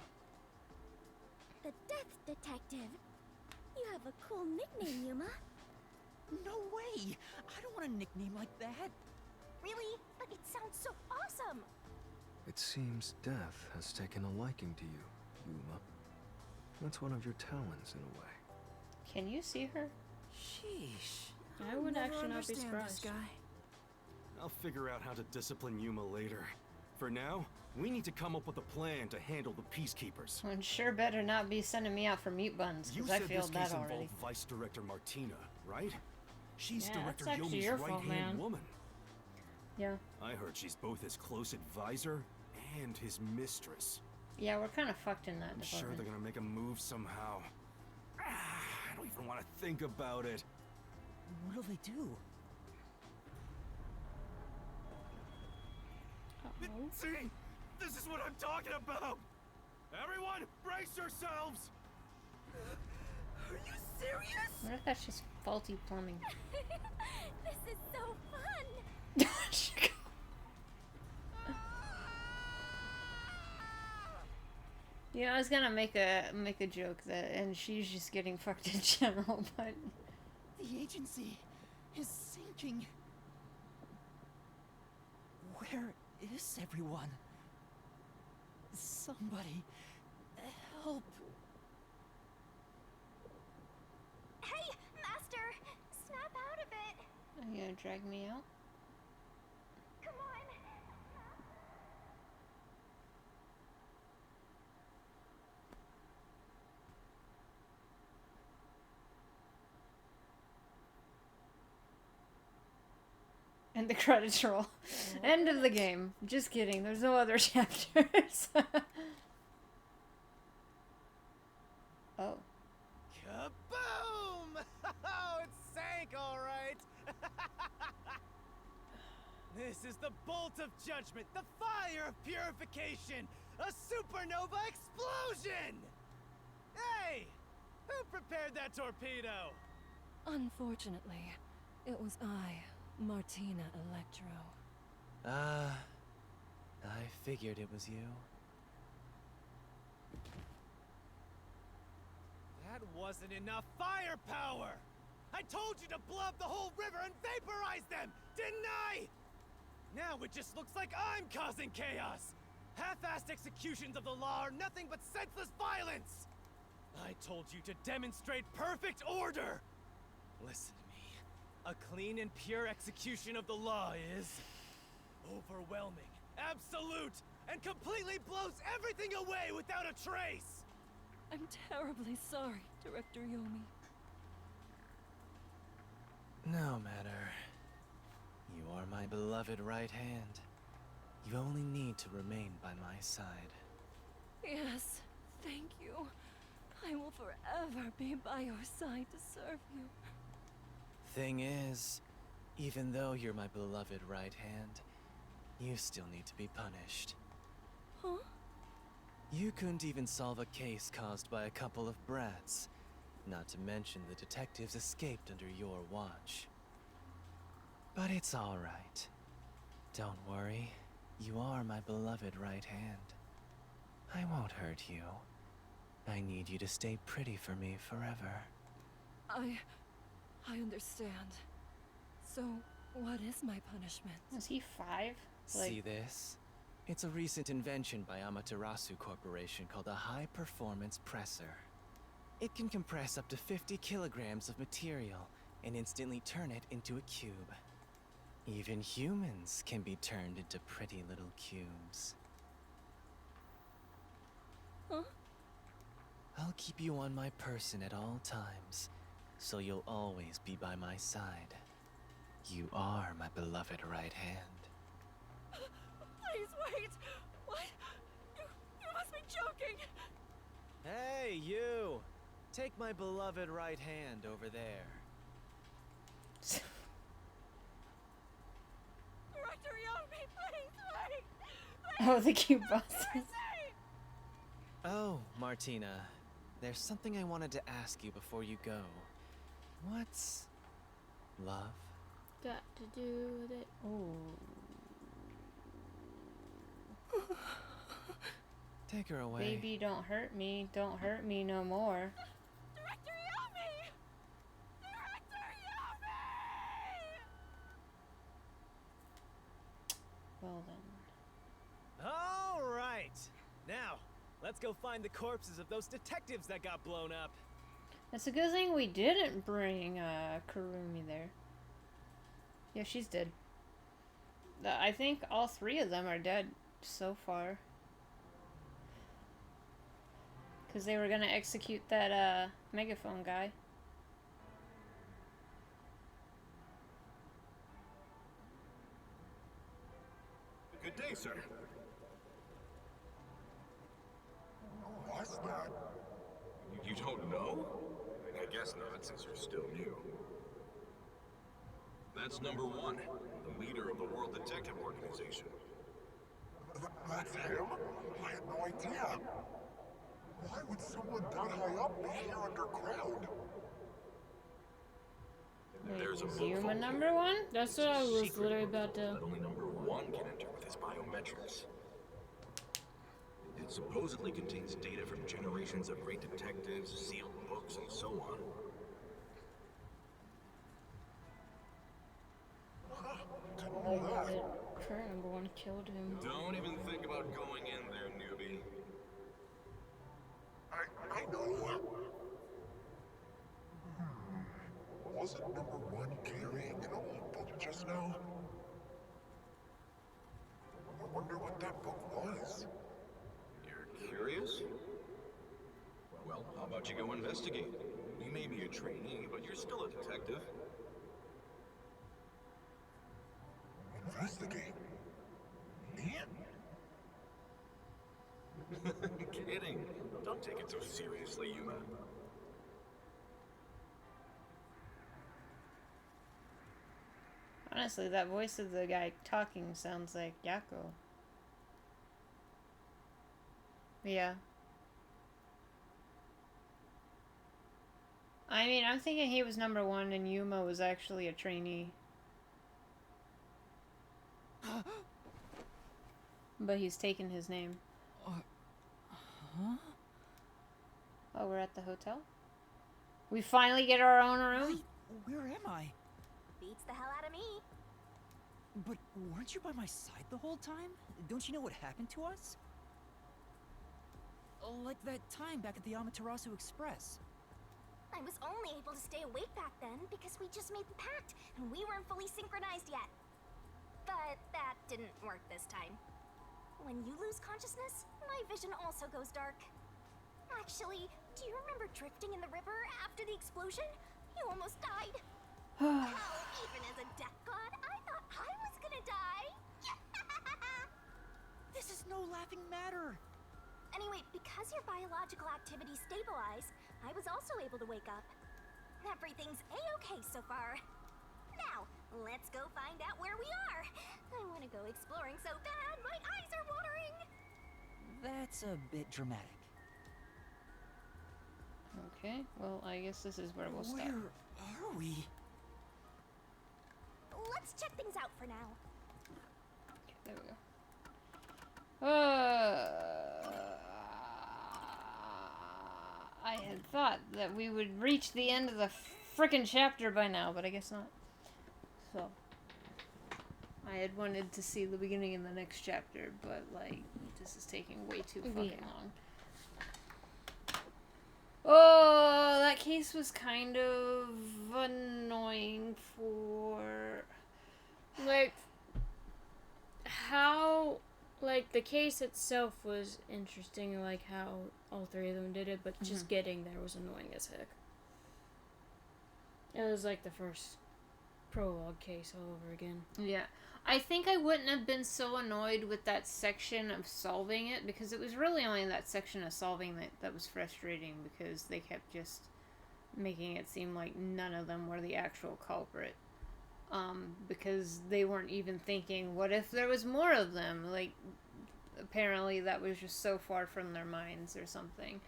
The Death Detective. You have a cool nickname, Yuma. No way! I don't want a nickname like that. Really? But it sounds so awesome! It seems death has taken a liking to you, Yuma. That's one of your talents in a way. Can you see her? Sheesh. I would never actually not be understand surprised. This guy. I'll figure out how to discipline Yuma later. For now, we need to come up with a plan to handle the peacekeepers. And sure better not be sending me out for mute buttons, You because I said failed this case that already. involved Vice Director Martina, right? She's Yeah, Director that's actually Yomi's your fault, right-hand man. woman. Yeah. I heard she's both his close advisor and his mistress. Yeah, we're kind of fucked in that I'm sure department. they're gonna make a move somehow. I don't even want to think about it. What'll they do? See? This is what I'm talking about! Everyone, brace yourselves! Are you serious? What if that's just faulty plumbing? This is so fun! Yeah, I was gonna make a joke that, and she's just getting fucked in general, but The agency is sinking. Where is everyone? Somebody help. Hey, Master! Snap out of it! are you gonna drag me out? Come on! And the credits roll. End of the game. Just kidding. There's no other chapters. Oh. Kaboom! Oh, it sank all right. This is the bolt of judgment, the fire of purification, a supernova explosion! Hey! fired that torpedo? Unfortunately, it was I, Martina Electro. I figured it was you. That wasn't enough firepower! I told you to blow up the whole river and vaporize them, didn't I? Now it just looks like I'm causing chaos! Half-assed executions of the law are nothing but senseless violence! I told you to demonstrate perfect order! Listen to me. A clean and pure execution of the law is... overwhelming, absolute, and completely blows everything away without a trace! I'm terribly sorry, Director Yomi. No matter. You are my beloved right hand. You only need to remain by my side. Yes, thank you. I will forever be by your side to serve you. Thing is, even though you're my beloved right hand, you still need to be punished. Huh? You couldn't even solve a case caused by a couple of brats. Not to mention the detectives escaped under your watch. But it's all right. Don't worry. You are my beloved right hand. I won't hurt you. I need you to stay pretty for me forever. I understand. So, what is my punishment? Is he 5? See this? It's a recent invention by Amaterasu Corporation called a high-performance presser. It can compress up to 50 kilograms of material and instantly turn it into a cube. Even humans can be turned into pretty little cubes. Huh? I'll keep you on my person at all times, so you'll always be by my side. You are my beloved right hand. Please wait! What? You must be joking! Hey, you! Take my beloved right hand over there. Director Yomi, please wait! Oh, the cube bosses. Oh, Martina. There's something I wanted to ask you before you go. What's... love? Got to do with it. Oh. Take her away. Baby, don't hurt me. Don't hurt me no more. Director Yomi! Director Yomi! Well then. All right. Now, let's go find the corpses of those detectives that got blown up. It's a good thing we didn't bring Kurumi there. Yeah, she's dead. I think all 3 of them are dead so far. Because they were going to execute that megaphone guy. Good day, sir. What's that? You don't know? I guess not, since you're still new. That's number 1, the leader of the World Detective Organization. That's him? I had no idea. Why would someone that high up be here underground? There's a book Yuma vault number here. 1? That's It's what a I was secret literally book about vault to... that only number 1 can enter with his biometrics. It supposedly contains data from generations of great detectives, sealed books, and so on. Didn't know that. The current number 1 killed him. Don't even think about going in there, newbie. I know. Wasn't number 1 carrying an old book just now? I wonder what that book was. You're curious? Well, how about you go investigate? You may be a trainee, but you're still a detective. Investigate? Me? Kidding. Don't take it so seriously, Yuma. Honestly, that voice of the guy talking sounds like Yako. Yeah. I mean, I'm thinking he was number 1 and Yuma was actually a trainee. But he's taken his name. Huh? Oh, we're at the hotel? We finally get our own room? Wait, where am I? Beats the hell out of me. But weren't you by my side the whole time? Don't you know what happened to us? Like that time back at the Amaterasu Express. I was only able to stay awake back then because we just made the pact and we weren't fully synchronized yet. But that didn't work this time. When you lose consciousness, my vision also goes dark. Actually, do you remember drifting in the river after the explosion? You almost died. Hell, even as a death god, I thought I was gonna die. This is no laughing matter. Anyway, because your biological activity stabilized, I was also able to wake up. Everything's a-okay so far. Now, let's go find out where we are. I want to go exploring so bad, my eyes are watering. That's a bit dramatic. Okay, well, I guess this is where we'll stop. Where are we? Let's check things out for now. Okay, there we go. I had thought that we would reach the end of the frickin' chapter by now, but I guess not. So, I had wanted to see the beginning in the next chapter, but, like, this is taking way too fucking long. Oh, that case was kind of annoying for... Like, how... Like, the case itself was interesting, like how all 3 of them did it, but just getting there was annoying as heck. It was like the first prologue case all over again. Yeah. I think I wouldn't have been so annoyed with that section of solving it, because it was really only that section of solving that was frustrating, because they kept just making it seem like none of them were the actual culprit. Because they weren't even thinking, what if there was more of them? Like, apparently that was just so far from their minds or something.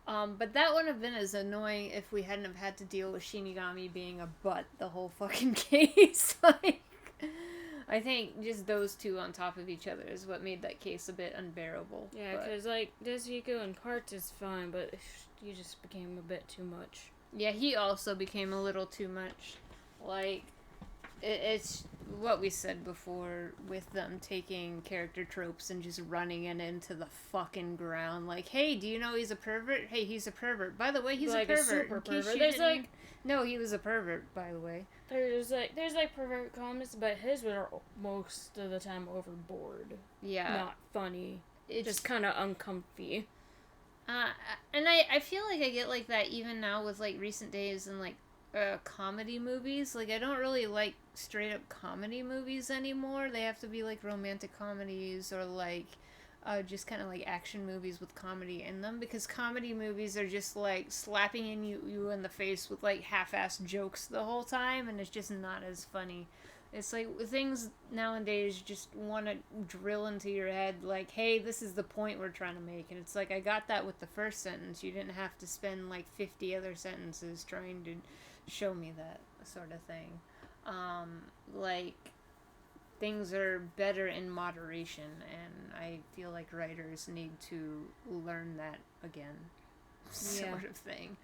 But that wouldn't have been as annoying if we hadn't have had to deal with Shinigami being a butt the whole fucking case. Like, I think just those 2 on top of each other is what made that case a bit unbearable. Yeah, because, like, Yasuhiro in parts is fine, but you just became a bit too much. Yeah, he also became a little too much. Like, it's what we said before with them taking character tropes and just running it into the fucking ground. Like, hey, do you know he's a pervert? Hey, he's a pervert. By the way, he's like a pervert. super pervert. There's like... No, he was a pervert, by the way. There's like pervert comments, but his were most of the time overboard. Yeah. Not funny. It's just kind of uncomfy. And I feel like I get like that even now with like recent days and like comedy movies. Like, I don't really like straight up comedy movies anymore. They have to be like romantic comedies or like just kind of like action movies with comedy in them, because comedy movies are just like slapping you in the face with like half-assed jokes the whole time, and it's just not as funny. It's like things nowadays just want to drill into your head like, hey, this is the point we're trying to make. And it's like, I got that with the first sentence. You didn't have to spend like 50 other sentences trying to show me that sort of thing. Like, things are better in moderation, and I feel like writers need to learn that again, sort of thing.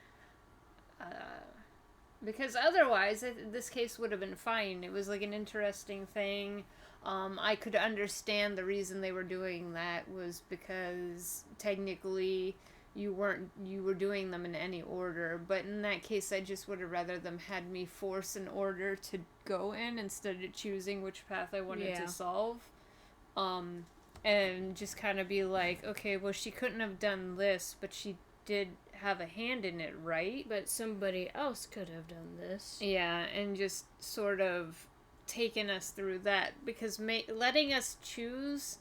Because otherwise, this case would have been fine. It was like an interesting thing. I could understand the reason they were doing that was because technically you were doing them in any order. But in that case, I just would have rather them had me force an order to go in instead of choosing which path I wanted to solve. And just kind of be like, okay, well, she couldn't have done this, but she did have a hand in it, right? But somebody else could have done this. Yeah, and just sort of taken us through that, because letting us choose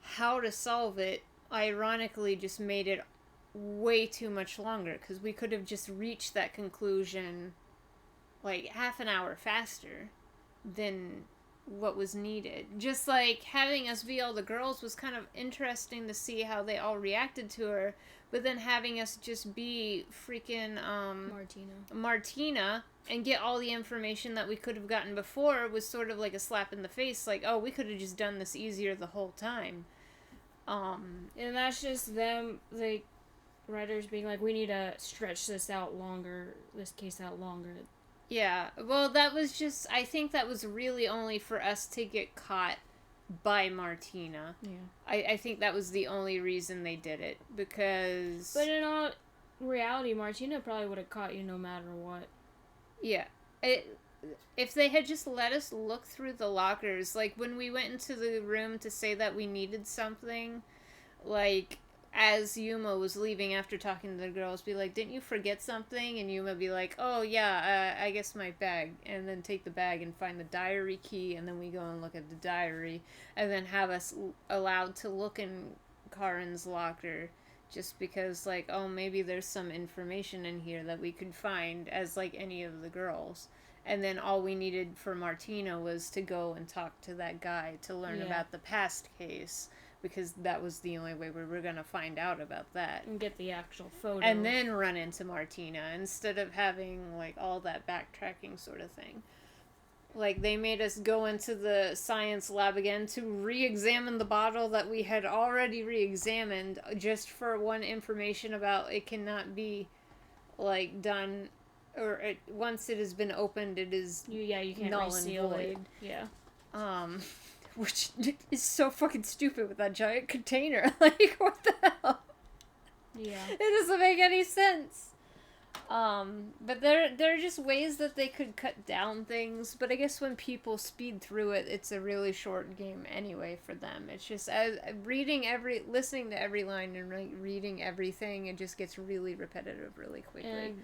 how to solve it ironically just made it way too much longer, because we could have just reached that conclusion like half an hour faster than what was needed. Just like having us be all the girls was kind of interesting to see how they all reacted to her, but then having us just be freaking, Martina, and get all the information that we could have gotten before was sort of like a slap in the face, like, oh, we could have just done this easier the whole time. And that's just them, like, writers being like, we need to stretch this case out longer. Yeah, well, that was just, I think that was really only for us to get caught by Martina. Yeah. I think that was the only reason they did it, because... But in all reality, Martina probably would have caught you no matter what. Yeah. If they had just let us look through the lockers, like, when we went into the room to say that we needed something, like... As Yuma was leaving after talking to the girls, be like, didn't you forget something? And Yuma be like, oh yeah, I guess my bag. And then take the bag and find the diary key, and then we go and look at the diary. And then have us allowed to look in Karin's locker, just because, like, oh, maybe there's some information in here that we could find as, like, any of the girls. And then all we needed for Martina was to go and talk to that guy to learn about the past case. Because that was the only way we were going to find out about that. And get the actual photo. And then run into Martina, instead of having, like, all that backtracking sort of thing. Like, they made us go into the science lab again to re-examine the bottle that we had already re-examined, just for one information about it cannot be, like, done, or once it has been opened, it is you can't null reseal and void. it. Yeah. Which is so fucking stupid with that giant container. Like, what the hell? Yeah. It doesn't make any sense. But there are just ways that they could cut down things. But I guess when people speed through it, it's a really short game anyway for them. It's just listening to every line and reading everything, it just gets really repetitive really quickly. And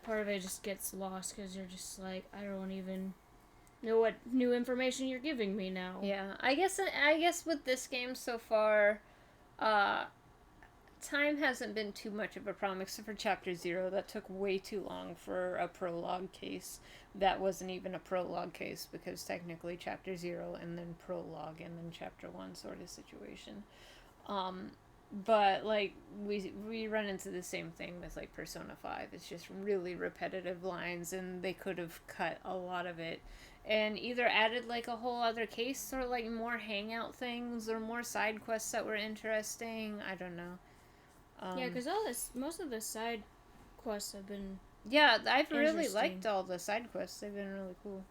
part of it just gets lost because you're just like, I don't even know what new information you're giving me now. Yeah, I guess with this game so far, time hasn't been too much of a problem, except for Chapter 0. That took way too long for a prologue case. That wasn't even a prologue case, because technically Chapter 0 and then prologue and then Chapter 1 sort of situation. But, like, we run into the same thing with, like, Persona 5. It's just really repetitive lines, and they could have cut a lot of it. And either added, like, a whole other case, or, like, more hangout things, or more side quests that were interesting. I don't know. Yeah, because most of the side quests have been I've really liked all the side quests. They've been really cool.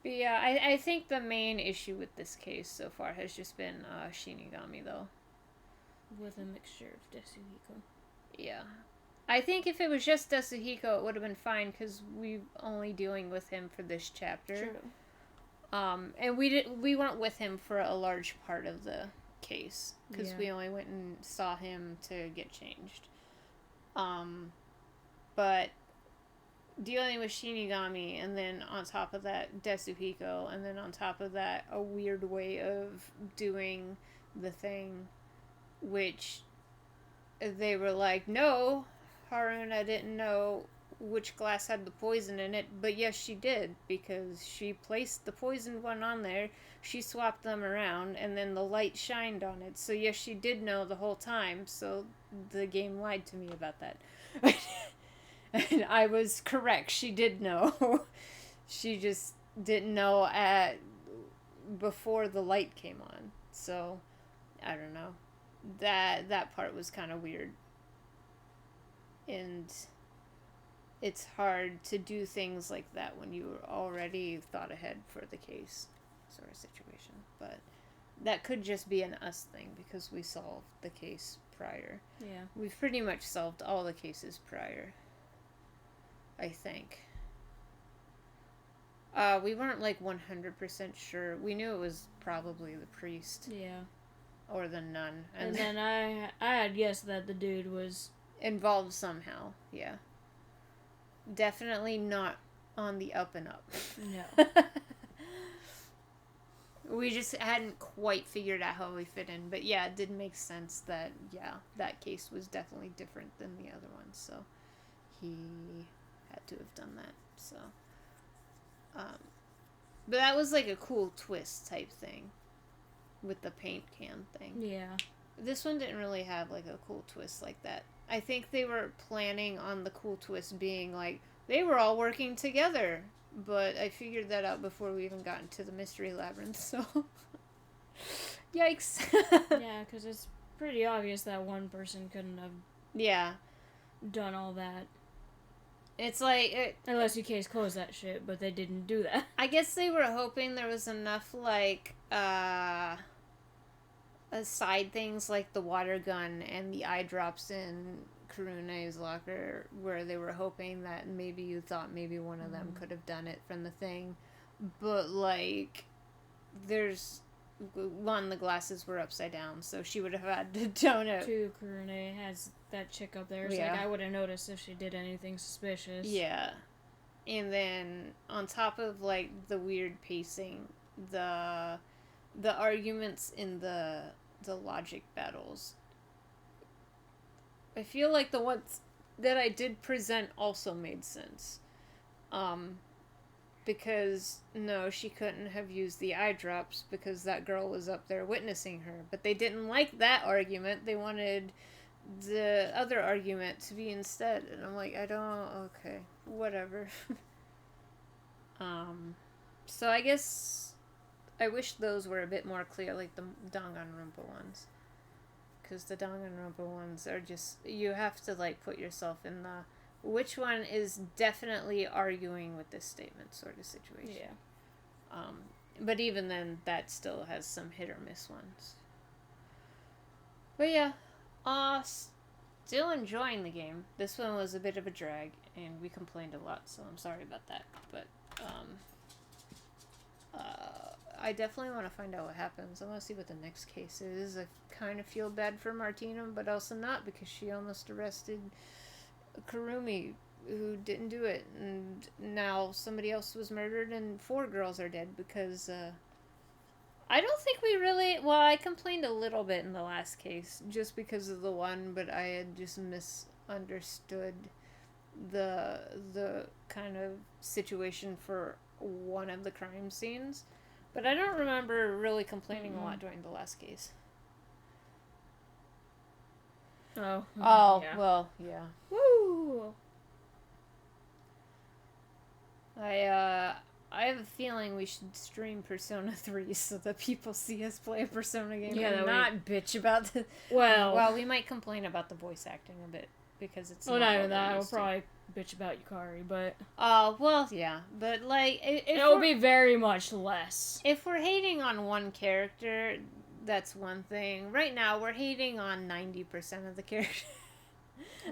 But yeah, I think the main issue with this case so far has just been Shinigami, though. With a mixture of Yasuhiro. Yeah. I think if it was just Yasuhiro, it would have been fine, because we're only dealing with him for this chapter. True. And we weren't with him for a large part of the case, because we only went and saw him to get changed. But dealing with Shinigami, and then on top of that Yasuhiro, and then on top of that a weird way of doing the thing, which they were like, no, Haruna didn't know which glass had the poison in it, but yes, she did, because she placed the poisoned one on there, she swapped them around, and then the light shined on it, so yes, she did know the whole time, so the game lied to me about that. And I was correct, she did know. She just didn't know before the light came on, so I don't know. That part was kind of weird. And it's hard to do things like that when you already thought ahead for the case sort of situation. But that could just be an us thing, because we solved the case prior. Yeah. We've pretty much solved all the cases prior, I think. We weren't, like, 100% sure. We knew it was probably the priest. Yeah. Or the nun. And then I had guessed that the dude was involved somehow. Yeah. Definitely not on the up and up. No. We just hadn't quite figured out how we fit in. But yeah, it did make sense that, that case was definitely different than the other one. So he had to have done that. So, but that was like a cool twist type thing with the paint can thing. Yeah. this one didn't really have, like, a cool twist like that. I think they were planning on the cool twist being, like, they were all working together. But I figured that out before we even got into the mystery labyrinth, so... Yikes. Yeah, because it's pretty obvious that one person couldn't have done all that. It's like... Unless you case close that shit, but they didn't do that. I guess they were hoping there was enough, like, side things like the water gun and the eye drops in Kurune's locker, where they were hoping that maybe you thought maybe one of them could have done it from the thing. But, like, there's... One, the glasses were upside down, so she would have had to donate. Two, Kurune has that chick up there. It's like, I would have noticed if she did anything suspicious. Yeah. And then, on top of, like, the weird pacing, the arguments in the logic battles, I feel like the ones that I did present also made sense. Because, no, she couldn't have used the eye drops because that girl was up there witnessing her. But they didn't like that argument. They wanted the other argument to be instead. And I'm like, okay, whatever. So I guess I wish those were a bit more clear, like the Danganronpa ones. Because the Danganronpa ones are just, you have to, like, put yourself in the... Which one is definitely arguing with this statement sort of situation. Yeah. But even then, that still has some hit or miss ones. But yeah, still enjoying the game. This one was a bit of a drag, and we complained a lot, so I'm sorry about that. But, I definitely want to find out what happens. I want to see what the next case is. I kind of feel bad for Martina, but also not, because she almost arrested Kurumi, who didn't do it, and now somebody else was murdered and 4 girls are dead because I don't think we really, well, I complained a little bit in the last case just because of the one, but I had just misunderstood the kind of situation for one of the crime scenes, but I don't remember really complaining a lot during the last case. Oh, yeah. Well, yeah. Woo! I have a feeling we should stream Persona 3 so that people see us play a Persona game and not bitch about the... Well, we might complain about the voice acting a bit, because it's not even that. We'll probably bitch about Yukari, but... well, yeah. But, like... It'll be very much less. If we're hating on one character... That's one thing. Right now, we're hating on 90% of the characters.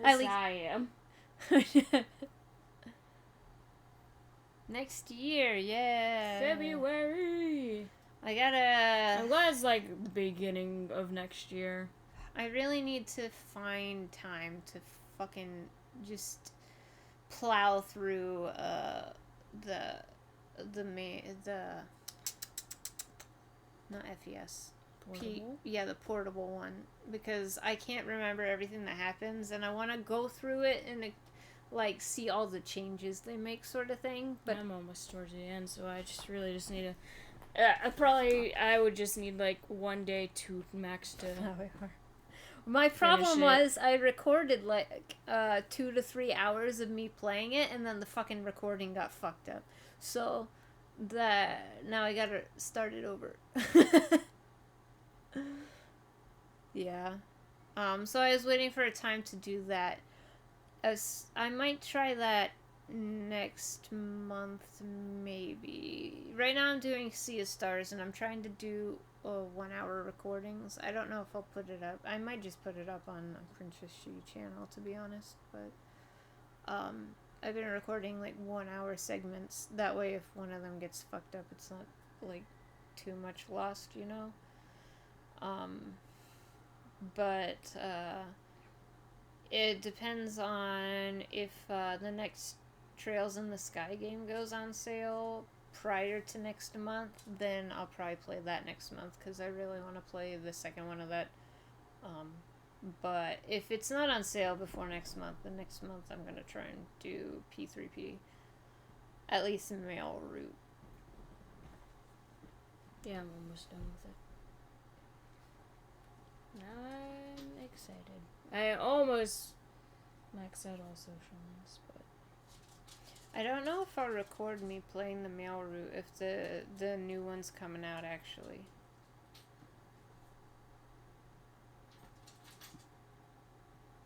At least I am. Next year, yeah. February. It was like the beginning of next year. I really need to find time to fucking just plow through not FES. The portable one, because I can't remember everything that happens, and I want to go through it and like see all the changes they make, sort of thing. But I'm almost towards the end, so I just need to. I would just need like 1 day, 2 max to. My problem was I recorded like 2 to 3 hours of me playing it, and then the fucking recording got fucked up. So now I gotta start it over. Yeah. So I was waiting for a time to do that. I might try that next month, maybe. Right now I'm doing Sea of Stars, and I'm trying to do 1-hour recordings. I don't know if I'll put it up. I might just put it up on Princess Shi channel, to be honest. But I've been recording like 1-hour segments. That way, if one of them gets fucked up, it's not like too much lost, you know? But it depends on if the next Trails in the Sky game goes on sale prior to next month, then I'll probably play that next month, because I really want to play the second one of that. But if it's not on sale before next month, then next month I'm going to try and do P3P. At least male route. Yeah, I'm almost done with it. I'm excited. I almost maxed out all social ones, but I don't know if I'll record me playing the male route if the new one's coming out actually.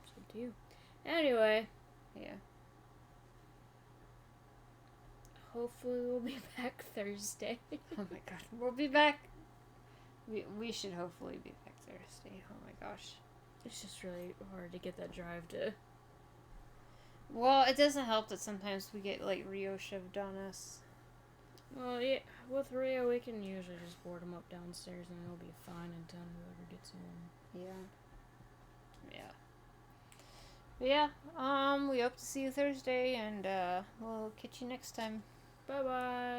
it's up to you. Anyway, Yeah. hopefully we'll be back Thursday. Oh my god. We'll be back. We should hopefully be back Thursday. Oh my gosh. It's just really hard to get that drive to. Well, it doesn't help that sometimes we get like Rio shoved on us. Well, yeah, with Rio, we can usually just board him up downstairs and it'll be fine until whoever gets home. Yeah. But yeah, we hope to see you Thursday, and we'll catch you next time. Bye bye.